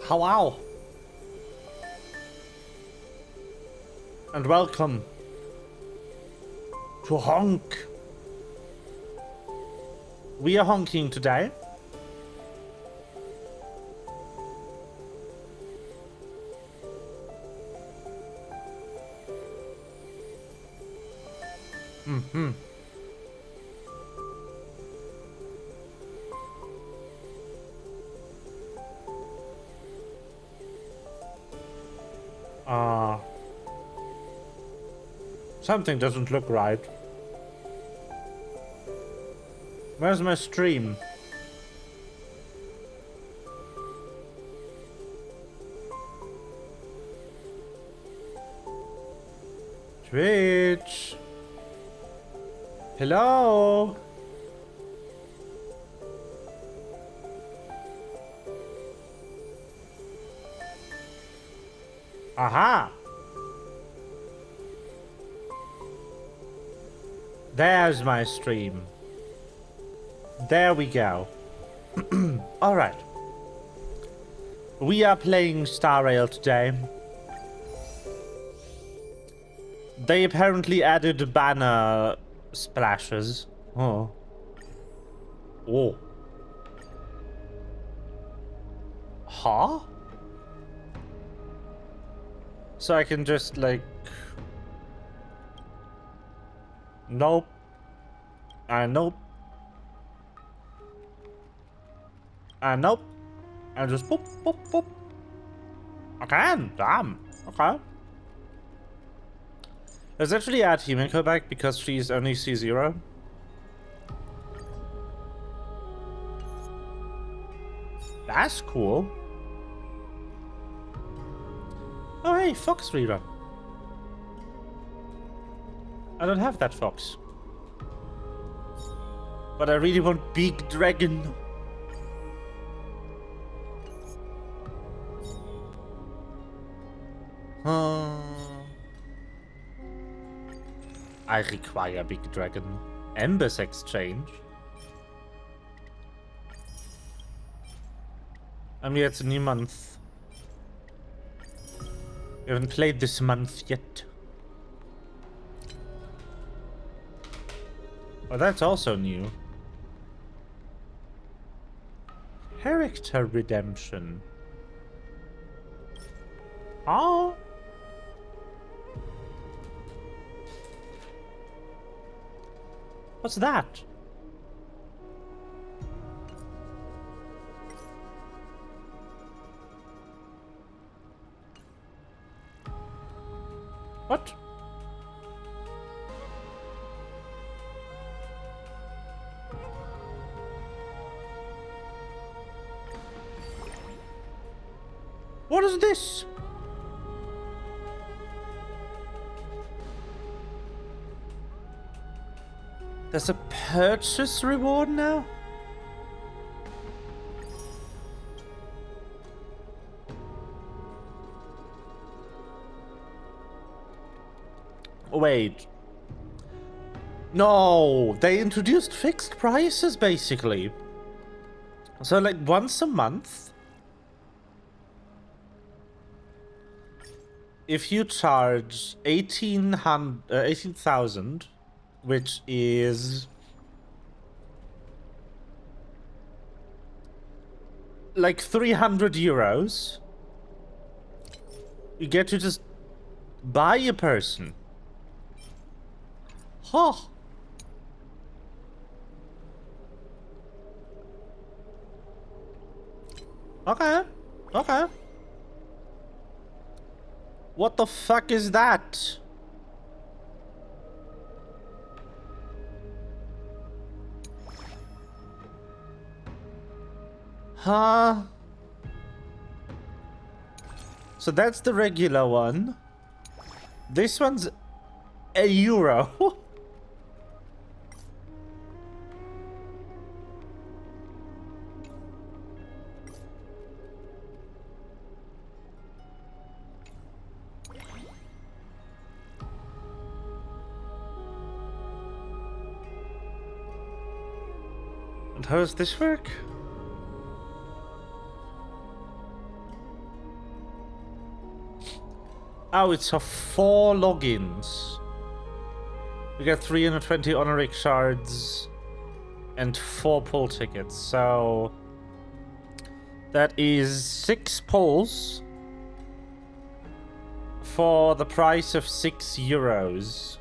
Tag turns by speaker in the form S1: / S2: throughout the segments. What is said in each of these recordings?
S1: Hello. And welcome to Honk. We are honking today. Something doesn't look right. Where's my stream? Twitch. Hello. Aha. There's my stream. There we go. Alright. We are playing Star Rail today. They apparently added banner splashes. Oh. Oh. Huh? So I can just like... Nope. Nope. Nope. And just boop, boop, boop. I can. Damn. Okay. Let's actually add Himiko back because she's only C0. That's cool. Oh hey, Fox rerun. I don't have that Fox. But I really want Big Dragon. I require Big Dragon. Embers Exchange. I mean, it's a new month. We haven't played this month yet. Oh, that's also new. Character redemption. Oh. What's that? What? What is this? There's a purchase reward now? Wait. No, they introduced fixed prices basically. So like once a month, if you charge 18,000, which is like 300 euros, you get to just buy a person. Huh. Okay. Okay. What the fuck is that? Huh? So that's the regular one. This one's €1. And how does this work? Oh, it's for 4 logins. We get 320 honoric shards and 4 pull tickets. So that is 6 pulls for the price of €6.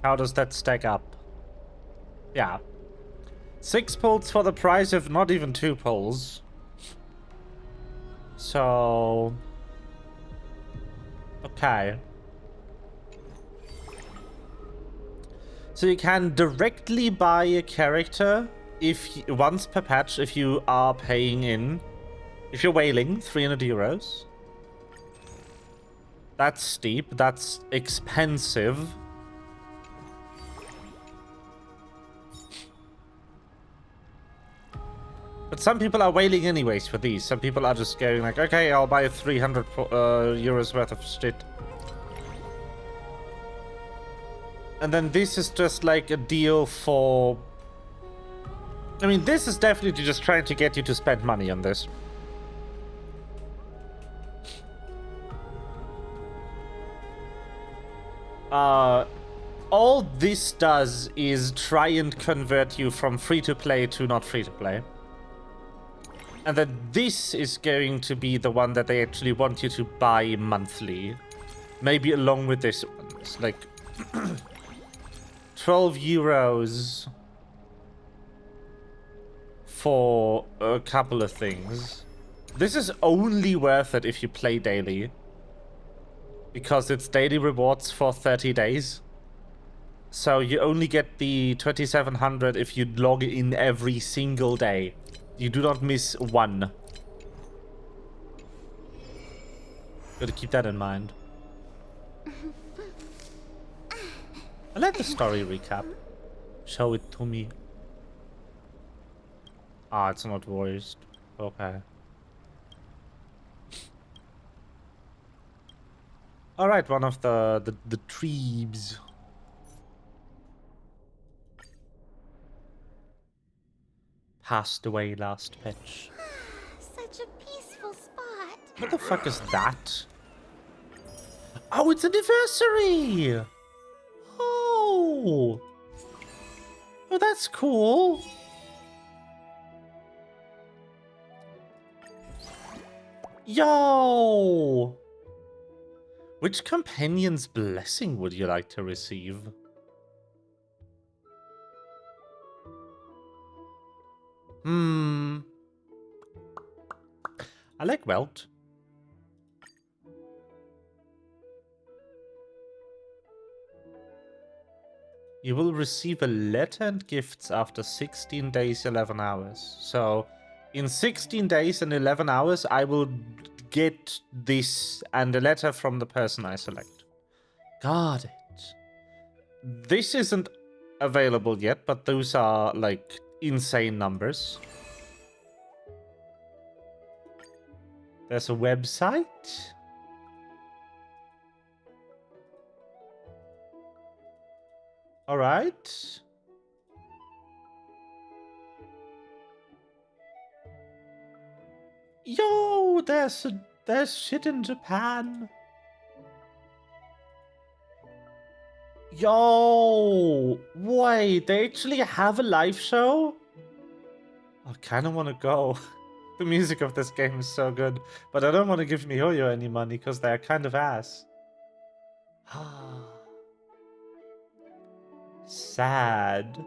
S1: How does that stack up? Yeah. 6 pulls for the price of not even 2 pulls. So... okay. So you can directly buy a character once per patch if you are paying in. If you're whaling, €300. That's steep. That's expensive. But some people are whaling anyways for these. Some people are just going like, okay, I'll buy 300 euros worth of shit. And then this is just like a deal for... I mean, this is definitely just trying to get you to spend money on this. All this does is try and convert you from free-to-play to not free-to-play. And then this is going to be the one that they actually want you to buy monthly. Maybe along with this one. It's like... 12 euros for a couple of things. This is only worth it if you play daily. Because it's daily rewards for 30 days. So you only get the 2700 if you log in every single day. You do not miss one. Gotta keep that in mind. I like the story recap. Show it to me. Ah, it's not voiced. Okay. Alright, one of the trees. Passed away last patch.
S2: Such a peaceful spot.
S1: What the fuck is that? Oh, it's anniversary! Oh! Oh, that's cool. Yo! Which companion's blessing would you like to receive? I like Welt. You will receive a letter and gifts after 16 days, 11 hours. So, in 16 days and 11 hours, I will get this and a letter from the person I select. Got it. This isn't available yet, but those are, like, insane numbers. There's a website. All right. Yo, there's shit in Japan. Yo, wait, they actually have a live show? I kind of want to go. The music of this game is so good, but I don't want to give MiHoYo any money because they're kind of ass. Sad.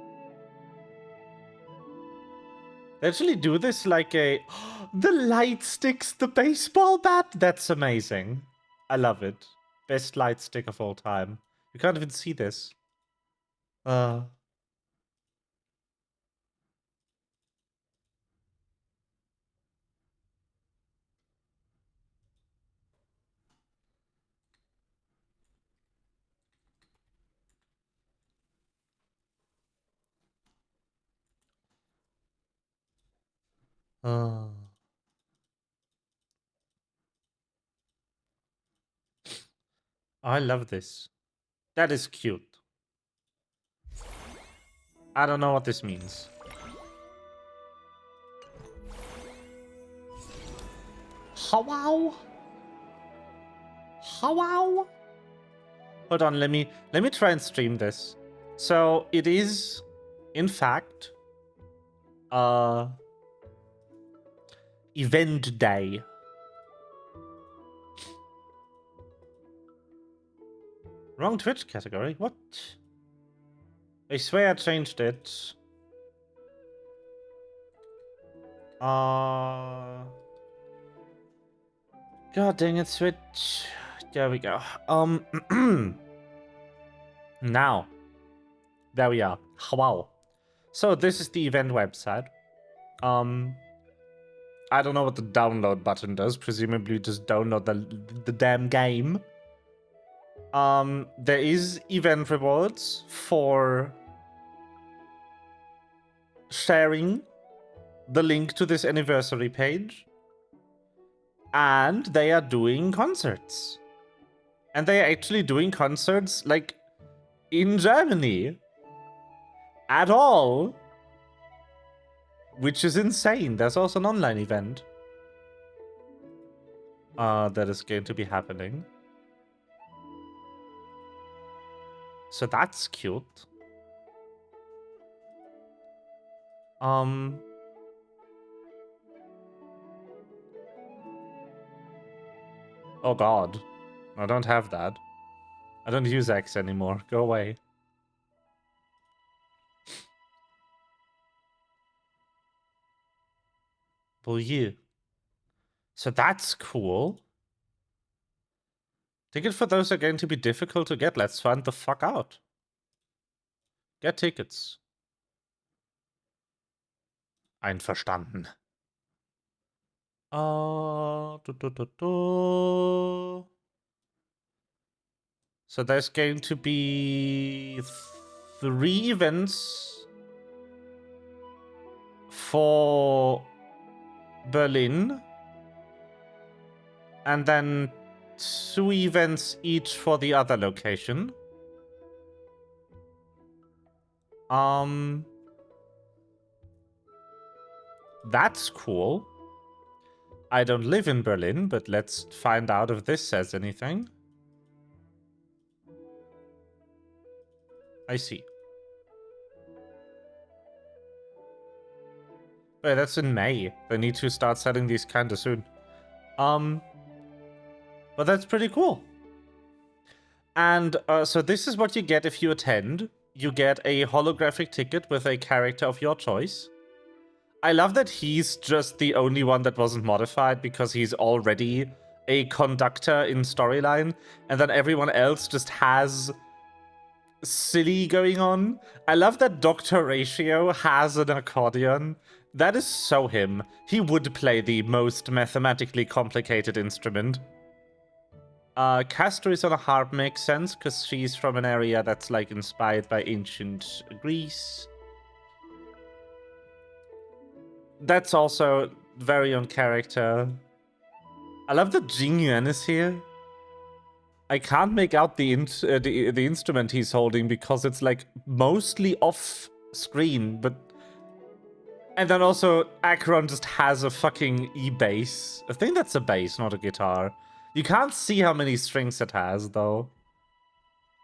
S1: They actually do this like a... The light sticks, the baseball bat? That's amazing. I love it. Best light stick of all time. You can't even see this. I love this. That is cute. I don't know what this means. Wow. Wow. Hold on, let me try and stream this. So it is, in fact, event day. Wrong Twitch category? What? I swear I changed it. God dang it, Switch. There we go. Now. There we are. Wow. So this is the event website. I don't know what the download button does. Presumably just download the damn game. There is event rewards for sharing the link to this anniversary page. And they are doing concerts. And they are actually doing concerts, like, in Germany. At all. Which is insane. There's also an online event. That is going to be happening. So that's cute. Oh god. I don't have that. I don't use X anymore. Go away. For you. So that's cool. Tickets for those are going to be difficult to get. Let's find the fuck out. Get tickets. Einverstanden. So there's going to be 3 events for Berlin. And then 2 events each for the other location. That's cool. I don't live in Berlin, but let's find out if this says anything. I see. Wait, that's in May. They need to start selling these kinda soon. But that's pretty cool. And so this is what you get if you attend. You get a holographic ticket with a character of your choice. I love that he's just the only one that wasn't modified because he's already a conductor in storyline, and then everyone else just has silly going on. I love that Dr. Ratio has an accordion. That is so him. He would play the most mathematically complicated instrument. Castor is on a harp, makes sense, because she's from an area that's, like, inspired by ancient Greece. That's also very on character. I love that Jing Yuan is here. I can't make out the instrument he's holding because it's, like, mostly off screen, but... And then also, Acheron just has a fucking E-bass. I think that's a bass, not a guitar. You can't see how many strings it has, though.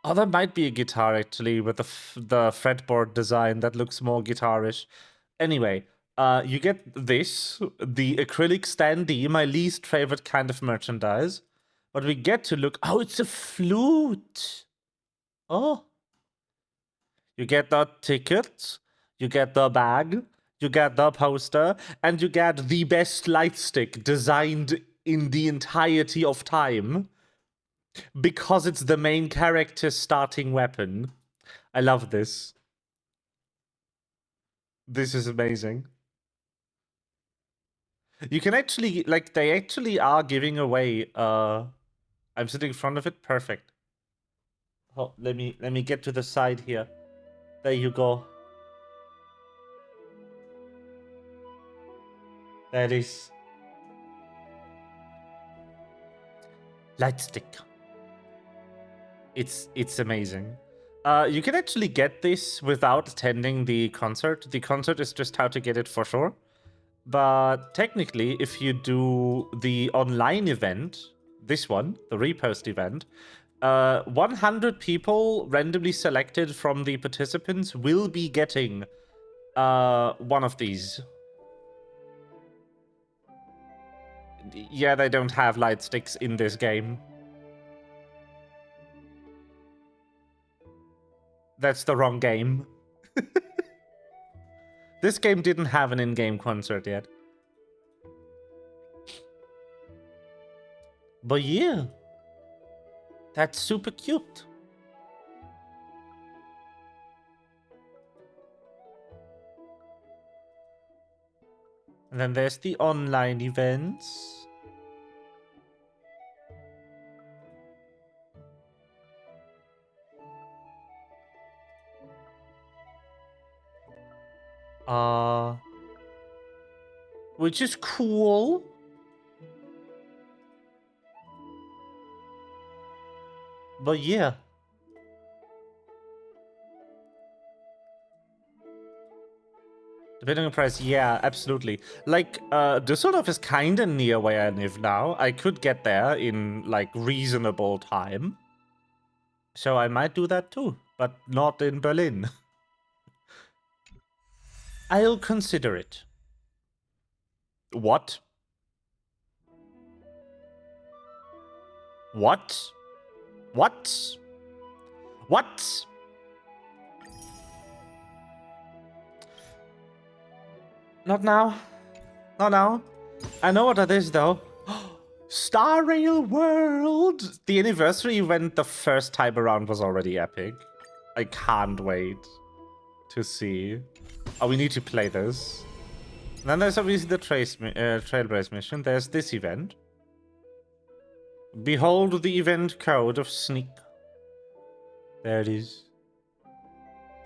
S1: Oh, that might be a guitar, actually, with the fretboard design that looks more guitarish. Anyway, you get this, the acrylic standee, my least favorite kind of merchandise. But we get to look... Oh, it's a flute! Oh. You get the ticket, you get the bag, you get the poster, and you get the best light stick designed in the entirety of time. Because it's the main character's starting weapon. I love this. This is amazing. You can actually, like, they actually are giving away, I'm sitting in front of it, perfect. Oh, let me get to the side here. There you go. There it is. Light stick. It's amazing. You can actually get this without attending the concert. The concert is just how to get it for sure. But technically, if you do the online event, this one, the repost event, 100 people randomly selected from the participants will be getting one of these. Yeah, they don't have light sticks in this game. That's the wrong game. This game didn't have an in-game concert yet. But yeah, that's super cute. And then there's the online events. Which is cool. But yeah. Depending on price, yeah, absolutely. Like, Düsseldorf is kinda near where I live now. I could get there in, like, reasonable time. So I might do that too, but not in Berlin. I'll consider it. What? What? What? What? Not now. Not now. I know what it is, though. Star Rail World! The anniversary event the first time around was already epic. I can't wait to see. Oh, we need to play this. And then there's obviously the Trailblaze mission. There's this event. Behold the event code of Sneak. There it is.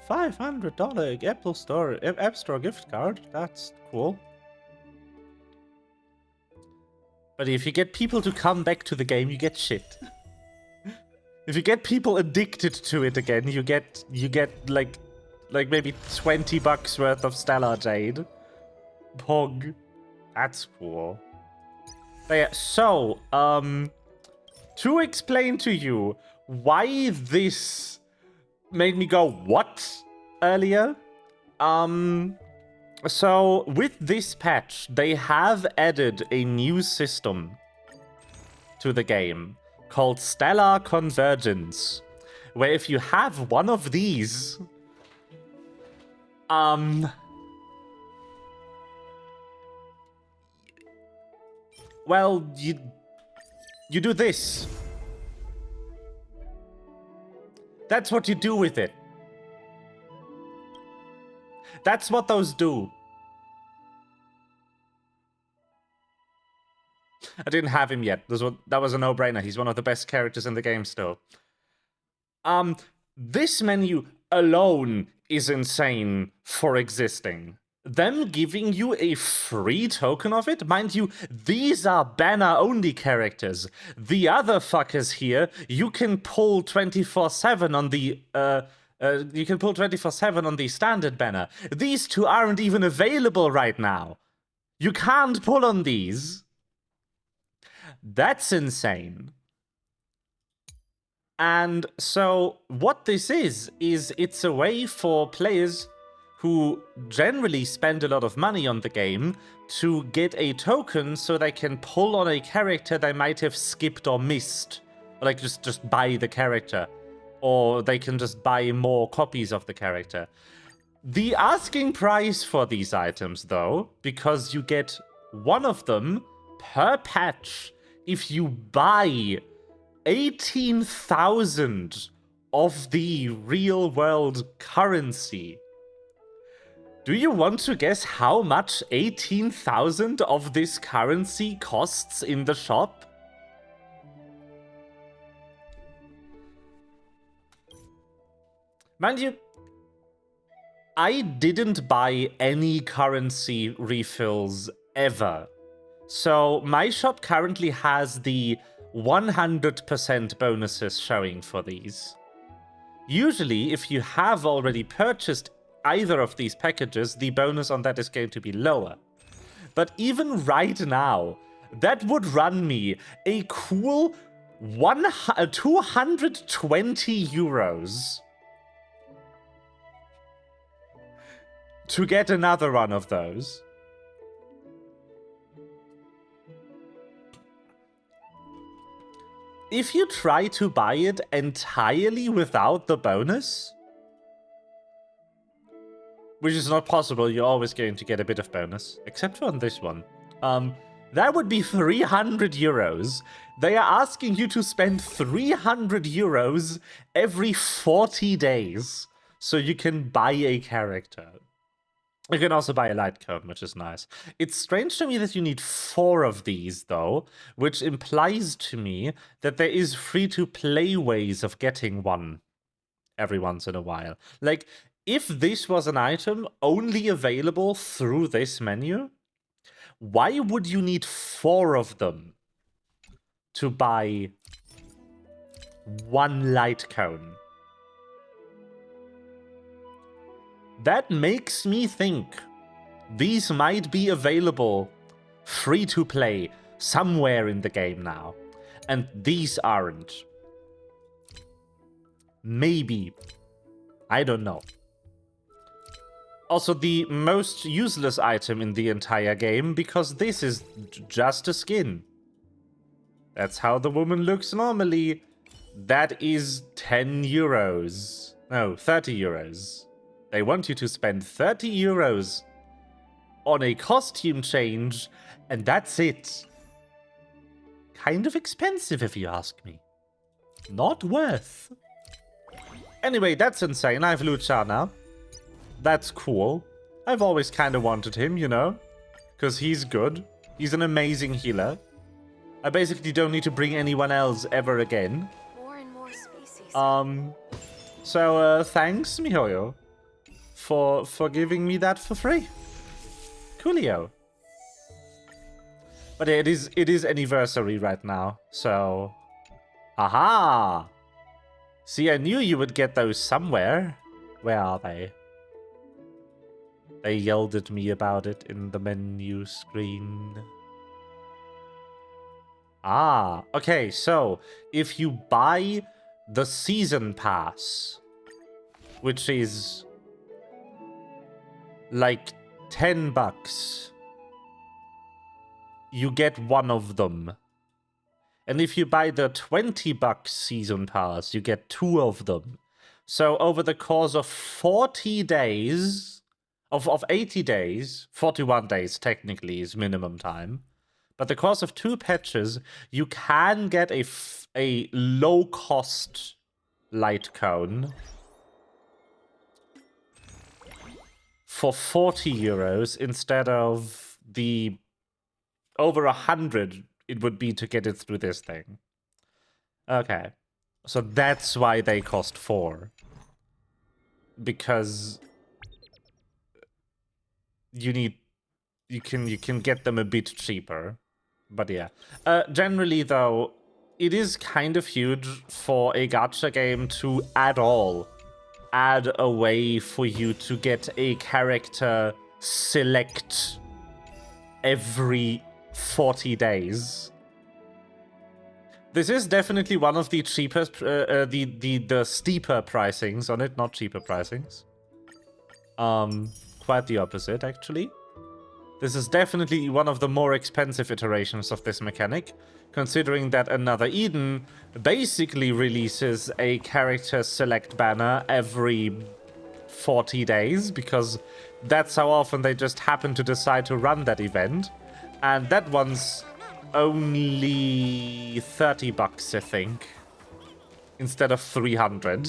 S1: $500 App Store gift card. That's cool. But if you get people to come back to the game, you get shit. If you get people addicted to it again, you get like maybe $20 worth of Stellar Jade. Pog. That's cool. But yeah, so, to explain to you why this made me go, what? Earlier. So, with this patch, they have added a new system to the game called Stellar Convergence, where if you have one of these, well, you do this. That's what you do with it. That's what those do. I didn't have him yet. That was a no-brainer. He's one of the best characters in the game still. This menu alone is insane for existing. Them giving you a free token of it? Mind you, these are banner-only characters. The other fuckers here, you can pull 24/7 on the, you can pull 24/7 on the standard banner. These two aren't even available right now. You can't pull on these. That's insane. And so what this is it's a way for players who generally spend a lot of money on the game to get a token so they can pull on a character they might have skipped or missed. Like just buy the character. Or they can just buy more copies of the character. The asking price for these items, though, because you get one of them per patch if you buy 18,000 of the real-world currency. Do you want to guess how much 18,000 of this currency costs in the shop? Mind you, I didn't buy any currency refills ever. So my shop currently has the 100% bonuses showing for these. Usually, if you have already purchased either of these packages, the bonus on that is going to be lower. But even right now, that would run me a cool 220 euros to get another one of those. If you try to buy it entirely without the bonus, which is not possible, you're always going to get a bit of bonus, except for on this one. That would be 300 euros. They are asking you to spend 300 euros every 40 days so you can buy a character. You can also buy a light cone, which is nice. It's strange to me that you need 4 of these, though, which implies to me that there is free-to-play ways of getting one every once in a while. Like, if this was an item only available through this menu, why would you need 4 of them to buy 1 light cone? That makes me think these might be available free to play somewhere in the game now, and these aren't. Maybe. I don't know. Also, the most useless item in the entire game, because this is just a skin. That's how the woman looks normally. That is 10 euros. No, 30 euros. They want you to spend 30 euros on a costume change, and that's it. Kind of expensive, if you ask me. Not worth. Anyway, that's insane. I have Lucha now. That's cool. I've always kind of wanted him, you know? Because he's good. He's an amazing healer. I basically don't need to bring anyone else ever again.
S2: More and more species.
S1: So, thanks, MiHoYo, for giving me that for free. Coolio. But it is anniversary right now, so... Aha! See, I knew you would get those somewhere. Where are they? They yelled at me about it in the menu screen. Ah, okay, so if you buy the season pass, which is like 10 bucks, you get one of them. And if you buy the 20 bucks season pass, you get 2 of them. So over the course of 40 days, of 80 days, 41 days technically is minimum time, but the course of 2 patches, you can get a low-cost light cone for 40 euros instead of the over 100 it would be to get it through this thing. Okay. So that's why they cost 4. Because you can get them a bit cheaper. But yeah. Generally though, it is kind of huge for a gacha game to add a way for you to get a character select every 40 days. This is definitely one of the cheapest, the steeper pricings on it, not cheaper pricings. Quite the opposite, actually. This is definitely one of the more expensive iterations of this mechanic, considering that Another Eden basically releases a character select banner every 40 days, because that's how often they just happen to decide to run that event. And that one's only 30 bucks, I think, instead of 300.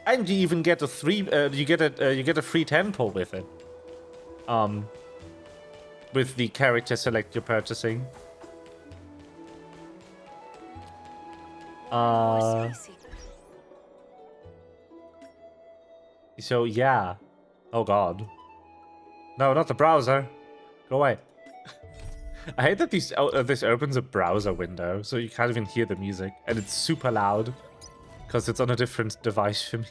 S1: And you even get a you get a free temple with it. With the character select you're purchasing. So yeah. Oh god. No, not the browser. Go away. I hate that this opens a browser window, so you can't even hear the music, and it's super loud because it's on a different device for me.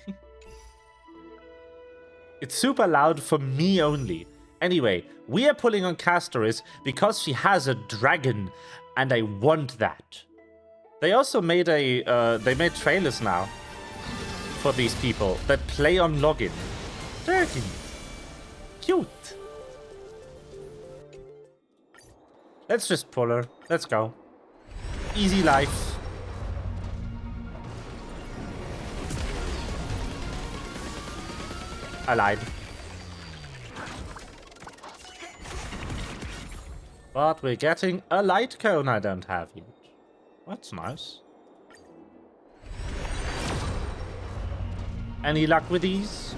S1: It's super loud for me only. Anyway, we are pulling on Castoris because she has a dragon, and I want that. They also made they made trailers now for these people that play on login. DERGON. Cute. Let's just pull her. Let's go. Easy life. I lied. But we're getting a light cone I don't have yet. That's nice. Any luck with these?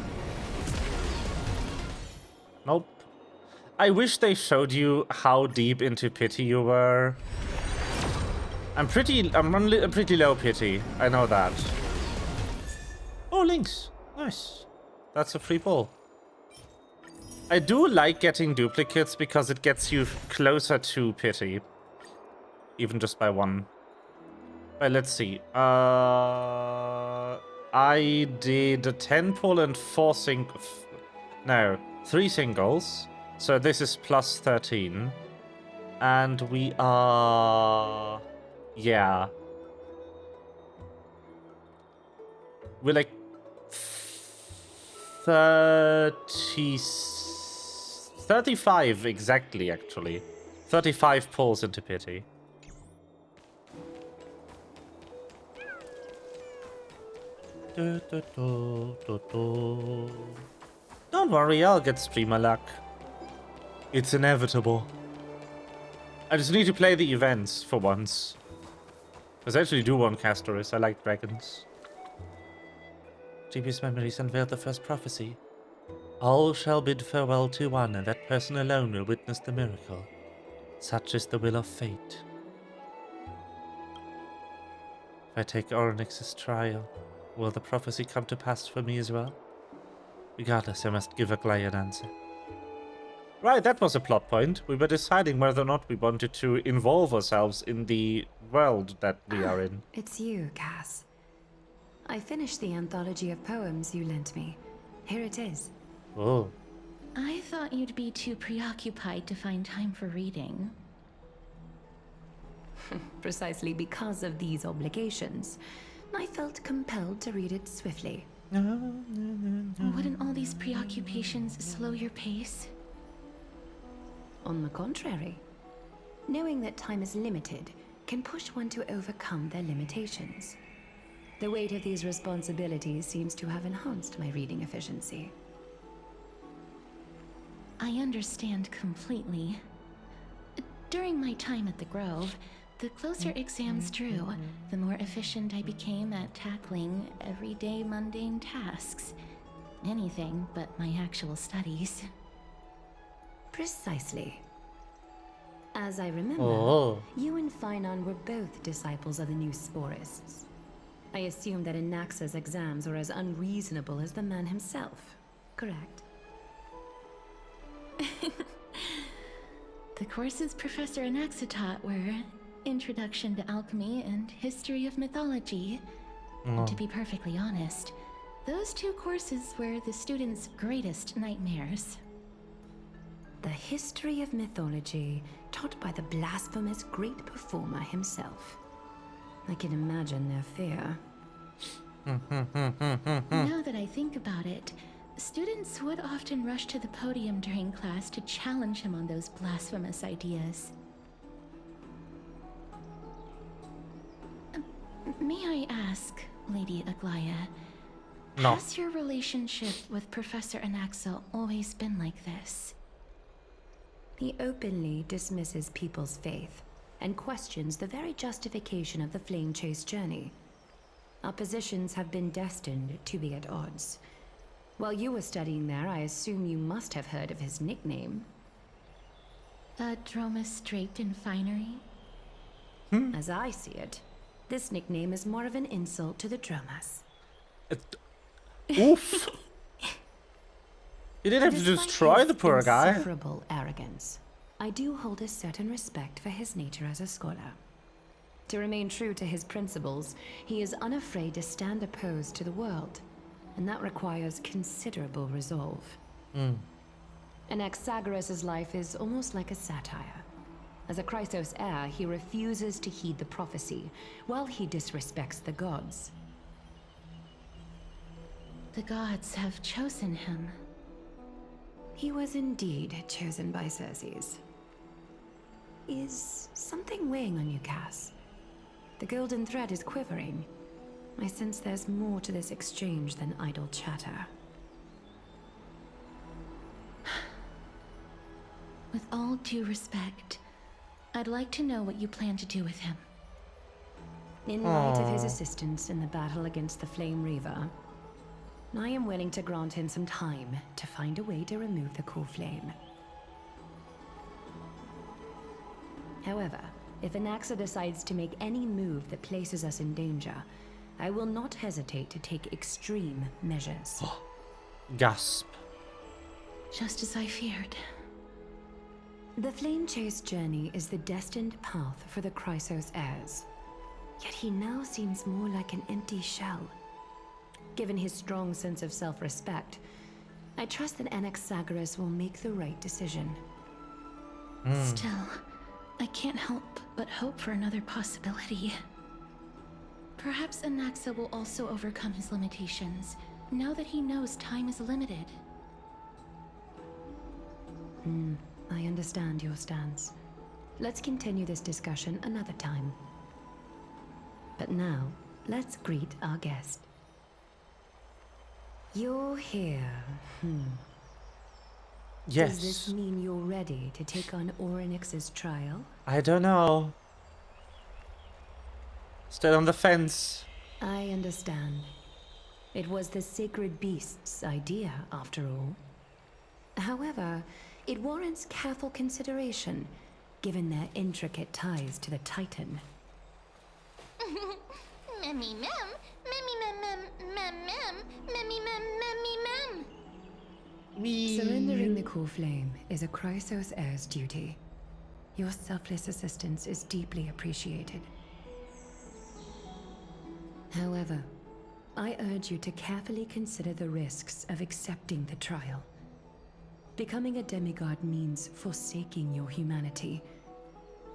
S1: Nope. I wish they showed you how deep into pity you were. I'm pretty low pity. I know that. Oh, links. Nice. That's a free pull. I do like getting duplicates because it gets you closer to pity. Even just by one. Well, let's see. I did a 10 pull and 3 singles. So this is plus 13. And we are... Yeah. We're like 35 exactly, actually. 35 pulls into pity. Don't worry, I'll get streamer luck. It's inevitable. I just need to play the events for once. Because I actually do want Castoris. I like dragons. Previous memories unveiled the first prophecy. All shall bid farewell to one, and that person alone will witness the miracle. Such is the will of fate. If I take Oryx's trial, will the prophecy come to pass for me as well? Regardless, I must give Aglaia an answer. Right, that was a plot point. We were deciding whether or not we wanted to involve ourselves in the world that we are in.
S3: It's you, Cass. I finished the anthology of poems you lent me. Here it is.
S1: Oh.
S4: I thought you'd be too preoccupied to find time for reading.
S3: Precisely because of these obligations, I felt compelled to read it swiftly.
S4: Wouldn't all these preoccupations slow your pace?
S3: On the contrary, knowing that time is limited can push one to overcome their limitations. The weight of these responsibilities seems to have enhanced my reading efficiency.
S4: I understand completely. During my time at the Grove, the closer exams drew, the more efficient I became at tackling everyday mundane tasks. Anything but my actual studies.
S3: Precisely. As I remember, you and Finon were both disciples of the new Sporists. I assume that Anaxa's exams were as unreasonable as the man himself, correct?
S4: The courses Professor Anaxa taught were Introduction to Alchemy and History of Mythology. To be perfectly honest, those two courses were the students' greatest nightmares.
S3: The history of mythology, taught by the blasphemous great performer himself. I can imagine their fear.
S4: Now that I think about it, students would often rush to the podium during class to challenge him on those blasphemous ideas. May I ask, Lady Aglaia,
S1: No.
S4: has your relationship with Professor Anaxa always been like this?
S3: He openly dismisses people's faith and questions the very justification of the Flame Chase journey. Our positions have been destined to be at odds. While you were studying there, I assume you must have heard of his nickname.
S4: Dromus draped in finery?
S3: As I see it, this nickname is more of an insult to the Dromas.
S1: Oof. You didn't have to destroy the poor guy.
S3: Insufferable arrogance, I do hold a certain respect for his nature as a scholar. To remain true to his principles, he is unafraid to stand opposed to the world, and that requires considerable resolve. Anaxagoras' life is almost like a satire. As a Chrysos heir, he refuses to heed the prophecy, while he disrespects the gods.
S4: The gods have chosen him.
S3: He was indeed chosen by Circes. Is something weighing on you, Cass? The golden thread is quivering. I sense there's more to this exchange than idle chatter.
S4: With all due respect, I'd like to know what you plan to do with him.
S3: In light of his assistance in the battle against the Flame Reaver, I am willing to grant him some time to find a way to remove the core flame. However, if Anaxa decides to make any move that places us in danger, I will not hesitate to take extreme measures.
S1: Gasp.
S4: Just as I feared.
S3: The Flame Chase journey is the destined path for the Chrysos heirs. Yet he now seems more like an empty shell. Given his strong sense of self-respect, I trust that Anaxagoras will make the right decision.
S4: Still, I can't help but hope for another possibility. Perhaps Anaxa will also overcome his limitations, now that he knows time is limited.
S3: I understand your stance. Let's continue this discussion another time. But now, let's greet our guest. You're here.
S1: Yes.
S3: Does this mean you're ready to take on Orynyx's trial?
S1: I don't know. Still on the fence.
S3: I understand. It was the sacred beast's idea, after all. However, it warrants careful consideration, given their intricate ties to the Titan.
S2: Memmy mem, memmy mem mem mem mem, memmy mem memmy mem.
S3: Surrendering the core flame is a Chrysos heir's duty. Your selfless assistance is deeply appreciated. However, I urge you to carefully consider the risks of accepting the trial. Becoming a demigod means forsaking your humanity.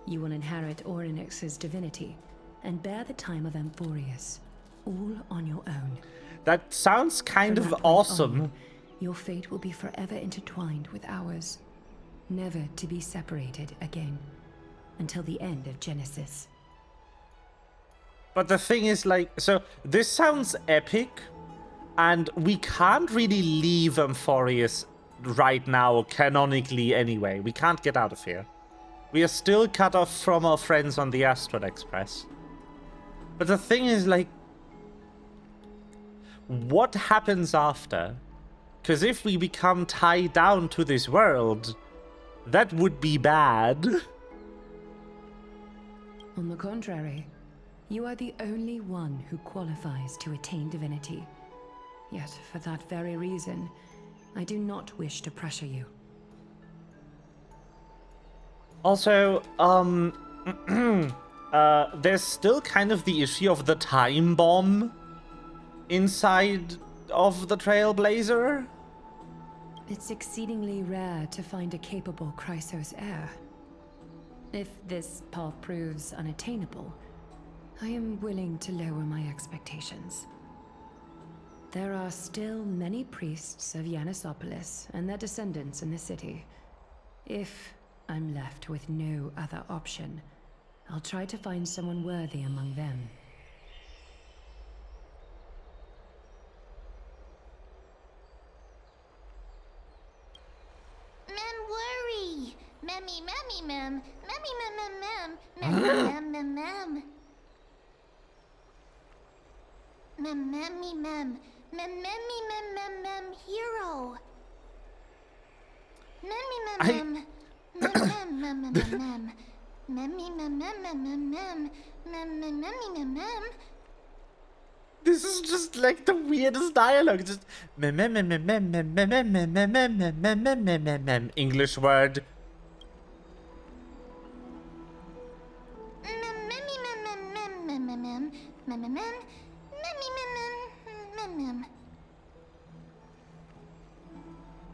S3: You will inherit Orynyx's divinity and bear the time of Amphorius, all on your own.
S1: That sounds kind
S3: From
S1: of
S3: that point
S1: awesome.
S3: on, your fate will be forever intertwined with ours, never to be separated again, until the end of Genesis.
S1: But the thing is, like, so this sounds epic, and we can't really leave Amphorius right now, canonically anyway. We can't get out of here. We are still cut off from our friends on the Astral Express. But the thing is, like, what happens after? Because if we become tied down to this world, that would be bad.
S3: On the contrary, you are the only one who qualifies to attain divinity. Yet, for that very reason, I do not wish to pressure you.
S1: Also, there's still kind of the issue of the time bomb inside of the Trailblazer.
S3: It's exceedingly rare to find a capable Chrysos heir. If this path proves unattainable, I am willing to lower my expectations. There are still many priests of Yanissopolis and their descendants in the city. If I'm left with no other option, I'll try to find someone worthy among them.
S2: Mem worry. Memmy memmy mem, memmy mem mem mem, memmy mem mem mem. Mem memmy mem, mem memmy mem mem mem hero. Memmy mem mem, mem mem mem mem mem. Memmy mem mem mem mem mem, mem mem memmy mem mem.
S1: This is just like the weirdest dialogue. Just mem mem mem mem mem mem mem mem mem mem mem mem mem mem mem mem English word.
S2: Mem memmy mem mem mem mem mem mem mem mem mem memmy mem mem mem mem.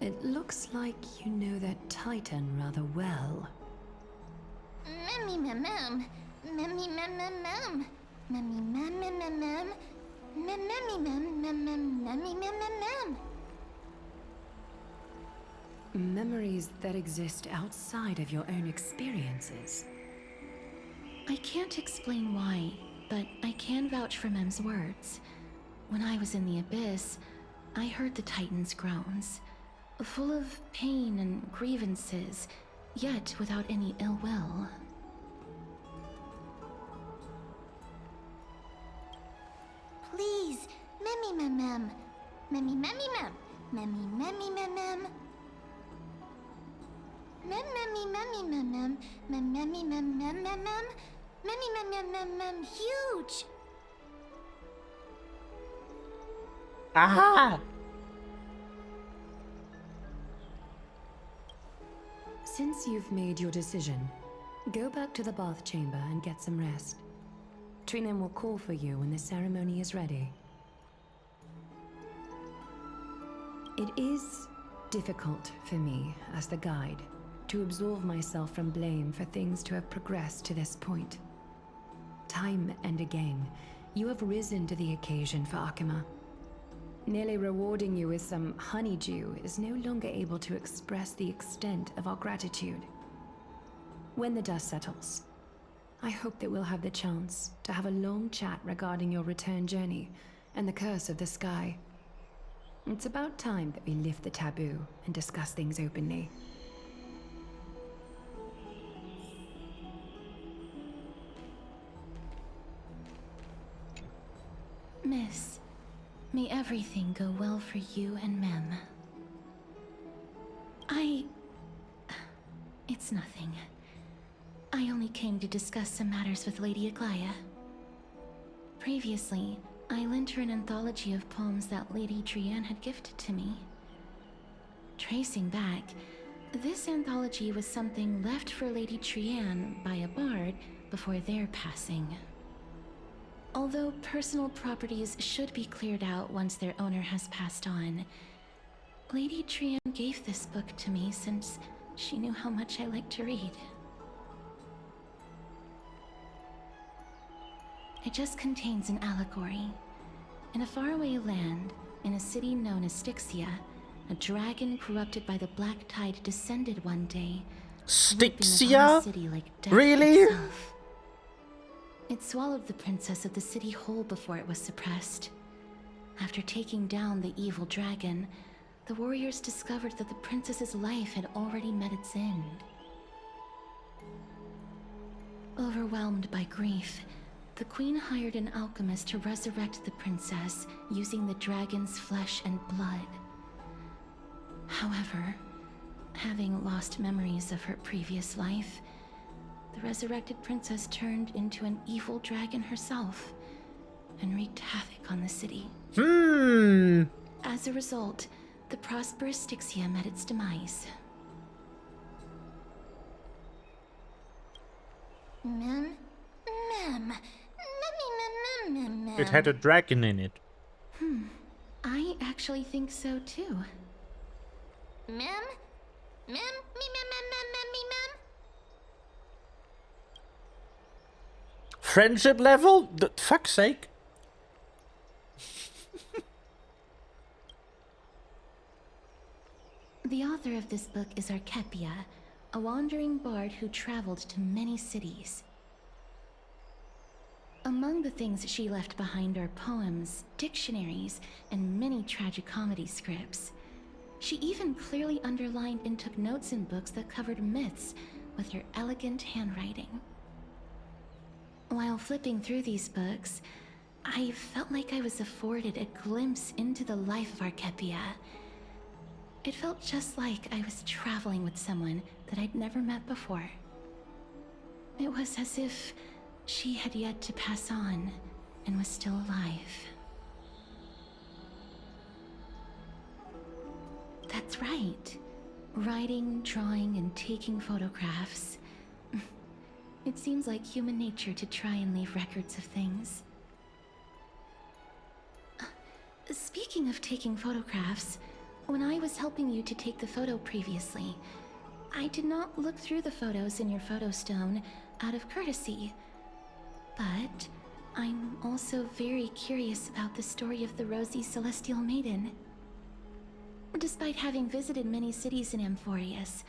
S3: It looks like you know that Titan rather well.
S2: Memmy mem mem. Memmy mem mem mem. Memmy mem mem mem mem. Memmy mem mem mem. Memmy mem mem mem.
S3: Memories that exist outside of your own experiences.
S4: I can't explain why, but I can vouch for Mem's words. When I was in the abyss, I heard the Titan's groans, full of pain and grievances, yet without any ill will.
S2: Please, Memmy mem mem. Memmy memmy mem. Memmy memmy mem mem. Mem memmy memmy mem mem. Mem memmy mem mem mem mem. Memmy mem mem mem mem. Huge.
S1: Aha!
S3: Since you've made your decision, go back to the bath chamber and get some rest. Trinem will call for you when the ceremony is ready. It is difficult for me, as the guide, to absolve myself from blame for things to have progressed to this point. Time and again, you have risen to the occasion for Akima. Nearly rewarding you with some honeydew is no longer able to express the extent of our gratitude. When the dust settles, I hope that we'll have the chance to have a long chat regarding your return journey and the curse of the sky. It's about time that we lift the taboo and discuss things openly.
S4: Miss, may everything go well for you and Mem. It's nothing. I only came to discuss some matters with Lady Aglaya. Previously, I lent her an anthology of poems that Lady Trianne had gifted to me. Tracing back, this anthology was something left for Lady Trianne by a bard before their passing. Although personal properties should be cleared out once their owner has passed on, Lady Trianne gave this book to me since she knew how much I like to read. It just contains an allegory. In a faraway land, in a city known as Styxia, a dragon corrupted by the black tide descended one day, sweeping upon
S1: Styxia?
S4: the city like death
S1: Really?
S4: itself. It swallowed the princess of the city whole before it was suppressed. After taking down the evil dragon, the warriors discovered that the princess's life had already met its end. Overwhelmed by grief, the queen hired an alchemist to resurrect the princess using the dragon's flesh and blood. However, having lost memories of her previous life, the resurrected princess turned into an evil dragon herself and wreaked havoc on the city. As a result, the prosperous Styxia met its demise.
S2: Mem. Mem. Memmy mem mem mem mem.
S1: It had a dragon in it.
S4: I actually think so too.
S2: Mem. Mem. Me mem mem mem mem me mem.
S1: Friendship level? Fuck's sake.
S4: The author of this book is Archepia, a wandering bard who traveled to many cities. Among the things she left behind are poems, dictionaries, and many tragicomedy scripts. She even clearly underlined and took notes in books that covered myths with her elegant handwriting. While flipping through these books, I felt like I was afforded a glimpse into the life of Archepia. It felt just like I was traveling with someone that I'd never met before. It was as if she had yet to pass on and was still alive. That's right. Writing, drawing, and taking photographs. It seems like human nature to try and leave records of things. Speaking of taking photographs, When I was helping you to take the photo previously, I did not look through the photos in your photo stone out of courtesy. But I'm also very curious about the story of the Rosy Celestial Maiden. Despite having visited many cities in Amphorius,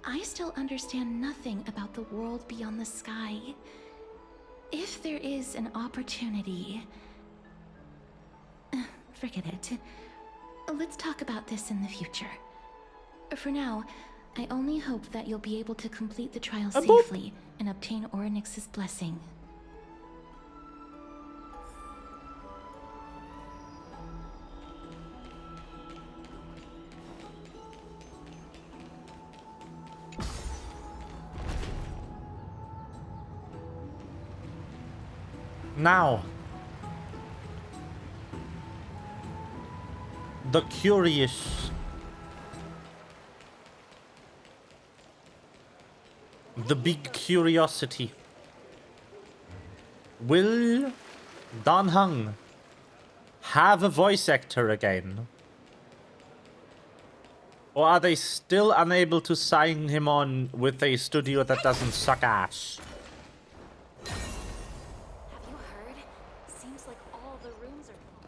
S4: I still understand nothing about the world beyond the sky. If there is an opportunity... forget it. Let's talk about this in the future. For now, I only hope that you'll be able to complete the trial safely and obtain Orynyx's blessing.
S1: Now, the curious, the big curiosity. Will Dan Heng have a voice actor again? Or are they still unable to sign him on with a studio that doesn't suck ass?
S5: Have you heard? Seems like all the rooms are full.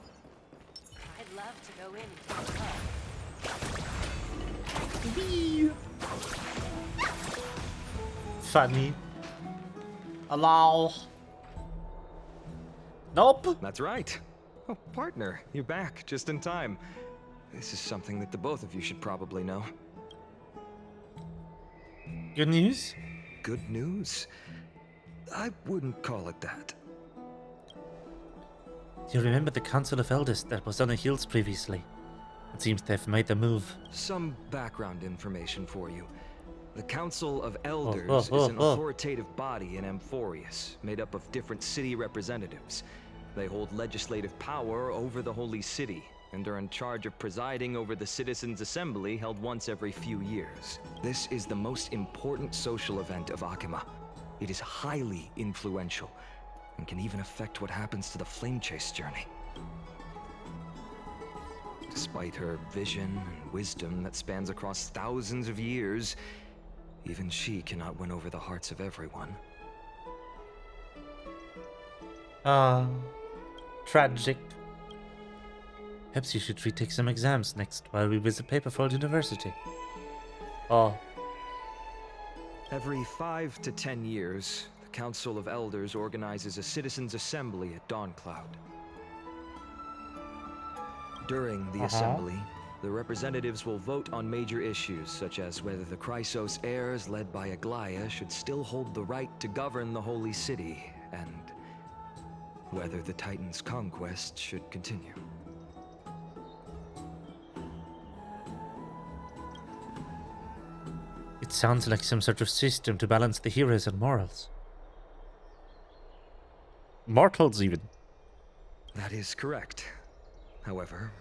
S5: I'd love to go in and take a look.
S1: Funny. Allow. Nope.
S6: That's right. Oh, partner, you're back just in time. This is something that the both of you should probably know.
S1: Good news?
S6: Good news? I wouldn't call it that.
S1: You remember the Council of Elders that was on the hills previously? It seems they've made the move.
S6: Some background information for you. The Council of Elders is an authoritative body in Amphorius, made up of different city representatives. They hold legislative power over the Holy City, and are in charge of presiding over the Citizens' Assembly held once every few years. This is the most important social event of Akima. It is highly influential, and can even affect what happens to the Flame Chase journey. Despite her vision and wisdom that spans across thousands of years, even she cannot win over the hearts of everyone.
S1: Tragic. Perhaps you should retake some exams next while we visit Paperfold University. Oh.
S6: Every 5 to 10 years, the Council of Elders organizes a Citizens' Assembly at Dawncloud. During the assembly, the representatives will vote on major issues, such as whether the Chrysos heirs led by Aglaia should still hold the right to govern the Holy City, and whether the Titan's conquest should continue.
S1: It sounds like some sort of system to balance the heroes and morals. Mortals, even.
S6: That is correct. However,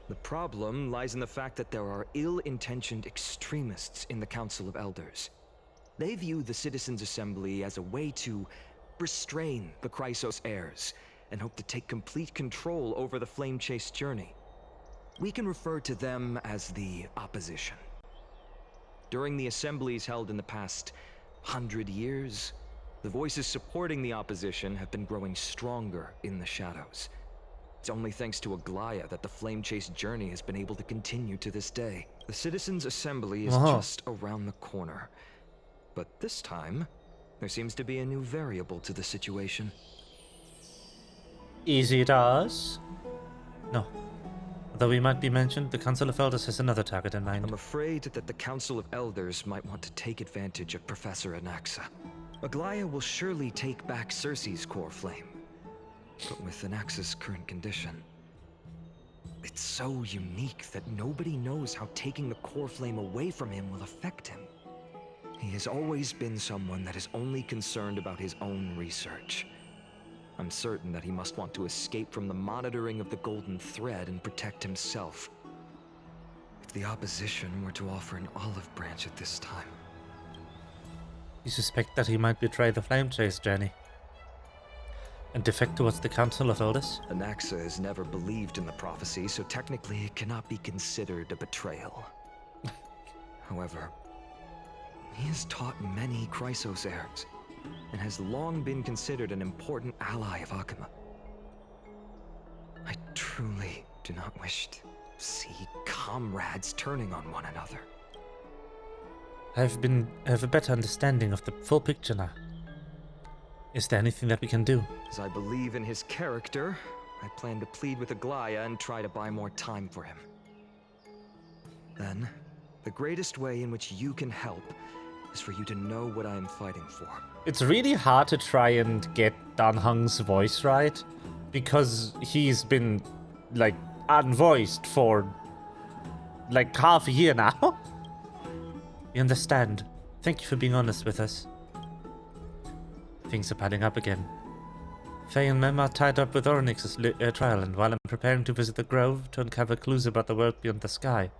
S6: the problem lies in the fact that there are ill-intentioned extremists in the Council of Elders. They view the Citizens' Assembly as a way to restrain the Chrysos heirs, and hope to take complete control over the Flame Chase journey. We can refer to them as the Opposition. During the assemblies held in the past 100 years, the voices supporting the Opposition have been growing stronger in the shadows. It's only thanks to Aglaia that the Flame Chase journey has been able to continue to this day. The Citizens' Assembly is just around the corner. But this time, there seems to be a new variable to the situation.
S1: Is it us? No. Though we might be mentioned, the Council of Elders has another target in mind.
S6: I'm afraid that the Council of Elders might want to take advantage of Professor Anaxa. Aglaia will surely take back Circe's core flame. But with Anaxa's current condition, it's so unique that nobody knows how taking the core flame away from him will affect him. He has always been someone that is only concerned about his own research. I'm certain that he must want to escape from the monitoring of the Golden Thread and protect himself. If the Opposition were to offer an olive branch at this time...
S1: You suspect that he might betray the Flame Chase journey. And defect towards the Council of Elders?
S6: Anaxa has never believed in the prophecy, so technically it cannot be considered a betrayal. However, he has taught many Chrysos heirs, and has long been considered an important ally of Akuma. I truly do not wish to see comrades turning on one another.
S1: I have a better understanding of the full picture now. Is there anything that we can do?
S6: As I believe in his character, I plan to plead with Aglaya and try to buy more time for him. Then, the greatest way in which you can help is for you to know what I am fighting for.
S1: It's really hard to try and get Dan Heng's voice right, because he's been, like, unvoiced for, like, half a year now. We understand. Thank you for being honest with us. Things are piling up again. Faye and Mem are tied up with Orynyx's trial, and while I'm preparing to visit the Grove to uncover clues about the world beyond the sky.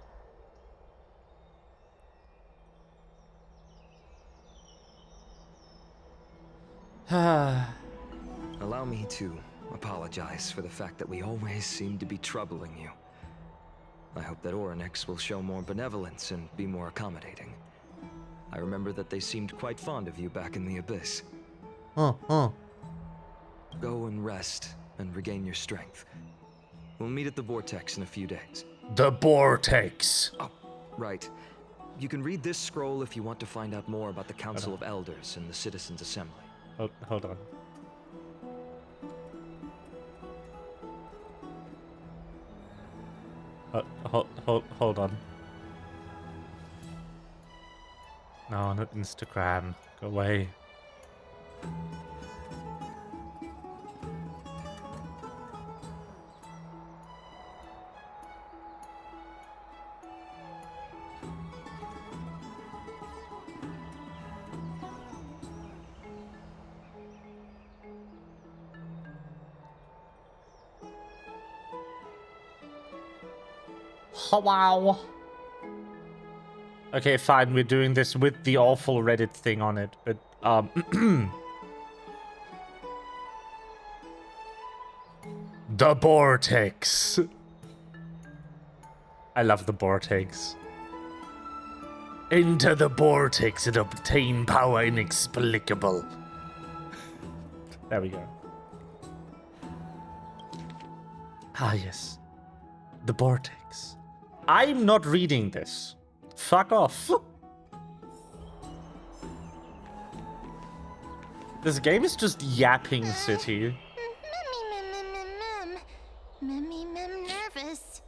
S6: Allow me to apologize for the fact that we always seem to be troubling you. I hope that Orynyx will show more benevolence and be more accommodating. I remember that they seemed quite fond of you back in the Abyss.
S1: Oh.
S6: Go and rest and regain your strength. We'll meet at the Vortex in a few days.
S1: The Vortex!
S6: Oh, right. You can read this scroll if you want to find out more about the Council of Elders and the Citizens' Assembly.
S1: Hold on. Hold on. No, not Instagram. Go away. Wow. Okay, fine, we're doing this with the awful Reddit thing on it, but, The Vortex. I love the Vortex. Enter the Vortex and obtain power inexplicable. There we go. Ah, yes. The Vortex. I'm not reading this. Fuck off. This game is just yapping city.
S2: Mem nervous.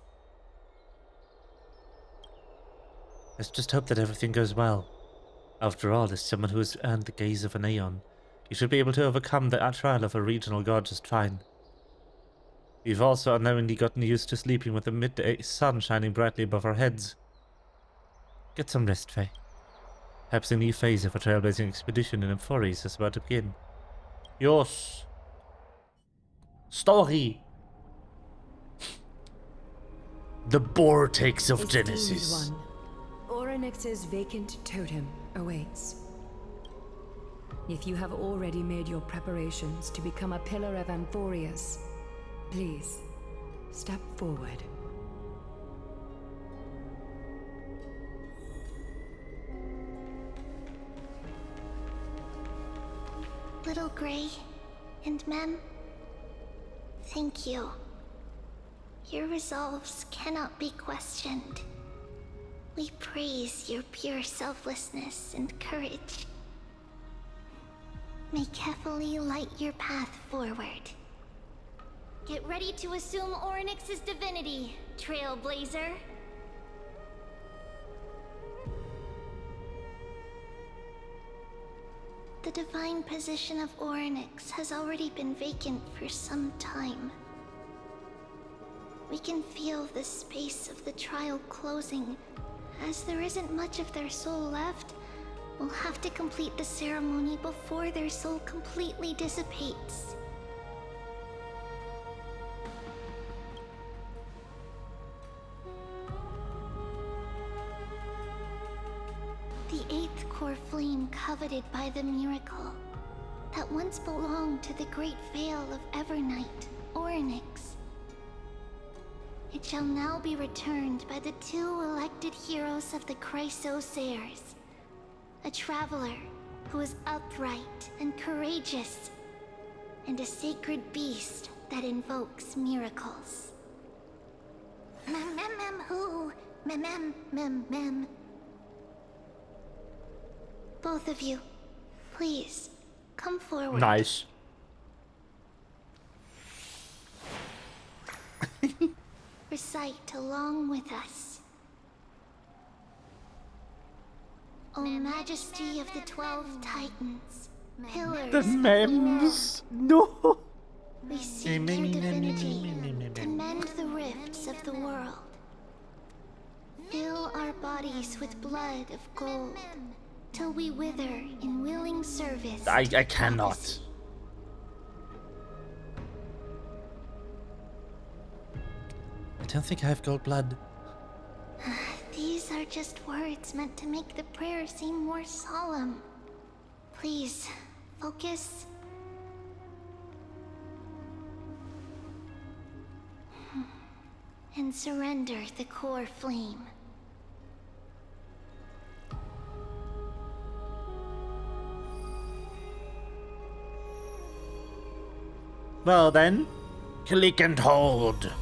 S1: Let's just hope that everything goes well. After all, as someone who has earned the gaze of an Aeon, you should be able to overcome the trial of a regional god just fine. We've also unknowingly gotten used to sleeping with the midday sun shining brightly above our heads. Get some rest, Faye. Perhaps a new phase of a trailblazing expedition in Emphories is about to begin. Yours. Story. The Vortex of Genesis.
S3: Orynyx's vacant totem awaits. If you have already made your preparations to become a pillar of Amphorius, please, step forward.
S2: Little Gray and Mem, thank you. Your resolves cannot be questioned. We praise your pure selflessness and courage. May Kefali light your path forward. Get ready to assume Orynyx's divinity, Trailblazer. The divine position of Orynyx has already been vacant for some time. We can feel the space of the trial closing. As there isn't much of their soul left, we'll have to complete the ceremony before their soul completely dissipates. The 8th core flame coveted by the miracle that once belonged to the great Vale of Evernight, Orynyx. It shall now be returned by the 2 elected heroes of the Chrysosairs. A traveler who is upright and courageous, and a sacred beast that invokes miracles. Who? Mem. Both of you, please, come forward.
S1: Nice.
S2: Recite along with us. O Majesty of the 12 Titans, pillars
S1: The
S2: of the
S1: memes. No.
S2: world, we seek your divinity to mend the rifts of the world. Fill our bodies with blood of gold, till we wither in willing service.
S1: I
S2: to
S1: cannot.
S2: prophecy.
S1: I don't think I have gold blood.
S2: These are just words meant to make the prayer seem more solemn. Please, focus. And surrender the core flame.
S1: Well then, click and hold.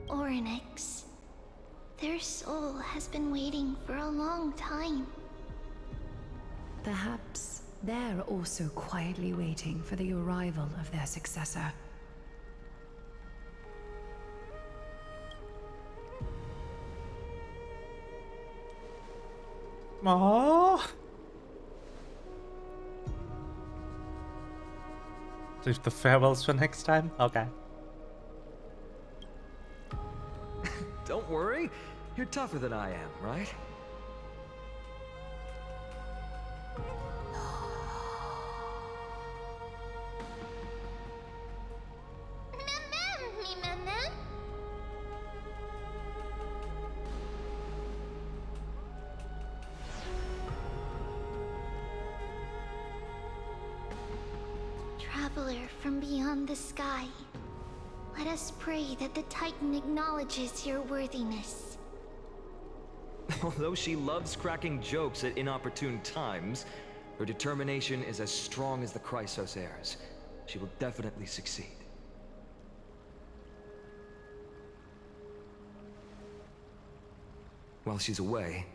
S2: Orynyx. Their soul has been waiting for a long time.
S3: Perhaps they're also quietly waiting for the arrival of their successor.
S1: Aww. Save the farewells for next time? Okay.
S6: Don't worry. You're tougher than I am, right?
S2: Traveler from beyond the sky, let us pray that the Titan acknowledges your worthiness.
S6: Although she loves cracking jokes at inopportune times, her determination is as strong as the Chrysosairs. She will definitely succeed. While she's away,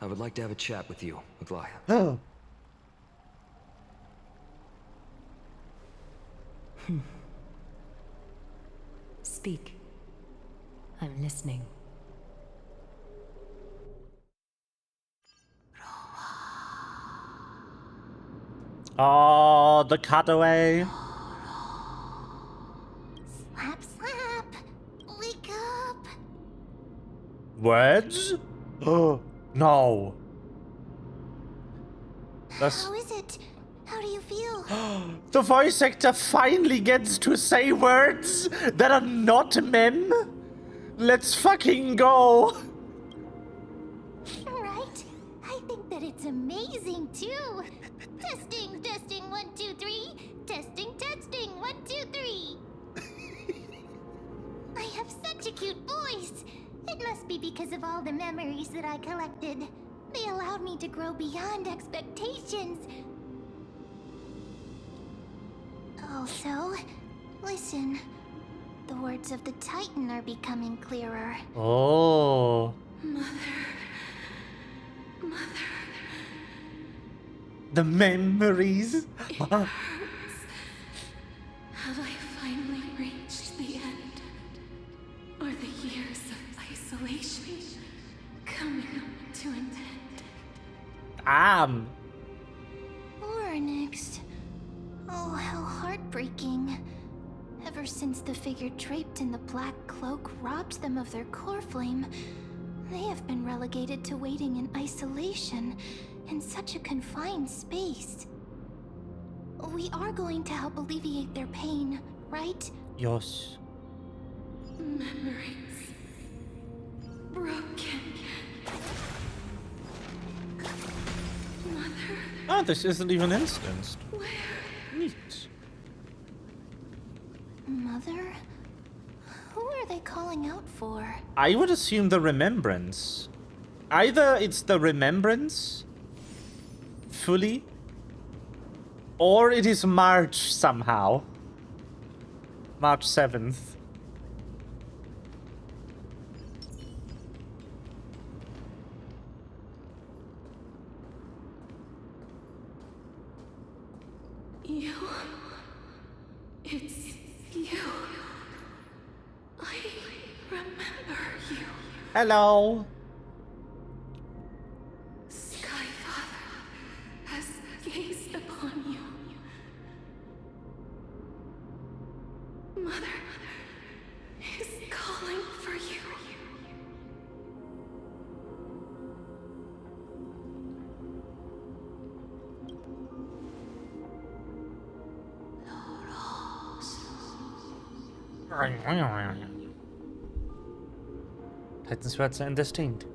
S6: I would like to have a chat with you, Aglaia.
S1: Oh.
S3: Speak. I'm listening.
S1: Oh, the cutaway.
S2: Slap. Wake up.
S1: Words? Oh, no. That's...
S2: How is it? How do you feel?
S1: The voice actor finally gets to say words that are not mem. Let's fucking go.
S2: Right? I think that it's amazing too. Testing, 1, 2, 3. Testing, 1, 2, 3. I have such a cute voice. It must be because of all the memories that I collected. They allowed me to grow beyond expectations. Also, listen. The words of the Titan are becoming clearer.
S1: Oh. The memories.
S4: Have I finally reached the end? Are the years of isolation coming to an end?
S2: Orynyx. Oh, how heartbreaking. heartbreaking. Ever since the figure draped in the black cloak robbed them of their core flame, they have been relegated to waiting in isolation in such a confined space. We are going to help alleviate their pain, right?
S1: Yes.
S3: Memories broken. Mother,
S1: Oh, this isn't even instanced.
S3: where?
S1: Neat.
S2: Mother? Who are they calling out for?
S1: I would assume the Remembrance. Either it's the Remembrance fully, or it is March somehow. March 7th.
S3: You. It's you. I remember you.
S1: Hello.
S3: Skyfather has gazed upon you. Mother is calling for you.
S1: Titan's words are indistinct.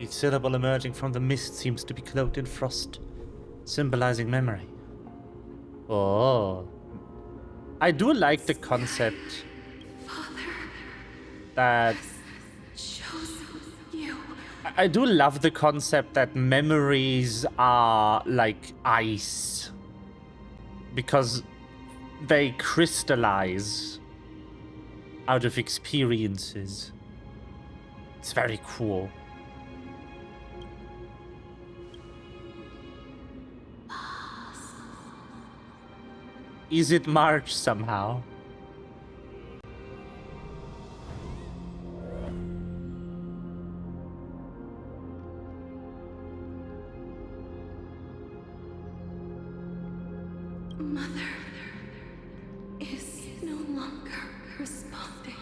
S1: Each syllable emerging from the mist seems to be cloaked in frost, symbolizing memory. Oh. I do like the concept that...
S3: Chosen you.
S1: I do love the concept that memories are like ice. Because they crystallize out of experiences. It's very cool. Is it March somehow?
S3: Mother is no longer responding.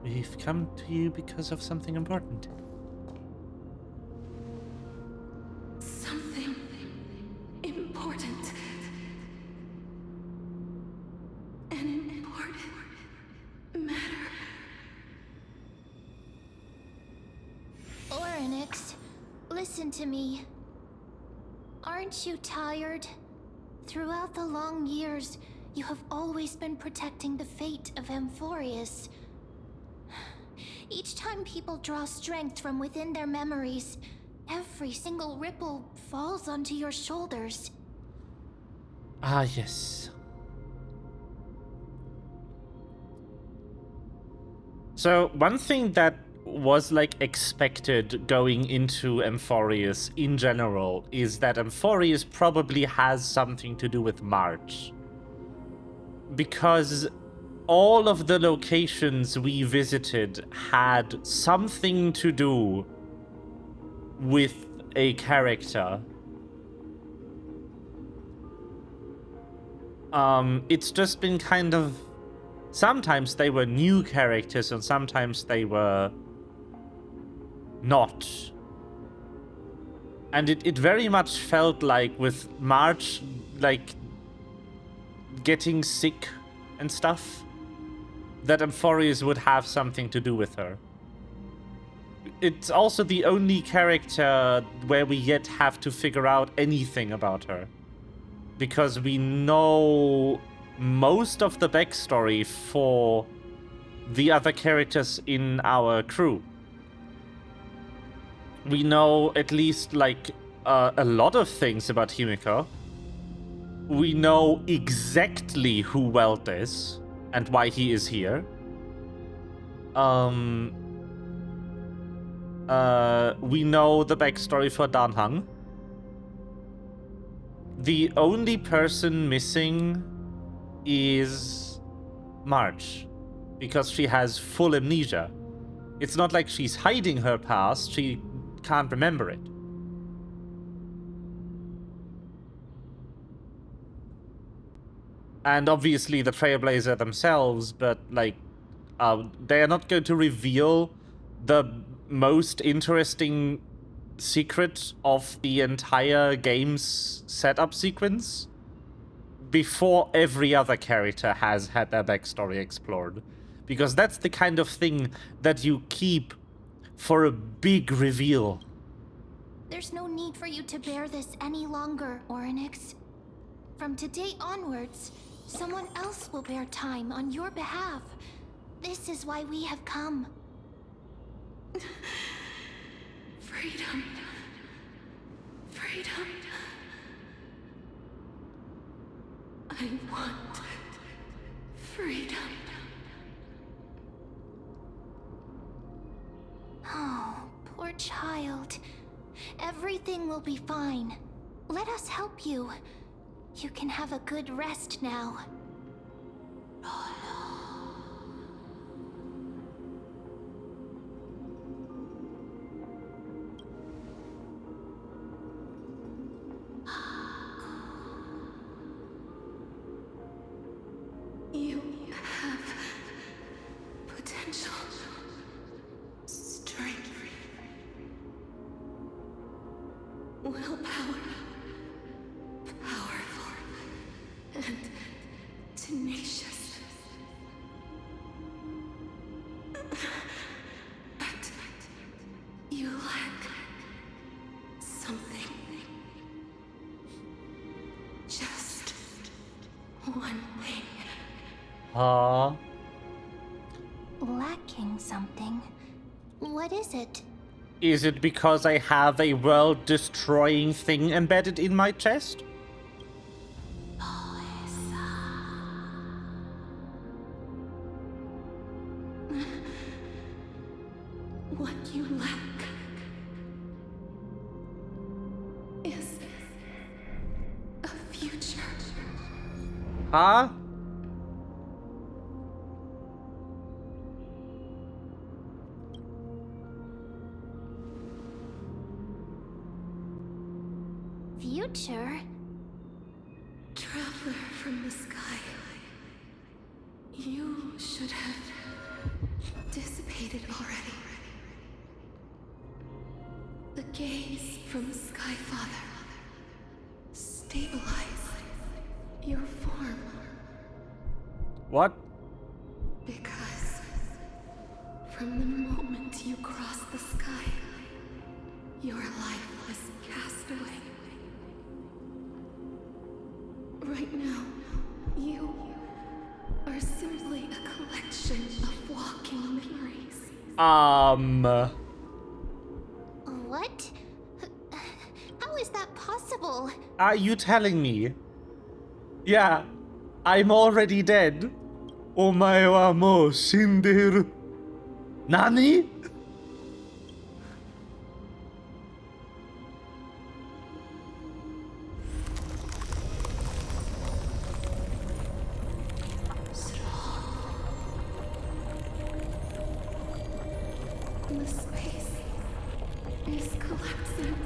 S1: We've come to you because of something important.
S3: Something important. An important matter.
S2: Oryx, listen to me. Aren't you tired? Throughout the long years, you have always been protecting the fate of Amphorius. Each time people draw strength from within their memories, every single ripple falls onto your shoulders.
S1: Ah, yes. So, one thing that was like expected going into Amphorius in general is that Amphorius probably has something to do with March. Because all of the locations we visited had something to do with a character. It's just been kind of... Sometimes they were new characters and sometimes they were not. And it very much felt like with March, like, getting sick and stuff, that Amphorius would have something to do with her. It's also the only character where we yet have to figure out anything about her. Because we know most of the backstory for the other characters in our crew. We know at least, like, a lot of things about Himiko. We know exactly who Welt is and why he is here. We know the backstory for Danhang. The only person missing is March, because she has full amnesia. It's not like she's hiding her past, she can't remember it. and obviously the Trailblazer themselves, but like, they are not going to reveal the most interesting secret of the entire game's setup sequence before every other character has had their backstory explored. Because that's the kind of thing that you keep for a big reveal.
S2: There's no need for you to bear this any longer, Orynyx. From today onwards, someone else will bear time on your behalf. This is why we have come.
S3: Freedom. Freedom. I want freedom.
S2: Oh, poor child. Everything will be fine. Let us help you. You can have a good rest now.
S3: You have potential, strength, willpower, powerful, and tenacious. But you lack something. Just one thing.
S2: Lacking something. What is it?
S1: Is it because I have a world-destroying thing embedded in my chest?
S3: What you lack is a future.
S1: Huh?
S2: Future?
S3: Traveler from the sky. You should have dissipated already. The gaze from Sky Father. Stabilize your form.
S1: What?
S3: Because from the moment you crossed the sky, your life was cast away. Right now, you are simply a collection of walking memories.
S2: What? How is that possible?
S1: Are you telling me? Yeah, I'm already dead. Omae wa mou shinderu. Nani?
S3: The space is collapsing.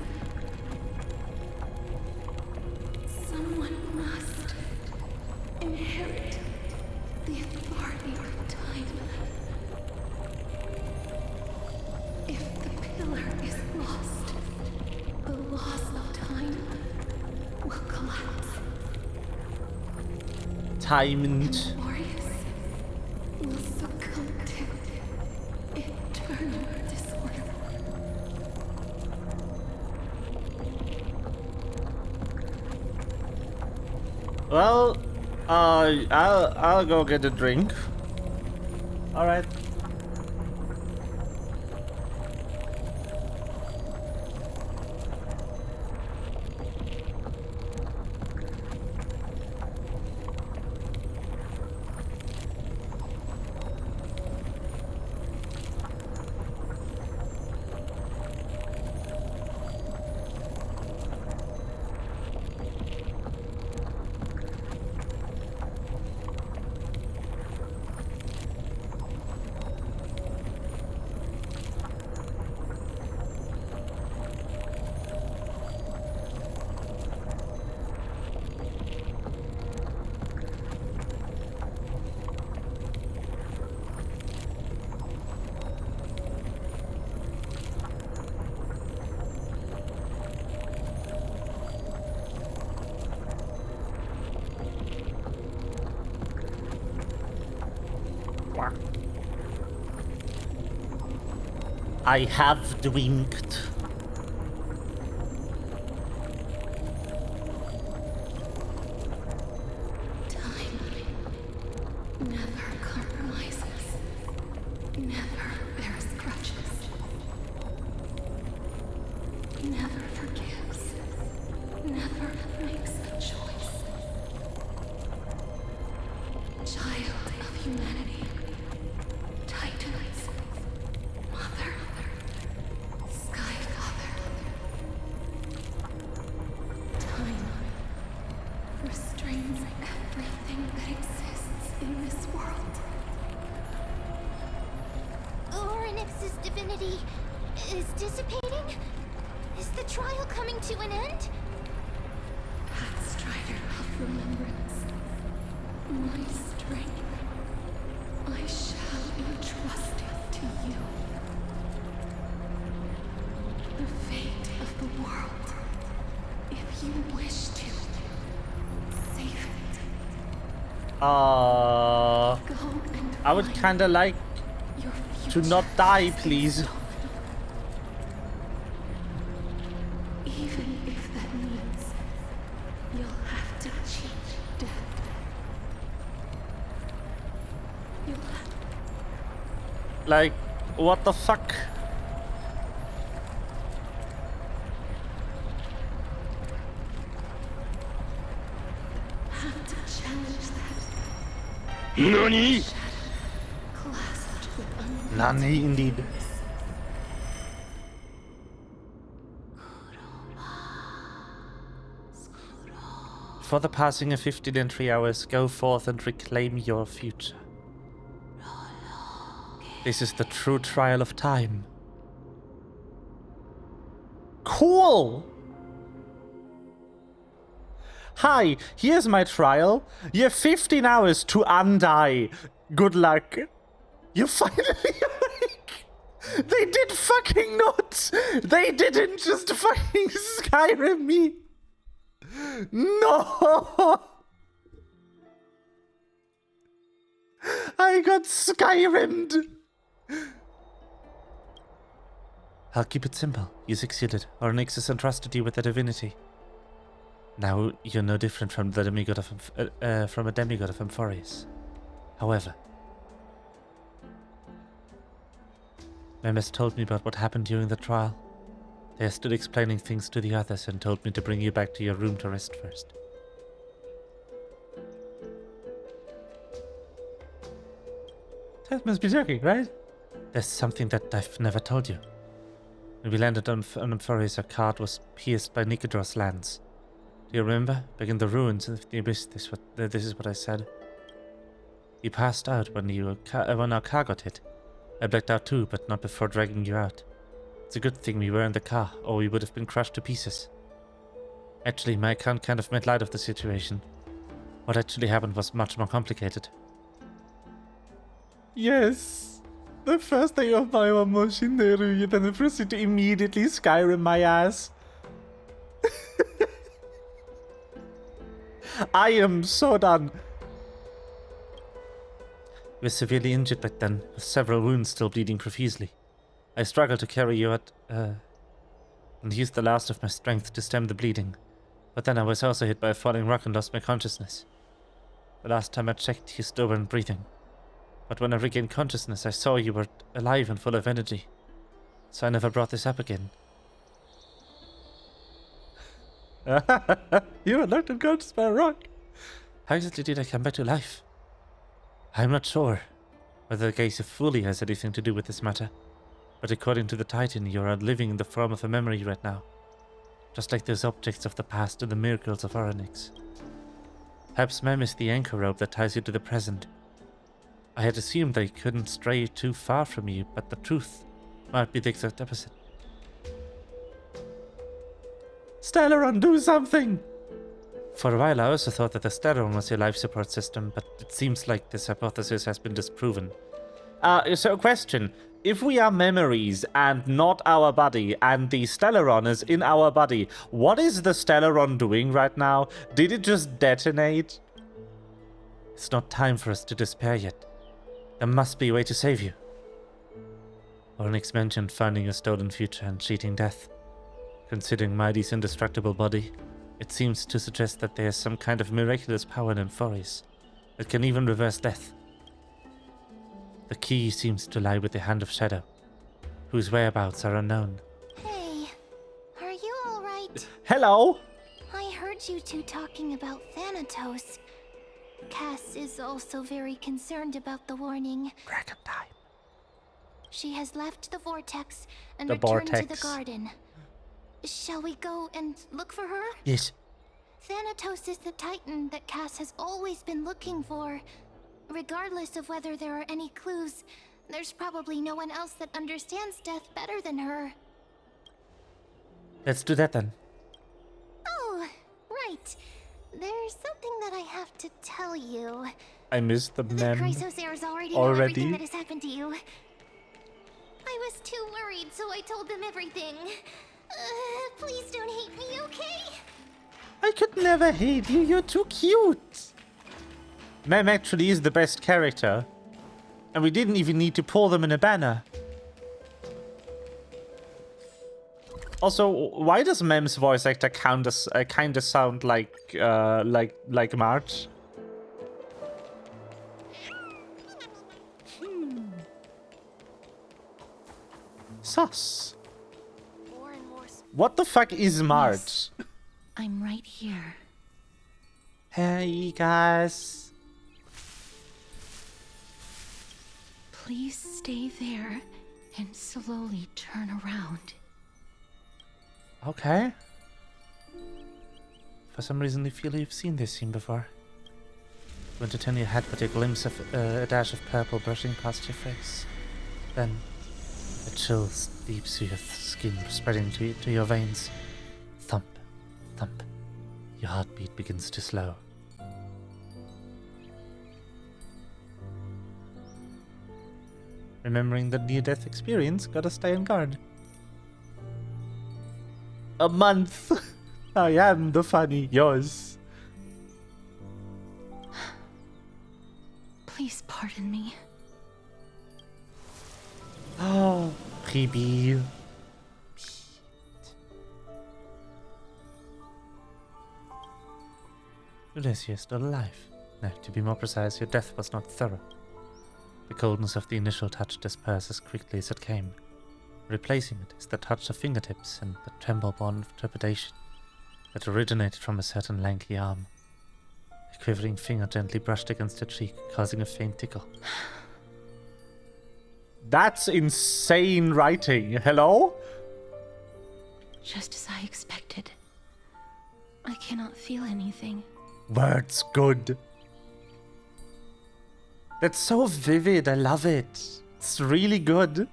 S3: Someone must inherit the authority of time. If the pillar is lost, the laws of time will collapse.
S1: Timed.
S3: Warriors will succumb to eternal disorder.
S1: Well, I'll go get a drink. All right. I have dreamed.
S4: Time never compromises, never bears grudges, never forgives, never makes a choice. Child of humanity, Titans, Mother, Sky Father. Time restrains everything that exists in this world.
S2: Orynyx's divinity is dissipating? Is the trial coming to an end?
S4: Pathstrider of remembrance, my strength, I shall entrust it to you. The fate of the world, if you wish to save it. Go and
S1: I would kinda like
S4: your
S1: to
S4: future
S1: not die,
S4: is
S1: please.
S4: stolen. Even if that means you'll have to cheat death. You'll have
S1: Like, what the fuck?
S4: to challenge that.
S6: NANI?!
S4: Clasped with
S1: Nani, indeed. For the passing of 15 and 3 hours, go forth and reclaim your future. This is the true trial of time. Cool! Hi, here's my trial. You have 15 hours to undie. Good luck. You finally like... They did fucking not! They didn't just fucking Skyrim me! No! I got Skyrimmed! I'll keep it simple. You succeeded. Orynyx entrusted you with the divinity. Now you're no different from the demigod of from a demigod of Amphorius. However, members told me about what happened during the trial. They are still explaining things to the others and told me to bring you back to your room to rest first. That must be joking, right? There's something that I've never told you. When we landed on Amphorius, our cart was pierced by Nicodor's lance. Do you remember? Back in the ruins of the abyss, this is what I said. You passed out when our car got hit. I blacked out too, but not before dragging you out. It's a good thing we were in the car, or we would have been crushed to pieces. Actually, my account kind of made light of the situation. What actually happened was much more complicated. Yes! The first day of my Moshineru, then I proceed to immediately Skyrim my ass. I am so done. You were severely injured back then, with several wounds still bleeding profusely. I struggled to carry you out, and used the last of my strength to stem the bleeding. But then I was also hit by a falling rock and lost my consciousness. The last time I checked, you still weren't breathing. But when I regained consciousness, I saw you were alive and full of energy. So I never brought this up again. You were knocked unconscious by a rock. How exactly did I come back to life? I'm not sure whether the case of Fully has anything to do with this matter. But according to the Titan, you are living in the form of a memory right now. Just like those objects of the past and the miracles of Orynyx. Perhaps Mem is the anchor rope that ties you to the present. I had assumed they couldn't stray too far from you, but the truth might be the exact opposite. Stellaron, do something! For a while I also thought that the Stellaron was your life support system, but it seems like this hypothesis has been disproven. So question. If we are memories and not our body, and the Stellaron is in our body, what is the Stellaron doing right now? Did it just detonate? It's not time for us to despair yet. There must be a way to save you. Onyx mentioned finding a stolen future and cheating death. Considering Mighty's indestructible body, it seems to suggest that there is some kind of miraculous power in Amphoris that can even reverse death. The key seems to lie with the Hand of Shadow, whose whereabouts are unknown.
S2: Hey, are you alright?
S1: Hello!
S2: I heard you two talking about Thanatos. Cass is also very concerned about the warning.
S1: Dragon time.
S2: She has left the vortex and
S1: The
S2: returned to the
S1: vortex.
S2: garden. Shall we go and look for her?
S1: Yes.
S2: Thanatos is the titan that Cass has always been looking for. Regardless of whether there are any clues, there's probably no one else that understands death better than her.
S1: Let's do that then.
S2: Oh, right. There's something that I have to tell you.
S1: I missed the
S2: The
S1: mem.
S2: Chrysosairs already know everything that has happened to you. I was too worried, so I told them everything. Please don't hate me, okay?
S1: I could never hate you, you're too cute. Mem actually is the best character. And we didn't even need to pull them in a banner. Also, why does Mem's voice actor kind of sound like March? Sus.
S2: More and more.
S1: What the fuck is March?
S4: I'm right here.
S1: Hey guys.
S4: Please stay there and slowly turn around.
S1: Okay. For some reason, I feel you've seen this scene before. You want to turn your head, but a glimpse of a dash of purple brushing past your face. Then, a chill steeps through your skin, spreading to your veins. Thump, thump. Your heartbeat begins to slow. Remembering the near-death experience, gotta stay on guard. A month. I am the funny yours.
S4: Please pardon me.
S1: Oh, Ribi. Yes, you're still alive. No, to be more precise, your death was not thorough. The coldness of the initial touch dispersed as quickly as it came. Replacing it is the touch of fingertips and the tremble born of trepidation that originated from a certain lanky arm. A quivering finger gently brushed against her cheek, causing a faint tickle. That's insane writing. Hello?
S4: Just as I expected. I cannot feel anything.
S1: Words good. That's so vivid. I love it. It's really good.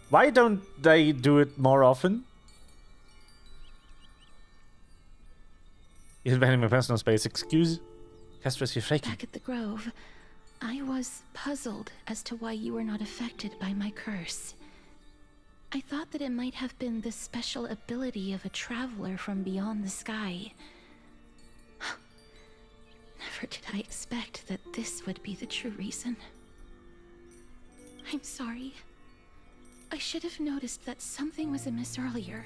S1: Why don't they do it more often? You're invading my personal space. Excuse? Castris, you're shaking.
S4: Back at the Grove, I was puzzled as to why you were not affected by my curse. I thought that it might have been the special ability of a traveler from beyond the sky. Never did I expect that this would be the true reason. I'm sorry. I should have noticed that something was amiss earlier.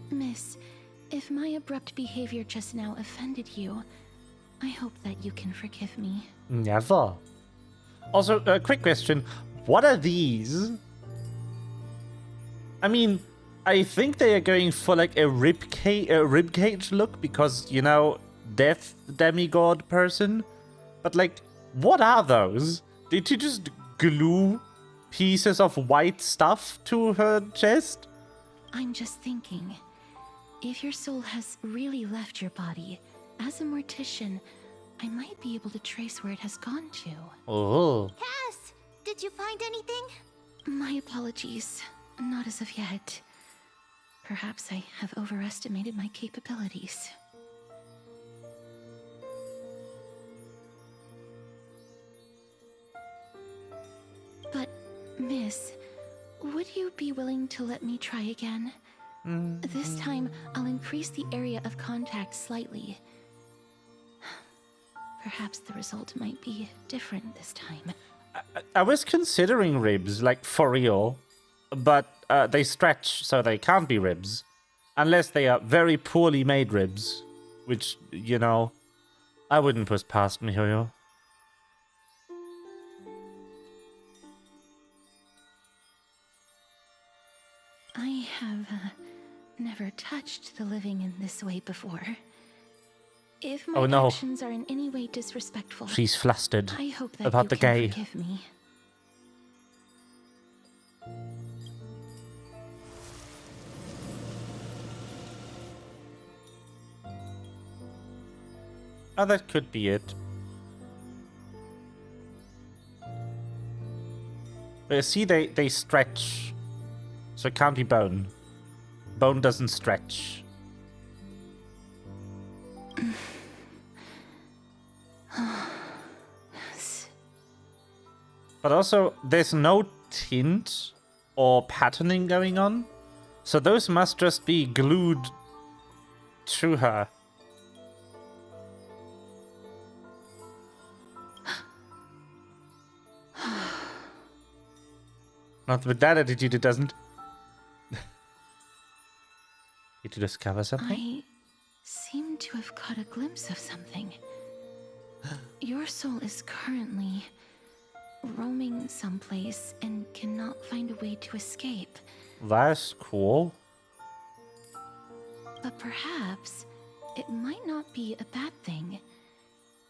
S4: Miss, if my abrupt behavior just now offended you, I hope that you can forgive me.
S1: Never. Also, a quick question. What are these? I mean, I think they are going for like a ribcage look because, you know, death demigod person. But like, what are those? Did you just glue pieces of white stuff to her chest?
S4: I'm just thinking, if your soul has really left your body, as a mortician, I might be able to trace where it has gone to.
S1: Oh.
S2: Cass, did you find anything?
S4: My apologies. Not as of yet. Perhaps I have overestimated my capabilities. But, Miss, would you be willing to let me try again? This time, I'll increase the area of contact slightly. Perhaps the result might be different this time.
S1: I was considering ribs, like for real, but they stretch, so they can't be ribs. Unless they are very poorly made ribs, which, you know, I wouldn't put past MiHoYo.
S4: I have never touched the living in this way before. If my actions are in any way disrespectful,
S1: she's flustered
S4: I hope that
S1: about
S4: you
S1: the
S4: can
S1: gay.
S4: forgive me.
S1: Oh, that could be it. But see, they stretch. So it can't be bone. Bone doesn't stretch. But also, there's no tint or patterning going on. So those must just be glued to her. Not with that attitude, it doesn't. Need to discover something?
S4: I seem to have caught a glimpse of something. Your soul is currently roaming someplace and cannot find a way to escape.
S1: That's cool.
S4: But perhaps it might not be a bad thing.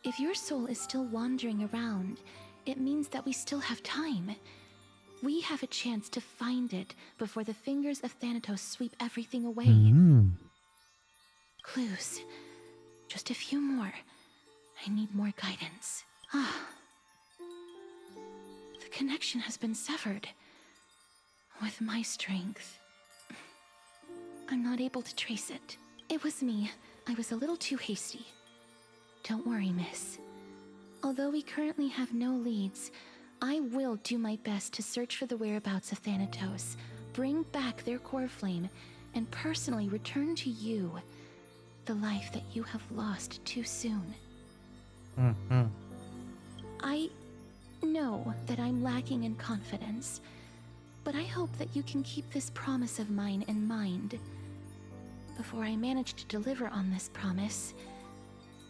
S4: If your soul is still wandering around, it means that we still have time. We have a chance to find it before the fingers of Thanatos sweep everything away. Clues. Just a few more. I need more guidance. The connection has been severed. With my strength, I'm not able to trace it. It was me. I was a little too hasty. Don't worry, miss. Although we currently have no leads, I will do my best to search for the whereabouts of Thanatos, bring back their core flame, and personally return to you the life that you have lost too soon. I know that I'm lacking in confidence, but I hope that you can keep this promise of mine in mind. Before I manage to deliver on this promise,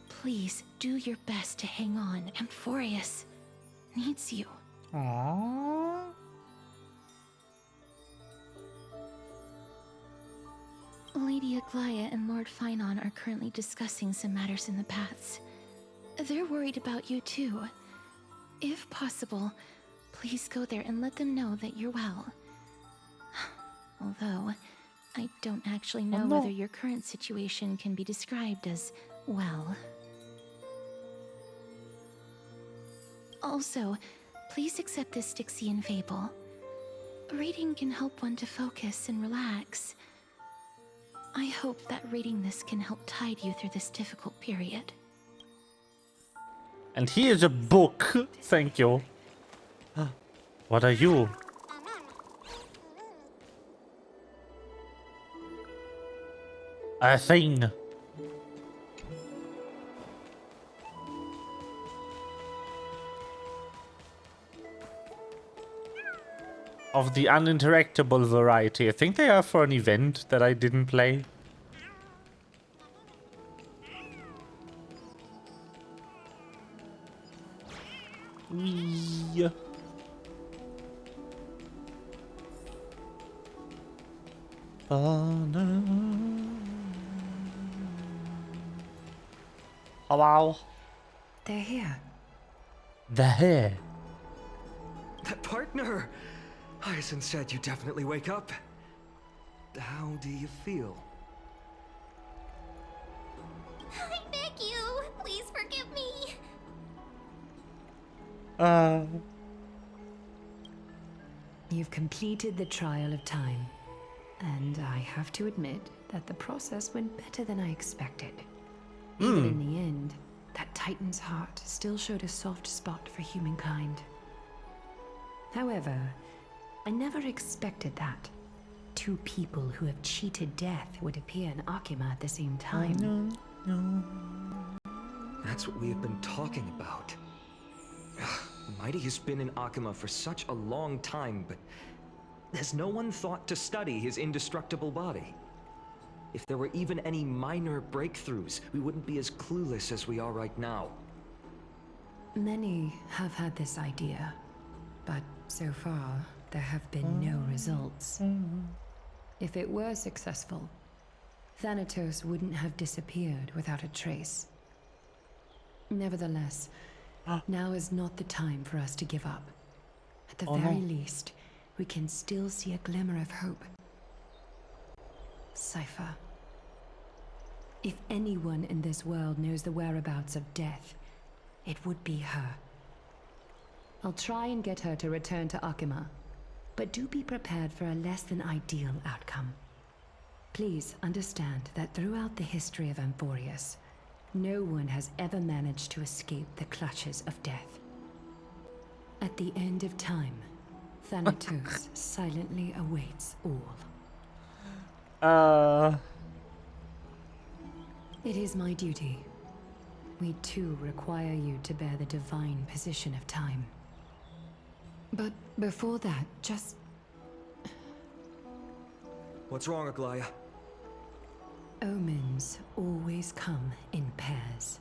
S4: please do your best to hang on. Amphorius needs you.
S1: Aww.
S4: Lady Aglaya and Lord Finon are currently discussing some matters in the paths. They're worried about you too. If possible, please go there and let them know that you're well. Although, I don't actually know whether your current situation can be described as well. Also, please accept this Styxian fable. Reading can help one to focus and relax. I hope that reading this can help tide you through this difficult period.
S1: And here's a book. Thank you. What are you? A thing. Of the uninteractable variety. I think they are for an event that I didn't play. Wee. Oh wow.
S3: They're here.
S1: They're here.
S6: That partner! Hyacinth said you definitely wake up. How do you feel?
S2: I beg you, please forgive me.
S3: You've completed the trial of time. And I have to admit that the process went better than I expected. Even in the end, that Titan's heart still showed a soft spot for humankind. However, I never expected that. Two people who have cheated death would appear in Akima at the same time.
S6: That's what we have been talking about. Mighty has been in Akuma for such a long time, but has no one thought to study his indestructible body? If there were even any minor breakthroughs, we wouldn't be as clueless as we are right now.
S3: Many have had this idea, but so far, there have been no results. If it were successful, Thanatos wouldn't have disappeared without a trace. Nevertheless, now is not the time for us to give up. At the very least, we can still see a glimmer of hope. Cypher. If anyone in this world knows the whereabouts of death, it would be her. I'll try and get her to return to Akuma, but do be prepared for a less than ideal outcome. Please understand that throughout the history of Amphorius, no one has ever managed to escape the clutches of death. At the end of time, Thanatos silently awaits all. It is my duty. We too require you to bear the divine position of time. But before that, just...
S6: What's wrong, Aglaya?
S3: Omens always come in pairs.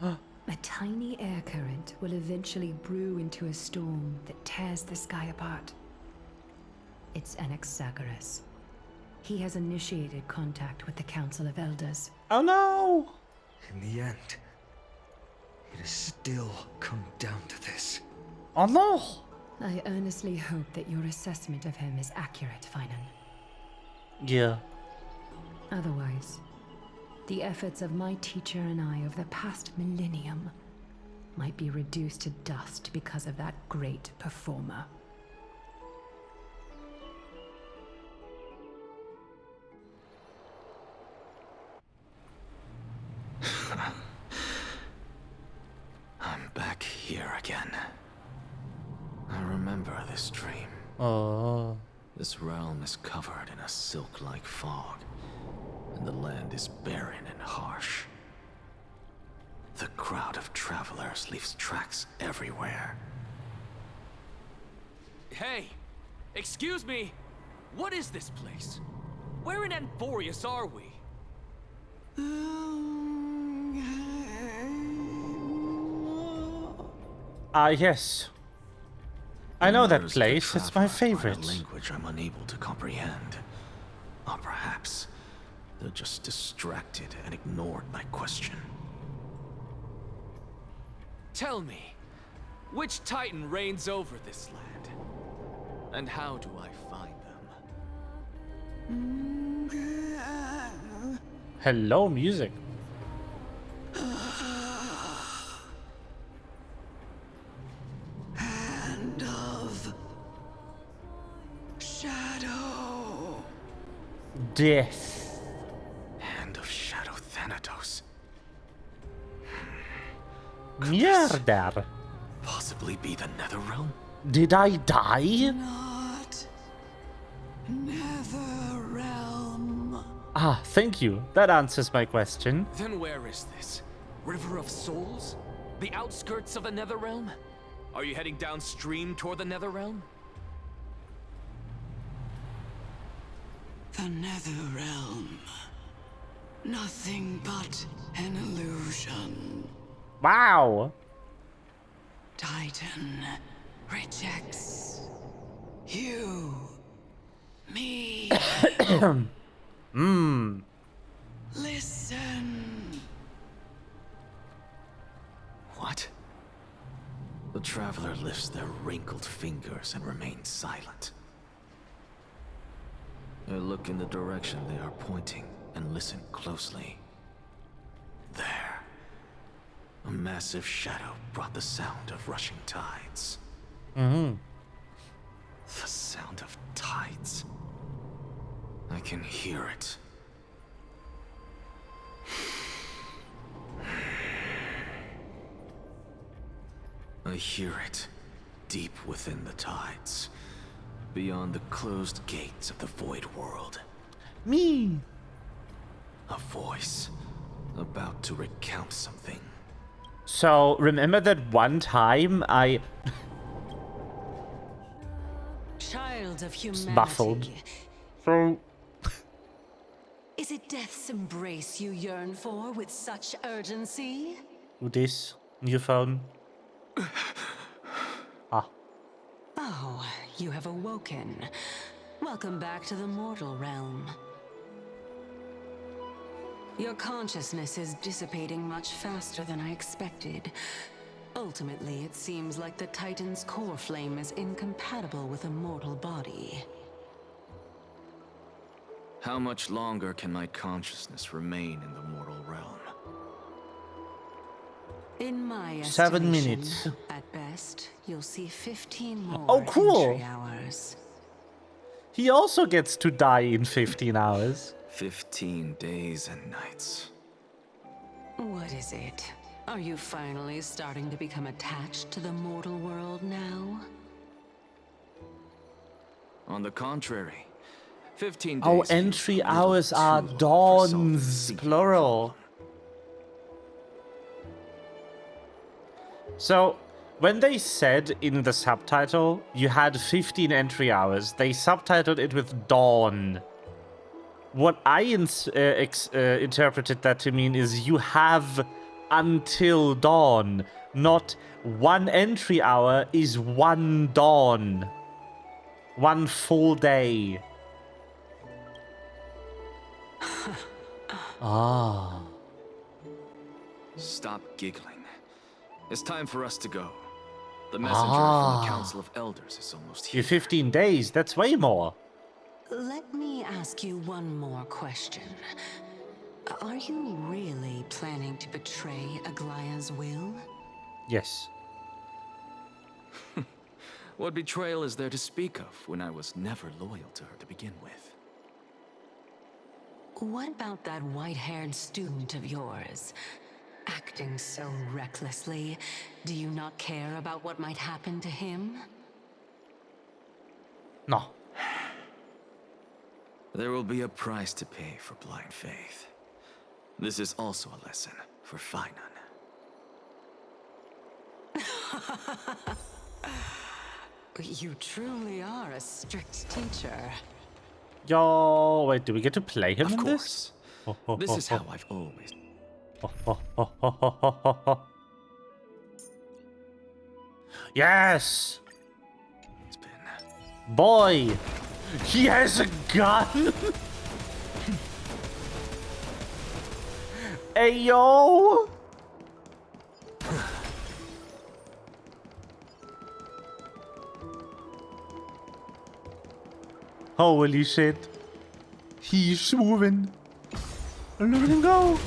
S3: A tiny air current will eventually brew into a storm that tears the sky apart. It's Anaxagoras. He has initiated contact with the Council of Elders.
S1: Oh no!
S6: In the end, it has still come down to this.
S1: Oh no!
S3: I earnestly hope that your assessment of him is accurate, Finan.
S1: Yeah.
S3: Otherwise, the efforts of my teacher and I over the past millennium might be reduced to dust because of that great performer.
S7: I'm back here again. I remember this dream.
S1: Oh.
S7: This realm is covered in a silk-like fog, and the land is barren and harsh. The crowd of travelers leaves tracks everywhere.
S8: Hey! Excuse me! What is this place? Where in Amphorius are we?
S1: Yes. I know that
S7: Others
S1: place.
S7: get
S1: It's my
S7: trapped by a
S1: favorite.
S7: language I'm unable to comprehend. Or perhaps they're just distracted and ignored my question.
S8: Tell me, which Titan reigns over this land? And how do I find them?
S1: Hello, music.
S7: Hand of Shadow.
S1: Death.
S7: Hand of Shadow Thanatos.
S1: Mierda.
S7: Possibly be the Netherrealm?
S1: Did I die?
S7: Not Netherrealm.
S1: Ah, thank you. That answers my question.
S8: Then where is this? River of Souls? The outskirts of the Netherrealm? Are you heading downstream toward the Netherrealm?
S7: The Netherrealm. Nothing but an illusion.
S1: Wow.
S7: Titan rejects you, me. Listen. What? The traveler lifts their wrinkled fingers and remains silent. I look in the direction they are pointing and listen closely. There. A massive shadow brought the sound of rushing tides. The sound of tides. I can hear it. I hear it deep within the tides, beyond the closed gates of the void world.
S1: Me.
S7: A voice about to recount something.
S1: So, remember that one time I...
S9: Child of
S1: Just muffled.
S9: humanity,
S1: So...
S9: is it death's embrace you yearn for with such urgency?
S1: Who this? New phone? Ah.
S9: Oh, you have awoken. Welcome back to the mortal realm. Your consciousness is dissipating much faster than I expected. Ultimately, it seems like the Titan's core flame is incompatible with a mortal body.
S7: How much longer can my consciousness remain in the mortal realm?
S9: In my
S1: 7
S9: estimation,
S1: minutes.
S9: at best, you'll see 15 more
S1: Oh, cool.
S9: entry hours.
S1: He also gets to die in 15 hours.
S7: 15 days and nights.
S9: What is it? Are you finally starting to become attached to the mortal world now?
S7: On the contrary, 15 days.
S1: Oh,
S7: feels
S1: entry
S7: a little
S1: hours are
S7: too long for solving a
S1: dawns,
S7: singular
S1: plural.
S7: problem.
S1: So, when they said in the subtitle you had 15 entry hours, they subtitled it with dawn. What I interpreted that to mean is you have until dawn, not one entry hour is one dawn. One full day. Ah.
S7: Stop giggling. It's time for us to go. The messenger from the Council of Elders is almost here.
S1: In 15 days, that's way more.
S9: Let me ask you one more question. Are you really planning to betray Aglaya's will?
S1: Yes.
S7: What betrayal is there to speak of when I was never loyal to her to begin with?
S9: What about that white-haired student of yours? Acting so recklessly, do you not care about what might happen to him?
S1: No.
S7: There will be a price to pay for blind faith. This is also a lesson for Finan.
S9: You truly are a strict teacher.
S1: Yo, wait, do we get to play him
S7: Of
S1: in
S7: course.
S1: this?
S7: This is how I've always...
S1: Yes!
S7: It's been...
S1: Boy! He has a gun! Hey, yo! Holy shit. He's moving. Look at him go.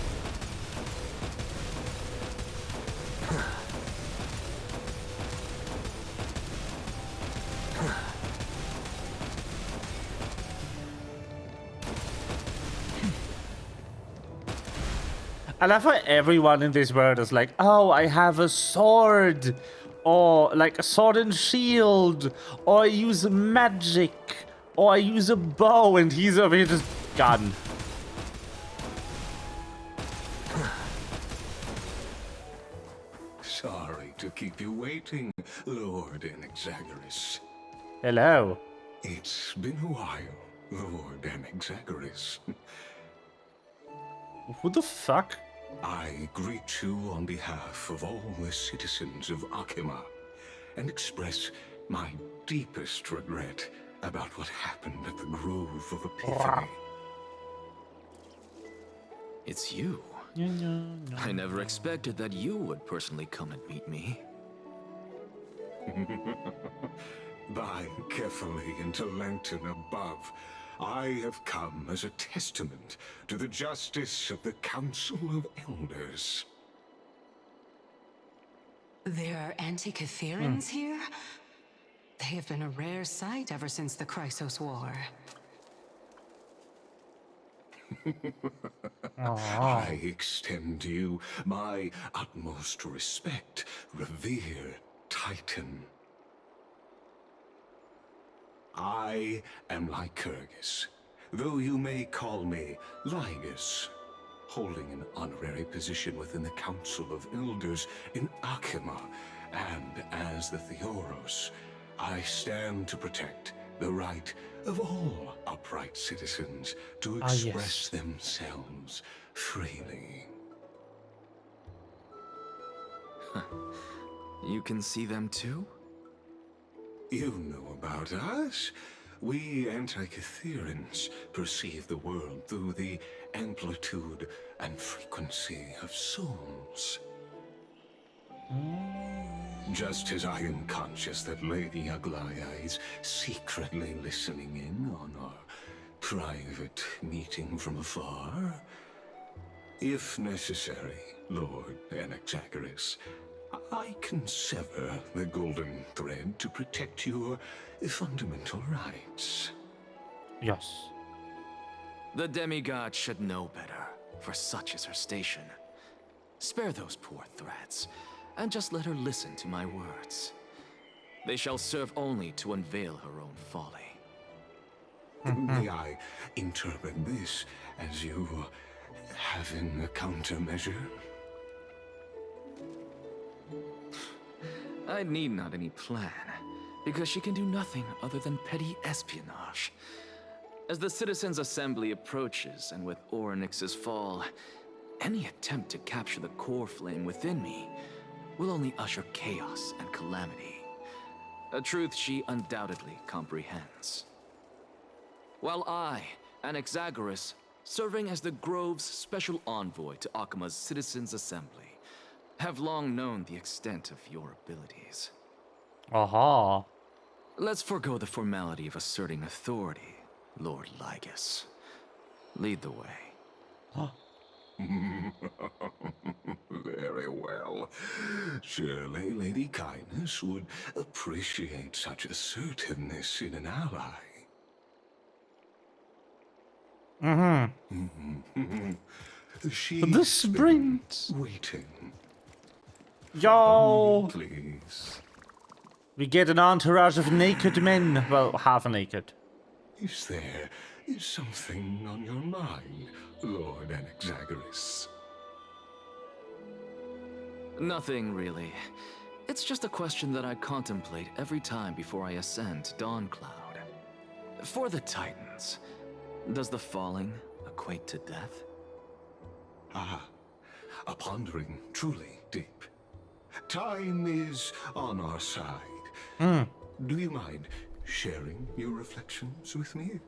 S1: I love how everyone in this world is like, oh, I have a sword, or like a sword and shield, or I use magic, or I use a bow, and he's over here just gun.
S10: Sorry to keep you waiting, Lord Enexagaris.
S1: Hello.
S10: It's been a while, Lord Enexagaris.
S1: Who the fuck?
S10: I greet you on behalf of all the citizens of Akima and express my deepest regret about what happened at the Grove of Epiphany.
S7: It's you. I never expected that you would personally come and meet me.
S10: By carefully into Langton above, I have come as a testament to the justice of the Council of Elders.
S9: There are anti-Catherans here? They have been a rare sight ever since the Chrysos War.
S10: I extend to you my utmost respect, revered Titan. I am Lycurgus, though you may call me Lygus. holding an honorary position within the Council of Elders in Akima, and as the Theoros, I stand to protect the right of all upright citizens to express themselves freely.
S8: You can see them too?
S10: You know about us. We Antikytherians perceive the world through the amplitude and frequency of souls. Just as I am conscious that Lady Aglaya is secretly listening in on our private meeting from afar, if necessary, Lord Anaxagoras, I can sever the golden thread to protect your fundamental rights.
S1: Yes.
S8: The demigod should know better, for such is her station. Spare those poor threads, and just let her listen to my words. They shall serve only to unveil her own folly.
S10: May I interpret this as you having a countermeasure?
S8: I need not any plan, because she can do nothing other than petty espionage. As the Citizens' Assembly approaches, and with Orynyx's fall, any attempt to capture the core flame within me will only usher chaos and calamity. A truth she undoubtedly comprehends. While I, Anaxagoras, serving as the Grove's special envoy to Akima's Citizens' Assembly, have long known the extent of your abilities.
S1: Aha.
S8: Let's forego the formality of asserting authority, Lord Lygus. Lead the way.
S10: Very well. Surely Lady Kindness would appreciate such assertiveness in an ally.
S1: The sprint.
S10: Waiting.
S1: Yo!
S10: Please.
S1: We get an entourage of naked men. Well, half naked.
S10: Is there something on your mind, Lord Anaxagoras?
S8: Nothing, really. It's just a question that I contemplate every time before I ascend to Dawncloud. For the Titans, does the falling equate to death?
S10: Ah, a pondering truly deep. Time is on our side. Do you mind sharing your reflections with me?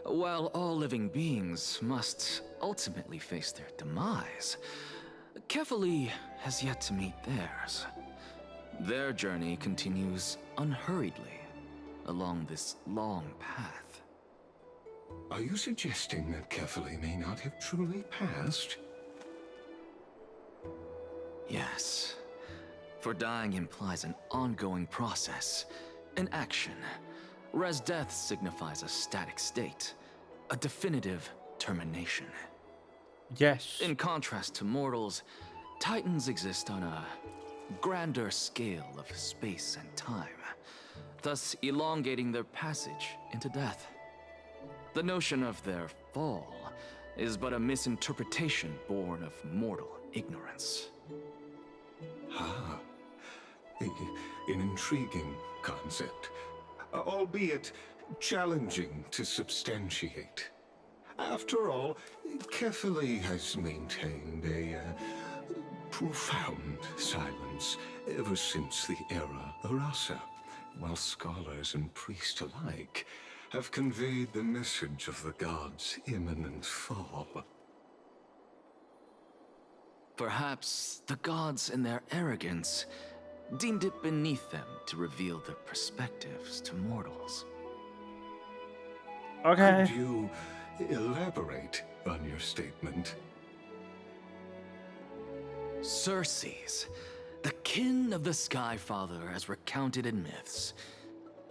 S8: While all living beings must ultimately face their demise, Kefali has yet to meet theirs. Their journey continues unhurriedly along this long path.
S10: Are you suggesting that Kefali may not have truly passed?
S8: Yes. For dying implies an ongoing process, an action, whereas death signifies a static state, a definitive termination.
S1: Yes.
S8: In contrast to mortals, Titans exist on a grander scale of space and time, thus elongating their passage into death. The notion of their fall is but a misinterpretation born of mortal ignorance.
S10: Ah, an intriguing concept, albeit challenging to substantiate. After all, Kefali has maintained a profound silence ever since the era Arasa, while scholars and priests alike have conveyed the message of the gods' imminent fall.
S8: Perhaps the gods in their arrogance deemed it beneath them to reveal their perspectives to mortals.
S1: Okay.
S10: Could you elaborate on your statement?
S8: Circes, the kin of the Skyfather as recounted in myths,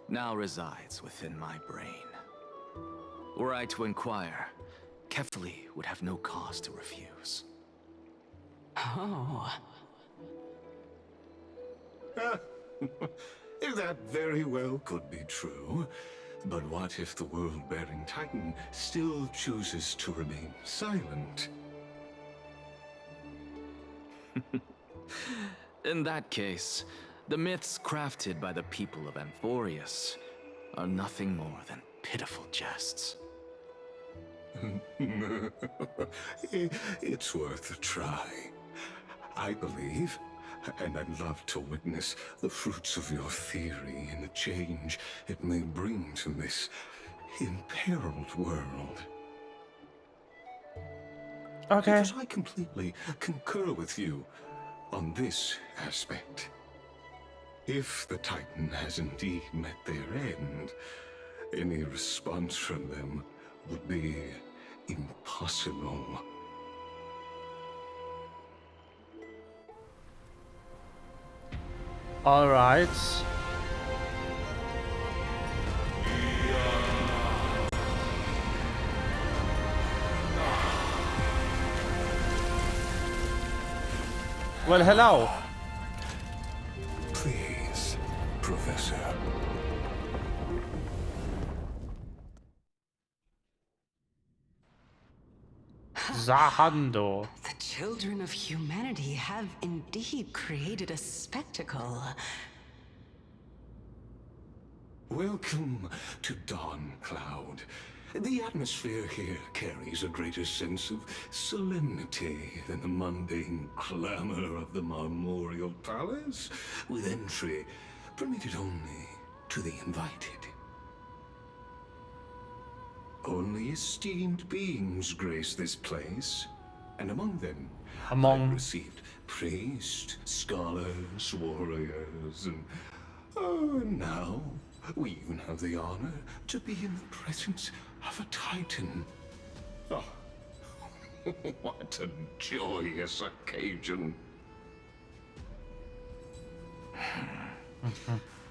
S8: now resides within my brain. Were I to inquire, Kefali would have no cause to refuse.
S9: Oh.
S10: That very well could be true. But what if the world-bearing Titan still chooses to remain silent?
S8: In that case, the myths crafted by the people of Amphorius are nothing more than pitiful jests.
S10: It's worth a try. I believe, and I'd love to witness the fruits of your theory and the change it may bring to this imperiled world.
S1: Okay.
S10: Because I completely concur with you on this aspect. If the Titan has indeed met their end, any response from them would be impossible.
S1: All right. Well, hello.
S10: Please, Professor.
S1: Zahando.
S9: The children of humanity have indeed created a spectacle.
S10: Welcome to Dawn Cloud. The atmosphere here carries a greater sense of solemnity than the mundane clamor of the Marmorial Palace, with entry permitted only to the invited. Only esteemed beings grace this place, and among them I've received priests, scholars, warriors, and now we even have the honor to be in the presence of a Titan. Oh, what a joyous occasion.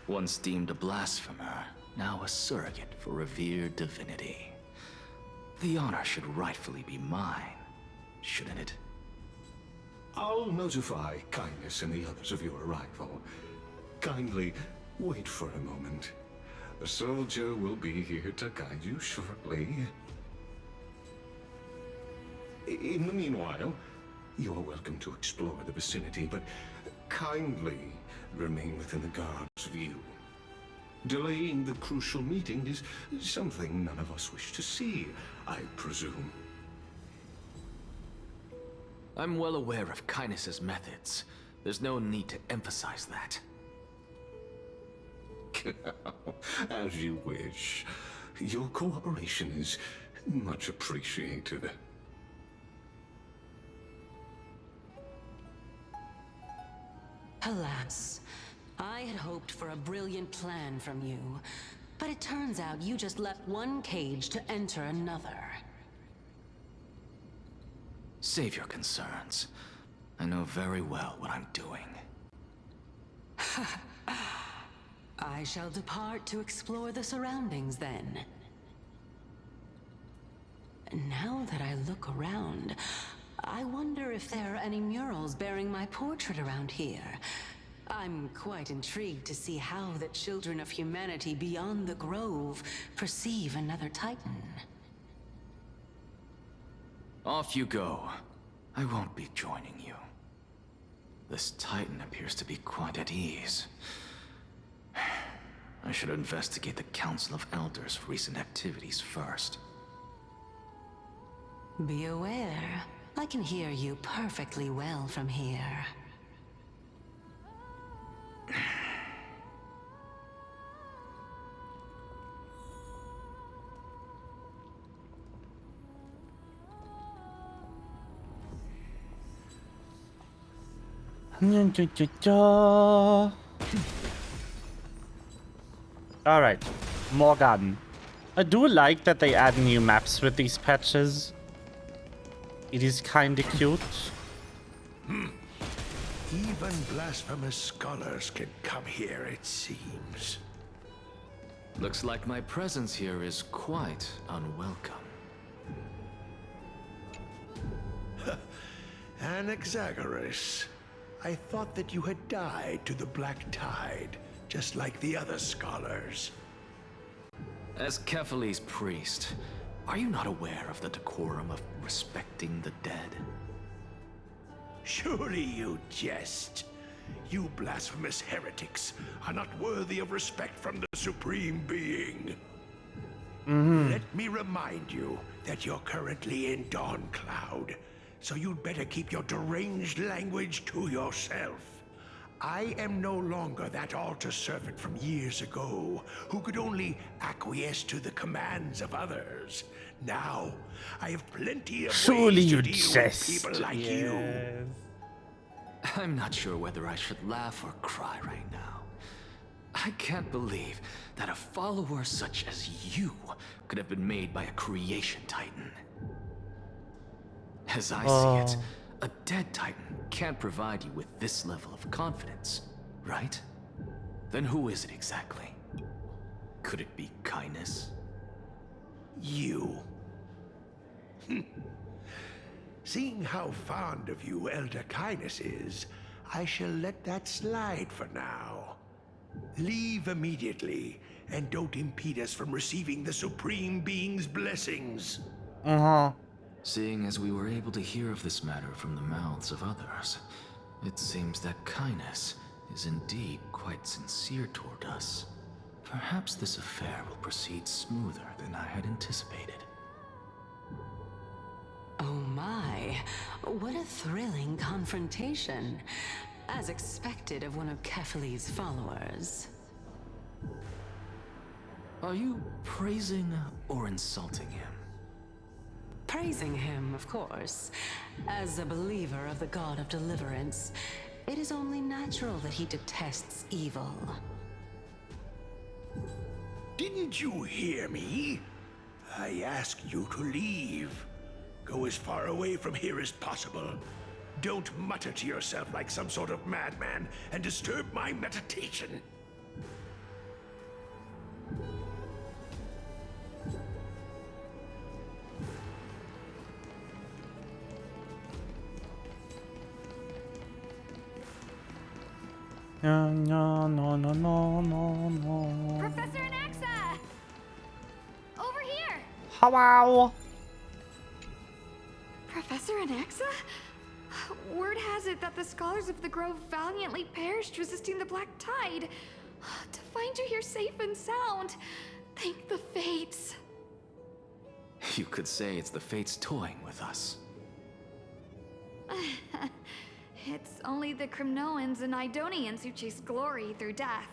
S8: Once deemed a blasphemer, now a surrogate for revered divinity. The honor should rightfully be mine, shouldn't it?
S10: I'll notify Kindness and the others of your arrival. Kindly wait for a moment. A soldier will be here to guide you shortly. In the meanwhile, you are welcome to explore the vicinity, but kindly remain within the guard's view. Delaying the crucial meeting is something none of us wish to see, I presume.
S8: I'm well aware of Kindness's methods. There's no need to emphasize that.
S10: As you wish. Your cooperation is much appreciated.
S9: Alas, I had hoped for a brilliant plan from you, but it turns out you just left one cage to enter another.
S8: Save your concerns. I know very well what I'm doing.
S9: I shall depart to explore the surroundings then. Now that I look around, I wonder if there are any murals bearing my portrait around here. I'm quite intrigued to see how the children of humanity beyond the grove perceive another Titan.
S8: Off you go. I won't be joining you. This Titan appears to be quite at ease. I should investigate the Council of Elders' recent activities first.
S9: Be aware, I can hear you perfectly well from here.
S1: Alright, Morgan. I do like that they add new maps with these patches. It is kinda cute.
S11: Even blasphemous scholars can come here, it seems.
S8: Looks like my presence here is quite unwelcome.
S11: Anaxagoras. I thought that you had died to the Black Tide, just like the other scholars.
S8: As Kefali's priest, are you not aware of the decorum of respecting the dead?
S11: Surely you jest. You blasphemous heretics are not worthy of respect from the Supreme Being. Let me remind you that you're currently in Dawn Cloud, so you'd better keep your deranged language to yourself. I am no longer that altar servant from years ago who could only acquiesce to the commands of others. Now, I have plenty of ways to deal with people like you.
S8: I'm not sure whether I should laugh or cry right now. I can't believe that a follower such as you could have been made by a creation titan. As I see it, a dead titan can't provide you with this level of confidence, right? Then who is it exactly? Could it be kindness?
S11: You. Seeing how fond of you Elder Kindness is, I shall let that slide for now. Leave immediately, and don't impede us from receiving the Supreme Being's blessings.
S8: Seeing as we were able to hear of this matter from the mouths of others, it seems that Kindness is indeed quite sincere toward us. Perhaps this affair will proceed smoother than I had anticipated.
S9: Oh my, what a thrilling confrontation. As expected of one of Kefali's followers.
S8: Are you praising or insulting him?
S9: Praising him, of course. As a believer of the God of Deliverance, it is only natural that he detests evil.
S11: Didn't you hear me? I asked you to leave. Go as far away from here as possible. Don't mutter to yourself like some sort of madman and disturb my meditation.
S1: No.
S5: Professor Anaxa! Over here!
S1: Hello.
S12: Professor Anaxa? Word has it that the scholars of the Grove valiantly perished resisting the Black Tide. To find you here safe and sound, thank the Fates.
S8: You could say it's the Fates toying with us.
S12: It's only the Kremnoans and Idonians who chase glory through death.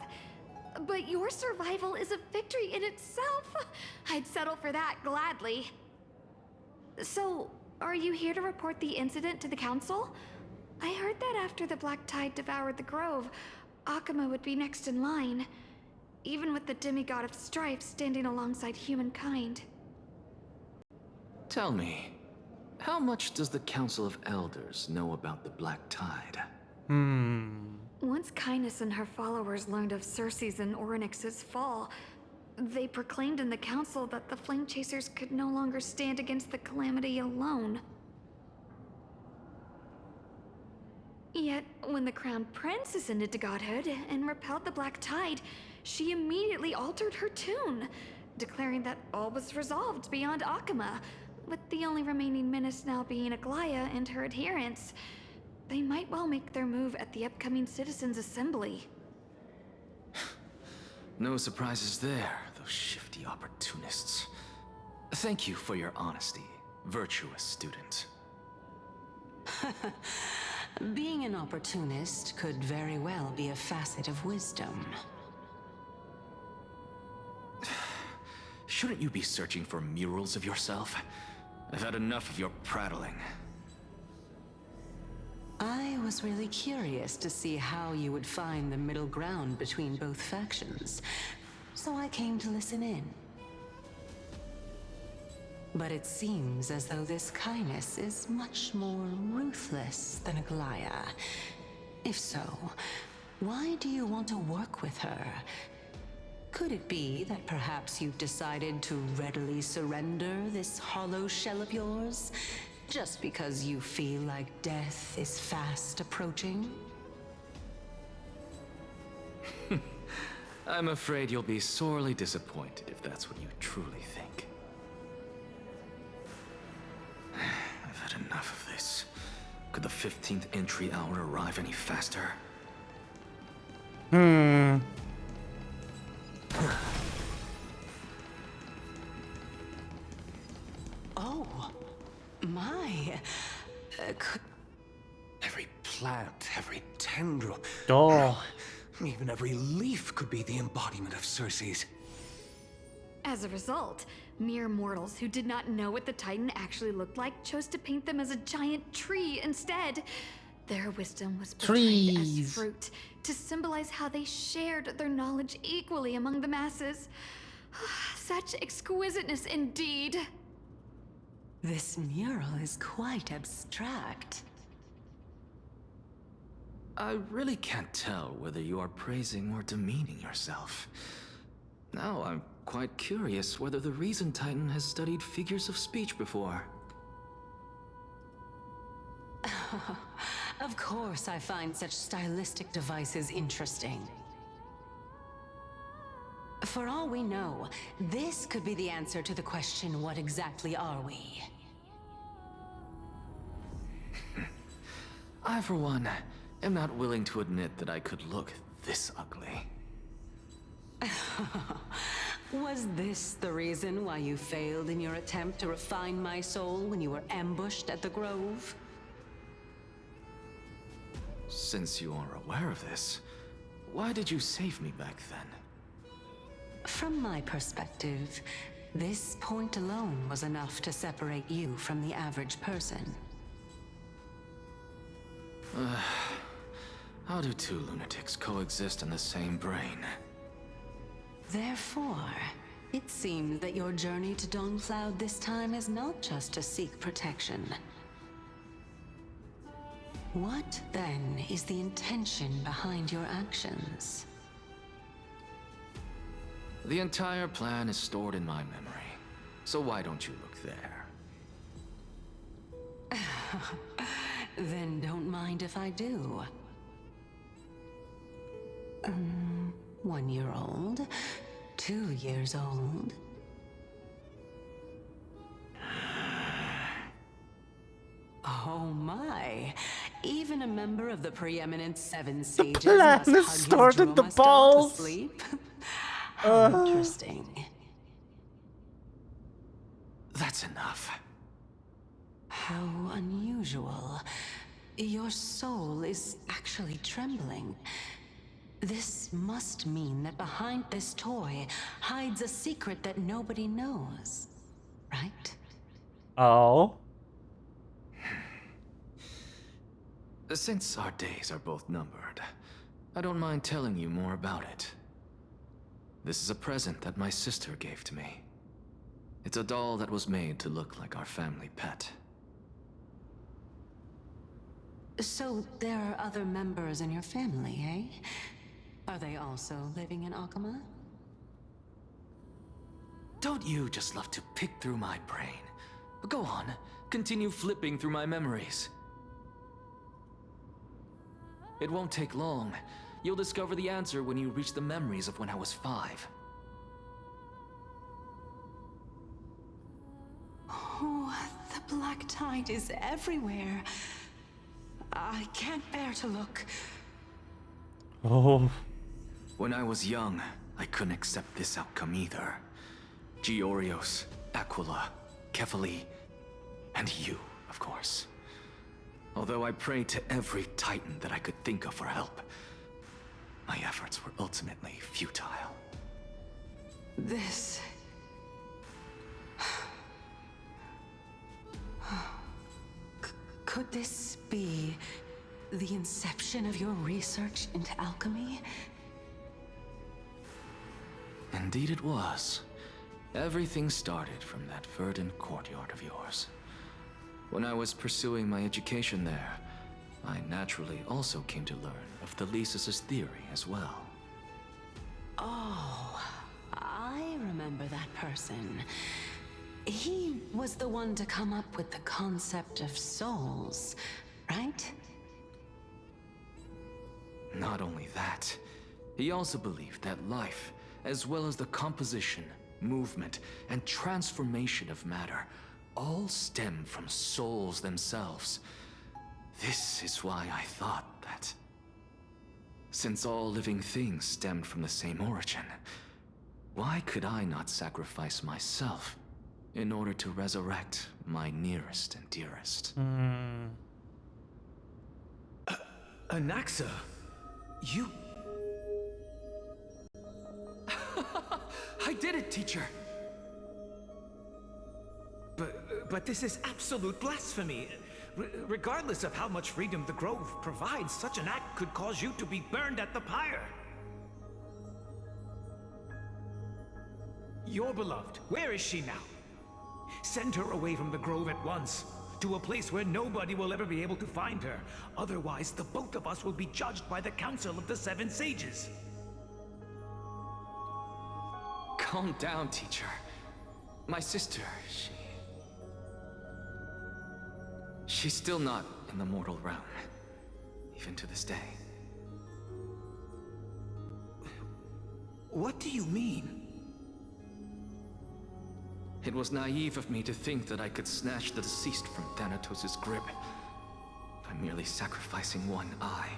S12: But your survival is a victory in itself. I'd settle for that gladly. So, are you here to report the incident to the Council? I heard that after the Black Tide devoured the Grove, Akuma would be next in line, even with the demigod of strife standing alongside humankind.
S8: Tell me, how much does the Council of Elders know about the Black Tide?
S12: Once Kindness and her followers learned of Circe's and Orynyx's fall, they proclaimed in the council that the Flame Chasers could no longer stand against the calamity alone. Yet, when the Crown Prince ascended to godhood and repelled the Black Tide, she immediately altered her tune, declaring that all was resolved beyond Akuma, with the only remaining menace now being Aglaya and her adherents. They might well make their move at the upcoming Citizens' Assembly.
S8: No surprises there, those shifty opportunists. Thank you for your honesty, virtuous student.
S9: Being an opportunist could very well be a facet of wisdom.
S8: Shouldn't you be searching for murals of yourself? I've had enough of your prattling.
S9: I was really curious to see how you would find the middle ground between both factions, so I came to listen in. But it seems as though this Kindness is much more ruthless than Aglaya. If so, why do you want to work with her? Could it be that perhaps you've decided to readily surrender this hollow shell of yours? Just because you feel like death is fast approaching?
S8: I'm afraid you'll be sorely disappointed if that's what you truly think.
S7: I've had enough of this. Could the 15th entry hour arrive any faster?
S9: Oh, my.
S10: Every plant, every tendril,
S1: Oh.
S10: even every leaf could be the embodiment of Circe's.
S12: As a result, mere mortals who did not know what the Titan actually looked like chose to paint them as a giant tree instead. Their wisdom was portrayed as fruit, to symbolize how they shared their knowledge equally among the masses. Such exquisiteness indeed.
S9: This mural is quite abstract.
S8: I really can't tell whether you are praising or demeaning yourself. Now I'm quite curious whether the Reason Titan has studied figures of speech before.
S9: Of course I find such stylistic devices interesting. For all we know, this could be the answer to the question, what exactly are we?
S8: I, for one, am not willing to admit that I could look this ugly.
S9: Was this the reason why you failed in your attempt to refine my soul when you were ambushed at the Grove?
S8: Since you are aware of this, why did you save me back then?
S9: From my perspective, this point alone was enough to separate you from the average person.
S8: How do two lunatics coexist in the same brain?
S9: Therefore, it seems that your journey to Dawnfloud this time is not just to seek protection. What, then, is the intention behind your actions?
S8: The entire plan is stored in my memory, so why don't you look there?
S9: Then don't mind if I do. 1 year old, 2 years old. Oh my! Even a member of the preeminent Seven Sages must hug his
S1: started the
S9: Droma Star
S1: balls.
S9: to sleep. How interesting.
S8: That's enough.
S9: How unusual. Your soul is actually trembling. This must mean that behind this toy hides a secret that nobody knows, right?
S1: Oh.
S8: Since our days are both numbered, I don't mind telling you more about it. This is a present that my sister gave to me. It's a doll that was made to look like our family pet.
S9: So there are other members in your family, eh? Are they also living in Akama?
S8: Don't you just love to pick through my brain? Go on, continue flipping through my memories. It won't take long. You'll discover the answer when you reach the memories of when I was 5.
S9: Oh, the black tide is everywhere. I can't bear to look.
S1: Oh.
S8: When I was young, I couldn't accept this outcome either. Georios, Aquila, Kefali, and you, of course. Although I prayed to every Titan that I could think of for help, my efforts were ultimately futile.
S9: This... Could this be the inception of your research into alchemy?
S8: Indeed it was. Everything started from that verdant courtyard of yours. When I was pursuing my education there, I naturally also came to learn of Thelesis' theory as well.
S9: Oh, I remember that person. He was the one to come up with the concept of souls, right?
S8: Not only that, He also believed that life, as well as the composition, movement, and transformation of matter, all stem from souls themselves. This is why I thought that, since all living things stemmed from the same origin, why could I not sacrifice myself in order to resurrect my nearest and dearest?
S7: Anaxa, you...
S8: I did it, teacher!
S13: But this is absolute blasphemy. Regardless of how much freedom the Grove provides, such an act could cause you to be burned at the pyre. Your beloved, where is she now? Send her away from the Grove at once, to a place where nobody will ever be able to find her. Otherwise, the both of us will be judged by the Council of the Seven Sages.
S8: Calm down, teacher. My sister, she's still not in the mortal realm, even to this day.
S13: What do you mean?
S8: It was naive of me to think that I could snatch the deceased from Thanatos' grip by merely sacrificing one eye.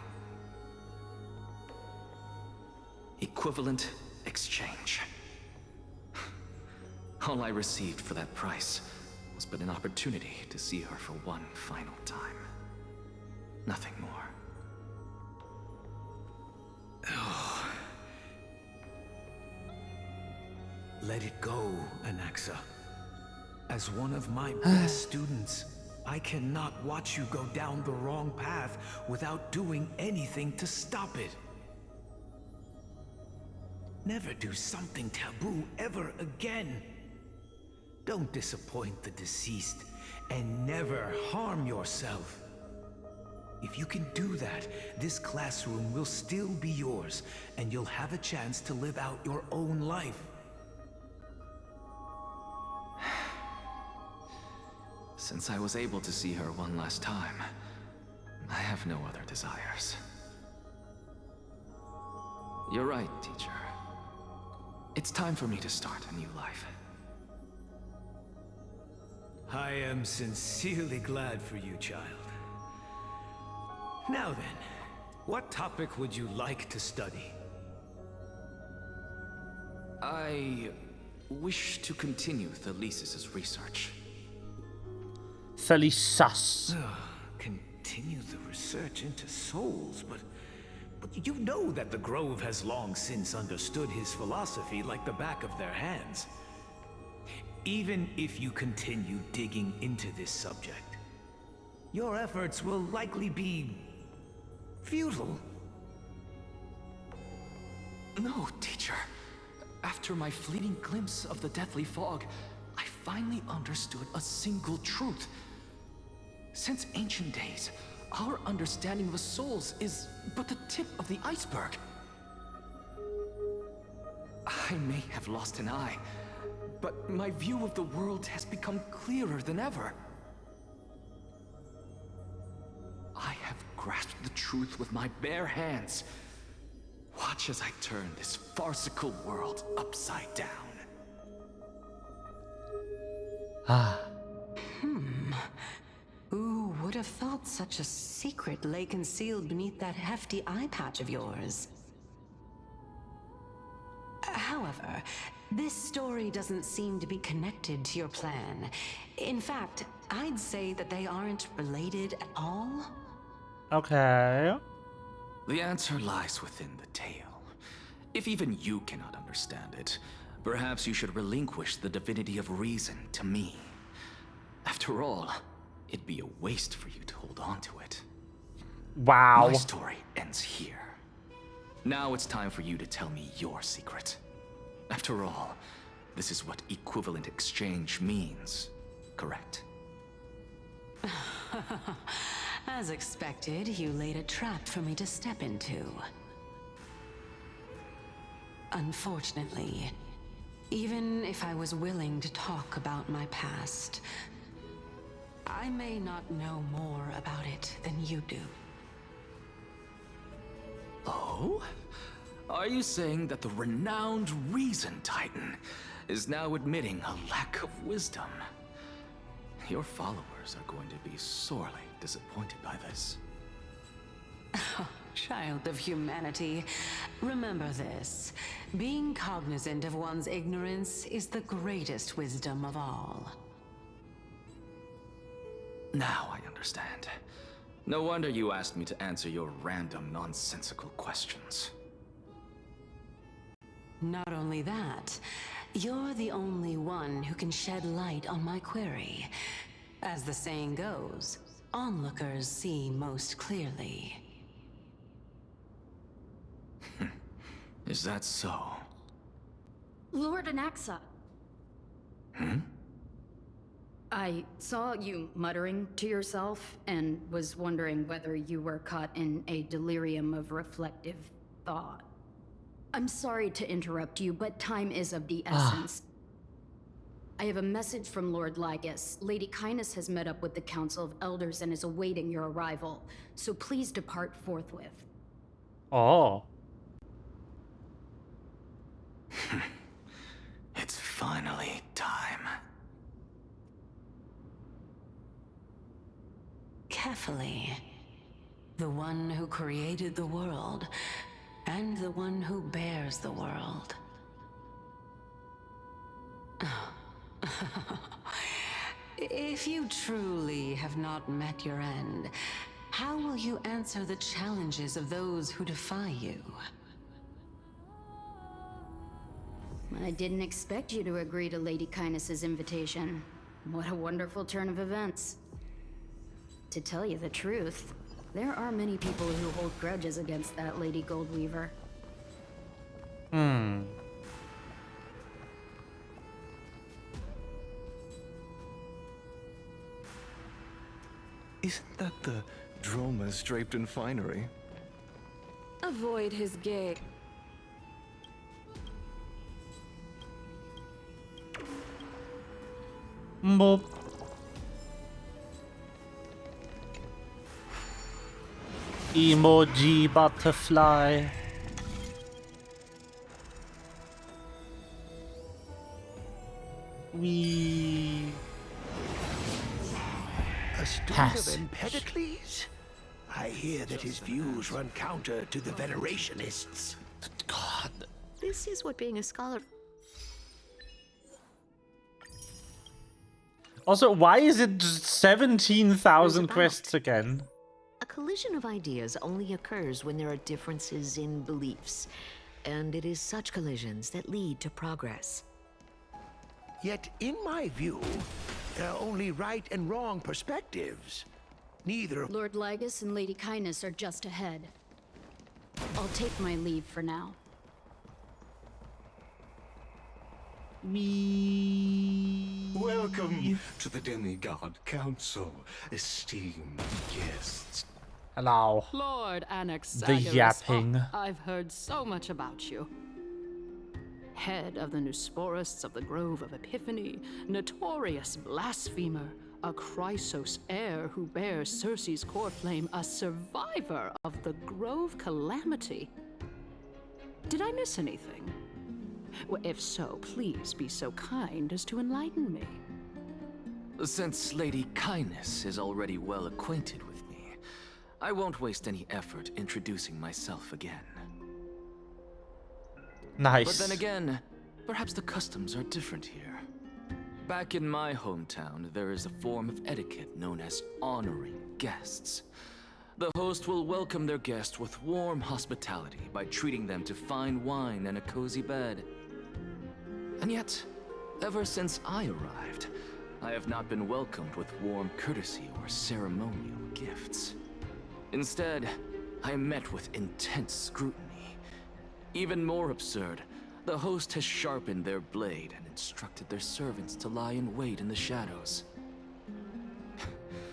S8: Equivalent exchange. All I received for that price was but an opportunity to see her for one final time. Nothing more.
S13: Oh. Let it go, Anaxa. As one of my best students, I cannot watch you go down the wrong path without doing anything to stop it. Never do something taboo ever again. Don't disappoint the deceased, and never harm yourself. If you can do that, this classroom will still be yours, and you'll have a chance to live out your own life.
S8: Since I was able to see her one last time, I have no other desires. You're right, teacher. It's time for me to start a new life.
S13: I am sincerely glad for you, child. Now then, what topic would you like to study?
S8: I wish to continue Thalesis' research.
S1: Thalesis.
S13: Continue the research into souls, but you know that the Grove has long since understood his philosophy like the back of their hands. Even if you continue digging into this subject, your efforts will likely be futile.
S8: No, teacher. After my fleeting glimpse of the deathly fog, I finally understood a single truth. Since ancient days, our understanding of the souls is but the tip of the iceberg. I may have lost an eye, but my view of the world has become clearer than ever. I have grasped the truth with my bare hands. Watch as I turn this farcical world upside down.
S9: Who would have thought such a secret lay concealed beneath that hefty eye patch of yours? However, this story doesn't seem to be connected to your plan. In fact, I'd say that they aren't related at all.
S1: Okay.
S8: The answer lies within the tale. If even you cannot understand it, perhaps you should relinquish the divinity of reason to me. After all, it'd be a waste for you to hold on to it.
S1: Wow.
S8: My story ends here. Now it's time for you to tell me your secret. After all, this is what equivalent exchange means, correct?
S9: As expected, you laid a trap for me to step into. Unfortunately, even if I was willing to talk about my past, I may not know more about it than you do.
S8: Oh? Are you saying that the renowned Reason Titan is now admitting a lack of wisdom? Your followers are going to be sorely disappointed by this.
S9: Child of humanity, remember this. Being cognizant of one's ignorance is the greatest wisdom of all.
S8: Now I understand. No wonder you asked me to answer your random, nonsensical questions.
S9: Not only that, you're the only one who can shed light on my query. As the saying goes, onlookers see most clearly.
S8: Is that so?
S14: Lord Anaxa.
S8: Hmm?
S14: I saw you muttering to yourself and was wondering whether you were caught in a delirium of reflective thought. I'm sorry to interrupt you, but time is of the essence. I have a message from Lord Lygus. Lady Kindness has met up with the Council of Elders and is awaiting your arrival, so please depart forthwith.
S1: Oh.
S8: It's finally time.
S9: Carefully. The one who created the world, and the one who bears the world. If you truly have not met your end, how will you answer the challenges of those who defy you?
S14: I didn't expect you to agree to Lady Kindness's invitation. What a wonderful turn of events. To tell you the truth, there are many people who hold grudges against that Lady Goldweaver.
S15: Isn't that the dromas draped in finery?
S14: Avoid his gaze.
S1: Boop. Emoji butterfly. We
S11: A student of Empedocles? I hear that his views run counter to the Venerationists.
S1: God.
S16: This is what being a scholar...
S1: Also, why is it just 17,000 quests again?
S16: A collision of ideas only occurs when there are differences in beliefs, and it is such collisions that lead to progress.
S11: Yet, in my view, there are only right and wrong perspectives. Neither...
S14: Lord Lygus and Lady Kindness are just ahead. I'll take my leave for now.
S10: Welcome to the Demigod Council, esteemed guests.
S1: Hello.
S17: Lord Anaxagoras.
S1: The yapping.
S17: Oh, I've heard so much about you. Head of the Nusporists of the Grove of Epiphany, notorious blasphemer, a Chrysos heir who bears Circe's core flame, a survivor of the Grove calamity. Did I miss anything? Well, if so, please be so kind as to enlighten me.
S8: Since Lady Kindness is already well acquainted with me, I won't waste any effort introducing myself again.
S1: Nice.
S8: But then again, perhaps the customs are different here. Back in my hometown, there is a form of etiquette known as honoring guests. The host will welcome their guest with warm hospitality by treating them to fine wine and a cozy bed. And yet, ever since I arrived, I have not been welcomed with warm courtesy or ceremonial gifts. Instead, I am met with intense scrutiny. Even more absurd, the host has sharpened their blade and instructed their servants to lie in wait in the shadows.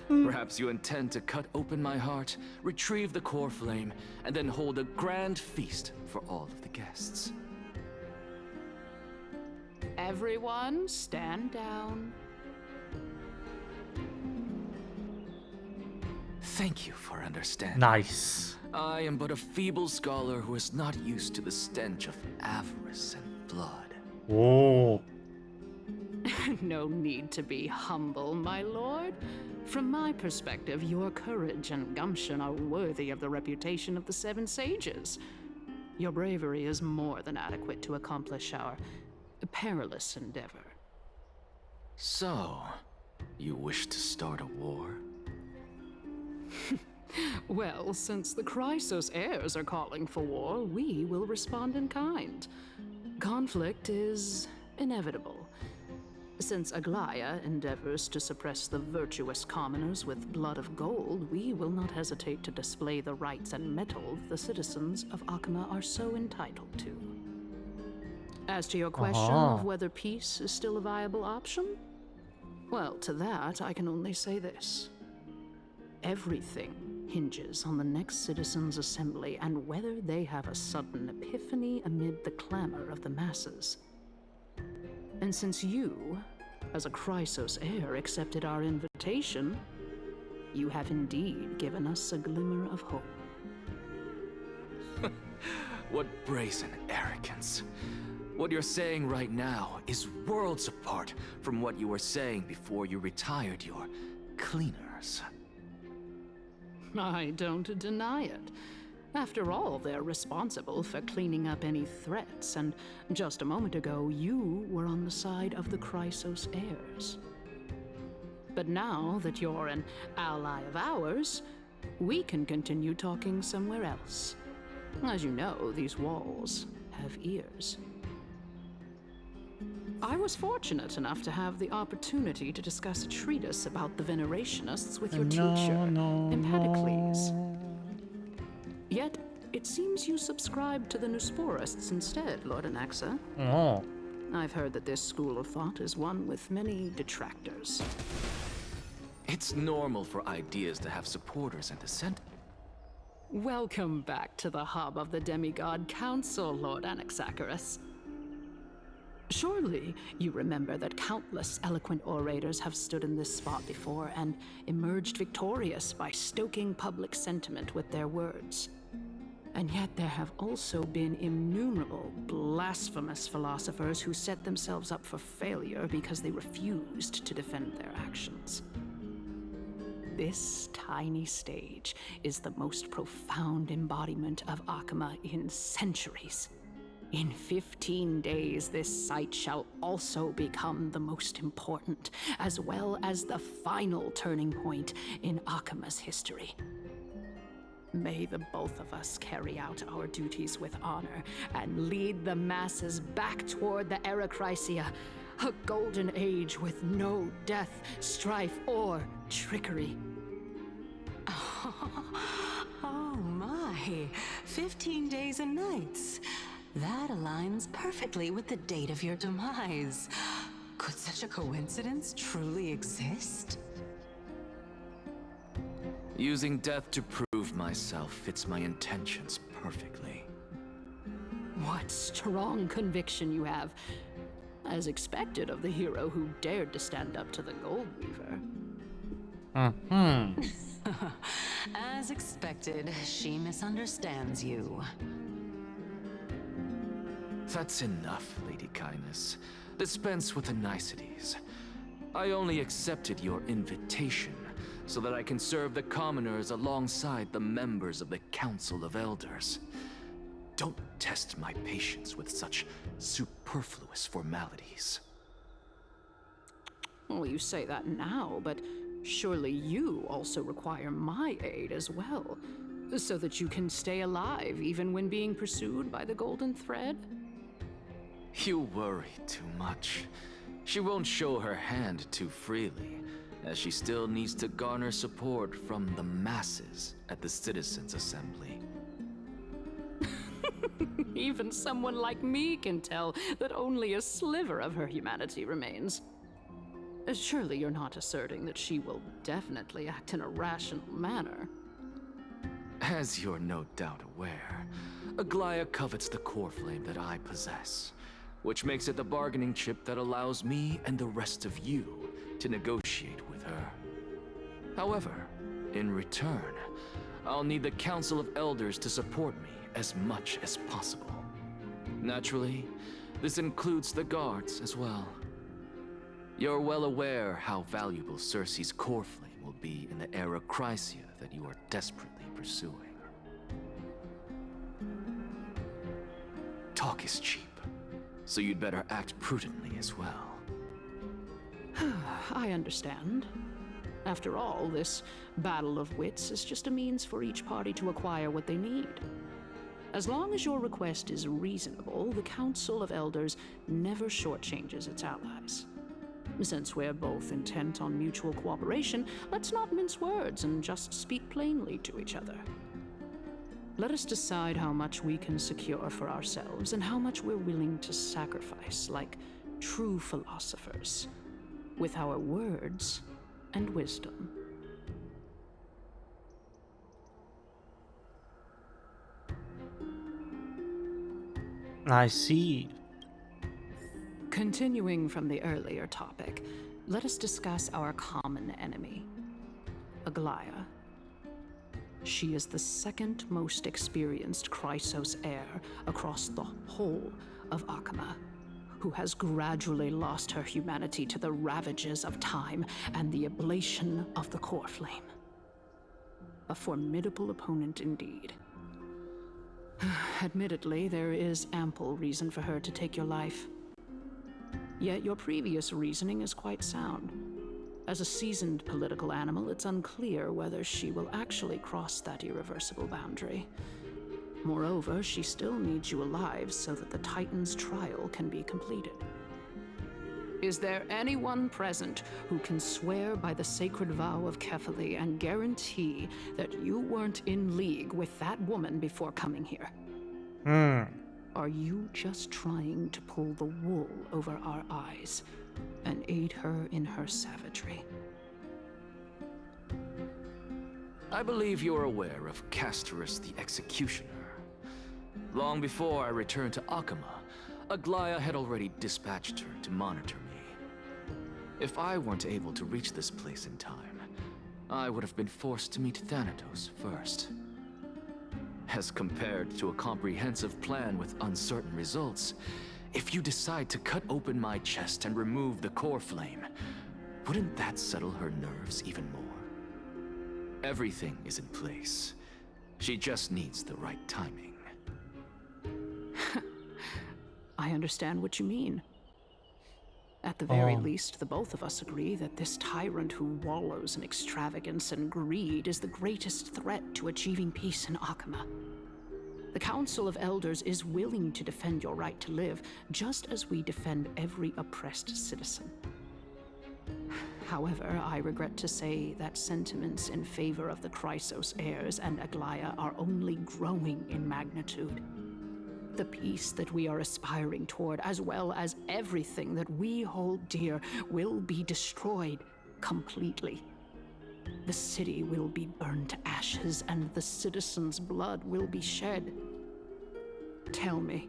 S8: Perhaps you intend to cut open my heart, retrieve the core flame, and then hold a grand feast for all of the guests.
S17: Everyone, stand down.
S8: Thank you for understanding.
S1: Nice.
S8: I am but a feeble scholar who is not used to the stench of avarice and blood.
S1: Oh.
S17: No need to be humble, my lord. From my perspective, your courage and gumption are worthy of the reputation of the Seven Sages. Your bravery is more than adequate to accomplish our perilous endeavor.
S8: So, you wish to start a war?
S17: Well, since the Chrysos heirs are calling for war, we will respond in kind. Conflict is inevitable. Since Aglaya endeavors to suppress the virtuous commoners with blood of gold, we will not hesitate to display the rights and mettle the citizens of Akima are so entitled to. As to your question of whether peace is still a viable option, well, to that I can only say this. Everything hinges on the next citizens' assembly and whether they have a sudden epiphany amid the clamor of the masses. And since you, as a Chrysos heir, accepted our invitation, you have indeed given us a glimmer of hope.
S8: What brazen arrogance. What you're saying right now is worlds apart from what you were saying before you retired your cleaners.
S17: I don't deny it. After all, they're responsible for cleaning up any threats, and just a moment ago, you were on the side of the Chrysos heirs. But now that you're an ally of ours, we can continue talking somewhere else. As you know, these walls have ears. I was fortunate enough to have the opportunity to discuss a treatise about the Venerationists with your teacher, Empedocles. Yet, it seems you subscribe to the Nusporists instead, Lord Anaxa.
S1: Oh.
S17: I've heard that this school of thought is one with many detractors.
S8: It's normal for ideas to have supporters and dissent.
S17: Welcome back to the hub of the Demigod Council, Lord Anaxagoras. Surely you remember that countless eloquent orators have stood in this spot before and emerged victorious by stoking public sentiment with their words. And yet there have also been innumerable blasphemous philosophers who set themselves up for failure because they refused to defend their actions. This tiny stage is the most profound embodiment of Akima in centuries. In 15 days, this site shall also become the most important, as well as the final turning point in Akima's history. May the both of us carry out our duties with honor and lead the masses back toward the Era Chrysia, a golden age with no death, strife, or trickery.
S9: Oh my, 15 days and nights. That aligns perfectly with the date of your demise. Could such a coincidence truly exist?
S8: Using death to prove myself fits my intentions perfectly.
S17: What strong conviction you have, as expected of the hero who dared to stand up to the Gold Weaver.
S9: As expected, she misunderstands you.
S8: That's enough, Lady Kindness. Dispense with the niceties. I only accepted your invitation so that I can serve the commoners alongside the members of the Council of Elders. Don't test my patience with such superfluous formalities.
S17: Well, you say that now, but surely you also require my aid as well, so that you can stay alive even when being pursued by the Golden Thread?
S8: You worry too much. She won't show her hand too freely, as she still needs to garner support from the masses at the Citizens' Assembly.
S17: Even someone like me can tell that only a sliver of her humanity remains. Surely you're not asserting that she will definitely act in a rational manner.
S8: As you're no doubt aware, Aglaya covets the core flame that I possess, which makes it the bargaining chip that allows me and the rest of you to negotiate with her. However, In return, I'll need the Council of Elders to support me as much as possible. Naturally, this includes the guards as well. You're well aware how valuable Cersei's core flame will be in the era Chrysia that you are desperately pursuing. Talk is cheap, so you'd better act prudently as well.
S17: I understand. After all, this battle of wits is just a means for each party to acquire what they need. As long as your request is reasonable, the Council of Elders never shortchanges its allies. Since we're both intent on mutual cooperation, let's not mince words and just speak plainly to each other. Let us decide how much we can secure for ourselves and how much we're willing to sacrifice, like true philosophers, with our words and wisdom.
S1: I see.
S17: Continuing from the earlier topic, let us discuss our common enemy, Aglaia. She is the second most experienced Chrysos heir across the whole of Akama, who has gradually lost her humanity to the ravages of time and the ablation of the core flame. A formidable opponent indeed. Admittedly, there is ample reason for her to take your life. Yet your previous reasoning is quite sound. As a seasoned political animal, it's unclear whether she will actually cross that irreversible boundary. Moreover, she still needs you alive so that the Titan's trial can be completed. Is there anyone present who can swear by the sacred vow of Kefali and guarantee that you weren't in league with that woman before coming here? Are you just trying to pull the wool over our eyes and aid her in her savagery?
S8: I believe you're aware of Castorus the Executioner. Long before I returned to Akama, Aglaia had already dispatched her to monitor me. If I weren't able to reach this place in time, I would have been forced to meet Thanatos first. As compared to a comprehensive plan with uncertain results, if you decide to cut open my chest and remove the core flame, wouldn't that settle her nerves even more? Everything is in place. She just needs the right timing.
S17: I understand what you mean. At the very least, the both of us agree that this tyrant who wallows in extravagance and greed is the greatest threat to achieving peace in Akama. The Council of Elders is willing to defend your right to live, just as we defend every oppressed citizen. However, I regret to say that sentiments in favor of the Chrysos heirs and Aglaia are only growing in magnitude. The peace that we are aspiring toward, as well as everything that we hold dear, will be destroyed completely. The city will be burned to ashes, and the citizens' blood will be shed. Tell me,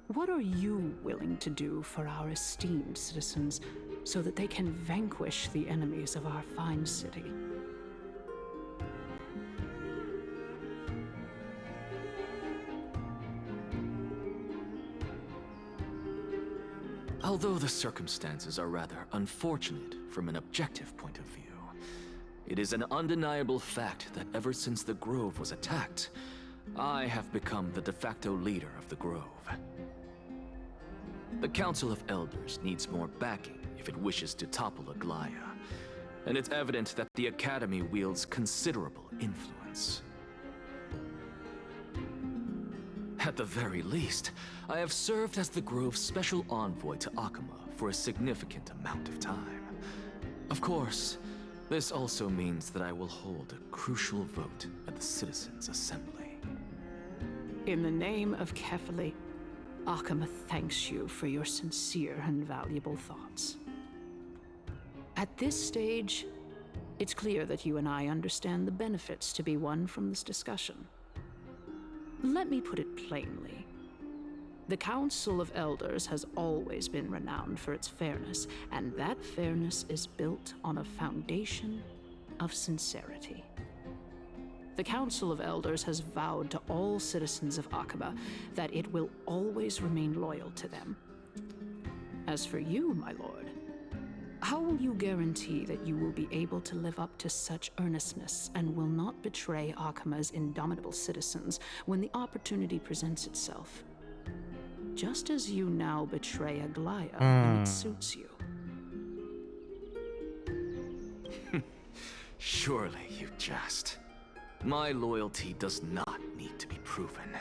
S17: what are you willing to do for our esteemed citizens so that they can vanquish the enemies of our fine city?
S8: Although the circumstances are rather unfortunate from an objective point of view, it is an undeniable fact that ever since the Grove was attacked, I have become the de facto leader of the Grove. The Council of Elders needs more backing if it wishes to topple Aglaia, and it's evident that the Academy wields considerable influence. At the very least, I have served as the Grove's special envoy to Akama for a significant amount of time. Of course, this also means that I will hold a crucial vote at the Citizens' Assembly.
S17: In the name of Kefali, Akama thanks you for your sincere and valuable thoughts. At this stage, it's clear that you and I understand the benefits to be won from this discussion. Let me put it plainly. The Council of Elders has always been renowned for its fairness, and that fairness is built on a foundation of sincerity. The Council of Elders has vowed to all citizens of Akaba that it will always remain loyal to them. As for you, my lord, how will you guarantee that you will be able to live up to such earnestness and will not betray Akama's indomitable citizens when the opportunity presents itself? Just as you now betray Aglaya when it suits you.
S8: Surely you jest. My loyalty does not need to be proven.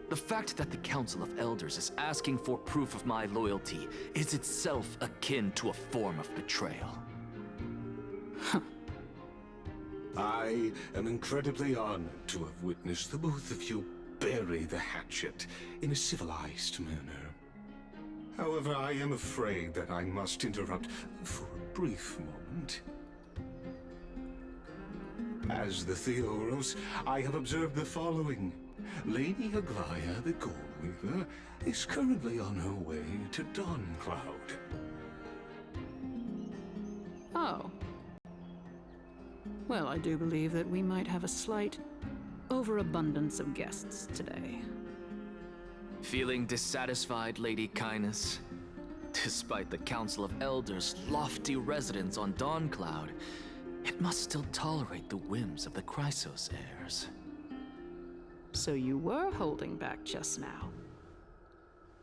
S8: The fact that the Council of Elders is asking for proof of my loyalty is itself akin to a form of betrayal.
S10: I am incredibly honored to have witnessed the both of you bury the hatchet in a civilized manner. However, I am afraid that I must interrupt for a brief moment. As the Theoros, I have observed the following. Lady Aglaya, the Gold Weaver, is currently on her way to Dawncloud.
S17: Oh. Well, I do believe that we might have a slight overabundance of guests today.
S8: Feeling dissatisfied, Lady Kindness? Despite the Council of Elders' lofty residence on Dawncloud, it must still tolerate the whims of the Chrysos heirs.
S17: So you were holding back just now.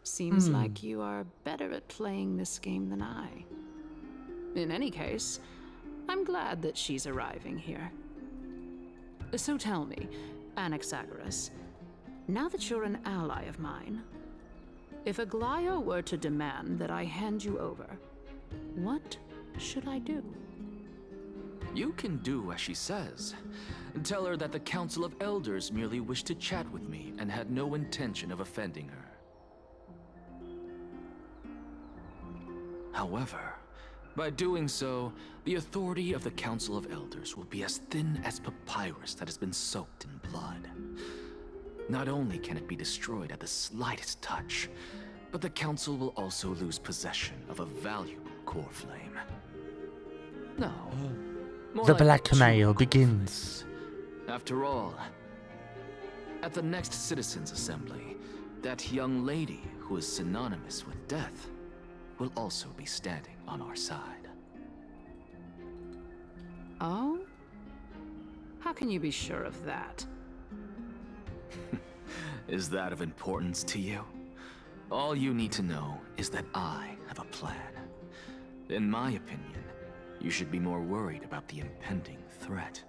S17: Seems like you are better at playing this game than I. In any case, I'm glad that she's arriving here. So tell me, Anaxagoras, now that you're an ally of mine, if Aglaya were to demand that I hand you over, what should I do?
S8: You can do as she says. Tell her that the Council of Elders merely wished to chat with me and had no intention of offending her. However, by doing so, the authority of the Council of Elders will be as thin as papyrus that has been soaked in blood. Not only can it be destroyed at the slightest touch, but the Council will also lose possession of a valuable core flame. No.
S1: The blackmail begins.
S8: After all, at the next Citizens' Assembly, that young lady who is synonymous with death will also be standing on our side.
S17: Oh? How can you be sure of that?
S8: Is that of importance to you? All you need to know is that I have a plan. In my opinion, you should be more worried about the impending threat.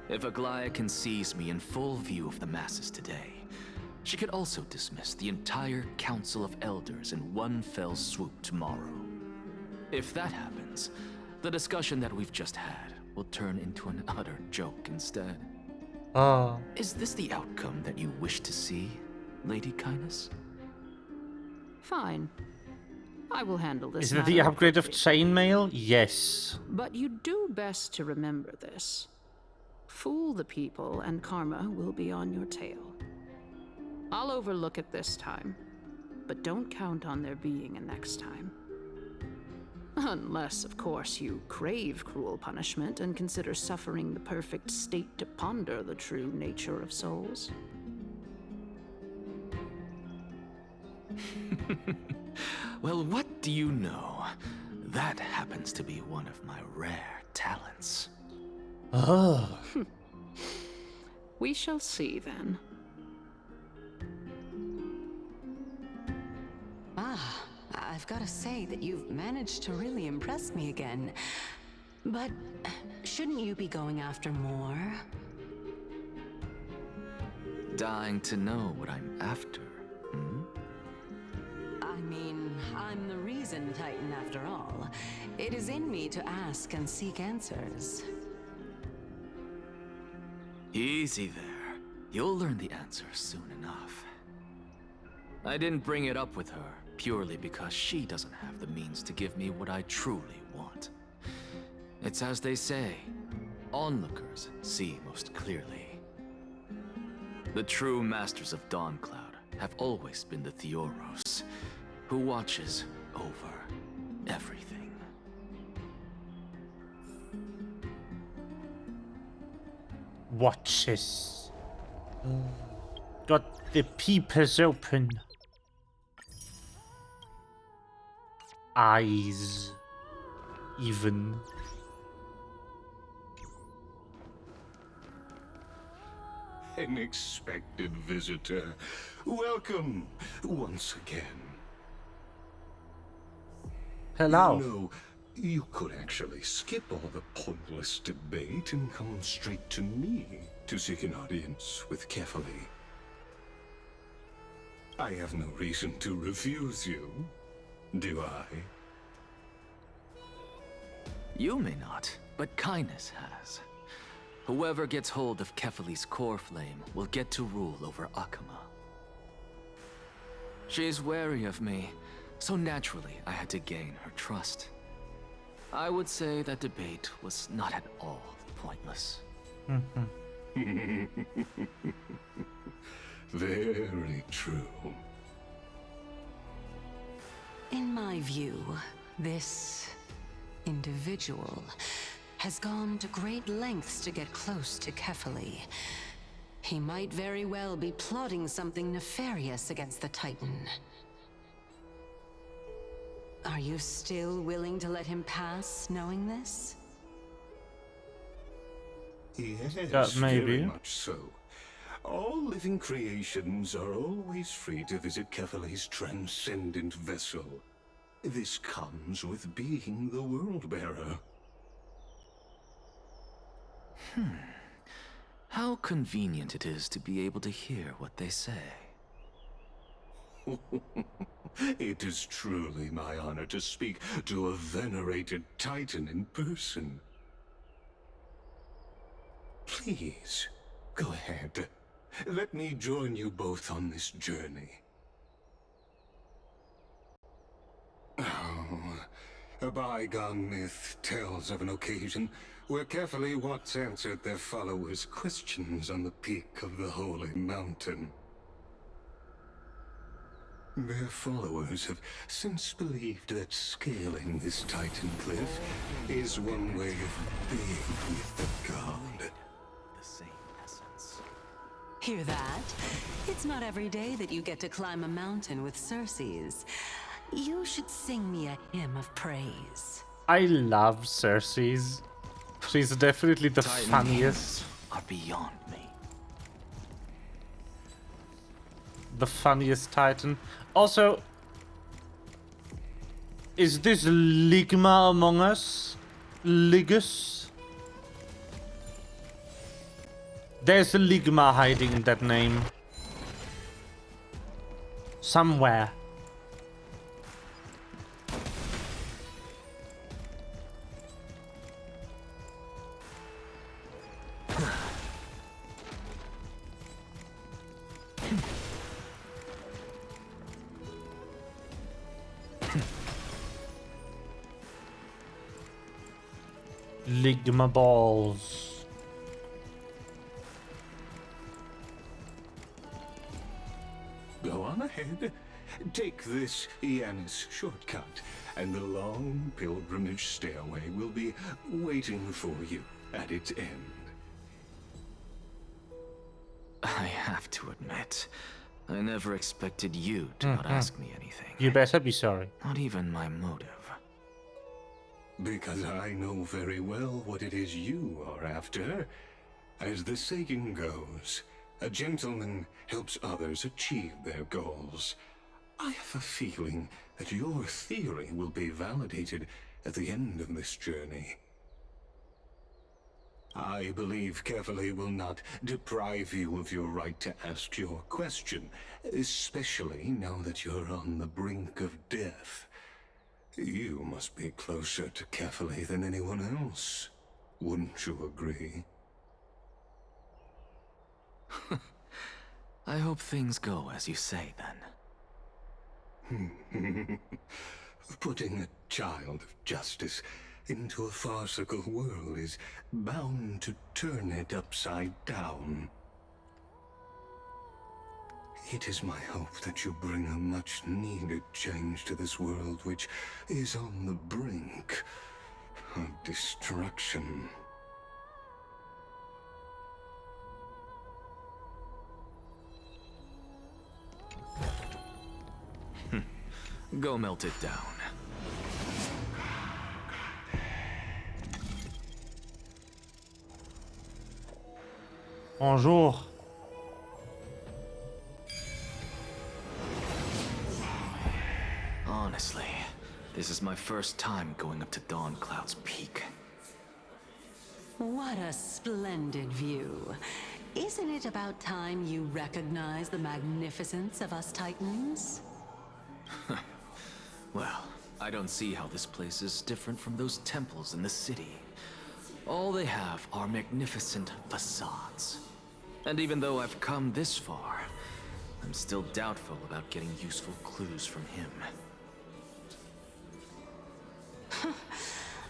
S8: If Aglaya can seize me in full view of the masses today, she could also dismiss the entire Council of Elders in one fell swoop tomorrow. If that happens, the discussion that we've just had will turn into an utter joke instead. Is this the outcome that you wish to see, Lady Kindness?
S17: Fine. I will handle this.
S1: Is it the upgrade of chainmail? Yes.
S17: But you do best to remember this. Fool the people and karma will be on your tail. I'll overlook it this time, but don't count on there being a next time. Unless, of course, you crave cruel punishment and consider suffering the perfect state to ponder the true nature of souls.
S8: Well, what do you know? That happens to be one of my rare talents.
S1: Oh.
S17: We shall see then.
S9: I've got to say that you've managed to really impress me again. But shouldn't you be going after more?
S8: Dying to know what I'm after,
S9: I mean, I'm the reason Titan after all. It is in me to ask and seek answers.
S8: Easy there. You'll learn the answer soon enough. I didn't bring it up with her purely because she doesn't have the means to give me what I truly want. It's as they say, onlookers see most clearly. The true masters of Dawncloud have always been the Theoros, who watches over everything.
S1: Watches. Got the peepers open. Eyes. Even.
S10: An expected visitor. Welcome once again.
S1: Hello.
S10: You know, you could actually skip all the pointless debate and come straight to me to seek an audience with Kefali. I have no reason to refuse you, do I?
S8: You may not, but Kindness has. Whoever gets hold of Kefali's core flame will get to rule over Akama. She's wary of me, so naturally I had to gain her trust. I would say that debate was not at all pointless.
S10: Very true.
S9: In my view, this individual has gone to great lengths to get close to Kefali. He might very well be plotting something nefarious against the Titan. Are you still willing to let him pass, knowing this?
S10: Yes,
S1: maybe.
S10: very much so. All living creations are always free to visit Kefali's transcendent vessel. This comes with being the World-Bearer.
S8: How convenient it is to be able to hear what they say.
S10: It is truly my honor to speak to a venerated Titan in person. Please, go ahead. Let me join you both on this journey. Oh, a bygone myth tells of an occasion where Kefali once answered their followers' questions on the peak of the holy mountain. Their followers have since believed that scaling this Titan cliff is one way of being with the god.
S8: The same essence.
S9: Hear that? It's not every day that you get to climb a mountain with Circes. You should sing me a hymn of praise.
S1: I love Circes. She's definitely the
S8: Titan
S1: funniest.
S8: Are beyond me.
S1: The funniest Titan. Also, is this Ligma among us? Ligus? There's a Ligma hiding in that name. Somewhere. Ligma balls.
S10: Go on ahead. Take this Yanis shortcut, and the long pilgrimage stairway will be waiting for you at its end.
S8: I have to admit, I never expected you to not ask me anything.
S1: You better be sorry.
S8: Not even my motive.
S10: Because I know very well what it is you are after. As the saying goes, a gentleman helps others achieve their goals. I have a feeling that your theory will be validated at the end of this journey. I believe Kefali will not deprive you of your right to ask your question, especially now that you're on the brink of death. You must be closer to Kefali than anyone else. Wouldn't you agree?
S8: I hope things go as you say, then.
S10: Putting a child of justice into a farcical world is bound to turn it upside down. It is my hope that you bring a much-needed change to this world which is on the brink of destruction.
S8: Go melt it down.
S1: Bonjour.
S8: Honestly, this is my first time going up to Dawn Cloud's peak.
S9: What a splendid view. Isn't it about time you recognize the magnificence of us Titans?
S8: Well, I don't see how this place is different from those temples in the city. All they have are magnificent facades. And even though I've come this far, I'm still doubtful about getting useful clues from him.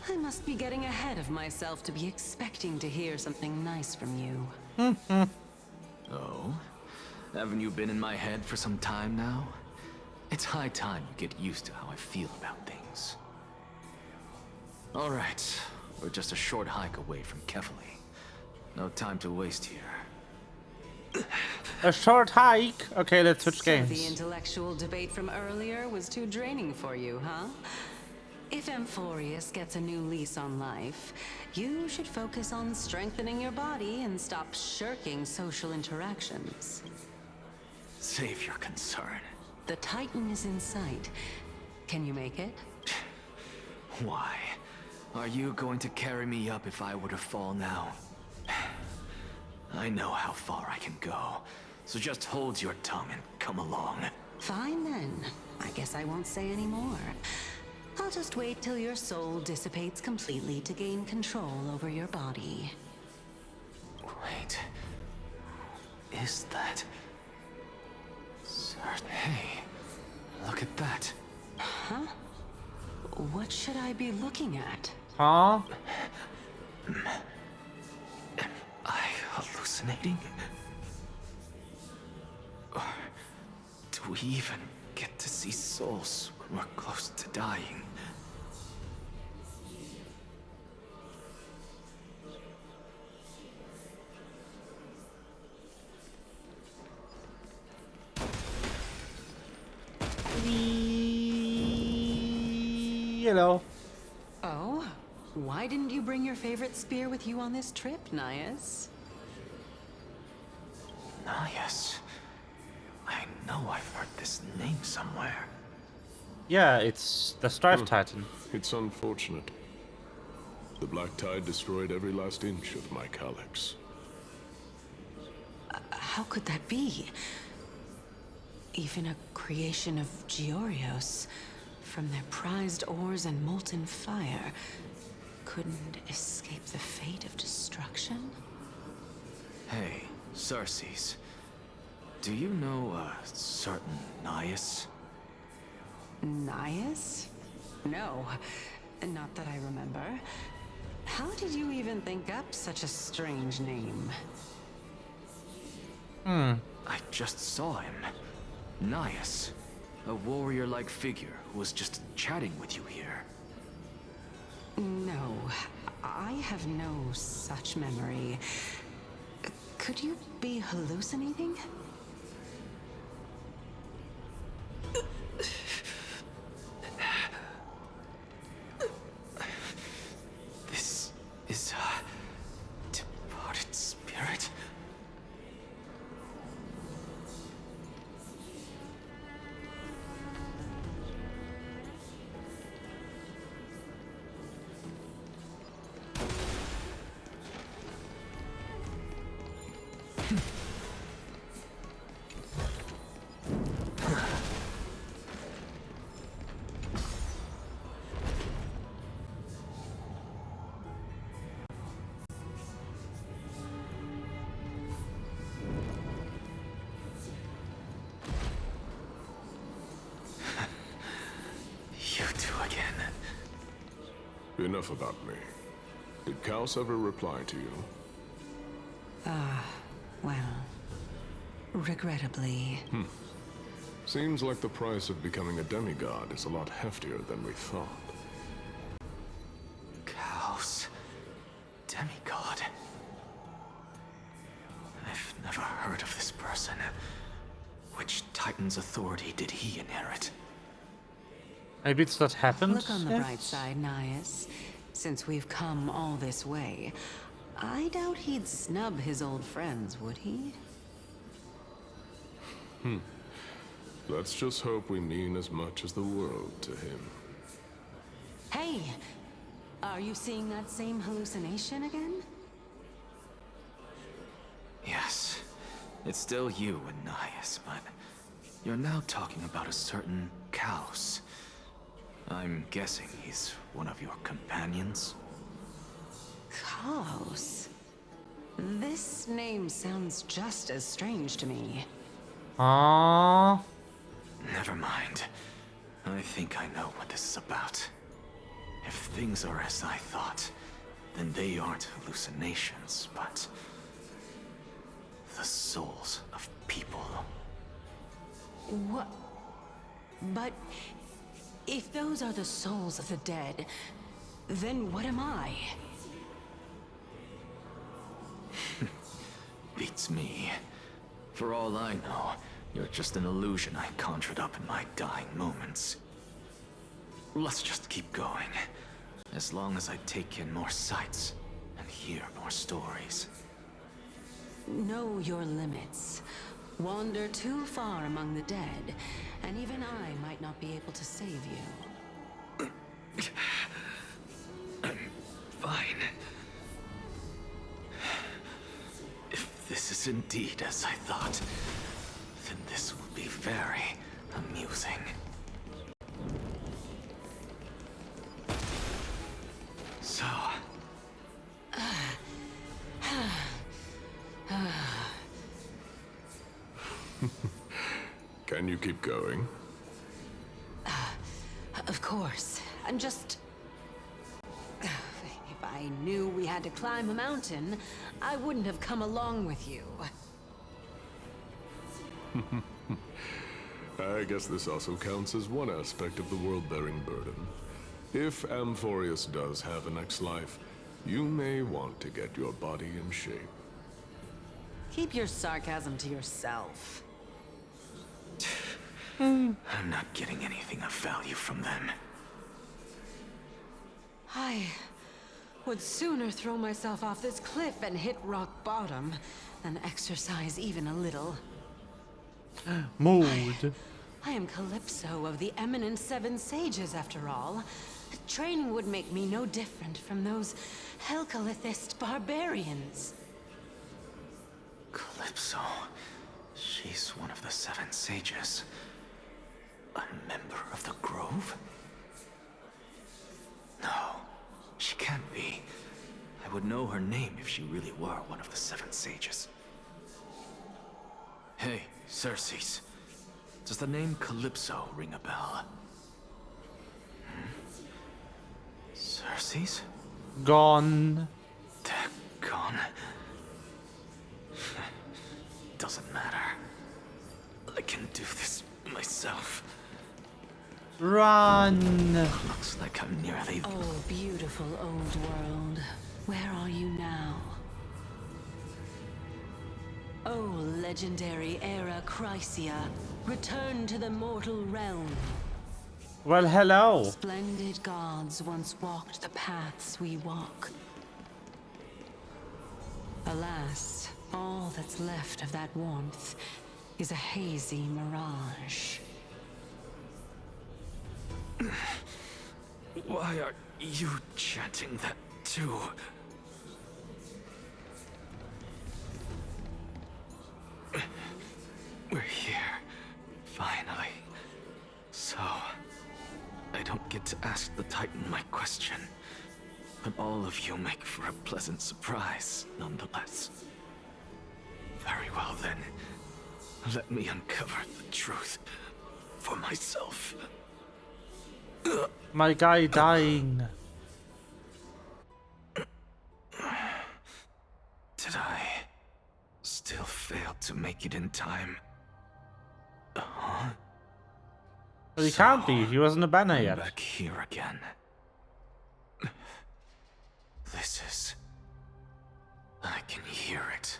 S9: I must be getting ahead of myself to be expecting to hear something nice from you.
S8: Oh? Haven't you been in my head for some time now? It's high time you get used to how I feel about things. Alright, we're just a short hike away from Kefali. No time to waste here.
S1: A short hike? Okay, let's switch
S9: So
S1: games.
S9: the intellectual debate from earlier was too draining for you, huh? If Amphorius gets a new lease on life, you should focus on strengthening your body and stop shirking social interactions.
S8: Save your concern.
S9: The Titan is in sight. Can you make it?
S8: Why? Are you going to carry me up if I were to fall now? I know how far I can go, so just hold your tongue and come along.
S9: Fine then. I guess I won't say any more. I'll just wait till your soul dissipates completely to gain control over your body.
S8: Wait. Is that... Hey, look at that.
S9: Huh? What should I be looking at?
S1: Huh?
S8: Am I hallucinating? Or do we even get to see souls when we're close to dying?
S1: Hello.
S9: Oh? Why didn't you bring your favorite spear with you on this trip, Nias?
S8: Nias. I know I've heard this name somewhere.
S1: Yeah, it's the Strife Titan.
S18: It's unfortunate. The Black Tide destroyed every last inch of my calyx.
S9: How could that be? Even a creation of Georios, from their prized ores and molten fire, couldn't escape the fate of destruction?
S8: Hey, Sarces. Do you know a certain Nias?
S9: Nias? No, not that I remember. How did you even think up such a strange name?
S8: I just saw him. Nias. A warrior-like figure who was just chatting with you here.
S9: No, I have no such memory. Could you be hallucinating?
S8: This is a departed spirit. You two again.
S18: Enough about me. Did Kaos ever reply to you?
S9: Well, regrettably.
S18: Seems like the price of becoming a demigod is a lot heftier than we thought.
S8: Kaos. Demigod. I've never heard of this person. Which Titan's authority did he inherit?
S1: Maybe it's not happened
S9: Look on the
S1: yet?
S9: bright side, Nias. Since we've come all this way, I doubt he'd snub his old friends, would he?
S18: Let's just hope we mean as much as the world to him.
S9: Hey! Are you seeing that same hallucination again?
S8: Yes. It's still you and Nias, but you're now talking about a certain Kaos. I'm guessing he's one of your companions?
S9: Kaos? This name sounds just as strange to me.
S1: Ah.
S8: Never mind. I think I know what this is about. If things are as I thought, then they aren't hallucinations, but the souls of people.
S9: What? But if those are the souls of the dead, then what am I?
S8: Beats me. For all I know, you're just an illusion I conjured up in my dying moments. Let's just keep going. As long as I take in more sights and hear more stories.
S9: Know your limits. Wander too far among the dead, and even I might not be able to save you.
S8: I'm fine. If this is indeed as I thought, then this will be very amusing. So...
S18: Can you keep going?
S9: Of course. I'm just... If I knew we had to climb a mountain, I wouldn't have come along with you.
S18: I guess this also counts as one aspect of the world-bearing burden. If Amphorius does have a next life, you may want to get your body in shape.
S9: Keep your sarcasm to yourself.
S8: I'm not getting anything of value from them.
S9: I would sooner throw myself off this cliff and hit rock bottom than exercise even a little.
S1: Mood.
S9: I am Calypso of the eminent Seven Sages, after all. Training would make me no different from those Helcalithist barbarians.
S8: Calypso. She's one of the Seven Sages. A member of the Grove? No, she can't be. I would know her name if she really were one of the Seven Sages. Hey, Circes. Does the name Calypso ring a bell? Circes?
S1: Gone.
S8: They're gone. Doesn't matter. I can do this myself.
S1: Run!
S8: Looks like I'm nearly...
S9: Oh, beautiful old world. Where are you now? Oh, legendary era Chrysia. Return to the mortal realm.
S1: Well, hello.
S9: Splendid gods once walked the paths we walk. Alas, all that's left of that warmth is a hazy mirage.
S8: Why are you chanting that too? We're here, finally. So, I don't get to ask the Titan my question, but all of you make for a pleasant surprise, nonetheless. Very well then, let me uncover the truth for myself.
S1: My guy dying.
S8: Did I still fail to make it in time? Huh?
S1: Well, he can't be. He wasn't a banner
S8: I'm
S1: yet.
S8: back here again. This is... I can hear it.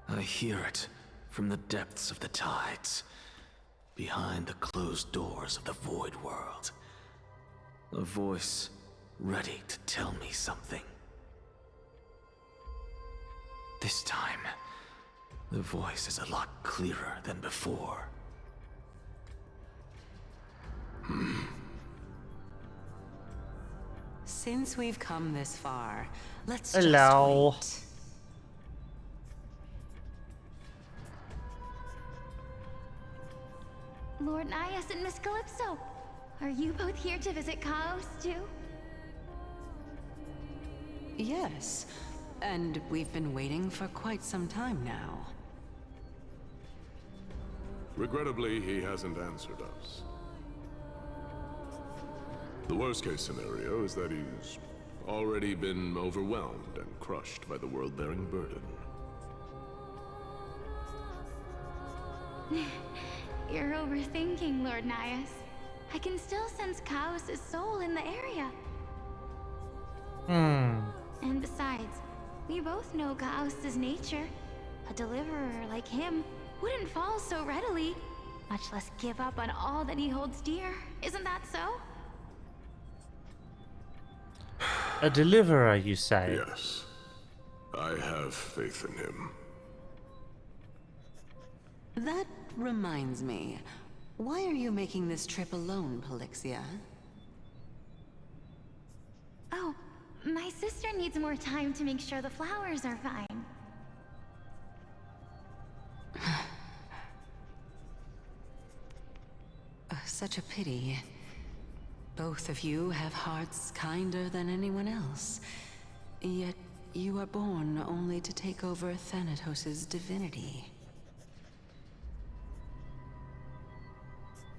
S8: I hear it from the depths of the tides.
S7: behind the closed doors of the Void World. A voice ready to tell me something. This time, the voice is a lot clearer than before.
S9: Since we've come this far, let's
S1: Hello.
S9: just wait.
S2: Lord Nias and Miss Calypso, are you both here to visit Chaos too?
S9: Yes, and we've been waiting for quite some time now.
S18: Regrettably, he hasn't answered us. The worst-case scenario is that he's already been overwhelmed and crushed by the world-bearing burden.
S2: You're overthinking, Lord Nias. I can still sense Chaos' soul in the area. And besides, we both know Chaos' nature. A deliverer like him wouldn't fall so readily, much less give up on all that he holds dear. Isn't that so?
S1: A deliverer, you say?
S18: Yes. I have faith in him.
S9: That reminds me. Why are you making this trip alone, Polixia?
S2: Oh, my sister needs more time to make sure the flowers are fine.
S9: Such a pity. Both of you have hearts kinder than anyone else. Yet you are born only to take over Thanatos' divinity.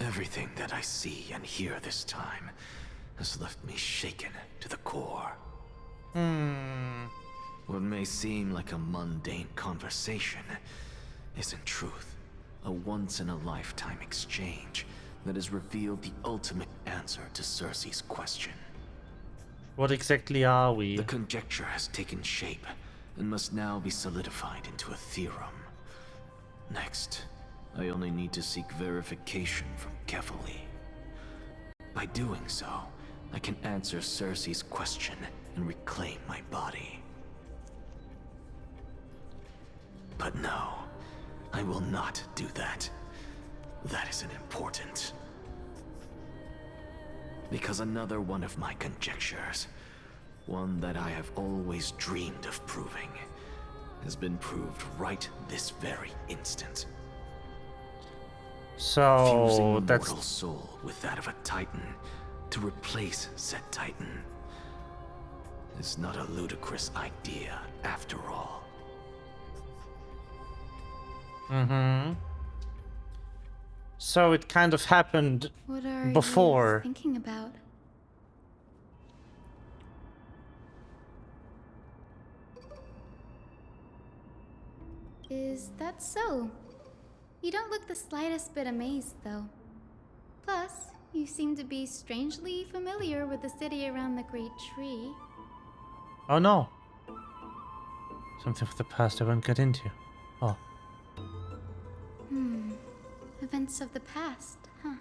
S7: Everything that I see and hear this time has left me shaken to the core. What may seem like a mundane conversation is in truth a once-in-a-lifetime exchange that has revealed the ultimate answer to Cersei's question.
S1: What exactly are we?
S7: The conjecture has taken shape and must now be solidified into a theorem. Next, I only need to seek verification from Kefali. By doing so, I can answer Cersei's question and reclaim my body. But no, I will not do that. That isn't important. Because another one of my conjectures, one that I have always dreamed of proving, has been proved right this very instant.
S1: So
S7: Fusing a
S1: that's
S7: mortal soul with that of a Titan to replace said Titan is not a ludicrous idea after all.
S1: So it kind of happened
S2: What are
S1: before.
S2: you thinking about? Is that so? You don't look the slightest bit amazed, though. Plus, you seem to be strangely familiar with the city around the Great Tree.
S1: Oh no. Something from the past I won't get into. Oh.
S2: Events of the past, huh?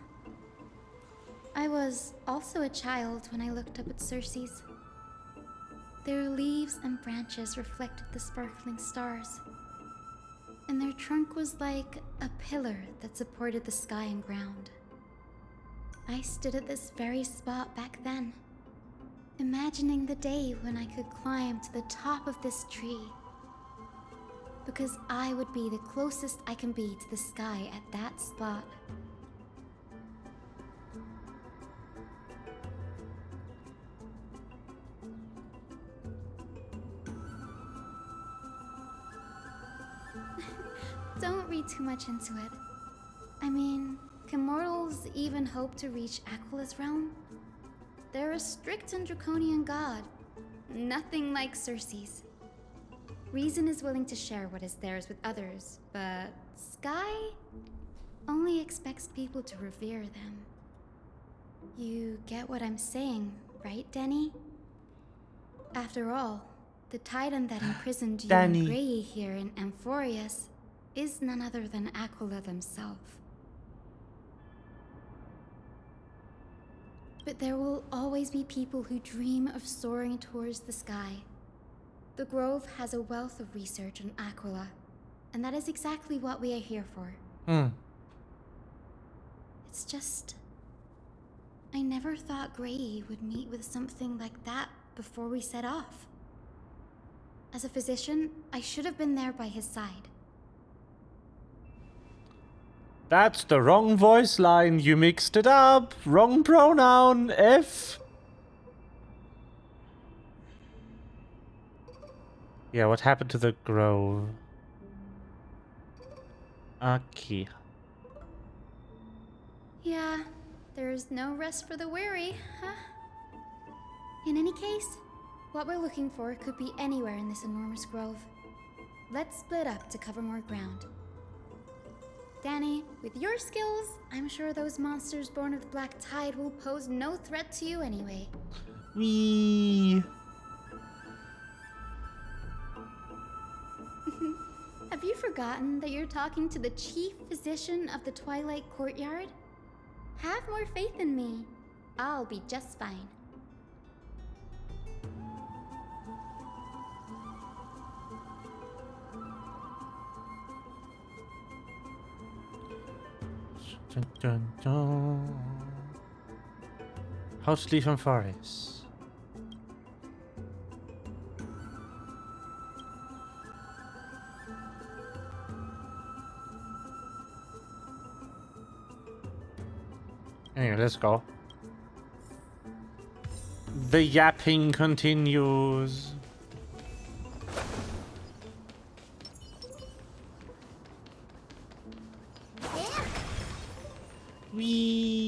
S2: I was also a child when I looked up at Cersei's. Their leaves and branches reflected the sparkling stars. And their trunk was like a pillar that supported the sky and ground. I stood at this very spot back then, imagining the day when I could climb to the top of this tree. Because I would be the closest I can be to the sky at that spot. Don't read too much into it. I mean, can mortals even hope to reach Aquila's realm? They're a strict and draconian god. Nothing like Cersei's. Reason is willing to share what is theirs with others, but Sky only expects people to revere them. You get what I'm saying, right, Denny? After all, the Titan that imprisoned you and Grey here in Amphorius is none other than Aquila themselves.
S19: But there will always be people who dream of soaring towards the sky. The Grove has a wealth of research on Aquila, and that is exactly what we are here for. It's just... I never thought Grady would meet with something like that before we set off. As a physician, I should have been there by his side.
S1: That's the wrong voice line. You mixed it up. Wrong pronoun. F. Yeah, what happened to the Grove? Okay.
S19: Yeah, there's no rest for the weary, huh? In any case, what we're looking for could be anywhere in this enormous grove. Let's split up to cover more ground. Danny, with your skills, I'm sure those monsters born of the Black Tide will pose no threat to you anyway.
S1: Wee.
S19: Have you forgotten that you're talking to the chief physician of the Twilight Courtyard? Have more faith in me. I'll be just fine.
S1: Dun, dun, dun. How to leave from forest. Anyway, let's go. The yapping continues. Wee.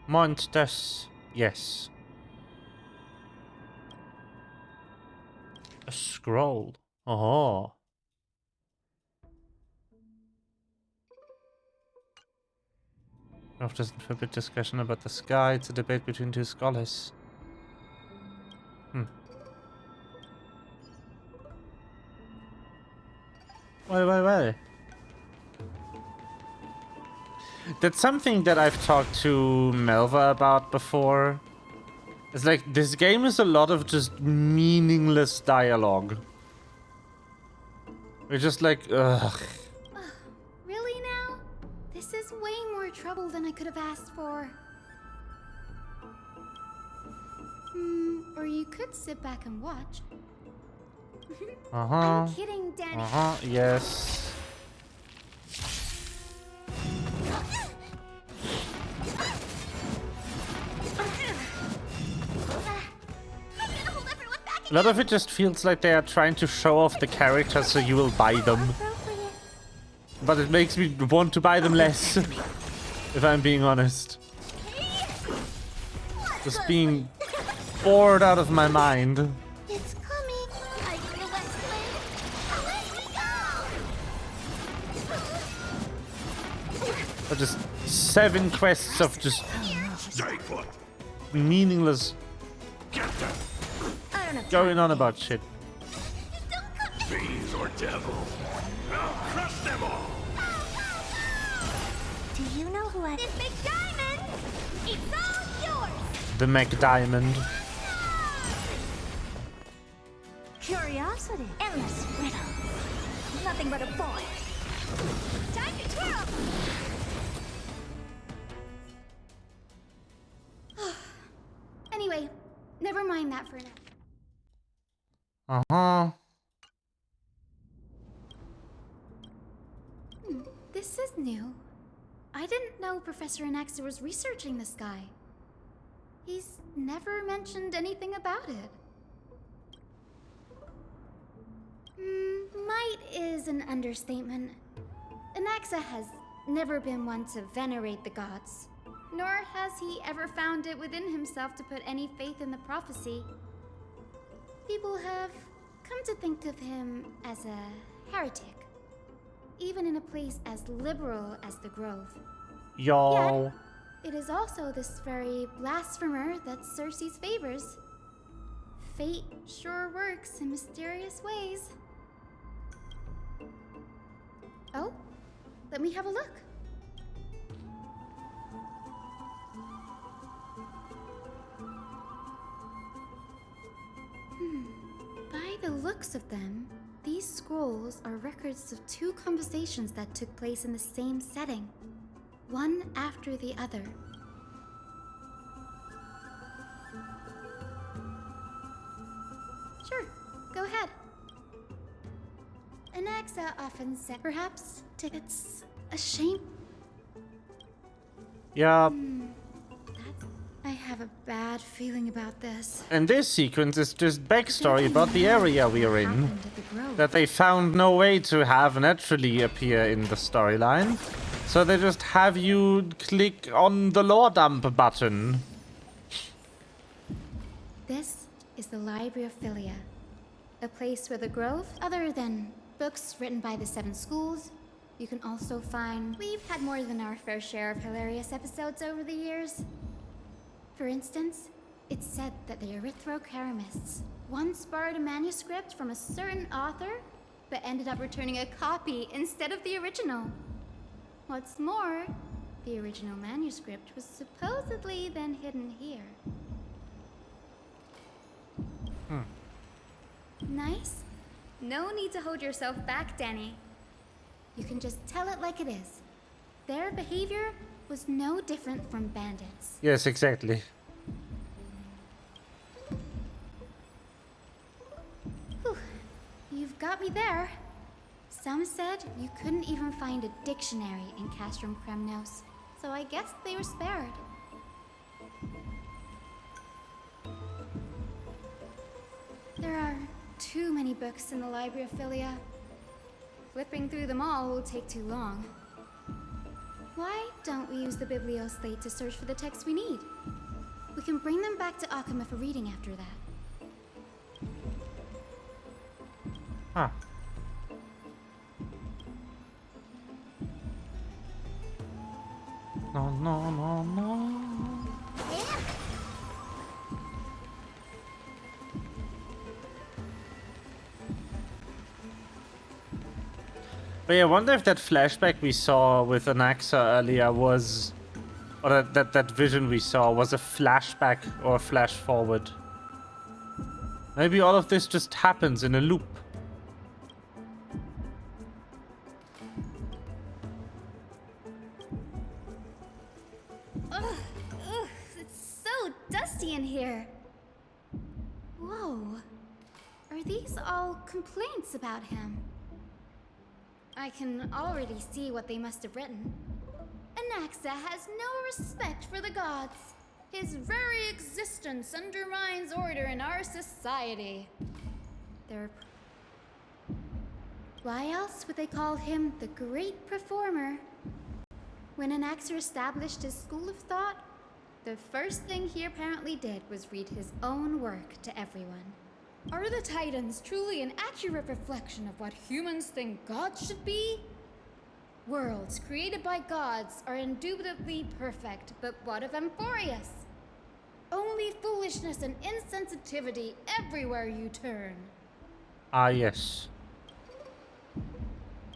S1: Monsters, yes. A scroll. Oh. Grove doesn't forbid discussion about the sky. It's a debate between two scholars. Wait. That's something that I've talked to Melva about before. It's like, this game is a lot of just meaningless dialogue. We're just like, ugh.
S19: Really now? This is way more trouble than I could have asked for. Or you could sit back and watch. I'm kidding, Danny.
S1: Yes. A lot of it just feels like they are trying to show off the characters so you will buy them. But it makes me want to buy them less, if I'm being honest. Just being bored out of my mind.
S2: It's coming. I feel that flame.
S1: But just 7 quests of just meaningless going on about shit.
S11: Fiends or devils, I'll crush them all.
S2: Do you know who I... This big diamond! It's all yours!
S1: The McDiamond.
S2: Curiosity. Endless riddle. Nothing but a boy. Time to twirl!
S19: Anyway, never mind that for now. This is new. I didn't know Professor Anaxa was researching the sky. He's never mentioned anything about it. Might is an understatement. Anaxa has never been one to venerate the gods, nor has he ever found it within himself to put any faith in the prophecy. People have come to think of him as a heretic, even in a place as liberal as the Grove.
S1: Yo.
S19: Yet, it is also this very blasphemer that Cersei's favors. Fate sure works in mysterious ways. Oh, let me have a look. By the looks of them, these scrolls are records of two conversations that took place in the same setting, one after the other. Sure, go ahead. Anaxa often said, perhaps, it's a shame.
S1: Yeah.
S19: I have a bad feeling about this.
S1: And this sequence is just backstory about the area we are in. That they found no way to have naturally appear in the storyline. So they just have you click on the lore dump button.
S19: This is the Library of Philia. A place where the Grove, other than books written by the 7 schools, you can also find... We've had more than our fair share of hilarious episodes over the years. For instance, it's said that the Erythrocheramists once borrowed a manuscript from a certain author, but ended up returning a copy instead of the original. What's more, the original manuscript was supposedly then hidden here. Nice? No need to hold yourself back, Danny. You can just tell it like it is. Their behavior was no different from bandits.
S1: Yes, exactly.
S19: Whew. You've got me there. Some said you couldn't even find a dictionary in Castrum Kremnos, so I guess they were spared. There are too many books in the Library of Philia. Flipping through them all will take too long. Why don't we use the Biblioslate to search for the texts we need? We can bring them back to Akama for reading after that.
S1: Huh. No. But yeah, I wonder if that flashback we saw with Anaxa earlier was... Or that vision we saw was a flashback or a flash forward. Maybe all of this just happens in a loop.
S19: Ugh, it's so dusty in here. Whoa. Are these all complaints about him? I can already see what they must have written. Anaxa has no respect for the gods. His very existence undermines order in our society. Why else would they call him the Great Performer? When Anaxa established his school of thought, the first thing he apparently did was read his own work to everyone. Are the Titans truly an accurate reflection of what humans think gods should be? Worlds created by gods are indubitably perfect, but what of Amphorius? Only foolishness and insensitivity everywhere you turn.
S1: Ah, yes.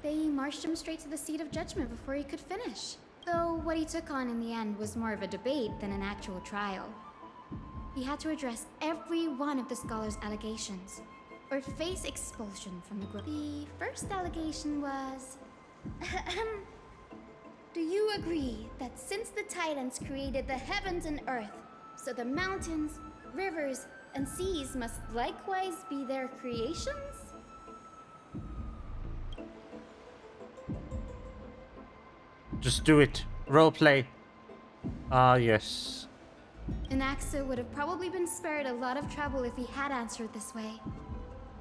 S19: They marched him straight to the seat of judgment before he could finish. Though what he took on in the end was more of a debate than an actual trial. He had to address every one of the scholars' allegations, or face expulsion from the group. The first allegation was... Do you agree that since the Titans created the heavens and earth, so the mountains, rivers, and seas must likewise be their creations?
S1: Just do it. Roleplay. Ah, yes.
S19: Anaxa would have probably been spared a lot of trouble if he had answered this way.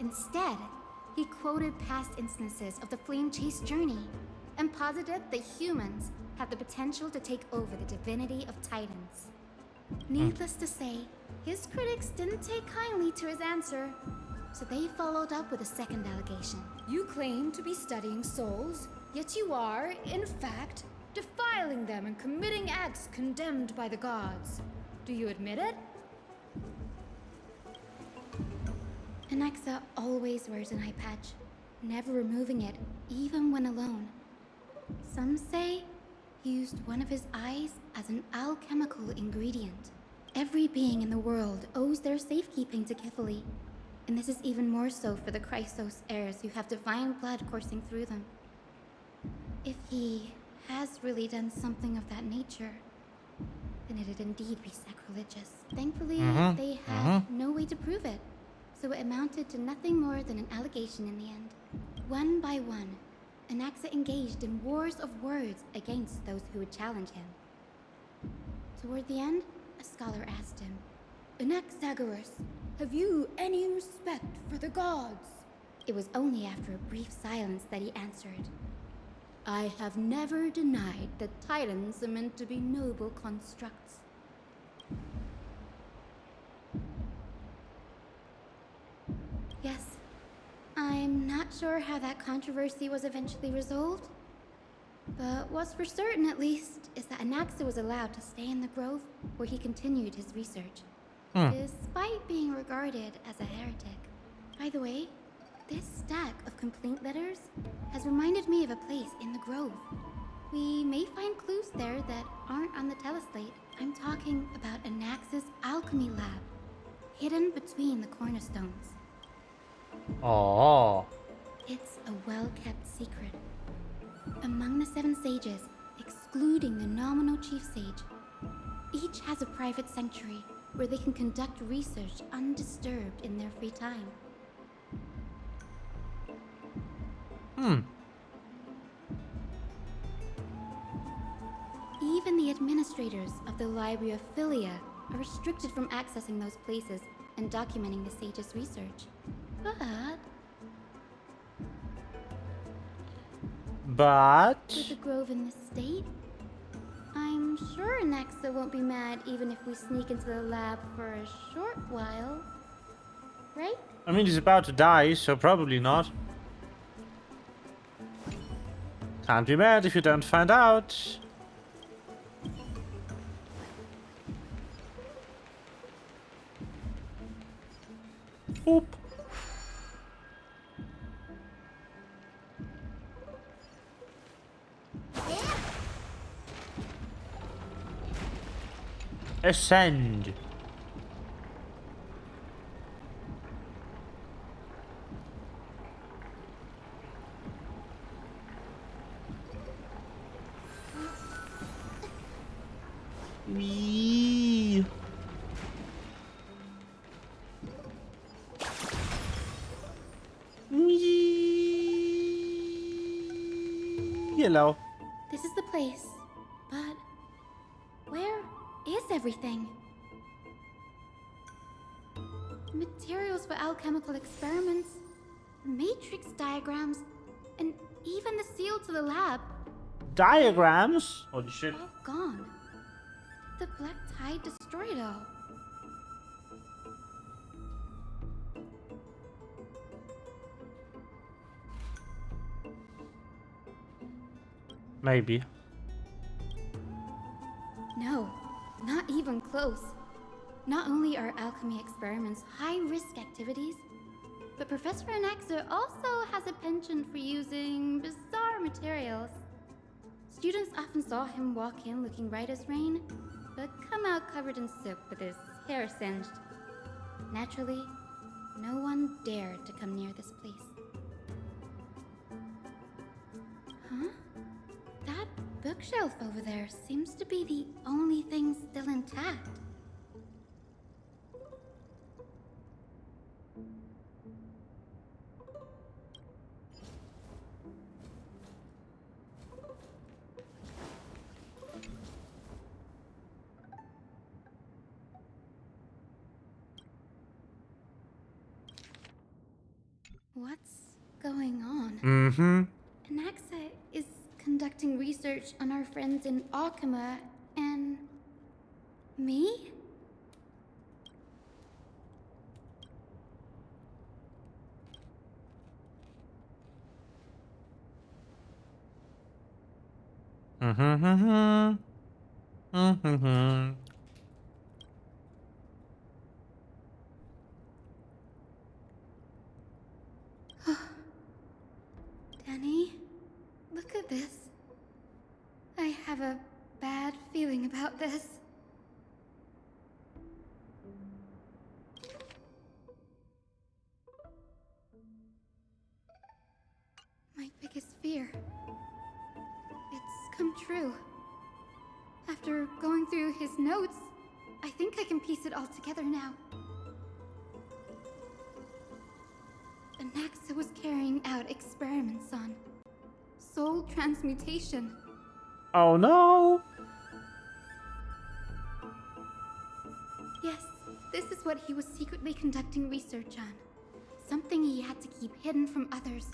S19: Instead, he quoted past instances of the Flame Chase journey and posited that humans have the potential to take over the divinity of Titans. Needless to say, his critics didn't take kindly to his answer, So they followed up with a second allegation. You claim to be studying souls, yet you are, in fact, defiling them and committing acts condemned by the gods. Do you admit it? Anaxa always wears an eye patch, never removing it, even when alone. Some say he used one of his eyes as an alchemical ingredient. Every being in the world owes their safekeeping to Kifili, and this is even more so for the Chrysos heirs who have divine blood coursing through them. If he has really done something of that nature, then it'd indeed be sacrilegious. Thankfully, they had no way to prove it, so it amounted to nothing more than an allegation in the end. One by one, Anaxa engaged in wars of words against those who would challenge him. Toward the end, a scholar asked him, "Anaxagoras, have you any respect for the gods?" It was only after a brief silence that he answered, "I have never denied that titans are meant to be noble constructs." Yes, I'm not sure how that controversy was eventually resolved, but what's for certain, at least, is that Anaxa was allowed to stay in the grove where he continued his research, despite being regarded as a heretic. By the way, this stack of complaint letters has reminded me of a place in the grove. We may find clues there that aren't on the teleslate. I'm talking about Anaxa's alchemy lab, hidden between the cornerstones.
S1: Oh.
S19: It's a well-kept secret. Among the 7 sages, excluding the nominal chief sage, each has a private sanctuary where they can conduct research undisturbed in their free time. Even the administrators of the Library of Philia are restricted from accessing those places and documenting the sage's research.
S1: But
S19: with the grove in this state, I'm sure Anaxa won't be mad even if we sneak into the lab for a short while. Right?
S1: I mean, he's about to die, so probably not. Can't be mad if you don't find out. Boop. Ascend. Wee. Hello.
S19: This is the place, but where is everything? Materials for alchemical experiments, matrix diagrams, and even the seal to the lab.
S1: Diagrams? Holy shit.
S19: All gone. The black tide destroyed it all.
S1: Maybe.
S19: No, not even close. Not only are alchemy experiments high-risk activities, but Professor Anaxa also has a penchant for using bizarre materials. Students often saw him walk in looking right as rain, but come out covered in soot with his hair singed. Naturally, no one dared to come near this place. Huh? That bookshelf over there seems to be the only thing still intact. What's going on? Anaxa is conducting research on our friends in Alchema and me? Danny, look at this. I have a bad feeling about this. My biggest fear. It's come true. After going through his notes, I think I can piece it all together now. Anaxa was carrying out experiments on soul transmutation.
S1: Oh no!
S19: Yes, this is what he was secretly conducting research on. Something he had to keep hidden from others.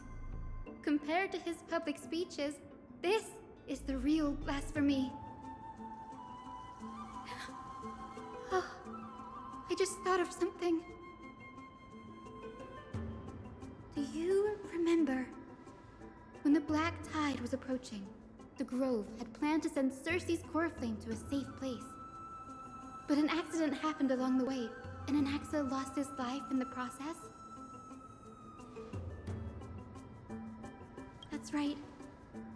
S19: Compared to his public speeches, this is the real blasphemy. Oh, I just thought of something. Do you remember when the Black Tide was approaching? The Grove had planned to send Cersei's core flame to a safe place. But an accident happened along the way, and Anaxa lost his life in the process? That's right.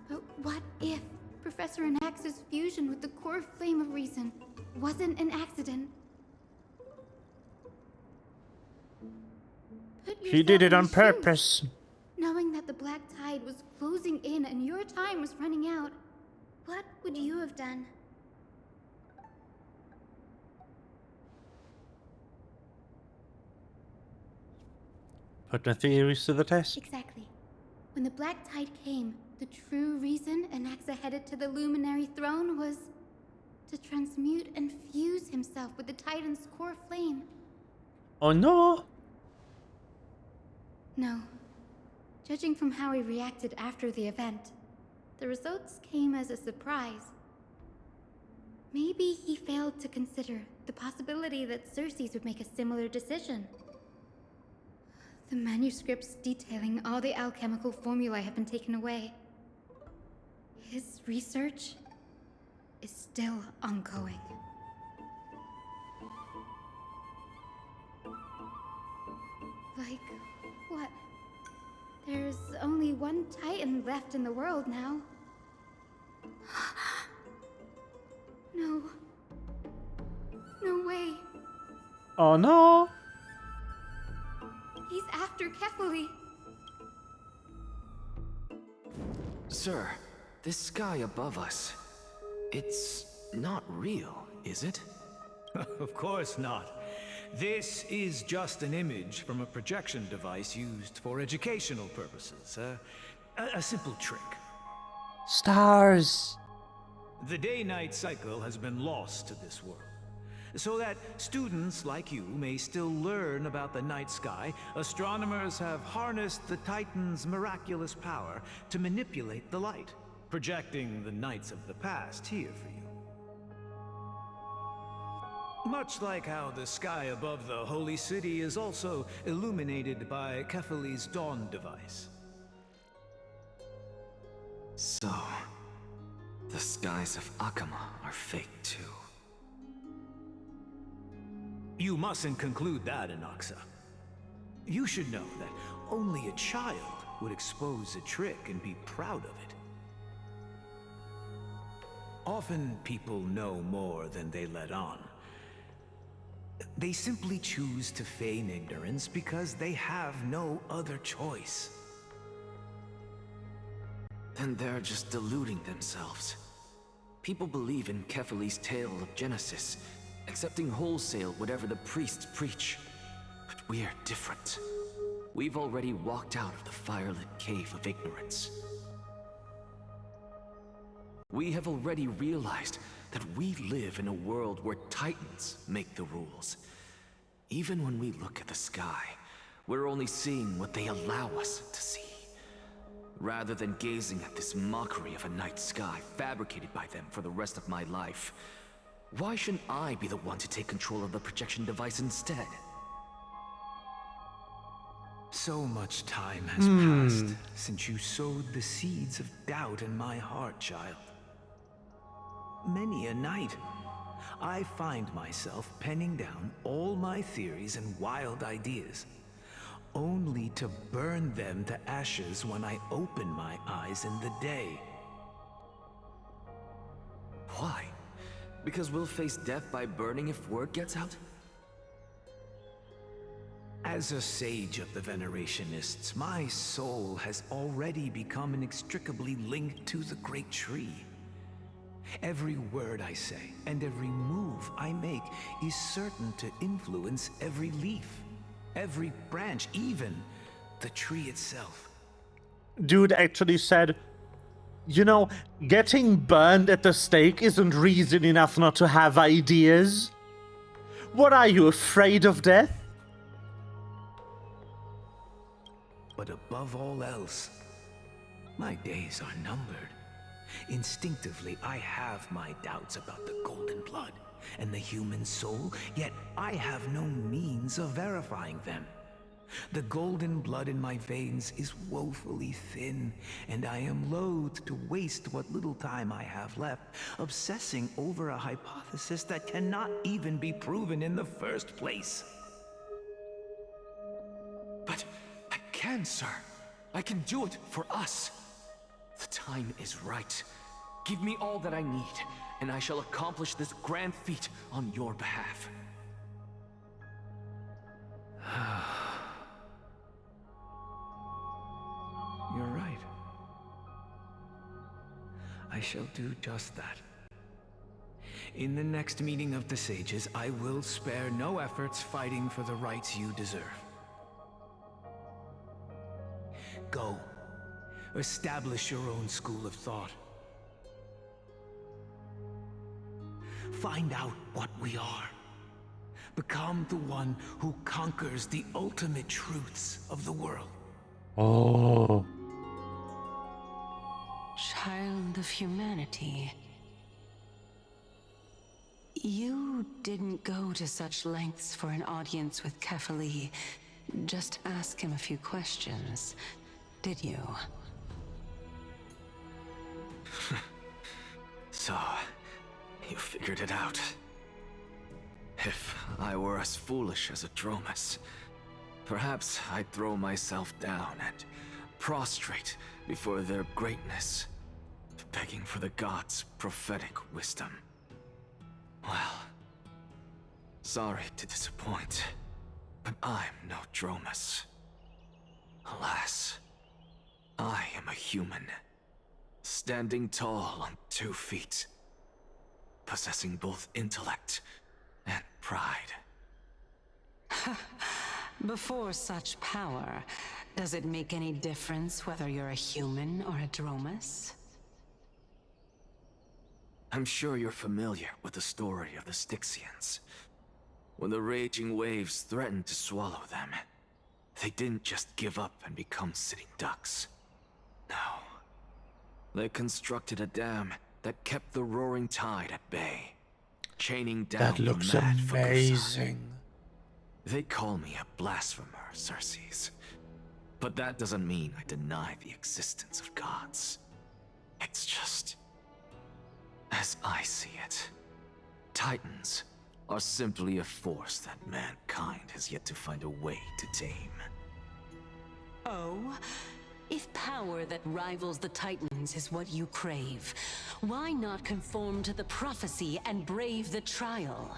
S19: But what if Professor Anaxa's fusion with the core flame of reason wasn't an accident?
S1: He did it on purpose.
S19: Knowing that the Black Tide was closing in and your time was running out, what would you have done?
S1: Put my theories to the test.
S19: Exactly. When the Black Tide came, the true reason Anaxa headed to the Luminary Throne was to transmute and fuse himself with the Titan's core flame.
S1: Oh no!
S19: No. Judging from how he reacted after the event, the results came as a surprise. Maybe he failed to consider the possibility that Cersei's would make a similar decision. The manuscripts detailing all the alchemical formulae have been taken away. His research is still ongoing. Like what? There's only one Titan left in the world now. No. No way.
S1: Oh no!
S19: He's after Kefali.
S8: Sir, this sky above us, it's not real, is it?
S13: Of course not. This is just an image from a projection device used for educational purposes. A simple trick.
S1: Stars!
S13: The day-night cycle has been lost to this world. So that students like you may still learn about the night sky, astronomers have harnessed the Titan's miraculous power to manipulate the light, projecting the nights of the past here for you. Much like how the sky above the Holy City is also illuminated by Kefali's dawn device.
S8: So, the skies of Akama are fake too.
S13: You mustn't conclude that, Anaxa. You should know that only a child would expose a trick and be proud of it. Often people know more than they let on. They simply choose to feign ignorance because they have no other choice.
S8: Then they're just deluding themselves. People believe in Kefali's tale of Genesis, accepting wholesale whatever the priests preach. But we're different. We've already walked out of the firelit cave of ignorance. We have already realized that we live in a world where Titans make the rules. Even when we look at the sky, we're only seeing what they allow us to see. Rather than gazing at this mockery of a night sky fabricated by them for the rest of my life, why shouldn't I be the one to take control of the projection device instead?
S13: So much time has passed since you sowed the seeds of doubt in my heart, child. many a night, I find myself penning down all my theories and wild ideas, only to burn them to ashes when I open my eyes in the day.
S8: Why? Because we'll face death by burning if word gets out?
S13: As a sage of the Venerationists, my soul has already become inextricably linked to the great tree. Every word I say and every move I make is certain to influence every leaf, every branch, even the tree itself.
S1: Dude actually said, you know, getting burned at the stake isn't reason enough not to have ideas. What are you, afraid of death?
S13: But above all else, my days are numbered. Instinctively, I have my doubts about the golden blood and the human soul, yet I have no means of verifying them. The golden blood in my veins is woefully thin, and I am loath to waste what little time I have left obsessing over a hypothesis that cannot even be proven in the first place.
S8: But I can, sir. I can do it for us. The time is right. Give me all that I need, and I shall accomplish this grand feat on your behalf.
S13: You're right. I shall do just that. In the next meeting of the sages, I will spare no efforts fighting for the rights you deserve. Go. Establish your own school of thought. Find out what we are. Become the one who conquers the ultimate truths of the world.
S1: Oh.
S9: Child of humanity. You didn't go to such lengths for an audience with Kefali. Just ask him a few questions, did you?
S8: So, you figured it out. If I were as foolish as a Dromus, perhaps I'd throw myself down and prostrate before their greatness, begging for the gods' prophetic wisdom. Well, sorry to disappoint, but I'm no Dromus. Alas, I am a human, standing tall on 2 feet, possessing both intellect and pride.
S9: Before such power, does it make any difference whether you're a human or a Dromus?
S8: I'm sure you're familiar with the story of the Styxians. When the raging waves threatened to swallow them, they didn't just give up and become sitting ducks. No. They constructed a dam that kept the roaring tide at bay, chaining down
S1: That looks
S8: the mad
S1: amazing.
S8: They call me a blasphemer, Xerxes. But that doesn't mean I deny the existence of gods. It's just, as I see it, Titans are simply a force that mankind has yet to find a way to tame.
S9: Oh? If power that rivals the Titans is what you crave, why not conform to the prophecy and brave the trial?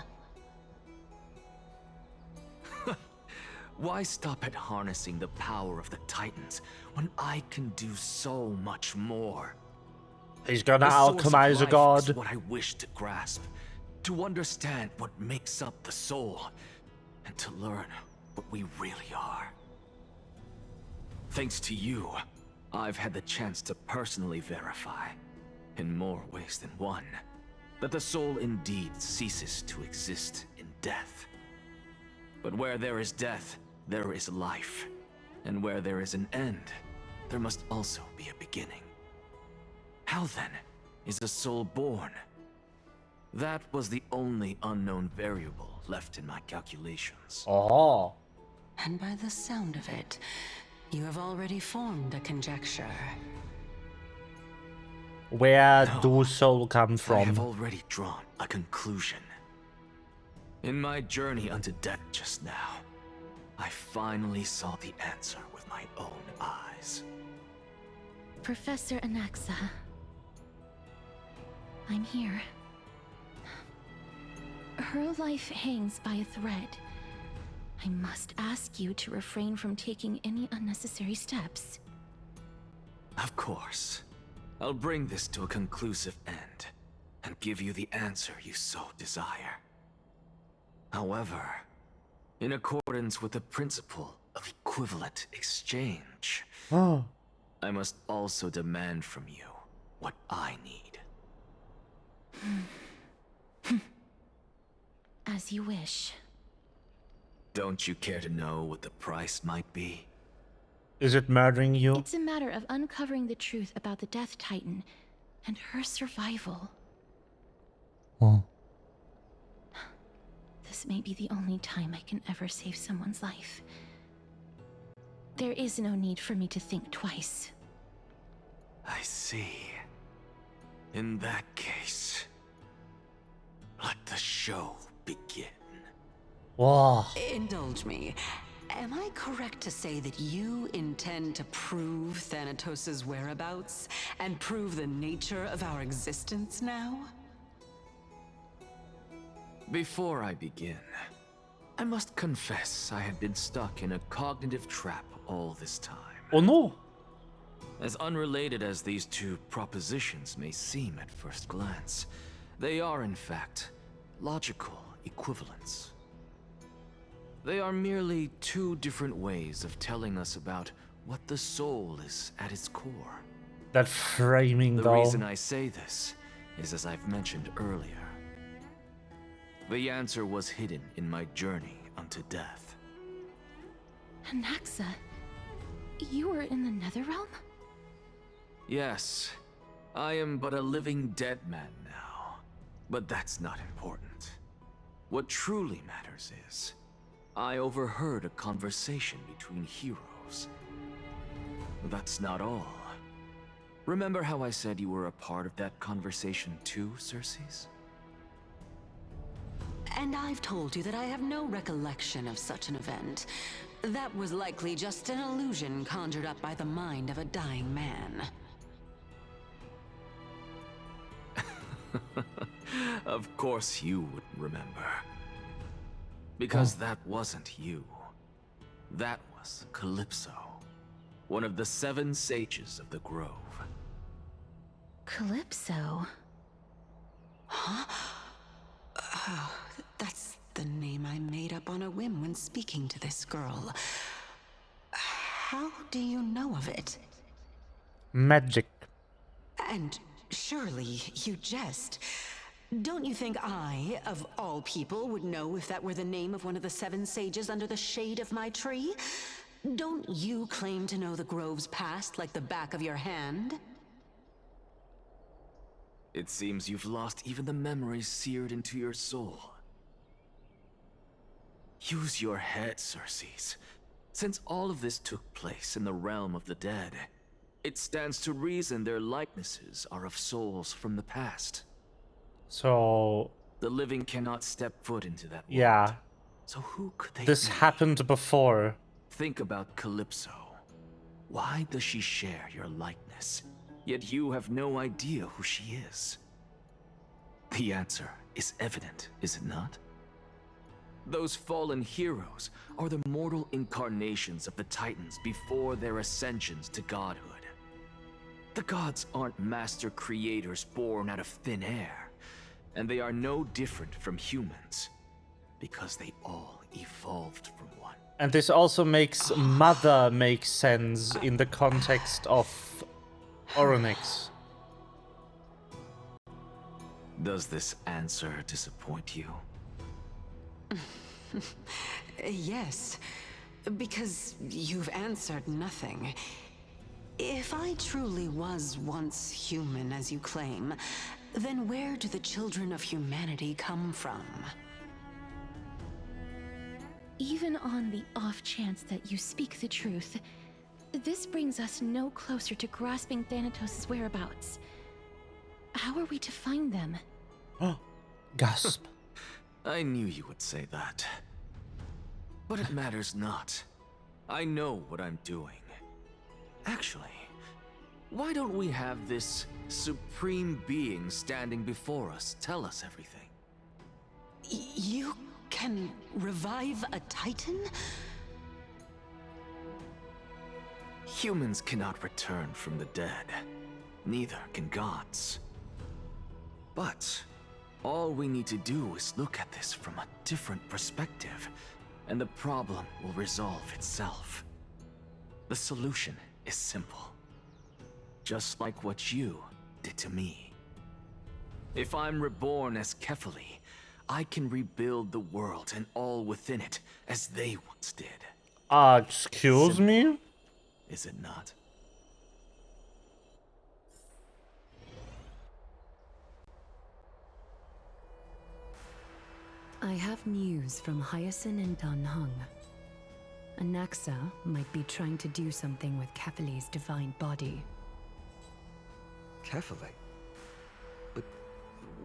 S8: Why stop at harnessing the power of the Titans when I can do so much more?
S1: He's gonna
S8: The source of
S1: alchemize a
S8: life
S1: god.
S8: is what I wish to grasp, to understand what makes up the soul, and to learn what we really are. Thanks to you, I've had the chance to personally verify, in more ways than one, that the soul indeed ceases to exist in death. But where there is death, there is life. And where there is an end, there must also be a beginning. How then is a soul born? That was the only unknown variable left in my calculations.
S1: Oh.
S9: And by the sound of it, you have already formed a conjecture.
S1: Where
S8: No,
S1: do soul come
S8: I
S1: from?
S8: have already drawn a conclusion. In my journey unto death just now, I finally saw the answer with my own eyes.
S4: Professor Anaxa, I'm here. Her life hangs by a thread. I must ask you to refrain from taking any unnecessary steps.
S8: Of course. I'll bring this to a conclusive end, and give you the answer you so desire. However, in accordance with the principle of equivalent exchange, I must also demand from you what I need.
S4: As you wish.
S8: Don't you care to know what the price might be?
S1: Is it murdering you?
S4: It's a matter of uncovering the truth about the Death Titan and her survival.
S1: Oh.
S4: This may be the only time I can ever save someone's life. There is no need for me to think twice.
S8: I see. In that case, let the show begin.
S1: Whoa.
S9: Indulge me. Am I correct to say that you intend to prove Thanatos' whereabouts and prove the nature of our existence now?
S8: Before I begin, I must confess I had been stuck in a cognitive trap all this time.
S1: Oh no!
S8: As unrelated as these two propositions may seem at first glance, they are in fact logical equivalents. They are merely two different ways of telling us about what the soul is at its core.
S1: That framing
S8: The
S1: though.
S8: reason I say this is as I've mentioned earlier. The answer was hidden in my journey unto death.
S4: Anaxa, you were in the Netherrealm?
S8: Yes, I am but a living dead man now. But that's not important. What truly matters is, I overheard a conversation between heroes. That's not all. Remember how I said you were a part of that conversation too, Circes?
S9: And I've told you that I have no recollection of such an event. That was likely just an illusion conjured up by the mind of a dying man.
S8: Of course you wouldn't remember. Because that wasn't you. That was Calypso, one of the 7 sages of the Grove.
S4: Calypso?
S9: Huh? Oh, that's the name I made up on a whim when speaking to this girl. How do you know of it?
S1: Magic.
S9: And surely you jest. Don't you think I, of all people, would know if that were the name of one of the 7 sages under the shade of my tree? Don't you claim to know the Grove's past like the back of your hand?
S8: It seems you've lost even the memories seared into your soul. Use your head, Circes. Since all of this took place in the realm of the dead, it stands to reason their likenesses are of souls from the past.
S1: So...
S8: The living cannot step foot into that world.
S1: Yeah.
S8: So who could they
S1: This
S8: be?
S1: happened before.
S8: Think about Calypso. Why does she share your likeness? Yet you have no idea who she is. The answer is evident, is it not? Those fallen heroes are the mortal incarnations of the Titans before their ascensions to godhood. The gods aren't master creators born out of thin air, and they are no different from humans, because they all evolved from one.
S1: And this also makes Mother make sense in the context of Oronyx.
S8: Does this answer disappoint you?
S9: Yes, because you've answered nothing. If I truly was once human, as you claim, then where do the children of humanity come from?
S4: Even on the off chance that you speak the truth, this brings us no closer to grasping Thanatos' whereabouts. how are we to find them?
S1: Gasp.
S8: I knew you would say that. But it matters not. I know what I'm doing. Actually, why don't we have this supreme being standing before us tell us everything?
S9: You can revive a Titan?
S8: Humans cannot return from the dead. Neither can gods. But all we need to do is look at this from a different perspective, and the problem will resolve itself. The solution is simple. Just like what you did to me. If I'm reborn as Kefali, I can rebuild the world and all within it as they once did.
S1: Excuse me?
S8: Is it not?
S3: I have news from Hyacinth and Dan Heng. Anaxa might be trying to do something with Kefali's divine body.
S6: Kefali? But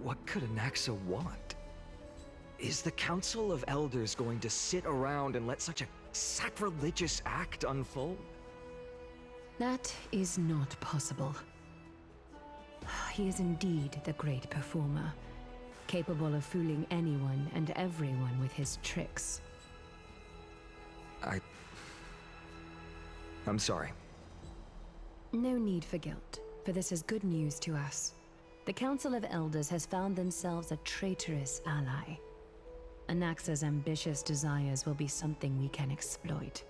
S6: what could Anaxa want? Is the Council of Elders going to sit around and let such a sacrilegious act unfold?
S3: That is not possible. He is indeed the great performer, capable of fooling anyone and everyone with his tricks.
S6: I'm sorry.
S3: No need for guilt, for this is good news to us. The Council of Elders has found themselves a traitorous ally. Anaxa's ambitious desires will be something we can exploit.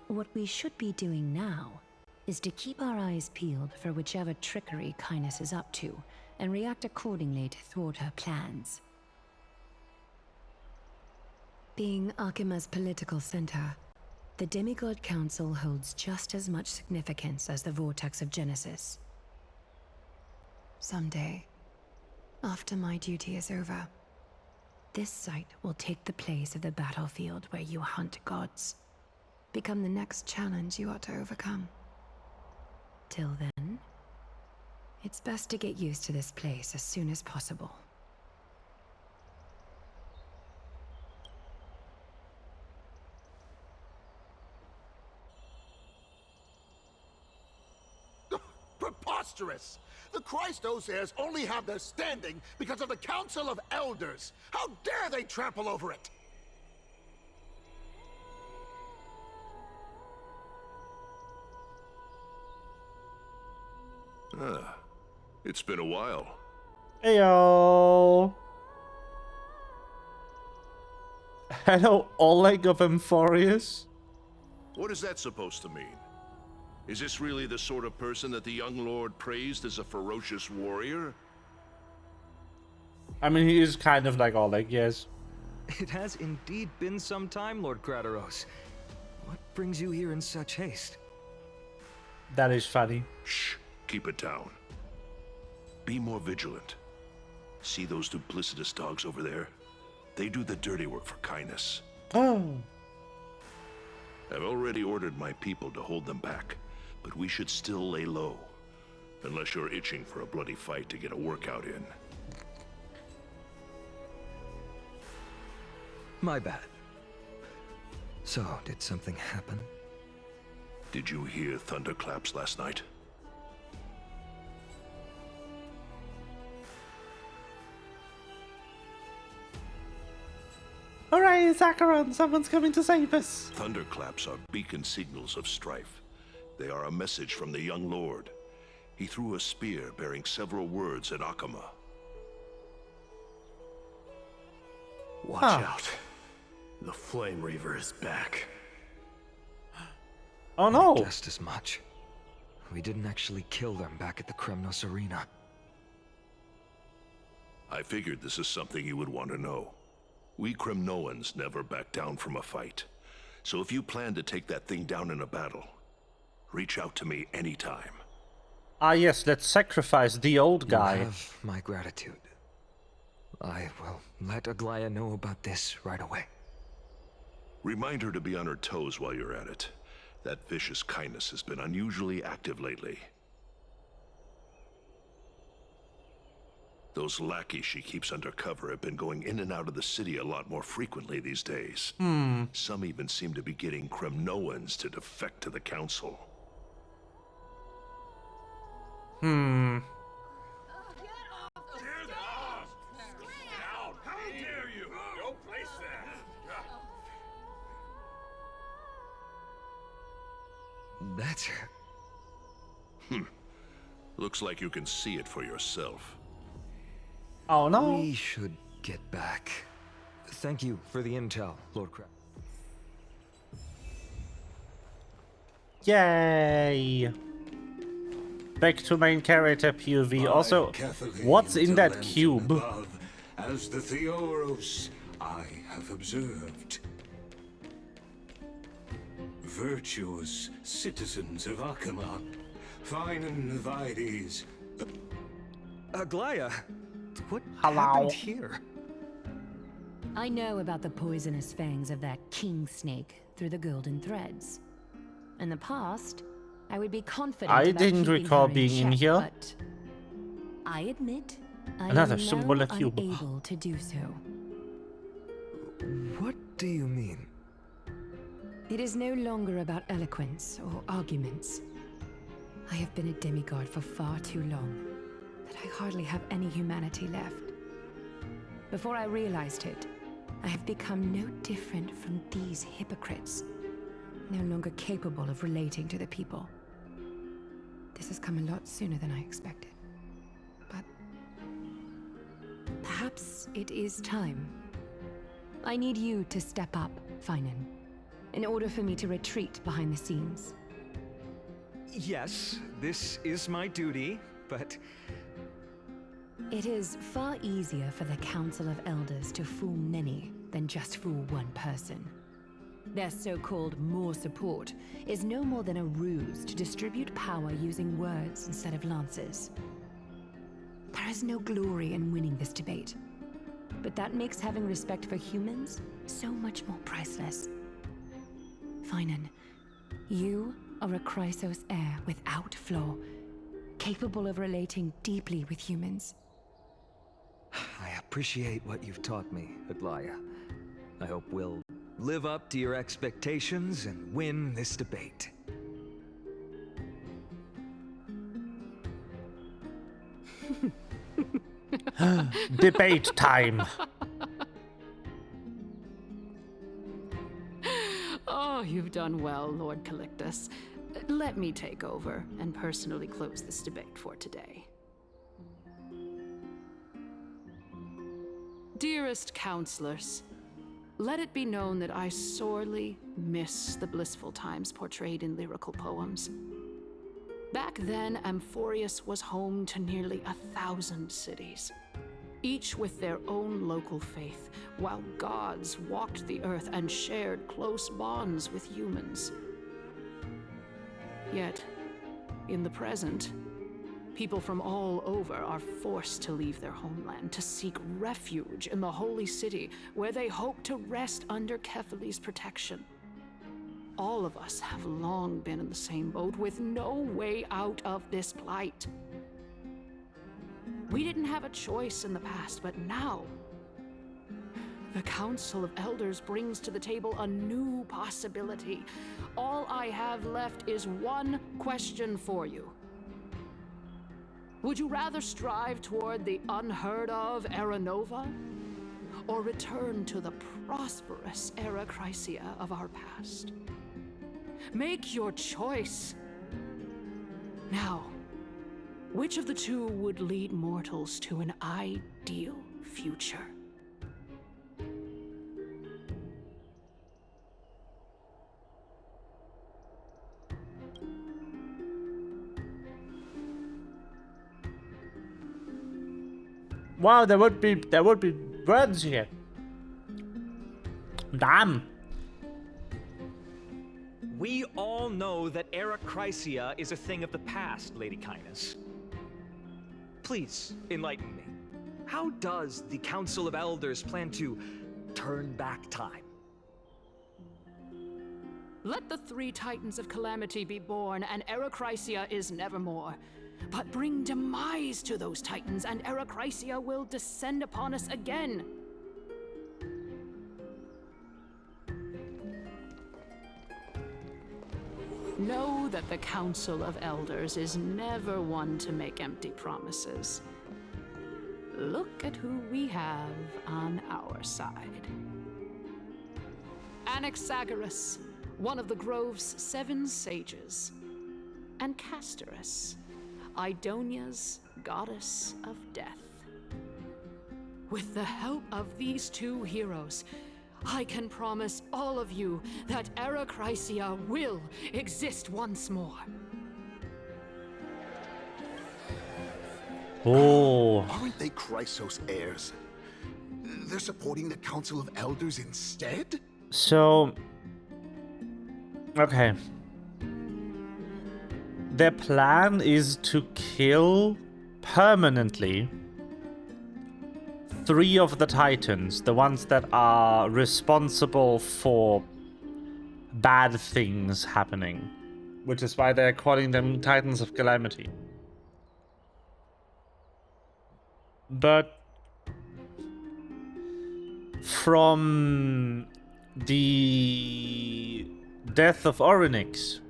S3: What we should be doing now is to keep our eyes peeled for whichever trickery Kindness is up to, and react accordingly to thwart her plans. Being Akima's political center, the Demigod Council holds just as much significance as the Vortex of Genesis. Someday, after my duty is over, this site will take the place of the battlefield where you hunt gods. Become the next challenge you ought to overcome. Till then, it's best to get used to this place as soon as possible.
S11: Preposterous! The Christos heirs only have their standing because of the Council of Elders. How dare they trample over it?
S10: It's been a while.
S1: Heyo! Hello, Oleg of Amphorius.
S11: What is that supposed to mean? Is this really the sort of person that the young lord praised as a ferocious warrior?
S1: I mean, he is kind of like Oleg, yes.
S6: It has indeed been some time, Lord Krateros. What brings you here in such haste?
S1: That is funny.
S11: Shh, keep it down. Be more vigilant. See those duplicitous dogs over there? They do the dirty work for Kindness.
S1: Oh.
S11: I've already ordered my people to hold them back, but we should still lay low. Unless you're itching for a bloody fight to get a workout in.
S6: My bad. So, did something happen?
S11: Did you hear thunderclaps last night?
S1: Hooray, Zacharon! Someone's coming to save us!
S11: Thunderclaps are beacon signals of strife. They are a message from the young lord. He threw a spear bearing several words at Akama.
S7: Watch out. The Flame Reaver is back.
S1: Oh no!
S6: Just as much. We didn't actually kill them back at the Kremnos Arena.
S11: I figured this is something you would want to know. We Kremnoans never back down from a fight. So if you plan to take that thing down in a battle, reach out to me anytime.
S1: Ah yes, let's sacrifice the old guy.
S6: You have my gratitude. I will let Aglaya know about this right away.
S11: Remind her to be on her toes while you're at it. That vicious Kindness has been unusually active lately. Those lackeys she keeps undercover have been going in and out of the city a lot more frequently these days. Some even seem to be getting Kremnoans to defect to the council.
S6: That's...
S11: Looks like you can see it for yourself.
S1: Oh no.
S6: We should get back. Thank you for the intel, Lord Crab.
S1: Yay! Back to main character POV. Also, what's in that cube?
S10: Above, as the Theoros I have observed. Virtuous citizens of Akama, fine and Vides.
S6: Aglaya, what
S1: Hello.
S6: happened here?
S3: I know about the poisonous fangs of that king snake through the golden threads. In the past, I would be confident
S1: I
S3: about
S1: didn't
S3: keeping
S1: recall
S3: her
S1: being in
S3: check,
S1: here.
S3: but I admit I
S1: Another
S3: am
S1: symbol
S3: now
S1: cube.
S3: unable to do so.
S6: What do you mean?
S3: It is no longer about eloquence or arguments. I have been a demigod for far too long that I hardly have any humanity left. Before I realized it, I have become no different from these hypocrites, no longer capable of relating to the people. This has come a lot sooner than I expected. But perhaps it is time. I need you to step up, Finan, in order for me to retreat behind the scenes.
S6: Yes, this is my duty, but...
S3: It is far easier for the Council of Elders to fool many than just fool one person. Their so-called more support is no more than a ruse to distribute power using words instead of lances. There is no glory in winning this debate, but that makes having respect for humans so much more priceless. Finan, you are a Chrysos heir without flaw, capable of relating deeply with humans.
S6: I appreciate what you've taught me, Aglaya. I hope we'll live up to your expectations and win this debate.
S1: Debate time.
S17: Oh, you've done well, Lord Calictus. Let me take over and personally close this debate for today. Dearest counselors, let it be known that I sorely miss the blissful times portrayed in lyrical poems. Back then, Amphorius was home to nearly 1,000 cities, each with their own local faith, while gods walked the earth and shared close bonds with humans. Yet, in the present, people from all over are forced to leave their homeland to seek refuge in the holy city, where they hope to rest under Kefali's protection. All of us have long been in the same boat, with no way out of this plight. We didn't have a choice in the past, but now, the Council of Elders brings to the table a new possibility. All I have left is one question for you. Would you rather strive toward the unheard of Era Nova, or return to the prosperous Era Chrysia of our past? Make your choice. Now, which of the two would lead mortals to an ideal future?
S1: Wow, there would be words here. Damn.
S6: We all know that Era Chrysia is a thing of the past, Lady Kindness. Please, enlighten me. How does the Council of Elders plan to turn back time?
S17: Let the three Titans of Calamity be born, and Era Chrysia is nevermore. but bring demise to those titans, and Erechrysia will descend upon us again. Know that the Council of Elders is never one to make empty promises. Look at who we have on our side. Anaxagoras, one of the Grove's 7 sages, and Castorus, Idonia's goddess of death. With the help of these 2 heroes, I can promise all of you that Erechrysia will exist once more.
S1: Oh.
S11: Aren't they Chrysos heirs? They're supporting the Council of Elders instead?
S1: So, okay. Their plan is to kill permanently 3 of the Titans, the ones that are responsible for bad things happening, which is why they're calling them Titans of Calamity. But from the death of Orynyx,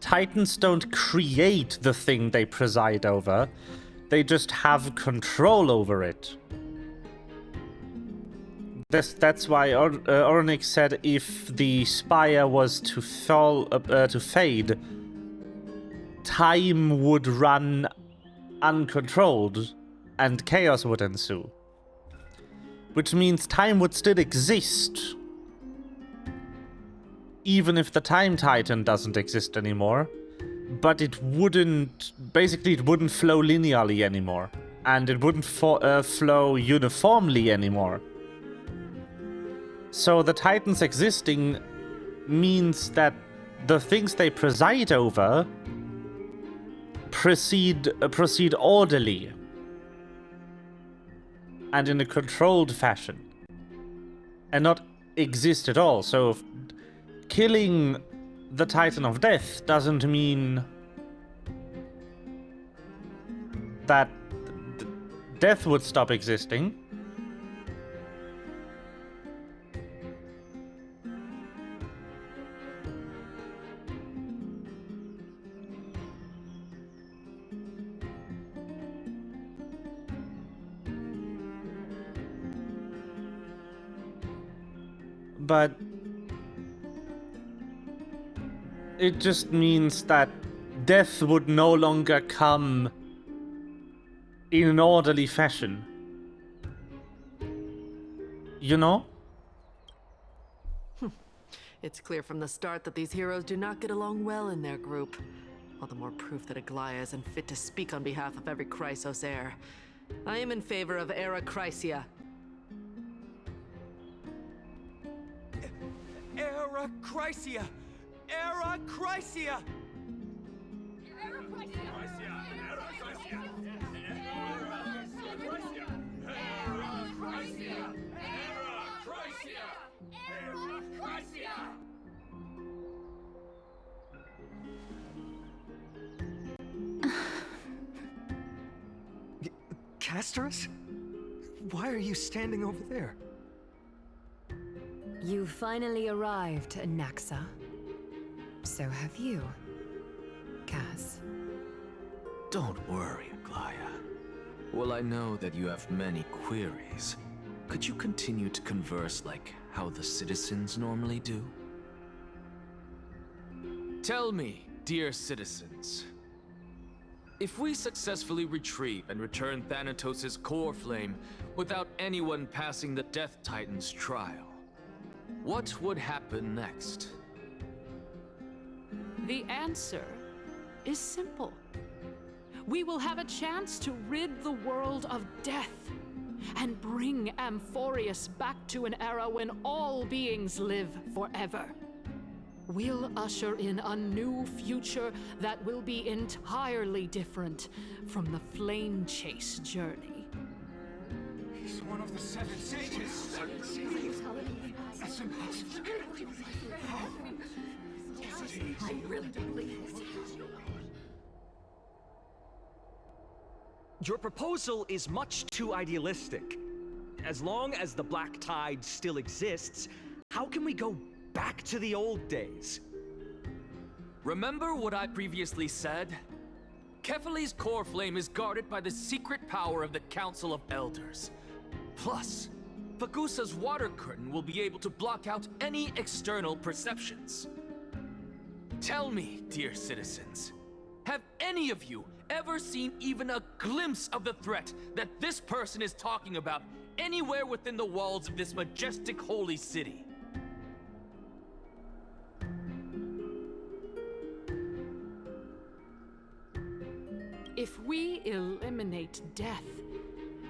S1: Titans don't create the thing they preside over, they just have control over it. That's why Orynyx said if the spire was to fade, time would run uncontrolled and chaos would ensue. Which means time would still exist, even if the Time Titan doesn't exist anymore, but it wouldn't flow linearly anymore, and it wouldn't flow uniformly anymore. So the Titans existing means that the things they preside over proceed orderly and in a controlled fashion, and not exist at all. So killing the Titan of Death doesn't mean that death would stop existing. But it just means that death would no longer come in an orderly fashion. You know?
S20: It's clear from the start that these heroes do not get along well in their group. All the more proof that Aglaia isn't fit to speak on behalf of every Chrysos heir. I am in favor of Erechrysia.
S21: Erechrysia! Erechrysia!
S6: Castorus? Why are you standing over there?
S3: You finally arrived, Naxa. So have you, Cass.
S8: Don't worry, Aglaia. Well, I know that you have many queries. Could you continue to converse like how the citizens normally do? Tell me, dear citizens, if we successfully retrieve and return Thanatos' core flame without anyone passing the Death Titan's trial, what would happen next?
S17: The answer is simple. We will have a chance to rid the world of death and bring Amphorius back to an era when all beings live forever. We'll usher in a new future that will be entirely different from the Flame Chase journey.
S21: He's one of the 7 sages. That's impossible. I really don't believe this.
S6: Your proposal is much too idealistic. As long as the Black Tide still exists, how can we go back to the old days?
S8: Remember what I previously said? Kefali's core flame is guarded by the secret power of the Council of Elders. Plus, Fagusa's water curtain will be able to block out any external perceptions. Tell me, dear citizens, have any of you ever seen even a glimpse of the threat that this person is talking about anywhere within the walls of this majestic holy city?
S17: If we eliminate death,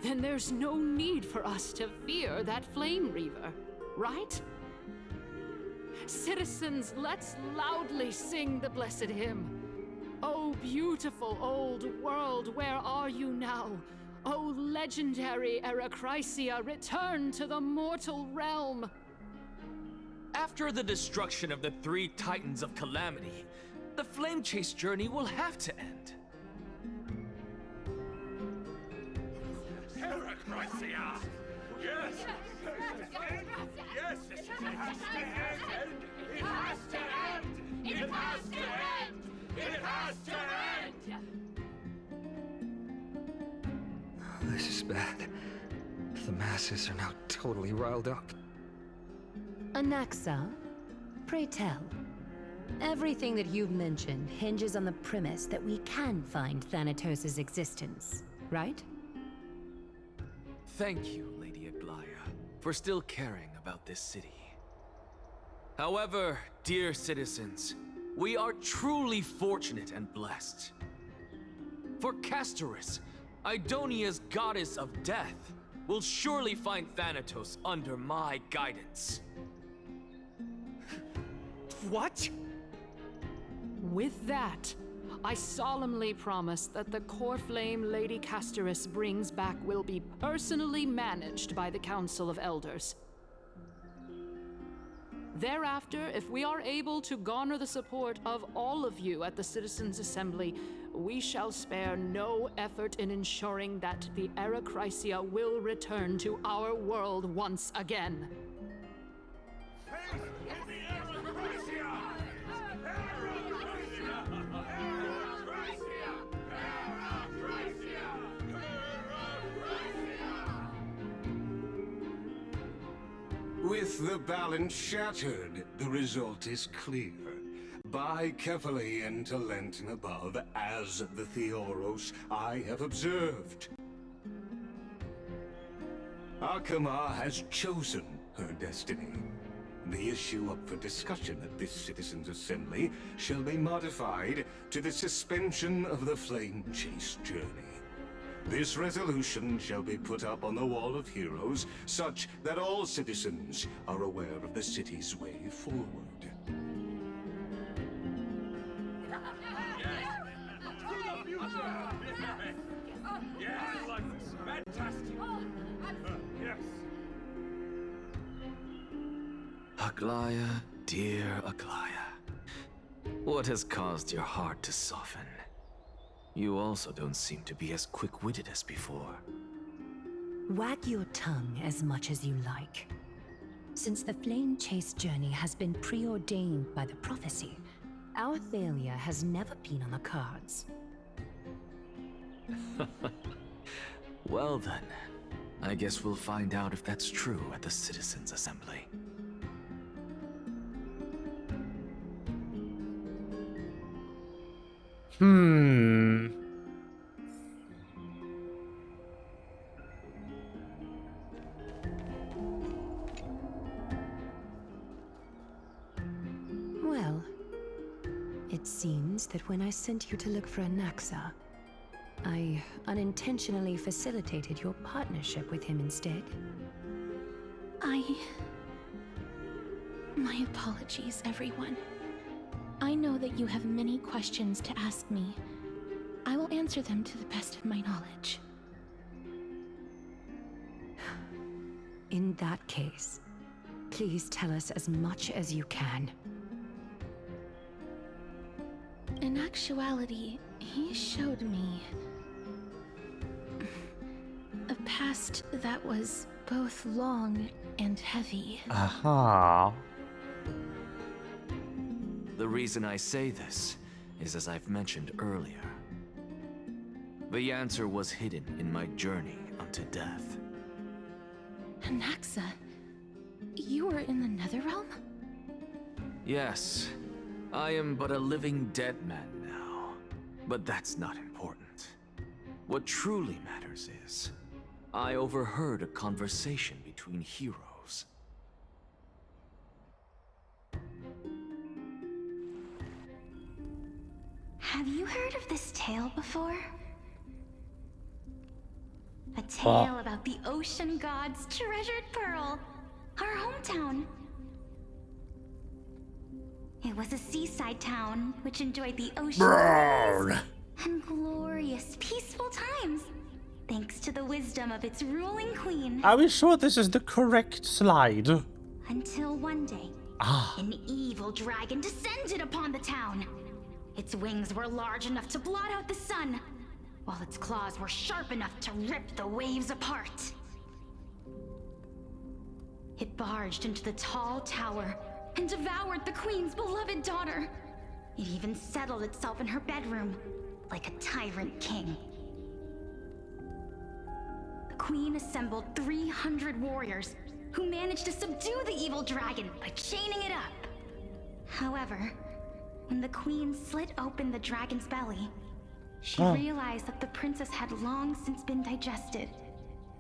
S17: then there's no need for us to fear that Flame Reaver, right? Citizens, let's loudly sing the blessed hymn. Oh, beautiful old world, where are you now? Oh, legendary Eracrysia, return to the mortal realm!
S8: After the destruction of the 3 Titans of Calamity, the Flame Chase journey will have to end.
S11: Eracrysia! Yes! Yes! It has to end! It has to end! It has to end! It has to end!
S6: This is bad. The masses are now totally riled up.
S3: Anaxa, pray tell. Everything that you've mentioned hinges on the premise that we can find Thanatos' existence, right?
S8: Thank you, Lady Aglaya, for still caring about this city. However, dear citizens, we are truly fortunate and blessed. For Castorus, Idonia's goddess of death, will surely find Thanatos under my guidance.
S6: What?
S17: With that, I solemnly promise that the core flame Lady Castorus brings back will be personally managed by the Council of Elders. Thereafter, if we are able to garner the support of all of you at the Citizens' Assembly, we shall spare no effort in ensuring that the Eracrysia will return to our world once again.
S10: With the balance shattered, the result is clear. By Kefali and Talent and above, as the Theoros I have observed. Akama has chosen her destiny. The issue up for discussion at this Citizens' Assembly shall be modified to the suspension of the Flame Chase journey. This resolution shall be put up on the Wall of Heroes, such that all citizens are aware of the city's way forward.
S11: Yes, I like this. Fantastic. Yes.
S8: Aglaya, dear Aglaya, what has caused your heart to soften? You also don't seem to be as quick-witted as before.
S3: Wag your tongue as much as you like. Since the Flame Chase journey has been preordained by the prophecy, our failure has never been on the cards.
S8: Well then, I guess we'll find out if that's true at the Citizens' Assembly.
S3: Well, it seems that when I sent you to look for Anaxa, I unintentionally facilitated your partnership with him instead.
S4: My apologies, everyone. I know that you have many questions to ask me. I will answer them to the best of my knowledge.
S3: In that case, please tell us as much as you can.
S4: In actuality, he showed me past that was both long and heavy.
S1: Aha.
S8: The reason I say this is as I've mentioned earlier. The answer was hidden in my journey unto death.
S4: Naxa, you were in the Netherrealm?
S8: Yes, I am but a living dead man now. But that's not important. What truly matters is, I overheard a conversation between heroes.
S2: Have you heard of this tale before? A tale about the ocean god's treasured pearl, our hometown. It was a seaside town which enjoyed the ocean breeze and glorious, peaceful times, thanks to the wisdom of its ruling queen.
S1: Are we sure this is the correct slide?
S2: Until one day, an evil dragon descended upon the town. Its wings were large enough to blot out the sun, while its claws were sharp enough to rip the waves apart. It barged into the tall tower and devoured the queen's beloved daughter. It even settled itself in her bedroom, like a tyrant king. The queen assembled 300 warriors who managed to subdue the evil dragon by chaining it up. However, when the queen slit open the dragon's belly, she realized that the princess had long since been digested,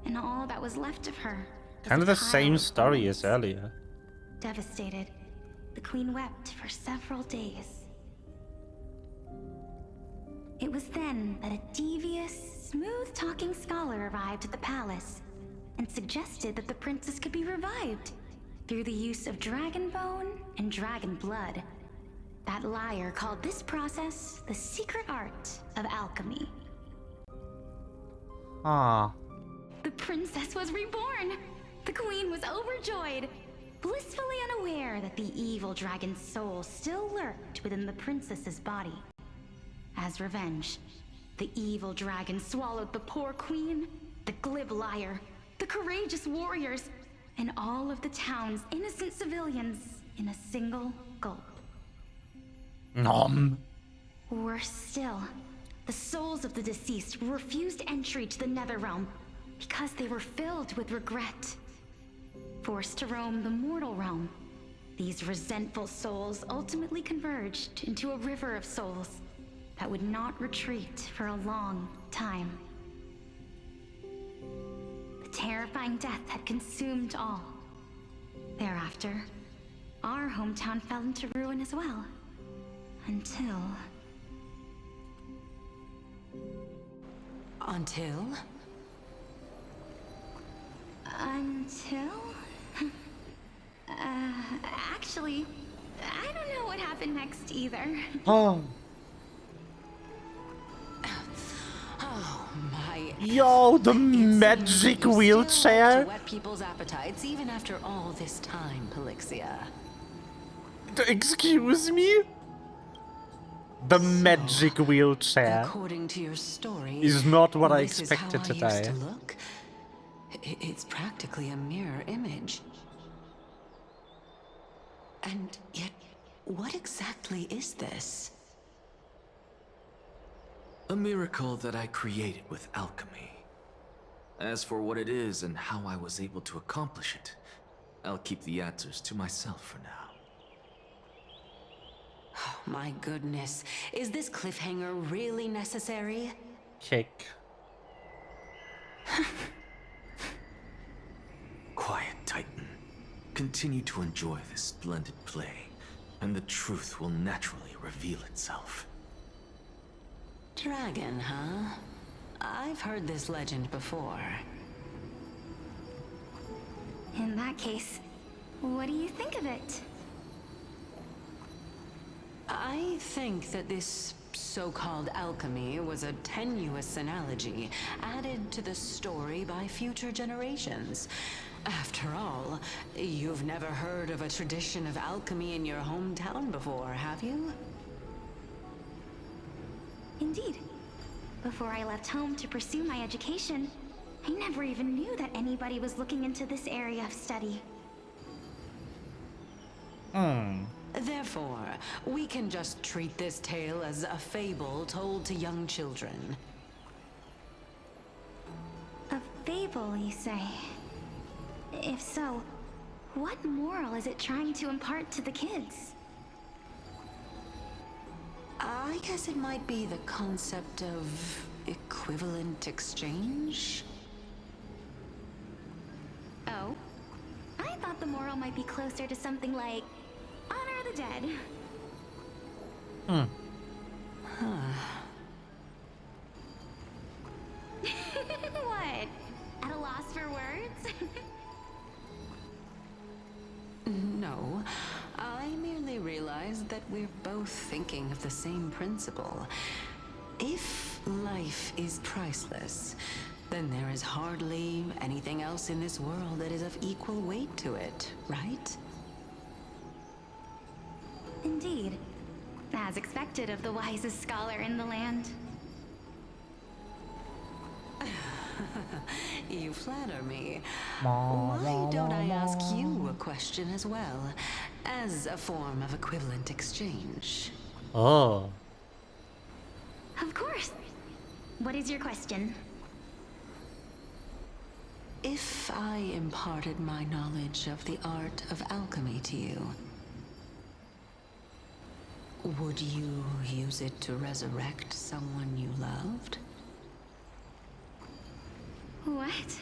S2: and all that was left of her was
S1: Kind of
S2: a
S1: the
S2: pile
S1: same
S2: of
S1: story
S2: bones.
S1: as earlier.
S2: Devastated, the queen wept for several days. It was then that a devious, smooth-talking scholar arrived at the palace and suggested that the princess could be revived through the use of dragon bone and dragon blood. That liar called this process the secret art of alchemy. The princess was reborn. The queen was overjoyed, blissfully unaware that the evil dragon's soul still lurked within the princess's body. As revenge, the evil dragon swallowed the poor queen, the glib liar, the courageous warriors, and all of the town's innocent civilians in a single gulp.
S1: Nom.
S2: Worse still, the souls of the deceased refused entry to the Netherrealm because they were filled with regret. Forced to roam the mortal realm, these resentful souls ultimately converged into a river of souls that would not retreat for a long time. The terrifying death had consumed all. Thereafter, our hometown fell into ruin as well. Until... Actually, I don't know what happened next either.
S1: Oh.
S9: My
S1: Yo, the magic wheelchair.
S9: to whet people's appetites even after all this time, Pelixia.
S1: Excuse me? The magic wheelchair
S9: According to your story,
S1: is not what I
S9: this is
S1: expected
S9: how
S1: today.
S9: I used to look. It's practically a mirror image. And yet, what exactly is this?
S8: A miracle that I created with alchemy. As for what it is and how I was able to accomplish it, I'll keep the answers to myself for now.
S9: Oh, my goodness. Is this cliffhanger really necessary?
S1: Kick.
S8: Quiet, Titan. Continue to enjoy this splendid play, and the truth will naturally reveal itself.
S9: Dragon, huh? I've heard this legend before.
S2: In that case, what do you think of it?
S9: I think that this so-called alchemy was a tenuous analogy added to the story by future generations. After all, you've never heard of a tradition of alchemy in your hometown before, have you?
S2: Indeed. Before I left home to pursue my education, I never even knew that anybody was looking into this area of study.
S9: Therefore, we can just treat this tale as a fable told to young children.
S2: A fable, you say? If so, what moral is it trying to impart to the kids?
S9: I guess it might be the concept of equivalent exchange?
S2: Oh? I thought the moral might be closer to something like honor the dead. What? At a loss for words?
S9: No, I merely realized that we're both thinking of the same principle. If life is priceless, then there is hardly anything else in this world that is of equal weight to it, right?
S2: Indeed. As expected of the wisest scholar in the land.
S9: You flatter me. Why don't I ask you a question as well, as a form of equivalent exchange?
S1: Oh.
S2: Of course. What is your question?
S9: If I imparted my knowledge of the art of alchemy to you, would you use it to resurrect someone you loved?
S2: What?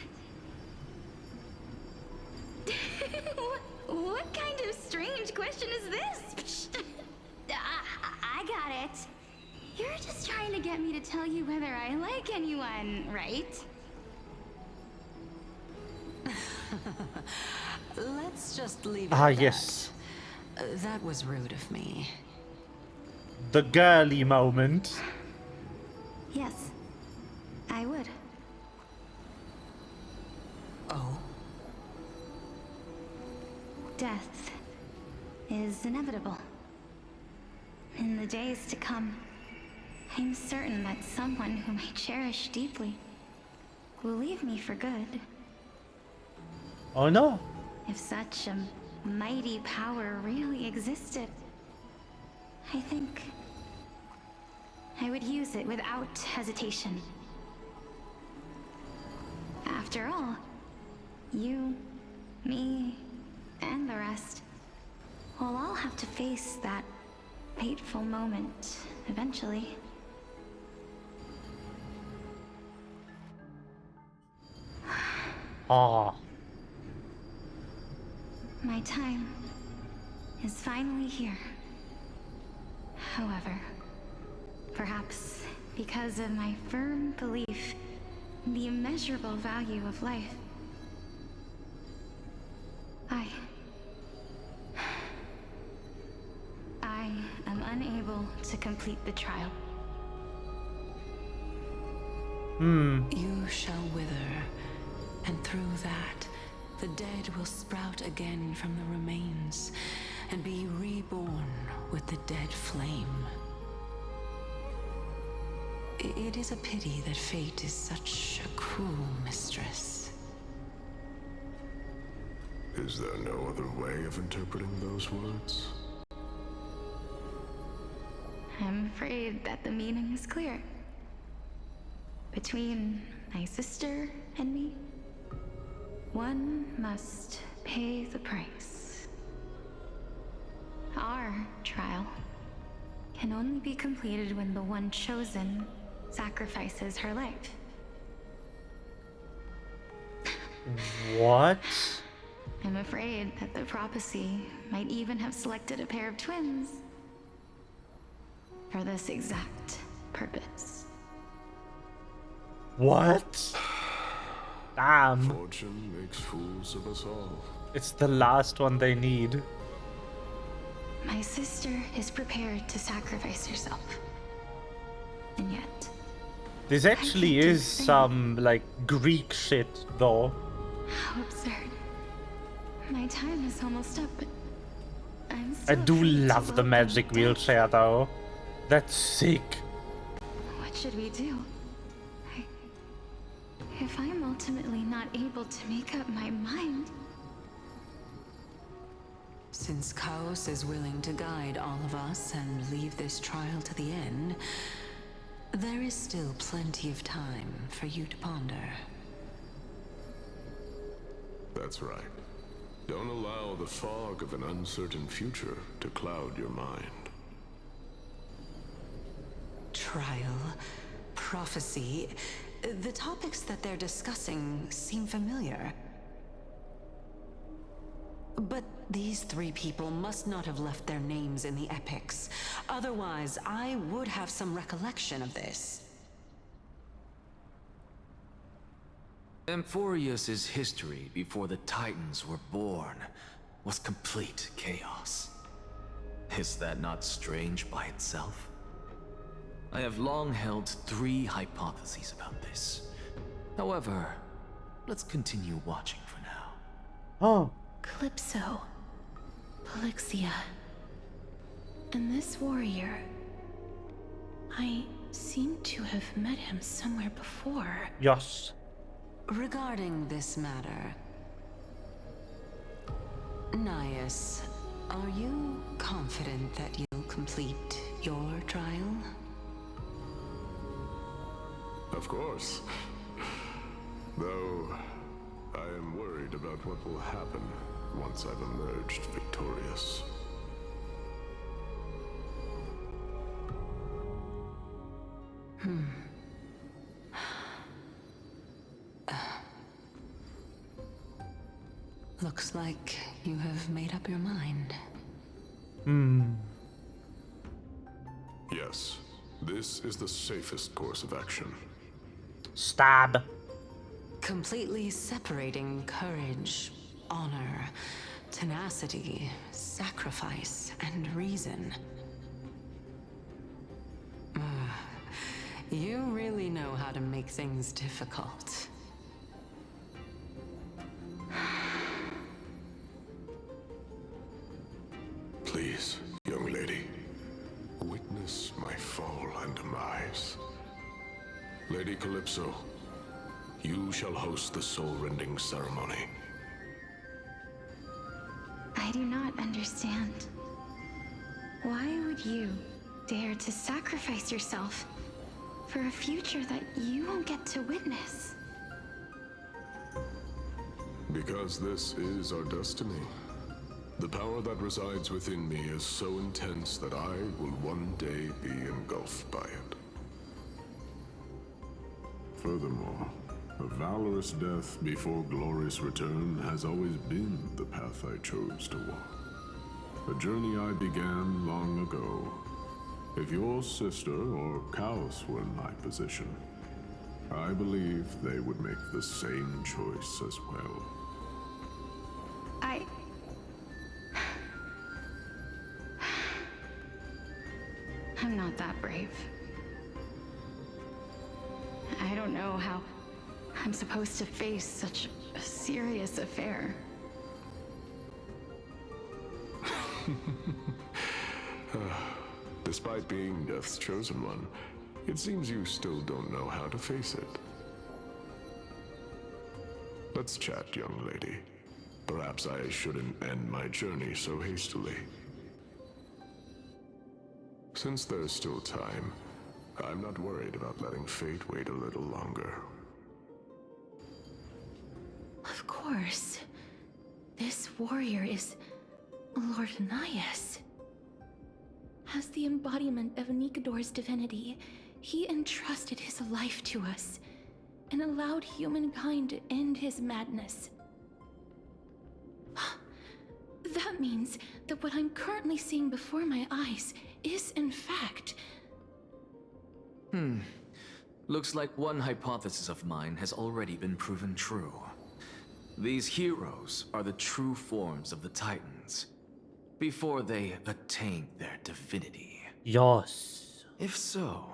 S2: What kind of strange question is this? I got it. You're just trying to get me to tell you whether I like anyone, right?
S9: Let's just leave it at that.
S1: Yes.
S9: That was rude of me.
S1: The girly moment.
S2: Yes, I would.
S9: Oh?
S2: Death is inevitable. In the days to come, I'm certain that someone whom I cherish deeply will leave me for good.
S1: Oh no.
S2: If such a mighty power really existed, I think I would use it without hesitation. After all, you, me, and the rest will all have to face that fateful moment eventually.
S1: Ah.
S2: My time is finally here. However, perhaps because of my firm belief in the immeasurable value of life, I am unable to complete the trial.
S9: You shall wither, and through that, the dead will sprout again from the remains, and be reborn with the dead flame. It is a pity that fate is such a cruel mistress.
S18: Is there no other way of interpreting those words?
S2: I'm afraid that the meaning is clear. Between my sister and me, one must pay the price. Our trial can only be completed when the one chosen sacrifices her life.
S1: What?
S2: I'm afraid that the prophecy might even have selected a pair of twins for this exact purpose.
S1: What? Damn.
S18: Fortune makes fools of us all.
S1: It's the last one they need.
S2: My sister is prepared to sacrifice herself. And yet,
S1: This actually is some, like, Greek shit, though.
S2: how absurd. My time is almost up, but I'm
S1: I
S2: still
S1: do
S2: afraid to
S1: love the
S2: welcome
S1: magic
S2: death.
S1: wheelchair, though. That's sick.
S2: What should we do? If
S12: if I'm ultimately not able to make up my mind...
S9: Since Chaos is willing to guide all of us and leave this trial to the end, there is still plenty of time for you to ponder.
S18: That's right. Don't allow the fog of an uncertain future to cloud your mind.
S9: Trial, prophecy, the topics that they're discussing seem familiar. But these three people must not have left their names in the epics. Otherwise, I would have some recollection of this.
S8: Amphorius's history before the Titans were born was complete chaos. Is that not strange by itself? I have long held 3 hypotheses about this. However, let's continue watching for now.
S1: Oh.
S4: Calypso, Polixia, and this warrior. I seem to have met him somewhere before.
S1: Yes.
S9: Regarding this matter, Nias, are you confident that you'll complete your trial?
S18: Of course. Though, I am worried about what will happen once I've emerged victorious.
S9: Looks like you have made up your mind.
S18: Yes, this is the safest course of action.
S1: Stab.
S9: Completely separating courage, honor, tenacity, sacrifice, and reason. You really know how to make things difficult.
S18: Please, young lady, witness my fall and demise. Lady Calypso, you shall host the soul-rending ceremony.
S12: I do not understand. Why would you dare to sacrifice yourself for a future that you won't get to witness?
S18: Because this is our destiny. The power that resides within me is so intense that I will one day be engulfed by it. Furthermore, a valorous death before glorious return has always been the path I chose to walk. A journey I began long ago. If your sister or Chaos were in my position, I believe they would make the same choice as well.
S12: I'm not that brave. I don't know how I'm supposed to face such a serious affair.
S18: Despite being Death's chosen one, it seems you still don't know how to face it. Let's chat, young lady. Perhaps I shouldn't end my journey so hastily. Since there's still time, I'm not worried about letting fate wait a little longer.
S4: Of course. This warrior is Lord Nias. As the embodiment of Nikador's divinity, he entrusted his life to us and allowed humankind to end his madness. That means that what I'm currently seeing before my eyes is, in fact...
S8: Looks like one hypothesis of mine has already been proven true. These heroes are the true forms of the Titans, before they attain their divinity.
S1: Yes.
S8: If so,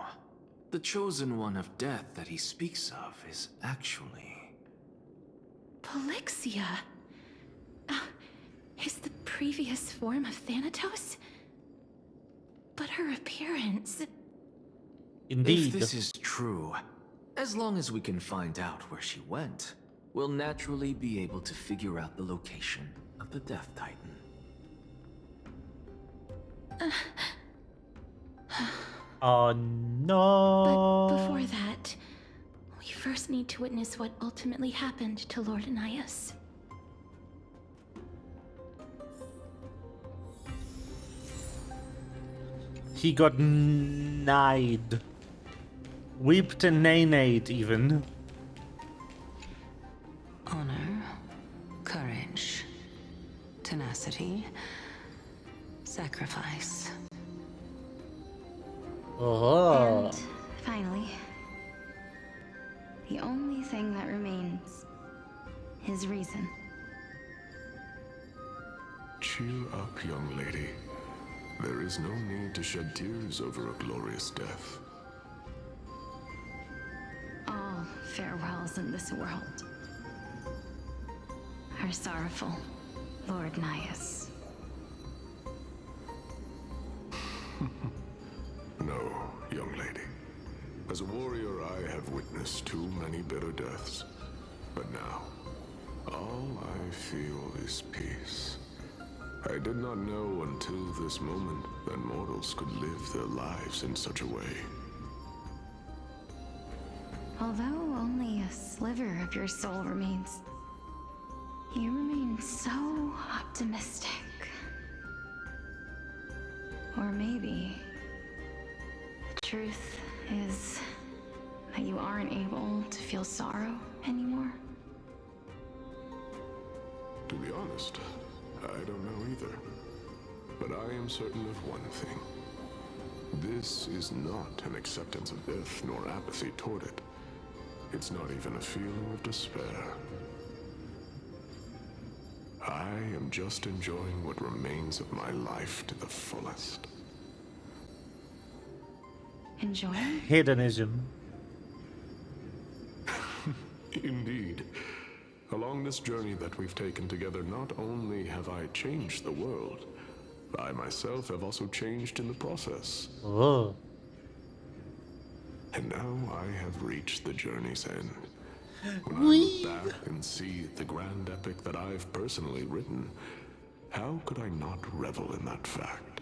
S8: the chosen one of death that he speaks of is actually...
S4: Polixia? Is the previous form of Thanatos? But her appearance...
S1: Indeed.
S8: If this is true,
S15: As long as we can find out where she went, we'll naturally be able to figure out the location of the Death Titan.
S1: Oh no!
S4: But before that, we first need to witness what ultimately happened to Lord Anias.
S1: He got knied. Whipped and nay-nayed even.
S9: Honor, courage, tenacity, sacrifice.
S1: Oh.
S4: And finally, the only thing that remains is reason.
S18: Cheer up, young lady. There is no need to shed tears over a glorious death.
S4: All farewells in this world are sorrowful, Lord Nias.
S18: No, young lady. As a warrior, I have witnessed too many bitter deaths. But now, all I feel is peace. I did not know until this moment that mortals could live their lives in such a way.
S4: Although only a sliver of your soul remains, you remain so optimistic. Or maybe the truth is that you aren't able to feel sorrow anymore.
S18: To be honest, I don't know either. But I am certain of one thing. This is not an acceptance of death nor apathy toward it. It's not even a feeling of despair. I am just enjoying what remains of my life to the fullest.
S4: Enjoying?
S1: Hedonism.
S18: Indeed. Along this journey that we've taken together, not only have I changed the world, I myself have also changed in the process.
S1: Oh.
S18: And now I have reached the journey's end. When I look back and see the grand epic that I've personally written, how could I not revel in that fact?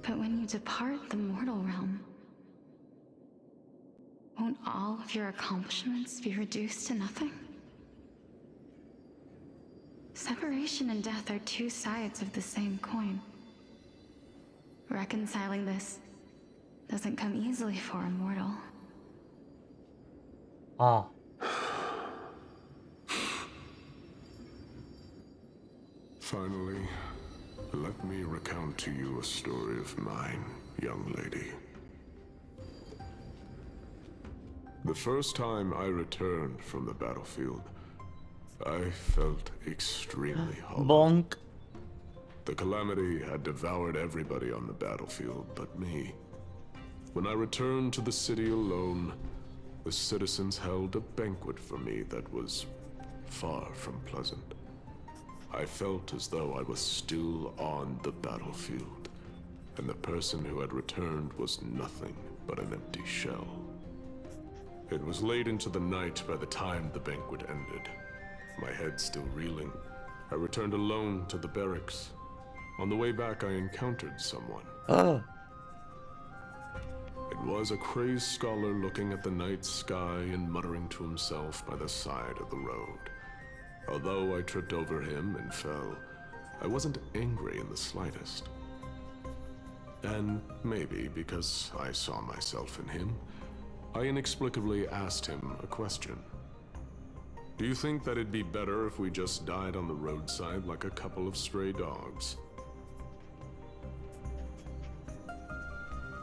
S4: But when you depart the mortal realm, won't all of your accomplishments be reduced to nothing? Separation and death are two sides of the same coin. Reconciling this doesn't come easily for a mortal.
S1: Ah.
S18: Finally, let me recount to you a story of mine, young lady. The first time I returned from the battlefield, I felt extremely hollow.
S1: Bonk.
S18: The calamity had devoured everybody on the battlefield but me. When I returned to the city alone, the citizens held a banquet for me that was far from pleasant. I felt as though I was still on the battlefield, and the person who had returned was nothing but an empty shell. It was late into the night by the time the banquet ended. My head still reeling, I returned alone to the barracks. On the way back, I encountered someone.
S1: Oh.
S18: It was a crazed scholar looking at the night sky and muttering to himself by the side of the road. Although I tripped over him and fell, I wasn't angry in the slightest. And maybe because I saw myself in him, I inexplicably asked him a question. Do you think that it'd be better if we just died on the roadside like a couple of stray dogs?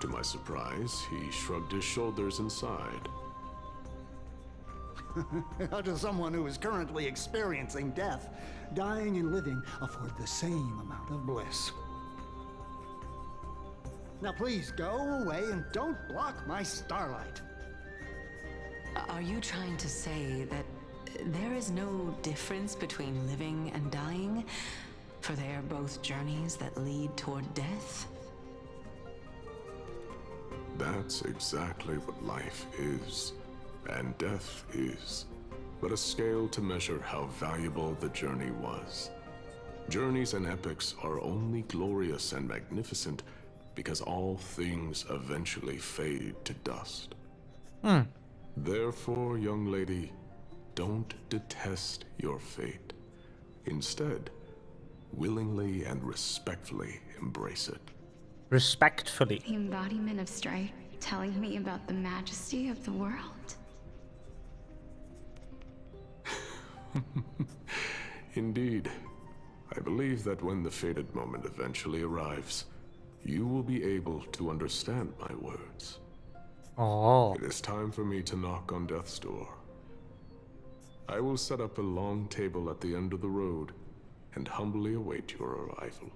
S18: To my surprise, he shrugged his shoulders and sighed.
S5: How does someone who is currently experiencing death, dying and living, afford the same amount of bliss? Now please go away and don't block my starlight.
S9: Are you trying to say that there is no difference between living and dying? For they are both journeys that lead toward death?
S18: That's exactly what life is, and death is, but a scale to measure how valuable the journey was. Journeys and epics are only glorious and magnificent because all things eventually fade to dust. Therefore, young lady, don't detest your fate. Instead, willingly and respectfully embrace it.
S1: Respectfully.
S12: The embodiment of strife telling me about the majesty of the world.
S18: Indeed. I believe that when the fated moment eventually arrives, you will be able to understand my words.
S1: Oh.
S18: It is time for me to knock on death's door. I will set up a long table at the end of the road and humbly await your arrival.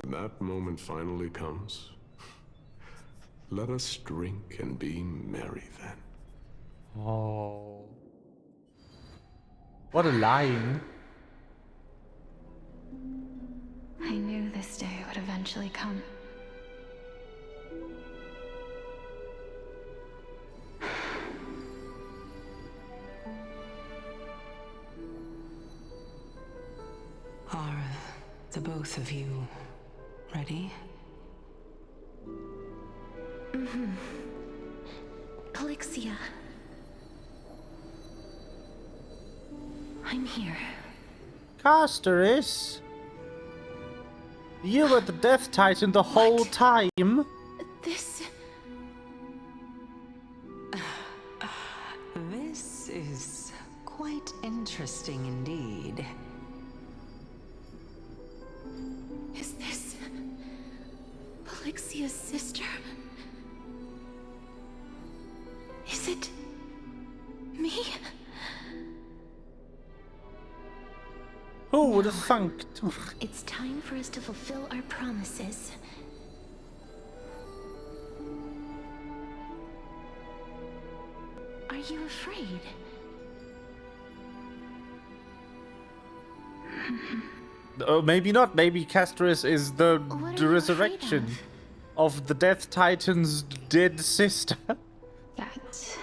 S18: When that moment finally comes, let us drink and be merry then.
S1: Oh. What a line.
S12: I knew this day would eventually come.
S9: Are the both of you ready?
S4: Polixia. I'm here.
S1: Casteris? You were the Death Titan the whole time?
S4: This...
S9: This is quite interesting indeed.
S4: Is this... Polixia's sister? Is it... me?
S1: Who would have thunk?
S4: It's time for us to fulfill our promises. Are you afraid?
S1: Oh, maybe not. Maybe Casteris is the resurrection of the Death Titan's dead sister.
S12: That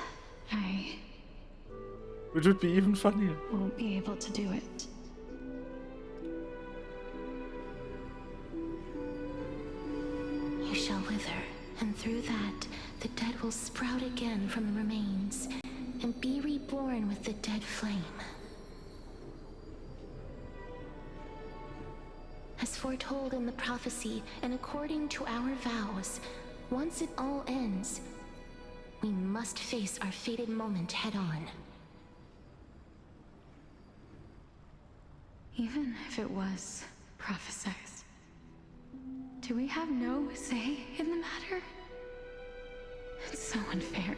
S12: I
S1: Which would be even funnier.
S12: won't be able to do it.
S4: You shall wither, and through that, the dead will sprout again from the remains, and be reborn with the dead flame. As foretold in the prophecy, and according to our vows, once it all ends, we must face our fated moment head-on.
S12: Even if it was prophesized, do we have no say in the matter? It's so unfair.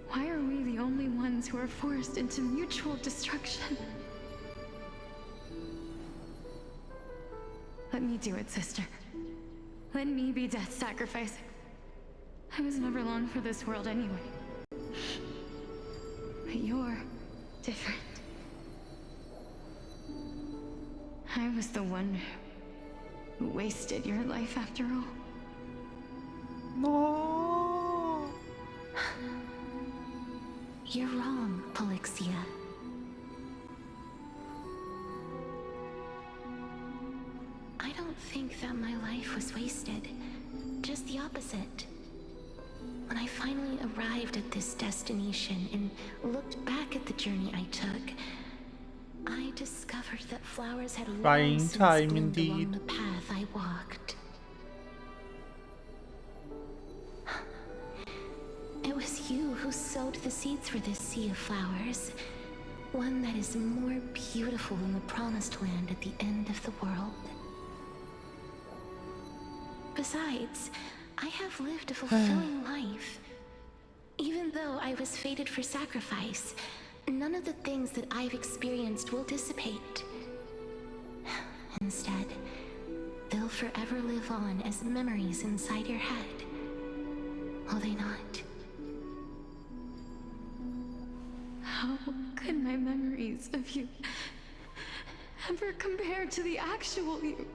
S12: Why are we the only ones who are forced into mutual destruction? Let me do it, sister. Let me be death's sacrifice. I was never long for this world anyway. But you're different. I was the one who wasted your life after all.
S1: No.
S4: You're wrong, Polixia. I don't think that my life was wasted. Just the opposite. When I finally arrived at this destination and looked back at the journey I took, I discovered that flowers had long
S1: Trying
S4: since
S1: time
S4: bloomed
S1: indeed.
S4: along the path I walked. It was you who sowed the seeds for this sea of flowers. One that is more beautiful than the promised land at the end of the world. Besides, I have lived a fulfilling life. Even though I was fated for sacrifice, none of the things that I've experienced will dissipate. Instead, they'll forever live on as memories inside your head. Will they not?
S12: How could my memories of you ever compare to the actual you?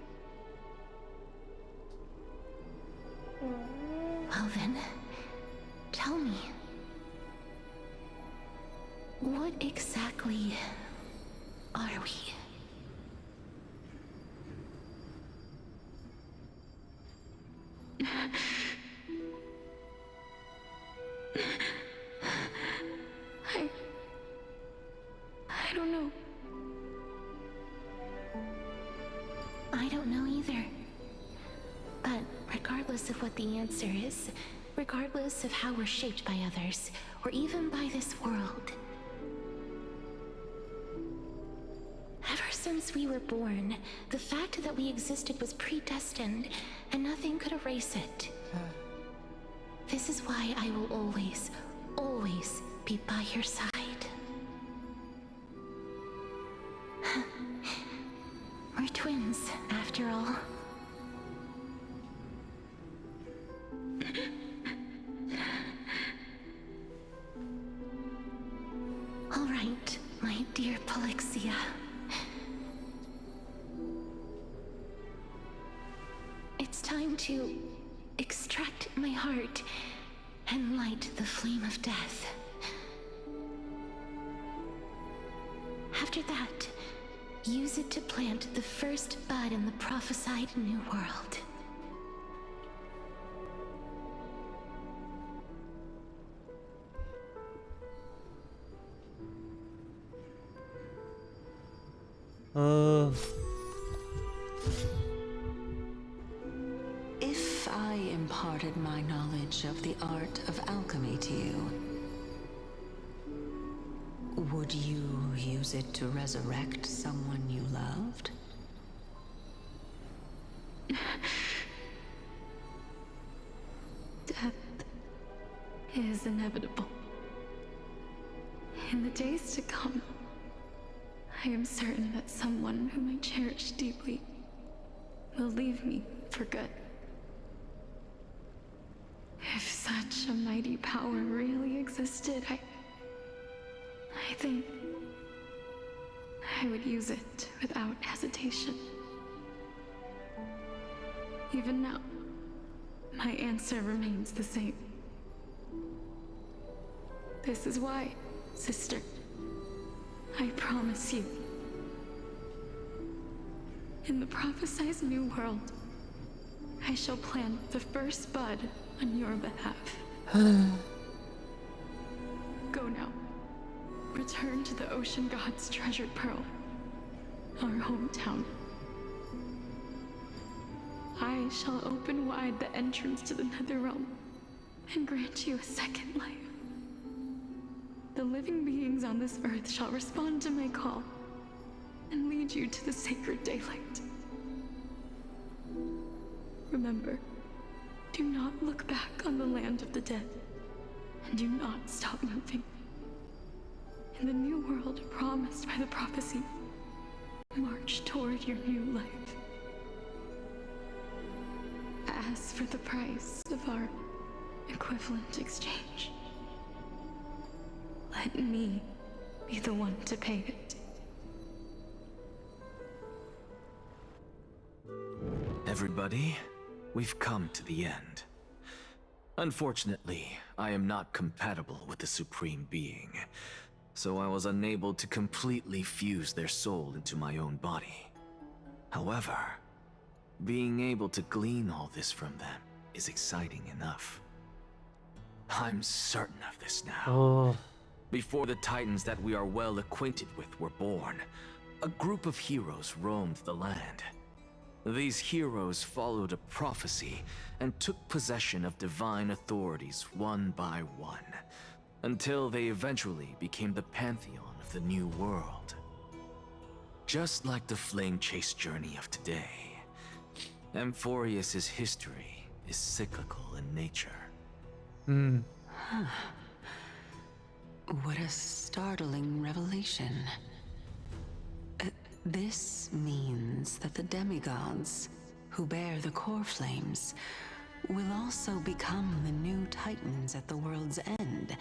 S4: What exactly are we? I don't know. I don't know either. But regardless of what the answer is, regardless of how we're shaped by others, or even by this world, ever since we were born, the fact that we existed was predestined, and nothing could erase it. This is why I will always, always be by your side. We're twins, after all. All right, my dear Polixia. It's time to extract my heart and light the flame of death. After that, use it to plant the first bud in the prophesied new world.
S9: If I imparted my knowledge of the art of alchemy to you, would you use it to resurrect someone you loved?
S12: Death is inevitable. In the days to come, I am certain that someone whom I cherish deeply will leave me for good. If such a mighty power really existed, I think I would use it without hesitation. Even now, my answer remains the same. This is why, sister, I promise you, in the prophesied new world, I shall plant the first bud on your behalf. Go now. Return to the ocean god's treasured pearl, our hometown. I shall open wide the entrance to the Netherrealm and grant you a second life. The living beings on this earth shall respond to my call and lead you to the sacred daylight. Remember, do not look back on the land of the dead, and do not stop moving. In the new world promised by the prophecy, march toward your new life. As for the price of our equivalent exchange, let me be the one to pay it.
S15: Everybody, we've come to the end. Unfortunately, I am not compatible with the Supreme Being, so I was unable to completely fuse their soul into my own body. However, being able to glean all this from them is exciting enough. I'm certain of this now. Before the Titans that we are well acquainted with were born, a group of heroes roamed the land. These heroes followed a prophecy and took possession of divine authorities one by one, until they eventually became the pantheon of the new world. Just like the flame chase journey of today, Amphorius's history is cyclical in nature.
S9: What a startling revelation. This means that the demigods, who bear the core flames, will also become the new titans at the world's end,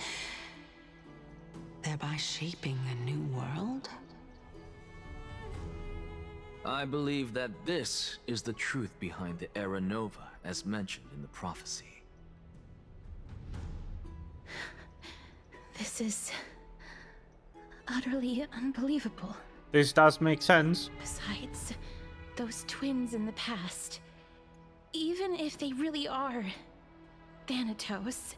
S9: thereby shaping a new world?
S15: I believe that this is the truth behind the Era Nova, as mentioned in the prophecy.
S4: This is utterly unbelievable.
S1: This does make sense.
S4: Besides, those twins in the past, even if they really are Thanatos,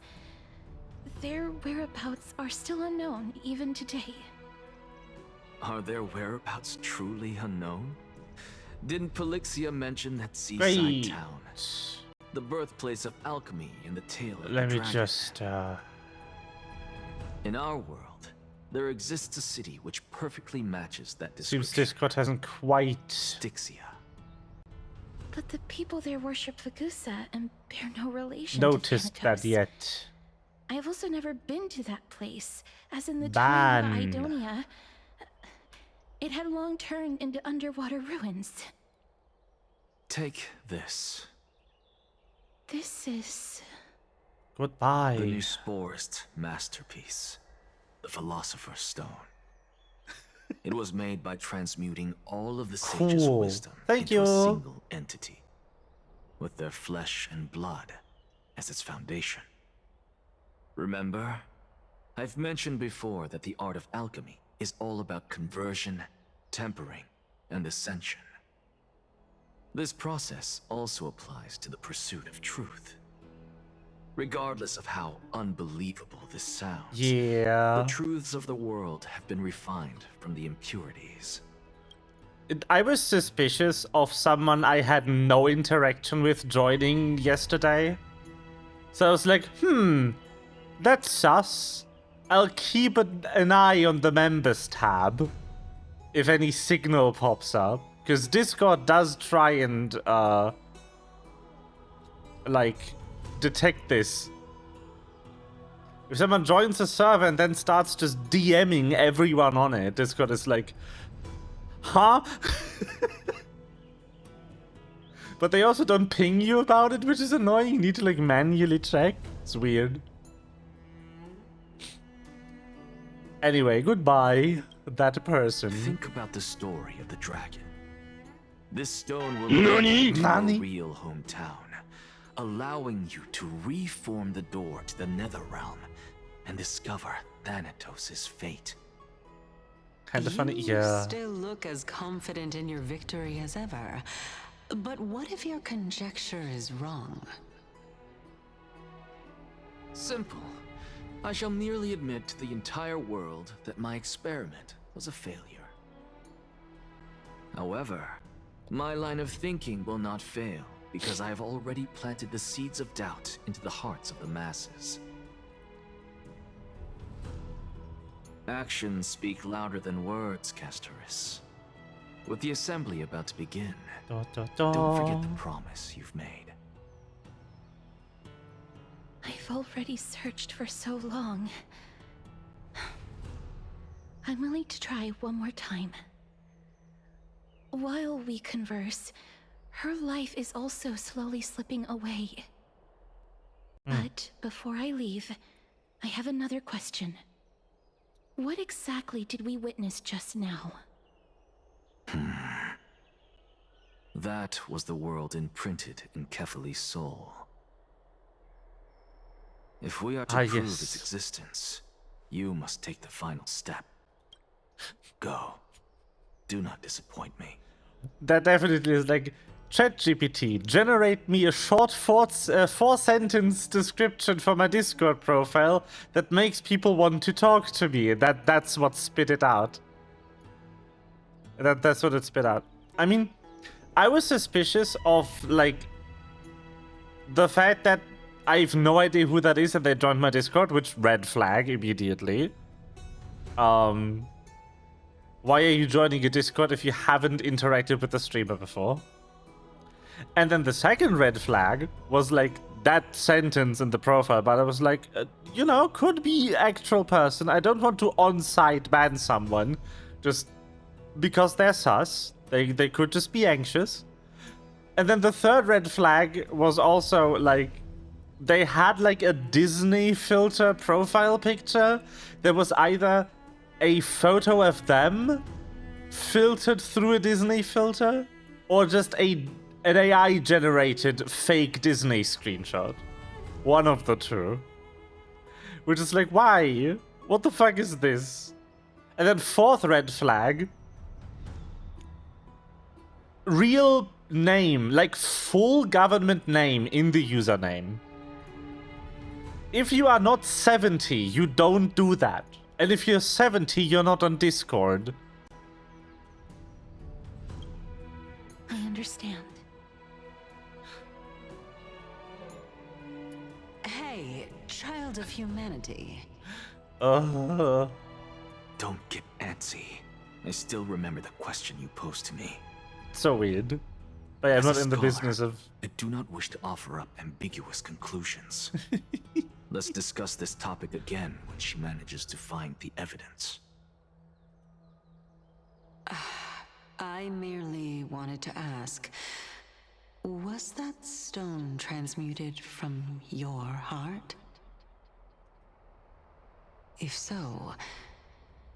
S4: their whereabouts are still unknown even today.
S15: Are their whereabouts truly unknown? Didn't Polixia mention that seaside
S1: Great.
S15: town? The birthplace of alchemy in the tale of
S1: Let
S15: the
S1: me
S15: dragon.
S1: just,
S15: In our world, there exists a city which perfectly matches that
S1: Seems
S15: description.
S1: Discord hasn't quite...
S15: Styxia.
S4: But the people there worship Vagusa and bear no relation
S1: noticed
S4: to
S1: that
S4: Thanatos.
S1: yet.
S4: I've also never been to that place, as in the
S1: Ban.
S4: time of Idonia. It had long turned into underwater ruins.
S15: Take this.
S4: This is...
S1: Goodbye.
S15: The new sporist masterpiece. The Philosopher's Stone. It was made by transmuting all of the sage's
S1: Cool.
S15: wisdom
S1: Thank
S15: into
S1: you.
S15: a single entity, with their flesh and blood as its foundation. Remember, I've mentioned before that the art of alchemy is all about conversion, tempering, and ascension. This process also applies to the pursuit of truth. Regardless of how unbelievable this sounds,
S1: Yeah.
S15: the truths of the world have been refined from the impurities.
S1: I was suspicious of someone I had no interaction with joining yesterday. So I was like, that's sus. I'll keep an eye on the members tab if any signal pops up. Because Discord does try and, detect this. If someone joins a server and then starts just DMing everyone on it, Discord is like, huh? But they also don't ping you about it, which is annoying. You need to manually check. It's weird. Anyway, goodbye, that person.
S15: Think about the story of the dragon. This stone will lead you to your real hometown, allowing you to reform the door to the Nether Realm and discover Thanatos' fate.
S1: Kind of funny,
S9: You
S1: yeah.
S9: still look as confident in your victory as ever. But what if your conjecture is wrong?
S8: Simple. I shall merely admit to the entire world that my experiment was a failure.
S15: However, my line of thinking will not fail because I have already planted the seeds of doubt into the hearts of the masses. Actions speak louder than words, Castoris. With the assembly about to begin, don't forget the promise you've made.
S4: I've already searched for so long. I'm willing to try one more time. While we converse, her life is also slowly slipping away. But before I leave, I have another question. What exactly did we witness just now?
S15: That was the world imprinted in Kefali's soul. If we are to prove its existence, you must take the final step. Go. Do not disappoint me.
S1: That definitely is ChatGPT, generate me a short four-sentence description for my Discord profile that makes people want to talk to me. That's what spit it out. That's what it spit out. I mean, I was suspicious of, the fact that I have no idea who that is and they joined my Discord, which red flag immediately. Why are you joining a Discord if you haven't interacted with the streamer before? And then the second red flag was that sentence in the profile, but I was like, could be actual person. I don't want to on-site ban someone just because they're sus. They could just be anxious. And then the third red flag was also they had a Disney filter profile picture. There was either a photo of them filtered through a Disney filter or just an AI generated fake Disney screenshot. One of the two. Which is why? What the fuck is this? And then fourth red flag. Real name, like full government name in the username. If you are not 70, you don't do that. And if you're 70, you're not on Discord.
S4: I understand.
S9: Hey, child of humanity.
S15: Don't get antsy. I still remember the question you posed to me.
S1: So weird. But I'm
S15: As
S1: not
S15: a
S1: in the
S15: scholar,
S1: business of...
S15: I do not wish to offer up ambiguous conclusions. Let's discuss this topic again when she manages to find the evidence.
S9: I merely wanted to ask, was that stone transmuted from your heart? If so,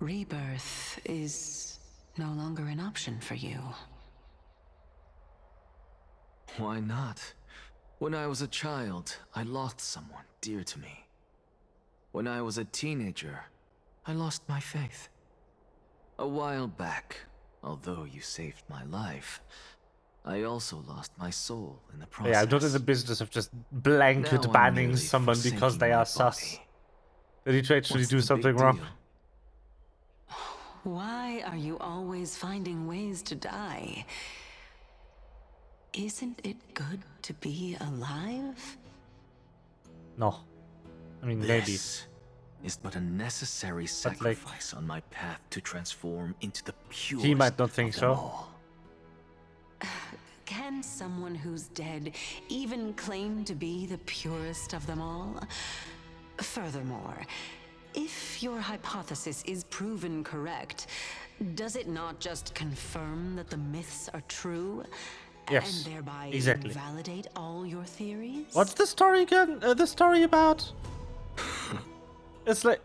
S9: rebirth is no longer an option for you.
S15: Why not? When I was a child, I lost someone dear to me. When I was a teenager, I lost my faith. A while back, although you saved my life, I also lost my soul in the process.
S1: Yeah, I'm not in the business of just blanket
S15: Now I'm
S1: banning
S15: merely
S1: someone because
S15: forsaking
S1: they
S15: my
S1: are sus.
S15: body.
S1: They need to actually
S15: What's
S1: do
S15: the big
S1: something wrong.
S15: deal?
S9: Why are you always finding ways to die? Isn't it good to be alive?
S1: No. I mean, maybe.
S15: This is but a necessary sacrifice on my path to transform into the purest
S1: He might not think
S15: of them
S1: so.
S15: all.
S9: Can someone who's dead even claim to be the purest of them all? Furthermore, if your hypothesis is proven correct, does it not just confirm that the myths are true?
S1: Yes,
S9: And thereby
S1: exactly.
S9: invalidate all your theories?
S1: What's the story again? The story about? It's like...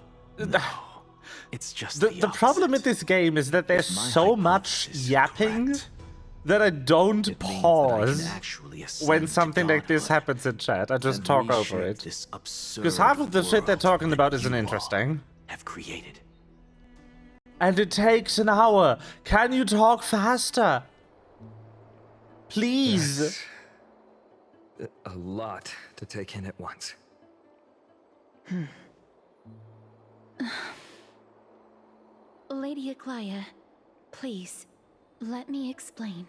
S15: It's just
S1: the problem with this game is that there's so much yapping that I don't pause when something like this happens in chat. I just talk over it. Because half of the shit they're talking about isn't interesting.
S15: Have created.
S1: And it takes an hour. Can you talk faster? Please.
S6: That's a lot to take in at once.
S4: Lady Aglaya, please, let me explain.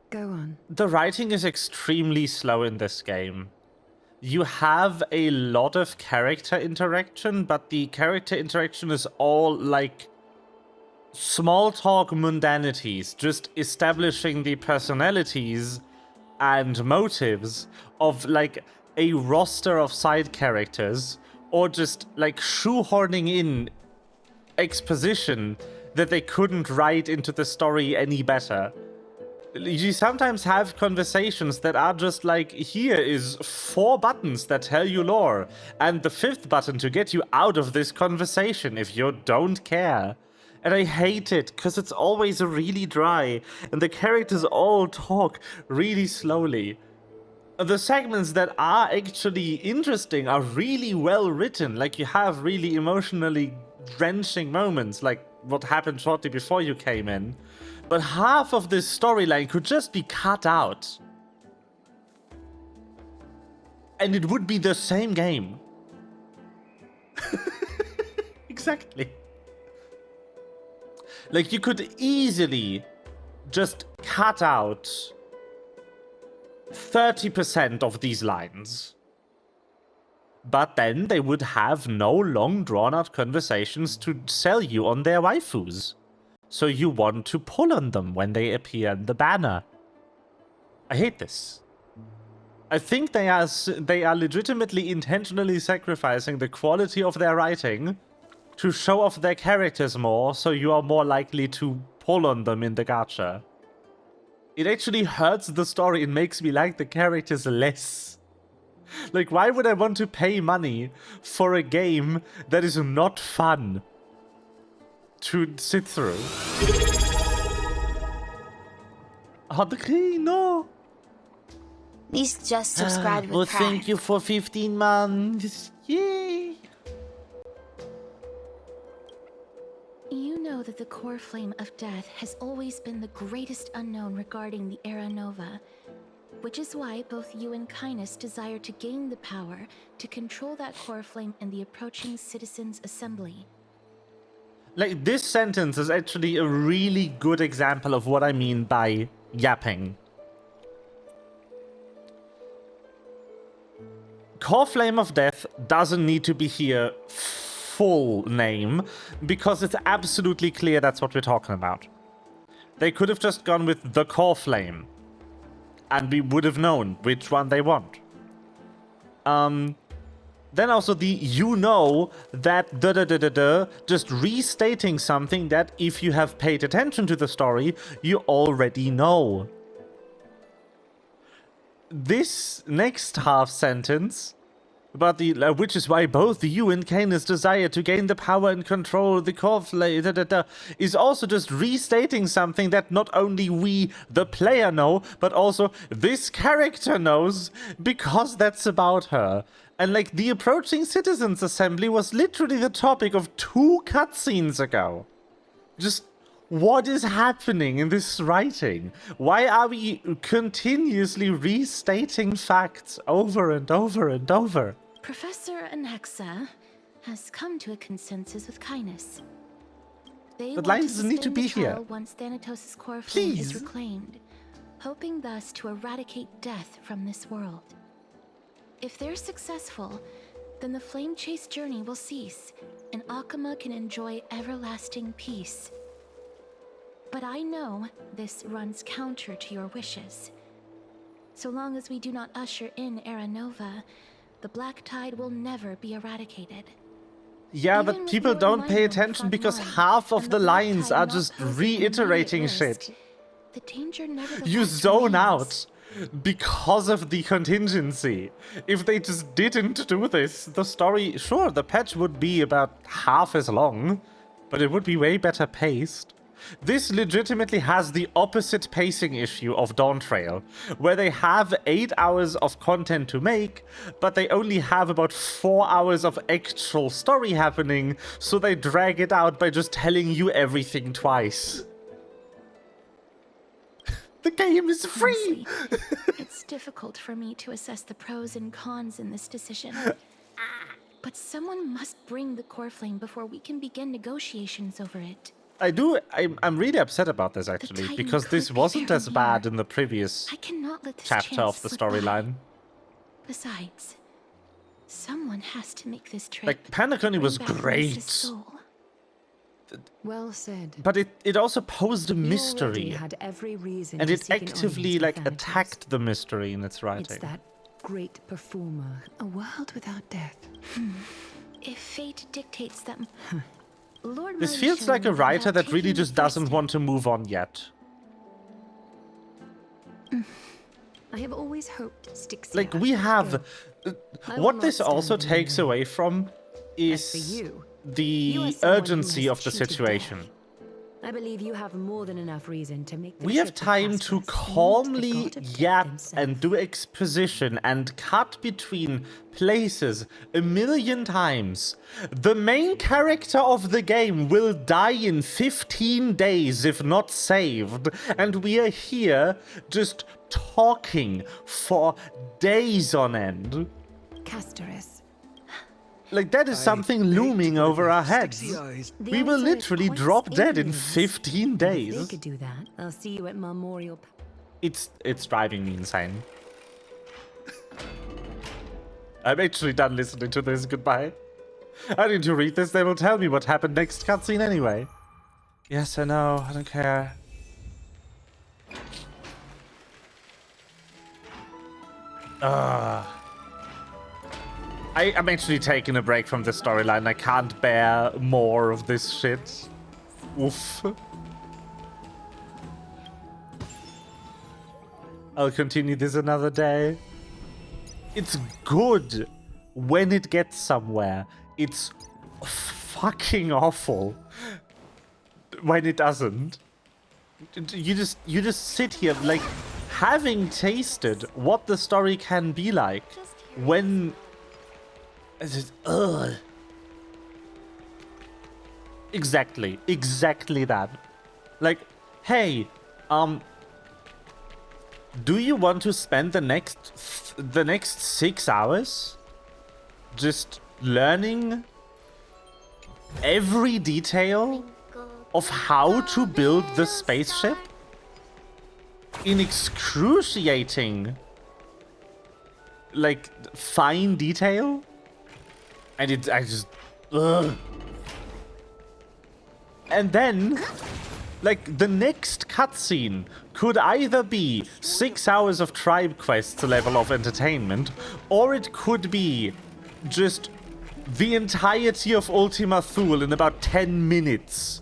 S3: Go on.
S1: The writing is extremely slow in this game. You have a lot of character interaction, but the character interaction is all like small talk mundanities, just establishing the personalities and motives of like a roster of side characters, or just like shoehorning in exposition that they couldn't write into the story any better. You sometimes have conversations that are just like, here is 4 buttons that tell you lore, and the 5th button to get you out of this conversation if you don't care. And I hate it, because it's always really dry, and the characters all talk really slowly. The segments that are actually interesting are really well written, like you have really emotionally drenching moments, like what happened shortly before you came in. But half of this storyline could just be cut out. And it would be the same game. Exactly. Like, you could easily just cut out 30% of these lines. But then they would have no long drawn-out conversations to sell you on their waifus. So you want to pull on them when they appear in the banner. I hate this. I think they are legitimately intentionally sacrificing the quality of their writing to show off their characters more, so you are more likely to pull on them in the gacha. It actually hurts the story and makes me like the characters less. Like, why would I want to pay money for a game that is not fun to sit through? Hadri, no!
S16: Please just subscribe with
S1: Well,
S16: Prime.
S1: thank you for 15 months. Yay!
S4: know that the core flame of death has always been the greatest unknown regarding the Era Nova, which is why both you and Kindness desire to gain the power to control that core flame in the approaching Citizens' Assembly.
S1: Like, this sentence is actually a really good example of what I mean by yapping. Core Flame of Death doesn't need to be here full name, because it's absolutely clear that's what we're talking about. They could have just gone with the Core Flame, and we would have known which one they want. Then also the that just restating something that if you have paid attention to the story, you already know. This next half sentence about the which is why both you and Canis desire to gain the power and control the core flame is also just restating something that not only we, the player, know, but also this character knows, because that's about her. And like, the approaching Citizens' Assembly was literally the topic of 2 cutscenes ago. Just, what is happening in this writing? Why are we continuously restating facts over and over and over?
S4: Professor Anaxa has come to a consensus with Kindness. They
S1: But
S4: want
S1: Lion
S4: to
S1: doesn't need to
S4: sustain
S1: be
S4: the trial
S1: here.
S4: once Thanatos' core flame is
S1: Please.
S4: reclaimed, hoping thus to eradicate death from this world. If they're successful, then the flame chase journey will cease, and Akuma can enjoy everlasting peace. But I know this runs counter to your wishes. So long as we do not usher in Era Nova, the Black Tide will never be eradicated.
S1: Yeah,
S4: Even
S1: but
S4: with
S1: people
S4: Lord
S1: don't pay
S4: Milo
S1: attention
S4: front
S1: because
S4: line,
S1: half of
S4: and
S1: the
S4: the Black
S1: lines
S4: Tide
S1: are
S4: not
S1: just
S4: posing
S1: reiterating
S4: immediate risk,
S1: shit.
S4: the danger nevertheless
S1: You zone
S4: remains.
S1: out because of the contingency. If they just didn't do this, the story, sure, the patch would be about half as long, but it would be way better paced. This legitimately has the opposite pacing issue of Dawn Trail, where they have 8 hours of content to make, but they only have about 4 hours of actual story happening, so they drag it out by just telling you everything twice. The game is free!
S4: Honestly, it's difficult for me to assess the pros and cons in this decision. But someone must bring the core flame before we can begin negotiations over it.
S1: I'm really upset about this, actually,
S4: Titan
S1: because this
S4: could be
S1: wasn't
S4: very
S1: as bad in the previous
S4: I cannot let this
S1: chapter
S4: chance
S1: of the
S4: slip by.
S1: storyline.
S4: Besides, someone has to make this trip.
S1: Like, Panaconi was
S4: bring back
S1: great,
S4: Lisa's soul.
S3: Well said.
S1: but it also posed a
S3: You already
S1: mystery,
S3: had every reason
S1: and
S3: to
S1: it
S3: seek an
S1: actively,
S3: audience
S1: like,
S3: with Thanatos.
S1: attacked the mystery in its writing.
S3: It's that great performer, a world without death.
S4: If fate dictates that Lord
S1: This
S4: Milo
S1: feels
S4: showed
S1: like a
S4: me
S1: writer
S4: without
S1: that really
S4: taking the
S1: just doesn't want to move on yet.
S3: I have always hoped Styxia.
S1: Like, we have...
S3: I will
S1: what
S3: not
S1: this
S3: stand
S1: also
S3: in your
S1: takes
S3: way.
S1: away from is
S3: You are
S1: the
S3: someone who
S1: urgency
S3: has
S1: of the
S3: cheated
S1: situation.
S3: death. I believe you have more than enough reason to make the
S1: We have
S3: trip to
S1: time to
S3: Casper's
S1: calmly
S3: meet the god of death
S1: yap
S3: himself.
S1: and do exposition and cut between places 1,000,000 times. The main character of the game will die in 15 days if not saved, and we are here just talking for days on end.
S3: Castorus.
S1: Like, that is something looming over our heads.
S3: The
S1: We will
S3: answer is
S1: literally
S3: points
S1: drop dead in
S3: aliens.
S1: 15
S3: And if they
S1: days.
S3: could do that, I'll see you at Memorial.
S1: It's driving me insane. I'm actually done listening to this. Goodbye. I need to read this. They will tell me what happened next cutscene anyway. Yes, I know. I don't care. I'm actually taking a break from the storyline. I can't bear more of this shit. Oof. I'll continue this another day. It's good when it gets somewhere. It's fucking awful when it doesn't. You just sit here, like, having tasted what the story can be like when... Ugh. Exactly that. Like, hey, do you want to spend the next 6 hours just learning every detail of how to build the spaceship in excruciating, like, fine detail? And I just, ugh. And then, like, the next cutscene could either be 6 hours of tribe quests level of entertainment, or it could be just the entirety of Ultima Thule in about 10 minutes.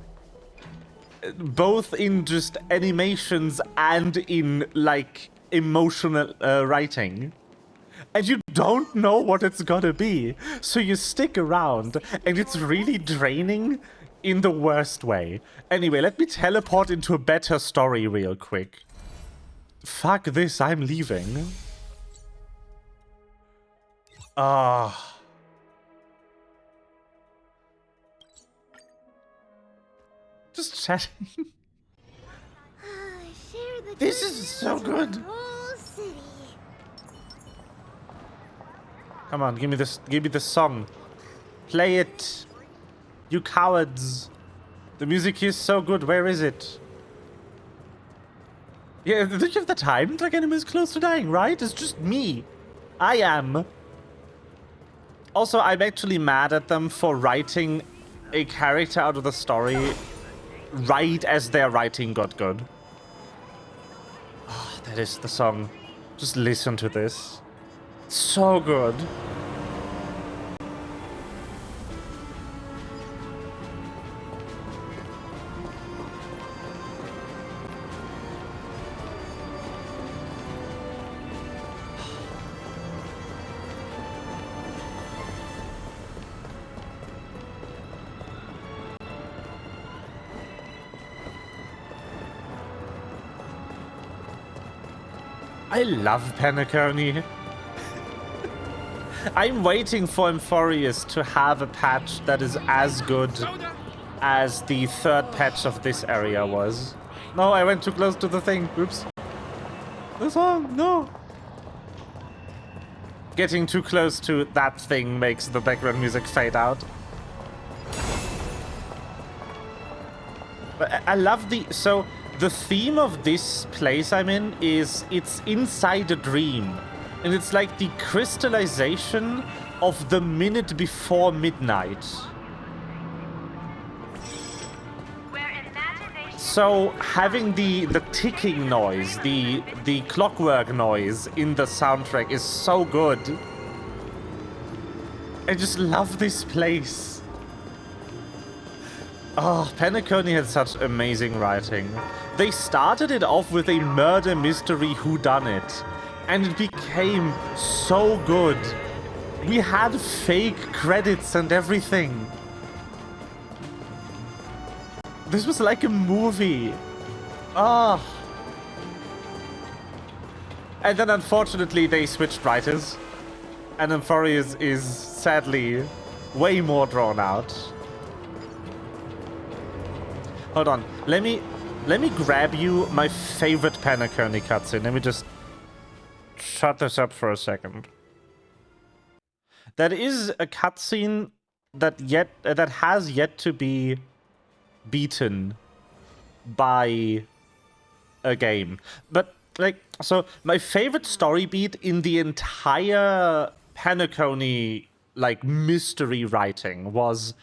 S1: Both in just animations and in, like, emotional writing. And you don't know what it's gonna be, so you stick around, and it's really draining in the worst way. Anyway, let me teleport into a better story real quick. Fuck this, I'm leaving. Just chatting. This is so good. Come on, give me this song. Play it. You cowards. The music is so good. Where is it? Yeah, do you have the time? Dragonum is close to dying, right? It's just me. I am. Also, I'm actually mad at them for writing a character out of the story right as their writing got good. Oh, that is the song. Just listen to this. So good. I love Penacony. I'm waiting for Amphorius to have a patch that is as good as the third patch of this area was. No, I went too close to the thing. Oops. The song, no. Getting too close to that thing makes the background music fade out. But I love so the theme of this place I'm in is it's inside a dream. And it's like the crystallization of the minute before midnight. So having the ticking noise, the clockwork noise in the soundtrack is so good. I just love this place. Oh, Penacony had such amazing writing. They started it off with a murder mystery whodunit. And it became so good. We had fake credits and everything. This was like a movie. Ah. And then unfortunately they switched writers. And Amphorius is sadly way more drawn out. Hold on. Let me grab you my favorite Penacony cutscene. Let me just shut this up for a second. That is a cutscene that has yet to be beaten by a game. But like, so my favorite story beat in the entire Penacony like mystery writing was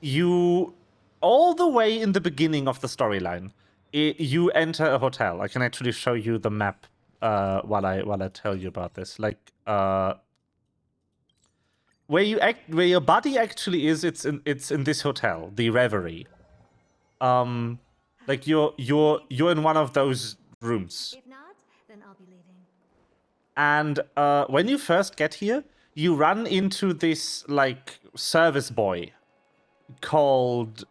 S1: you all the way in the beginning of the storyline. You enter a hotel. I can actually show you the map while I tell you about this. Like where your body actually is, it's in this hotel, the Reverie. Like you're in one of those rooms.
S14: If not, then I'll be leaving.
S1: And when you first get here, you run into this like service boy called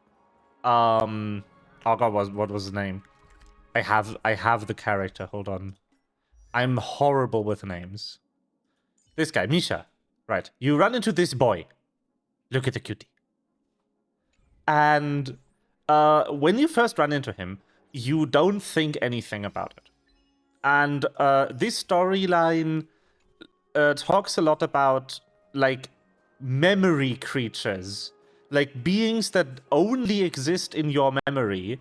S1: oh god, what was his name? I have the character. Hold on. I'm horrible with names. This guy, Misha. Right. You run into this boy. Look at the cutie. And when you first run into him, you don't think anything about it. And this storyline talks a lot about, like, memory creatures. Like, beings that only exist in your memory,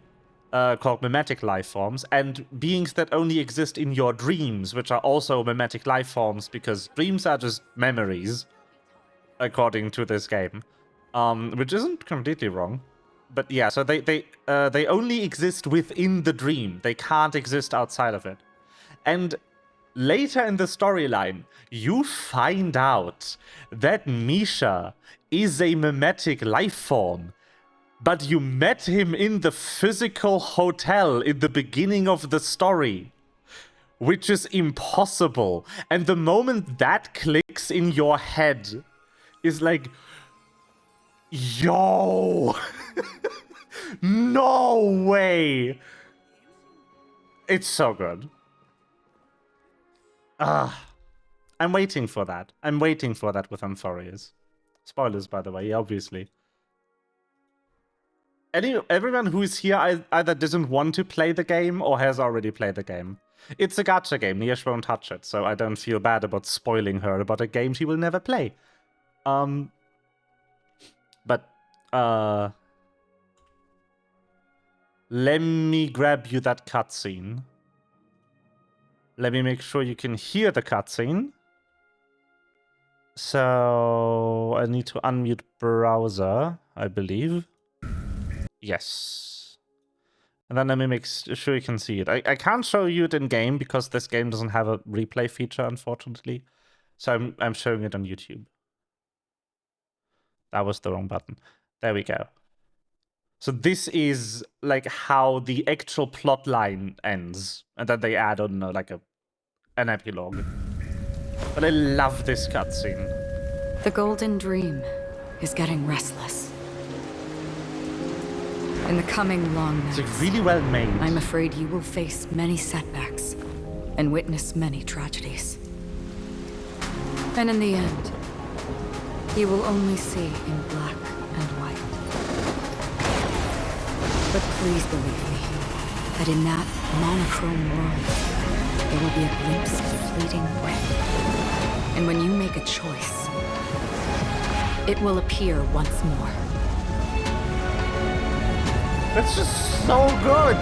S1: called mimetic life forms, and beings that only exist in your dreams, which are also mimetic life forms, because dreams are just memories, according to this game. Which isn't completely wrong. But yeah, so they only exist within the dream. They can't exist outside of it. And later in the storyline, you find out that Misha is a mimetic life form. But you met him in the physical hotel in the beginning of the story, which is impossible. And the moment that clicks in your head is like, yo, no way. It's so good. I'm waiting for that. I'm waiting for that with Amphorius. Spoilers, by the way, obviously. Everyone who is here either doesn't want to play the game or has already played the game. It's a gacha game. Niesh won't touch it, so I don't feel bad about spoiling her about a game she will never play. But let me grab you that cutscene. Let me make sure you can hear the cutscene. So I need to unmute browser, I believe. Yes. And then let me make sure you can see it. I can't show you it in game because this game doesn't have a replay feature, unfortunately. So I'm showing it on YouTube. That was the wrong button. There we go. So this is like how the actual plot line ends. And then they add on like an epilogue. But I love this cutscene.
S19: The Golden Dream is getting restless. In the coming long nights,
S1: it's like really well made.
S19: I'm afraid you will face many setbacks and witness many tragedies. And in the end, you will only see in black and white. But please believe me, that in that monochrome world, there will be a glimpse of fleeting red. And when you make a choice, it will appear once more.
S1: That's just so good!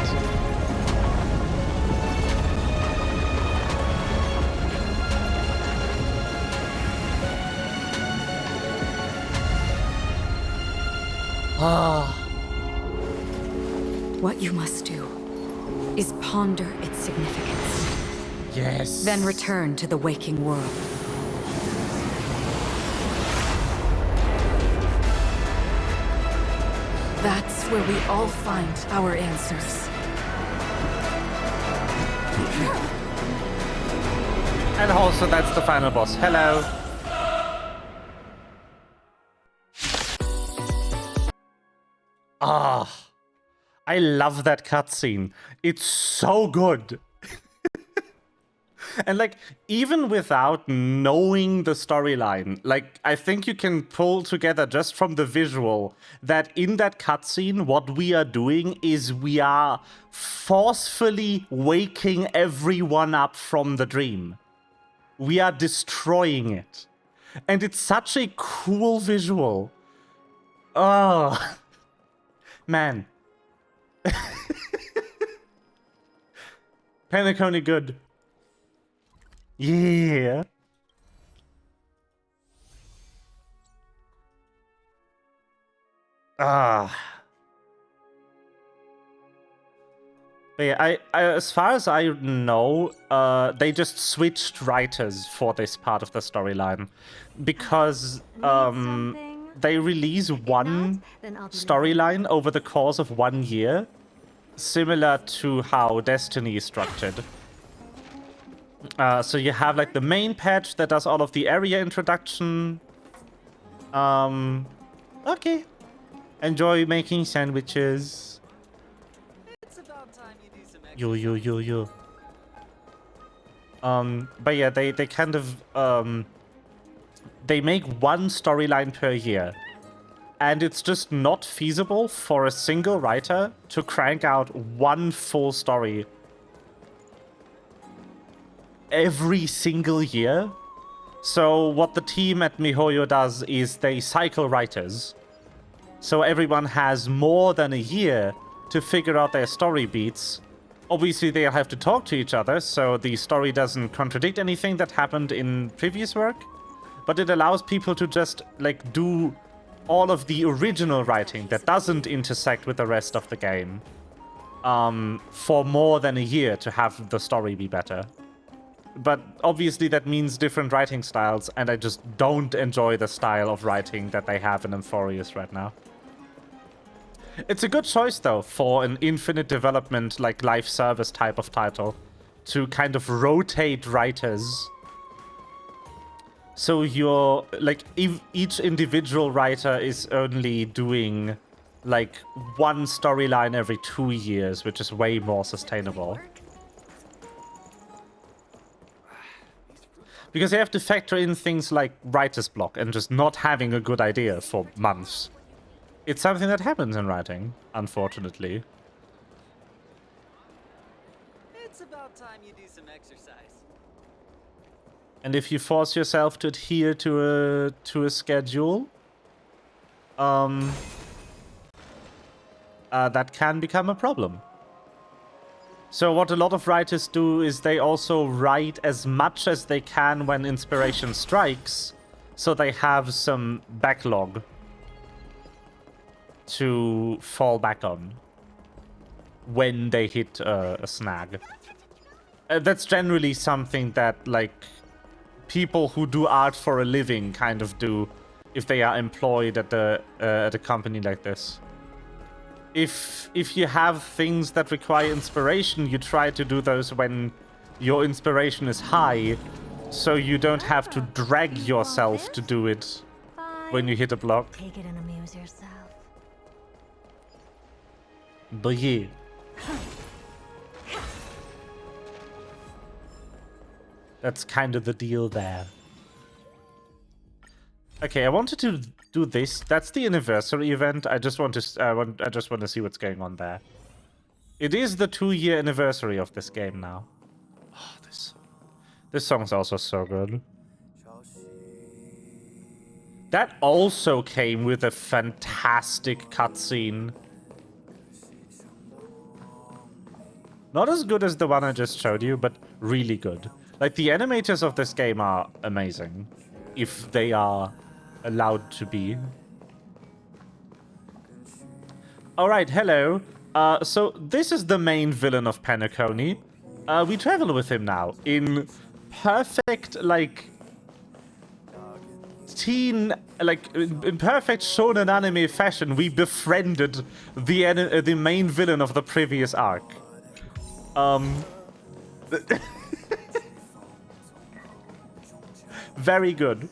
S19: What you must do is ponder its significance.
S1: Yes.
S19: Then return to the waking world. That's where we all find our answers.
S1: And also, that's the final boss. Hello. I love that cutscene. It's so good. And like, even without knowing the storyline, like, I think you can pull together just from the visual that in that cutscene, what we are doing is we are forcefully waking everyone up from the dream. We are destroying it. And it's such a cool visual. Oh, man. Penacony good. Yeah. But yeah, I as far as I know, they just switched writers for this part of the storyline because they release one storyline over the course of 1 year, similar to how Destiny is structured. So you have like the main patch that does all of the area introduction. Okay. Enjoy making sandwiches.
S21: It's about time you do some
S1: Yo. But yeah, they kind of they make one storyline per year. And it's just not feasible for a single writer to crank out one full story every single year. So what the team at MiHoYo does is they cycle writers. So everyone has more than a year to figure out their story beats. Obviously, they'll have to talk to each other, so the story doesn't contradict anything that happened in previous work. But it allows people to just, like, do all of the original writing that doesn't intersect with the rest of the game for more than a year to have the story be better. But obviously that means different writing styles, and I just don't enjoy the style of writing that they have in Amphorius right now. It's a good choice, though, for an infinite development, like, live service type of title, to kind of rotate writers. So you're, like, each individual writer is only doing, like, one storyline every 2 years, which is way more sustainable. Because you have to factor in things like writer's block and just not having a good idea for months. It's something that happens in writing, unfortunately.
S21: It's about time you do some exercise.
S1: And if you force yourself to adhere to a schedule, that can become a problem. So what a lot of writers do is they also write as much as they can when inspiration strikes, so they have some backlog to fall back on when they hit a snag. That's generally something that, like, people who do art for a living kind of do if they are employed at a company like this. If you have things that require inspiration, you try to do those when your inspiration is high, so you don't have to drag yourself to do it when you hit a block.
S14: Take it and amuse yourself.
S1: But yeah. That's kind of the deal there. Okay, I wanted to do this. That's the anniversary event. I just want to I just want to see what's going on there. It is the 2-year anniversary of this game now. Oh, this song's also so good. That also came with a fantastic cutscene. Not as good as the one I just showed you, but really good. Like, the animators of this game are amazing, if they are allowed to be. Alright, hello. So this is the main villain of Penacony. We travel with him now in perfect, like, in perfect shonen anime fashion. We befriended the main villain of the previous arc. Very good.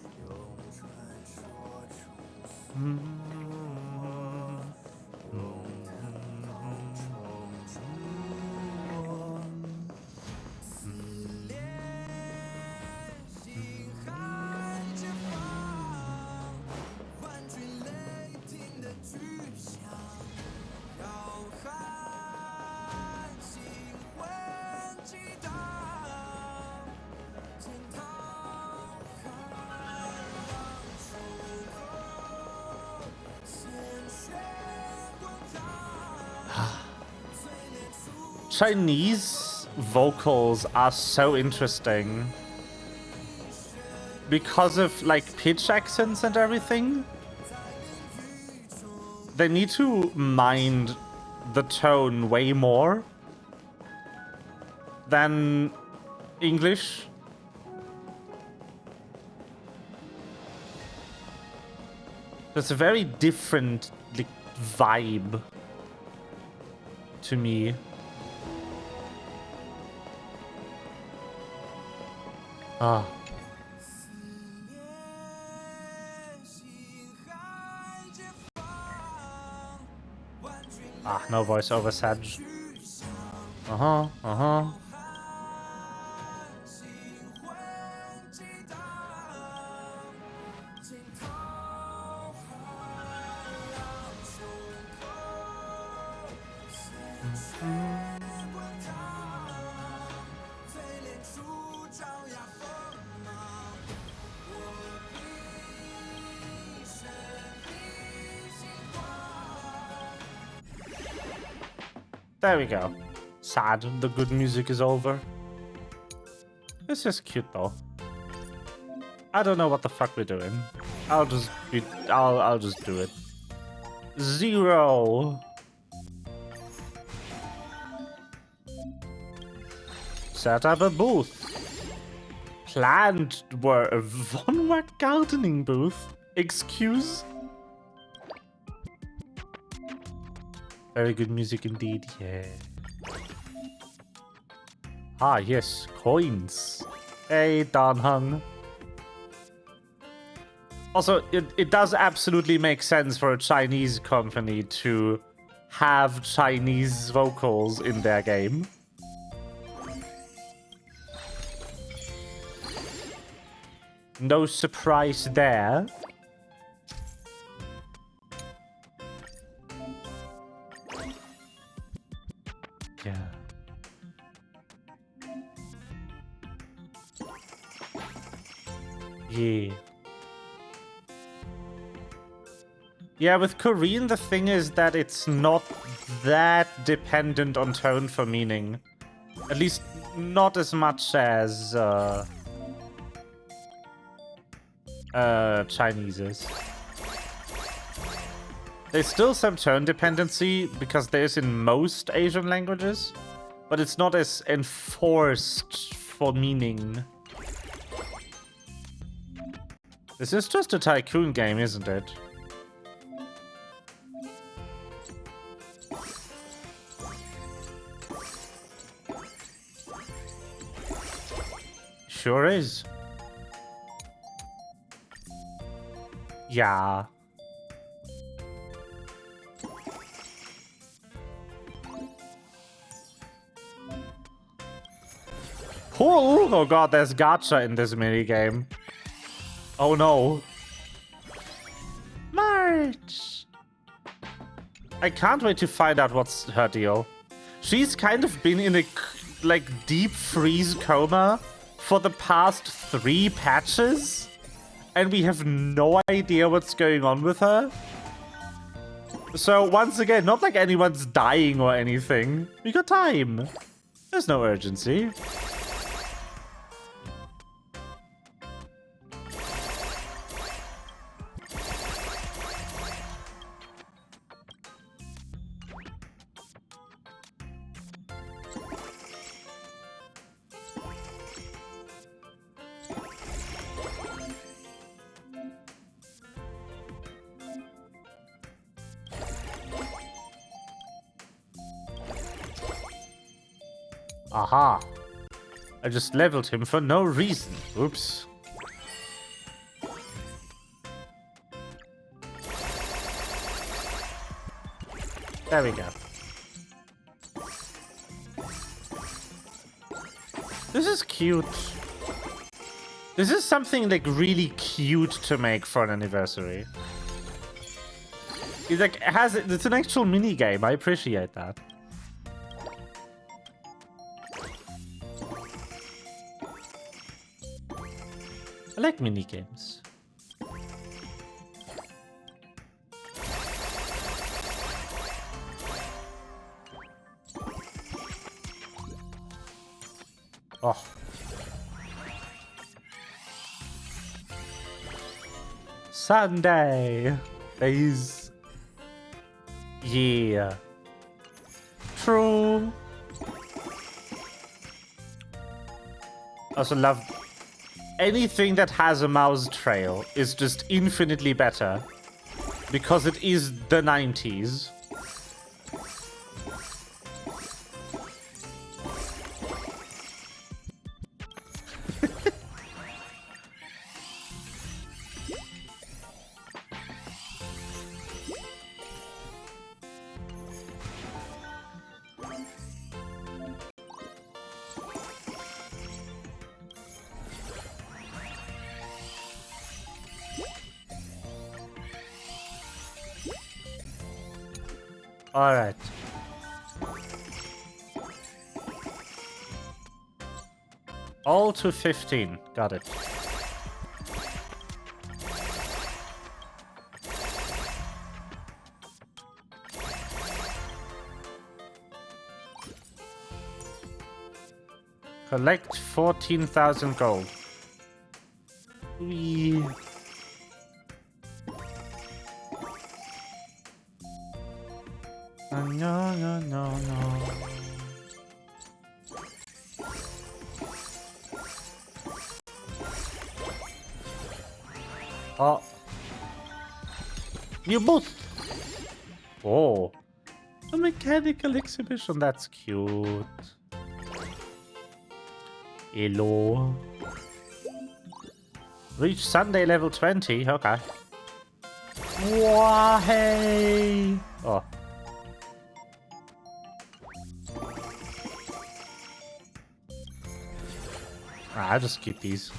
S1: Chinese vocals are so interesting because of, like, pitch accents and everything. They need to mind the tone way more than English. It's a very different, like, vibe to me. Ah. Ah, no voiceover, Sag. Uh-huh. There we go. Sad, the good music is over. This is cute though. I don't know what the fuck we're doing. I'll just do it. 0. Set up a booth. Planned were a one-watt gardening booth. Excuse? Very good music indeed, yeah. Ah, yes, coins. Hey, Danhung. Also, it does absolutely make sense for a Chinese company to have Chinese vocals in their game. No surprise there. Yeah. Yeah. Yeah, with Korean, the thing is that it's not that dependent on tone for meaning. At least not as much as Chinese is. There's still some tone dependency because there's in most Asian languages, but it's not as enforced for meaning. This is just a tycoon game, isn't it? Sure is. Yeah. Oh god, there's gacha in this minigame. Oh no. March! I can't wait to find out what's her deal. She's kind of been in a like deep freeze coma for the past 3 patches, and we have no idea what's going on with her. So once again, not like anyone's dying or anything. We got time. There's no urgency. Aha. I just leveled him for no reason. Oops. There we go. This is cute. This is something like really cute to make for an anniversary. It's like it's an actual mini game. I appreciate that. I like mini games. Oh. Sunday. Days. Yeah. True. Also love anything that has a mouse trail is just infinitely better because it is the 90s. All right. All to 15. Got it. Collect 14,000 gold. Whee. No. Oh. You both. Oh. A mechanical exhibition. That's cute. Hello. Reach Sunday level 20. Okay. Wow, hey. Oh. I'll just keep these.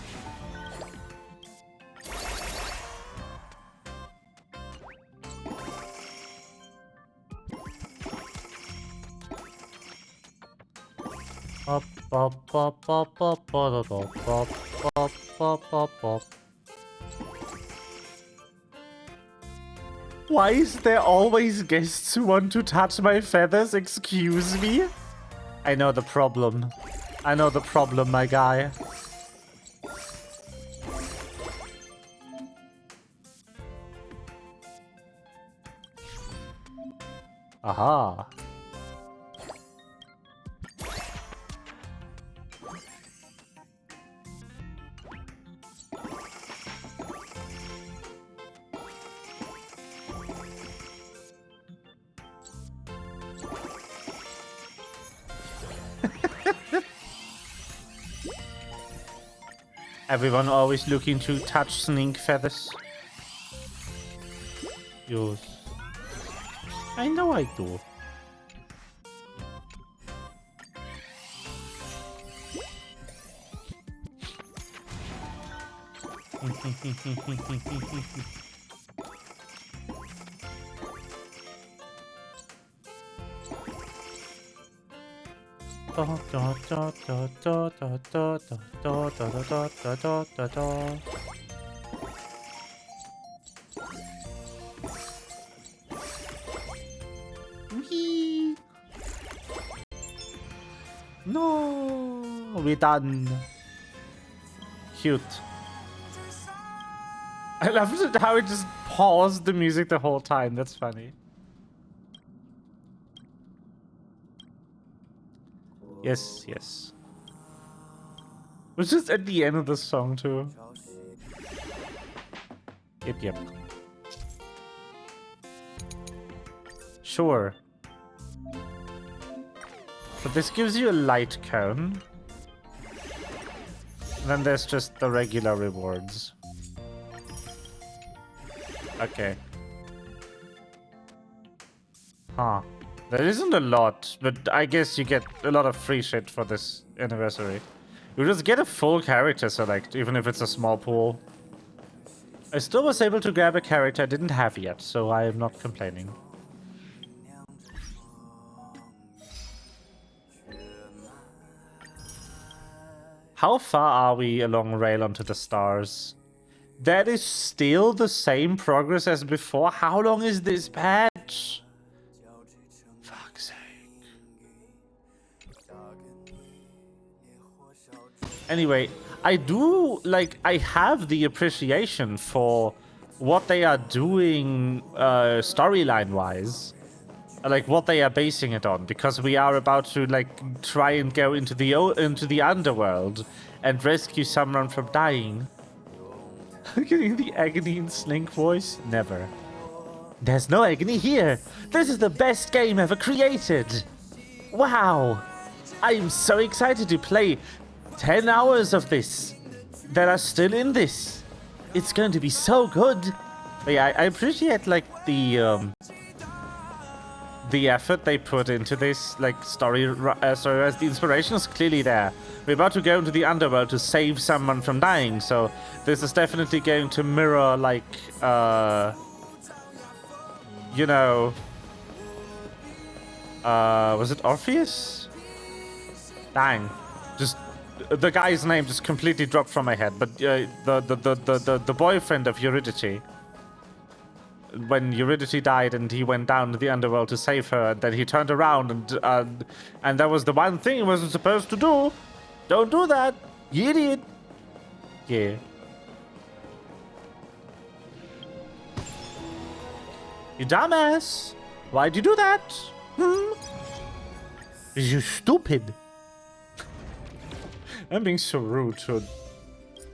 S1: Why is there always guests who want to touch my feathers? Excuse me? I know the problem. I know the problem, my guy. Aha. Everyone always looking to touch snake feathers. Yes. I know I do. Whee! No, we're done. Cute. I love it how it just paused the music the whole time. That's funny. Yes, yes. It was just at the end of the song too. Yep. Sure. But this gives you a light cone. And then there's just the regular rewards. Okay. Huh. There isn't a lot, but I guess you get a lot of free shit for this anniversary. You just get a full character select, even if it's a small pool. I still was able to grab a character I didn't have yet, so I am not complaining. How far are we along Rail onto the Stars? That is still the same progress as before. How long is this patch? Fuck's sake. Anyway, I have the appreciation for what they are doing storyline-wise. Like what they are basing it on, because we are about to try and go into the underworld and rescue someone from dying. Getting the agony in Slink voice? Never. There's no agony here. This is the best game ever created. Wow. I am so excited to play 10 hours of this that are still in this. It's going to be so good. But yeah, I appreciate the effort they put into this story. So as the inspiration is clearly there. We're about to go into the underworld to save someone from dying, so this is definitely going to mirror was it Orpheus? Dang, just the guy's name just completely dropped from my head. But the boyfriend of Eurydice. When Eurydice died and he went down to the underworld to save her, and then he turned around and that was the one thing he wasn't supposed to do. Don't do that, you idiot. Yeah. You dumbass. Why'd you do that? You stupid. I'm being so rude to a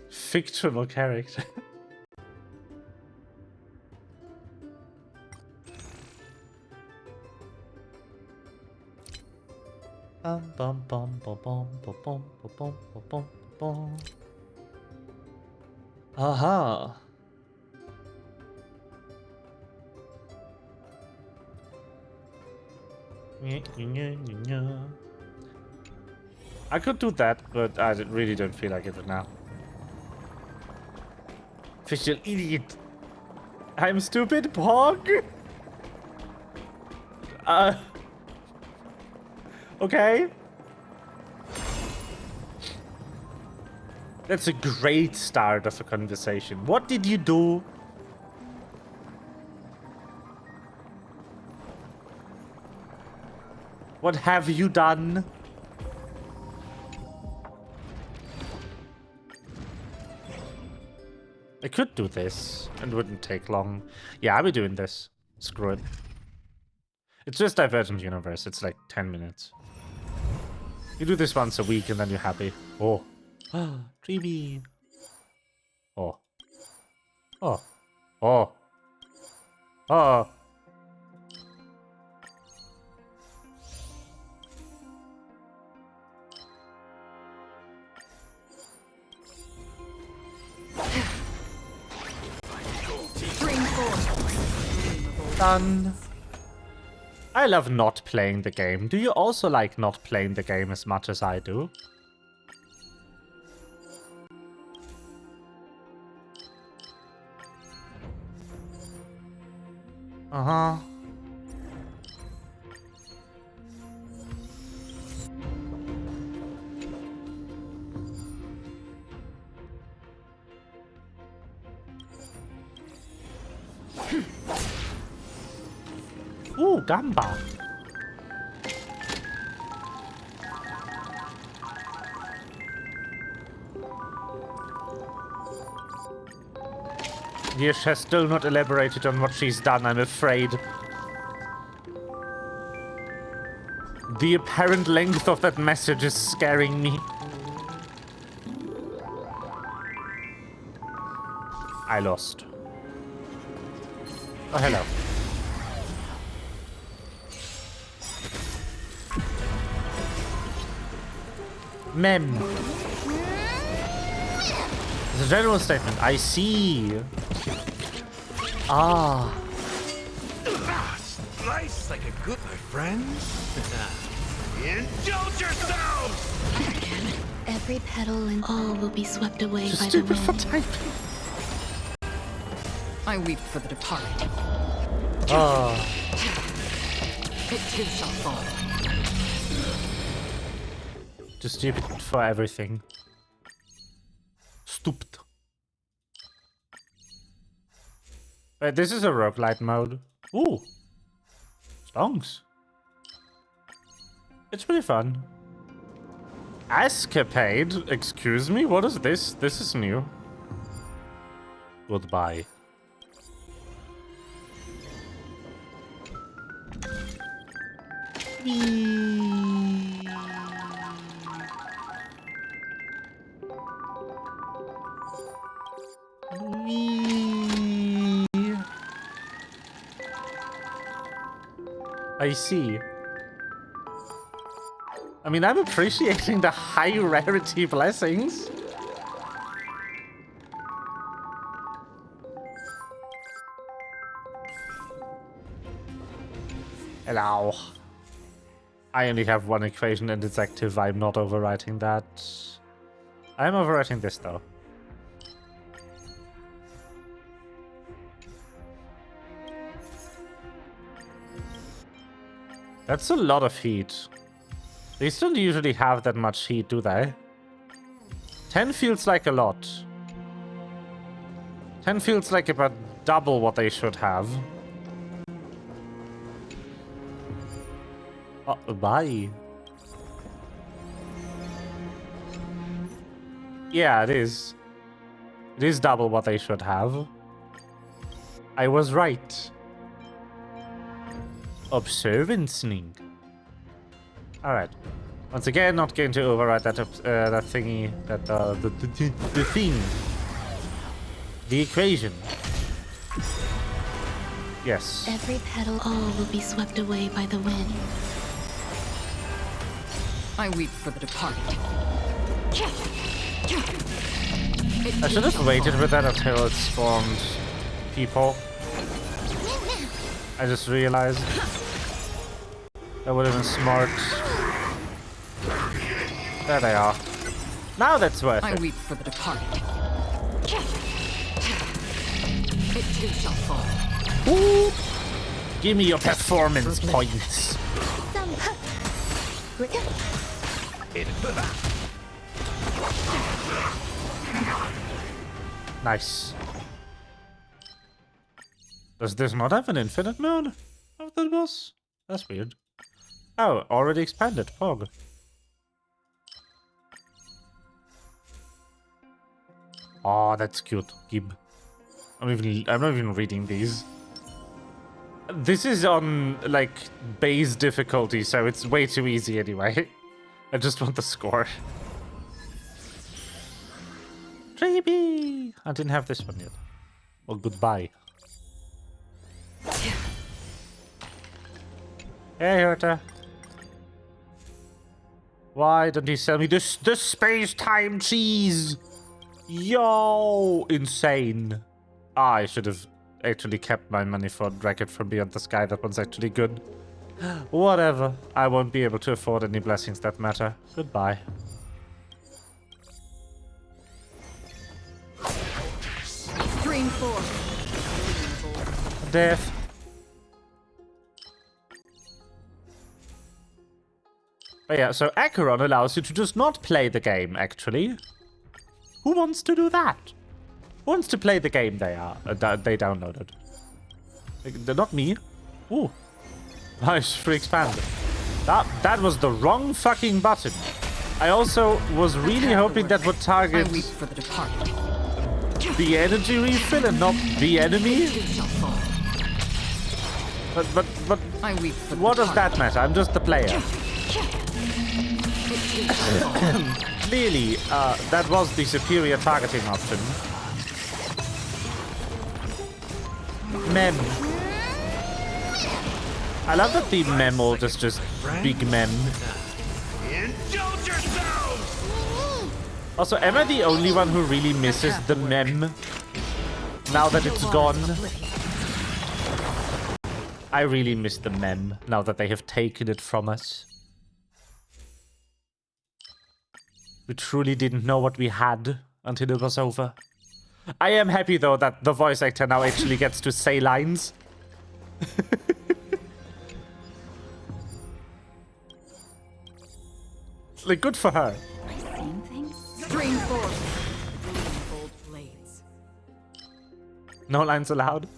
S1: fictional character. Bum bum bum bum bum bum bum bum bum bum. Aha. I could do that, but I really don't feel like it right now. Official idiot. I'm stupid, Pog. Okay. That's a great start of a conversation. What did you do? What have you done? I could do this and wouldn't take long. Yeah, I'll be doing this. Screw it. It's just Divergent Universe. It's like 10 minutes. You do this once a week and then you're happy. Oh. Dreamy. Oh. Oh. Oh. Oh. Done. I love not playing the game. Do you also like not playing the game as much as I do? Uh-huh. Ooh, Gamba. Yish has still not elaborated on what she's done, I'm afraid. The apparent length of that message is scaring me. I lost. Oh, hello. Mem. It's a general statement. I see. Ah.
S11: Slice like a good, my friends. Indulge yourselves!
S4: Every petal and all will be swept away
S1: Just
S4: by the
S1: stupid for
S4: wind.
S1: typing.
S17: I weep for the departed.
S1: Ah.
S17: It too shall fall.
S1: Just stupid for everything. Stupid. Wait, this is a roguelite mode. Ooh. Songs. It's pretty fun. Escapade? Excuse me? What is this? This is new. Goodbye. I see. I mean, I'm appreciating the high rarity blessings. Hello. I only have one equation and it's active. I'm not overwriting that. I'm overwriting this though. That's a lot of heat. They don't usually have that much heat, do they? 10 feels like a lot. 10 feels like about double what they should have. Oh, bye. Yeah, it is. It is double what they should have. I was right. Observancing. Alright. Once again, not going to override that that thingy, that the thing. The equation. Yes.
S4: Every petal, all will be swept away by the wind.
S17: I weep for the departed.
S1: I should have waited with that until it spawned people. I just realized. That would have been smart. There they are. Now that's worth
S17: I
S1: it.
S17: weep for the departed. It too shall fall.
S1: Ooh. Give me your performance points. Nice. Does this not have an infinite mode of the boss? That's weird. Oh, already expanded. Pog. Oh, that's cute. Gib. I'm not even reading these. This is on, like, base difficulty, so it's way too easy anyway. I just want the score. 3B! I didn't have this one yet. Well, goodbye. Hey, Herta. Why don't you sell me this space-time cheese? Yo! Insane. Ah, I should have actually kept my money for Racket from Beyond the Sky. That one's actually good. Whatever. I won't be able to afford any blessings that matter. Goodbye.
S17: Stream 4.
S1: Death. But yeah, so Acheron allows you to just not play the game, actually. Who wants to do that? Who wants to play the game they downloaded? They're not me. Ooh. Nice, free expand. That was the wrong fucking button. I also was really hoping that would target the energy refill and not the enemy. But what does that matter? I'm just the player. Clearly, that was the superior targeting option. Mem. I love that the mem ult is just big mem.
S11: Indulge yourselves!
S1: Also, am I the only one who really misses the mem now that it's gone? I really miss the mem now that they have taken it from us. We truly didn't know what we had until it was over. I am happy though that the voice actor now actually gets to say lines. Like, good for her.
S17: Stream 4. Gold blades.
S1: No lines allowed?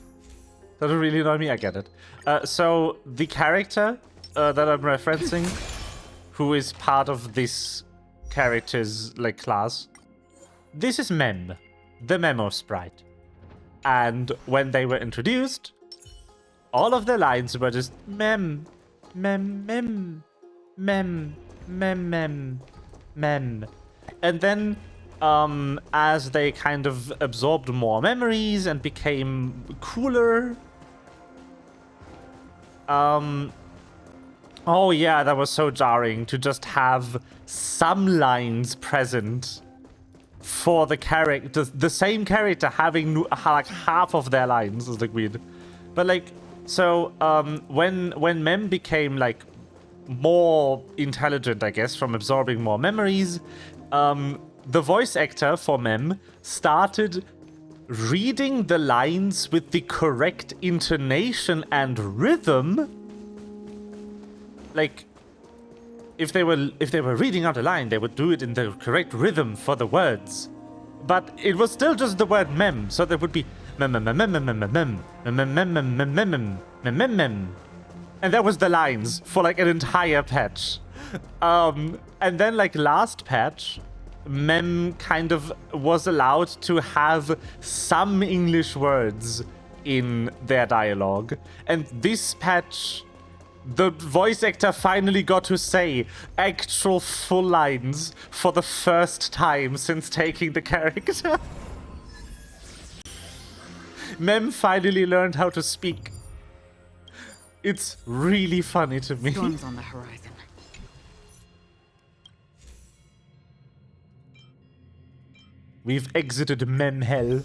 S1: That would really annoy me, I get it. So, the character that I'm referencing, who is part of this character's, like, class, this is Mem, the Memo sprite. And when they were introduced, all of their lines were just Mem, Mem, Mem, Mem, Mem, Mem, Mem. And then, as they kind of absorbed more memories and became cooler, oh yeah, that was so jarring to just have some lines present for the character, the same character having like half of their lines is like weird. But like, so when Mem became like more intelligent, I guess, from absorbing more memories, the voice actor for Mem started reading the lines with the correct intonation and rhythm. Like, if they were reading out a line, they would do it in the correct rhythm for the words. But it was still just the word mem, so there would be mem mem mem mem mem mem mem mem mem mem mem mem mem mem mem mem. And that was the lines for like an entire patch. And then like last patch, Mem kind of was allowed to have some English words in their dialogue. And this patch, the voice actor finally got to say actual full lines for the first time since taking the character. Mem finally learned how to speak. It's really funny to me.
S19: Storms on the horizon.
S1: We've exited Mem Hell.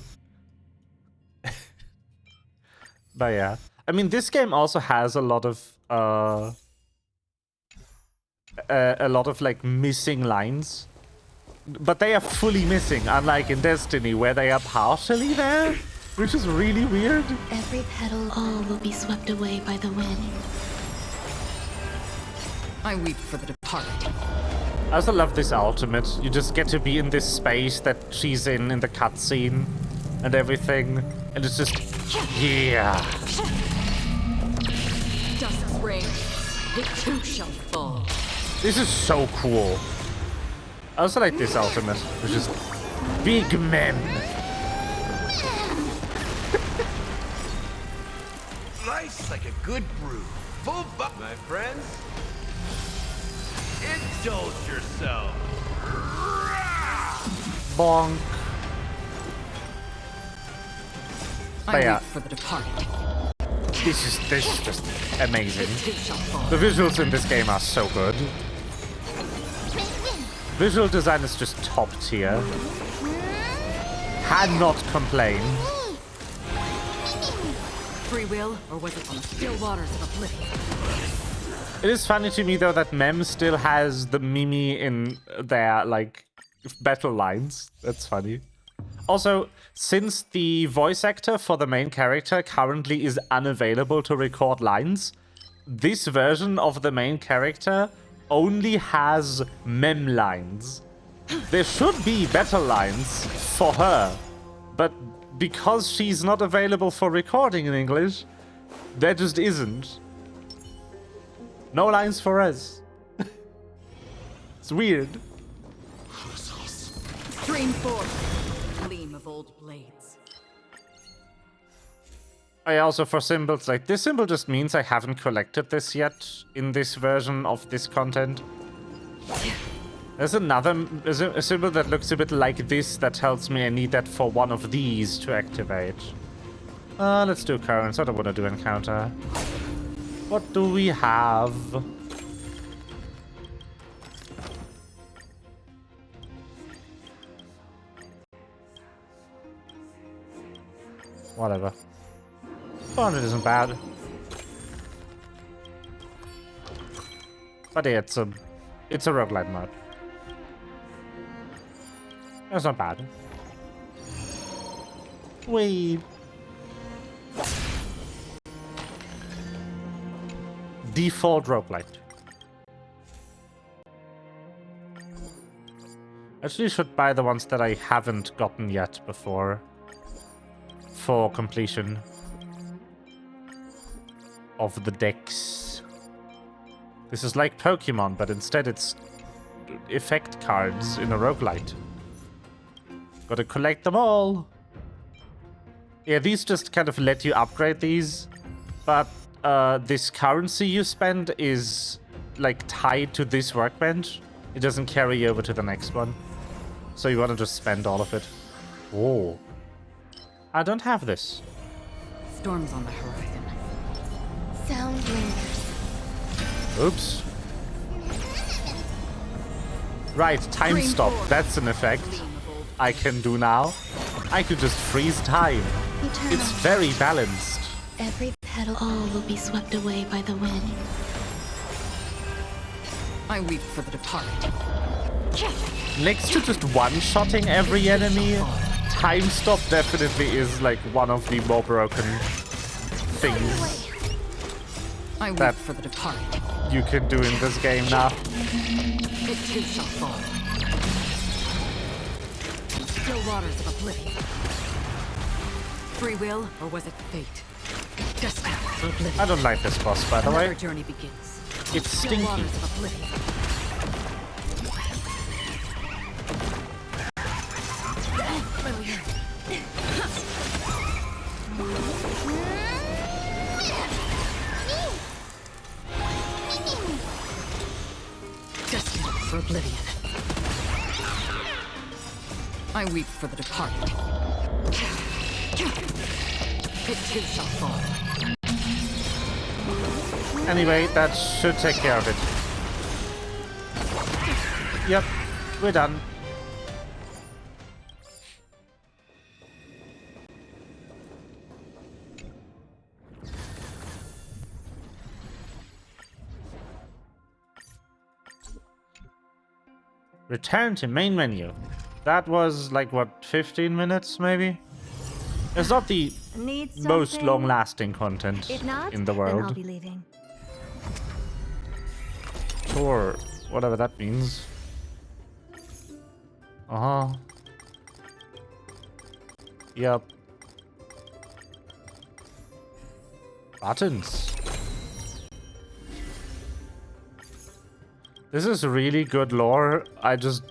S1: But yeah. I mean, this game also has a lot of like missing lines. But they are fully missing, unlike in Destiny, where they are partially there, which is really weird.
S4: Every petal, all will be swept away by the wind.
S19: I weep for the departed.
S1: I also love this ultimate. You just get to be in this space that she's in the cutscene and everything. And it's just, yeah.
S19: Justice reigns. It too shall fall.
S1: This is so cool. I also like this ultimate, which is big men.
S11: Nice like a good brew. Full buck, my friends. Indulge yourself.
S1: Bonk.
S19: I
S1: yeah.
S19: weep for the departed.
S1: This is just amazing. The visuals in this game are so good. Visual design is just top tier. Cannot complain.
S19: Free will, or was it on the still waters of oblivion?
S1: It is funny to me though that Mem still has the Mimi in their like battle lines. That's funny. Also, since the voice actor for the main character currently is unavailable to record lines, this version of the main character only has Mem lines. There should be better lines for her, but because she's not available for recording in English, there just isn't. No lines for us. It's weird.
S19: Stream forth, gleam of old blades.
S1: I also, for symbols, like, this symbol just means I haven't collected this yet in this version of this content. There's another a symbol that looks a bit like this that tells me I need that for one of these to activate. Let's do currents. I don't want to do encounter. What do we have? Whatever. 400 isn't bad. But yeah, it's a roguelite mod. That's not bad. Wait. Default roguelite. Actually, should buy the ones that I haven't gotten yet before for completion of the decks. This is like Pokemon, but instead it's effect cards in a roguelite. Gotta collect them all. Yeah, these just kind of let you upgrade these, but this currency you spend is like tied to this workbench. It doesn't carry over to the next one. So you want to just spend all of it. Oh. I don't have this.
S19: Storms on the horizon.
S2: Sound lingers.
S1: Oops. Right, time stop. That's an effect I can do now. I could just freeze time. It's very balanced.
S4: Every petal, all will be swept away by the wind.
S19: I weep for the departed.
S1: Next to just one-shotting every enemy, time stop definitely is like one of the more broken things
S19: I weep
S1: that
S19: for the departed.
S1: you can do in this game now.
S19: It too shall fall. Still waters of oblivion. Free will, or was it fate? Destiny of oblivion.
S1: I don't like this boss, by the
S19: Another
S1: way.
S19: journey begins.
S1: It's
S19: Still
S1: stinky.
S19: waters of oblivion. oblivion. I weep for the departed. It too shall fall.
S1: Anyway, that should take care of it. Yep, we're done. Return to main menu. That was like, what, 15 minutes maybe? It's not the most long-lasting content
S14: If not,
S1: in the
S14: then I'll
S1: world.
S14: be leaving.
S1: Sure, whatever that means. Uh-huh. Yep. Buttons. This is really good lore. I just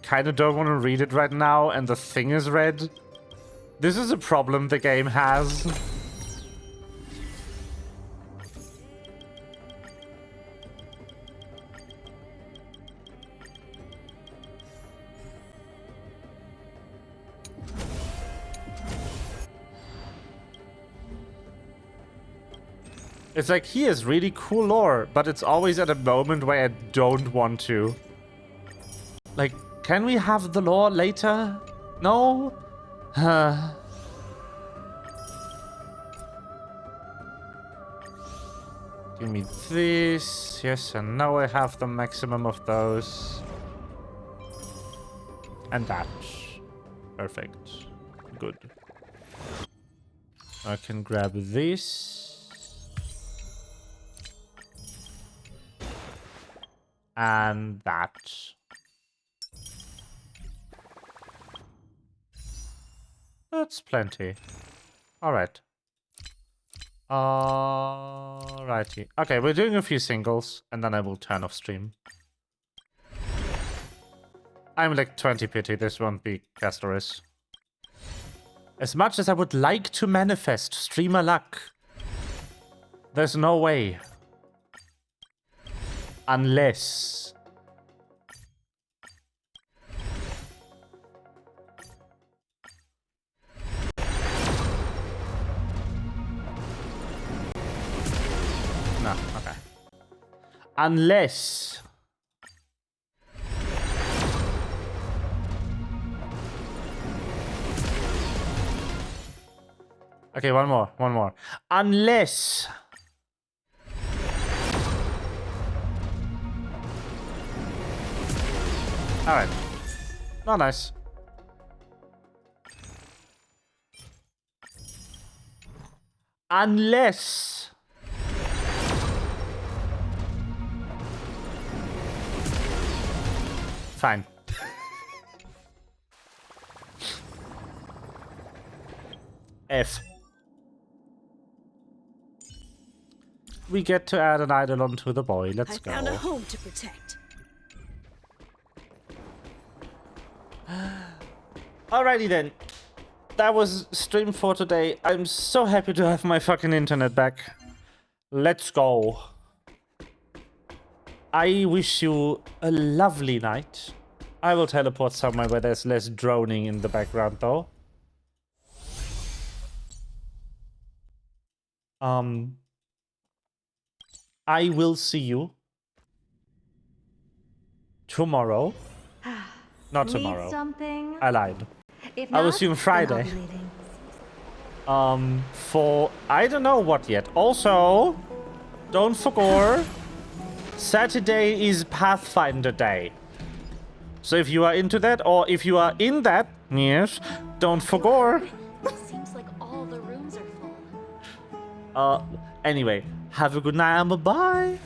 S1: kind of don't want to read it right now, and the thing is red. This is a problem the game has. It's like, he has really cool lore, but it's always at a moment where I don't want to. Like, can we have the lore later? No? Give me this. Yes, and now I have the maximum of those. And that. Perfect. Good. I can grab this. And that. That's plenty. Alright. Alrighty. Okay, we're doing a few singles, and then I will turn off stream. I'm like 20 pity, this won't be Castoris. As much as I would like to manifest streamer luck, there's no way. Unless... No, okay. Unless... Okay, one more. Unless... Alright. Not nice. Unless... Fine. F. We get to add an eidolon to the boy. Let's go.
S14: I found a home to protect.
S1: Alrighty then. That was stream for today. I'm so happy to have my fucking internet back. Let's go. I wish you a lovely night. I will teleport somewhere where there's less droning in the background though. I will see you tomorrow. Not tomorrow.
S14: Something?
S1: I lied.
S14: If
S1: I will
S14: not,
S1: see you on
S14: then
S1: Friday.
S14: I'll be leaving.
S1: For I don't know what yet. Also, don't forget, Saturday is Pathfinder Day. So if you are into that, or if you are in that, yes, don't forget.
S4: Seems like all the rooms are full.
S1: Anyway, have a good night and bye-bye.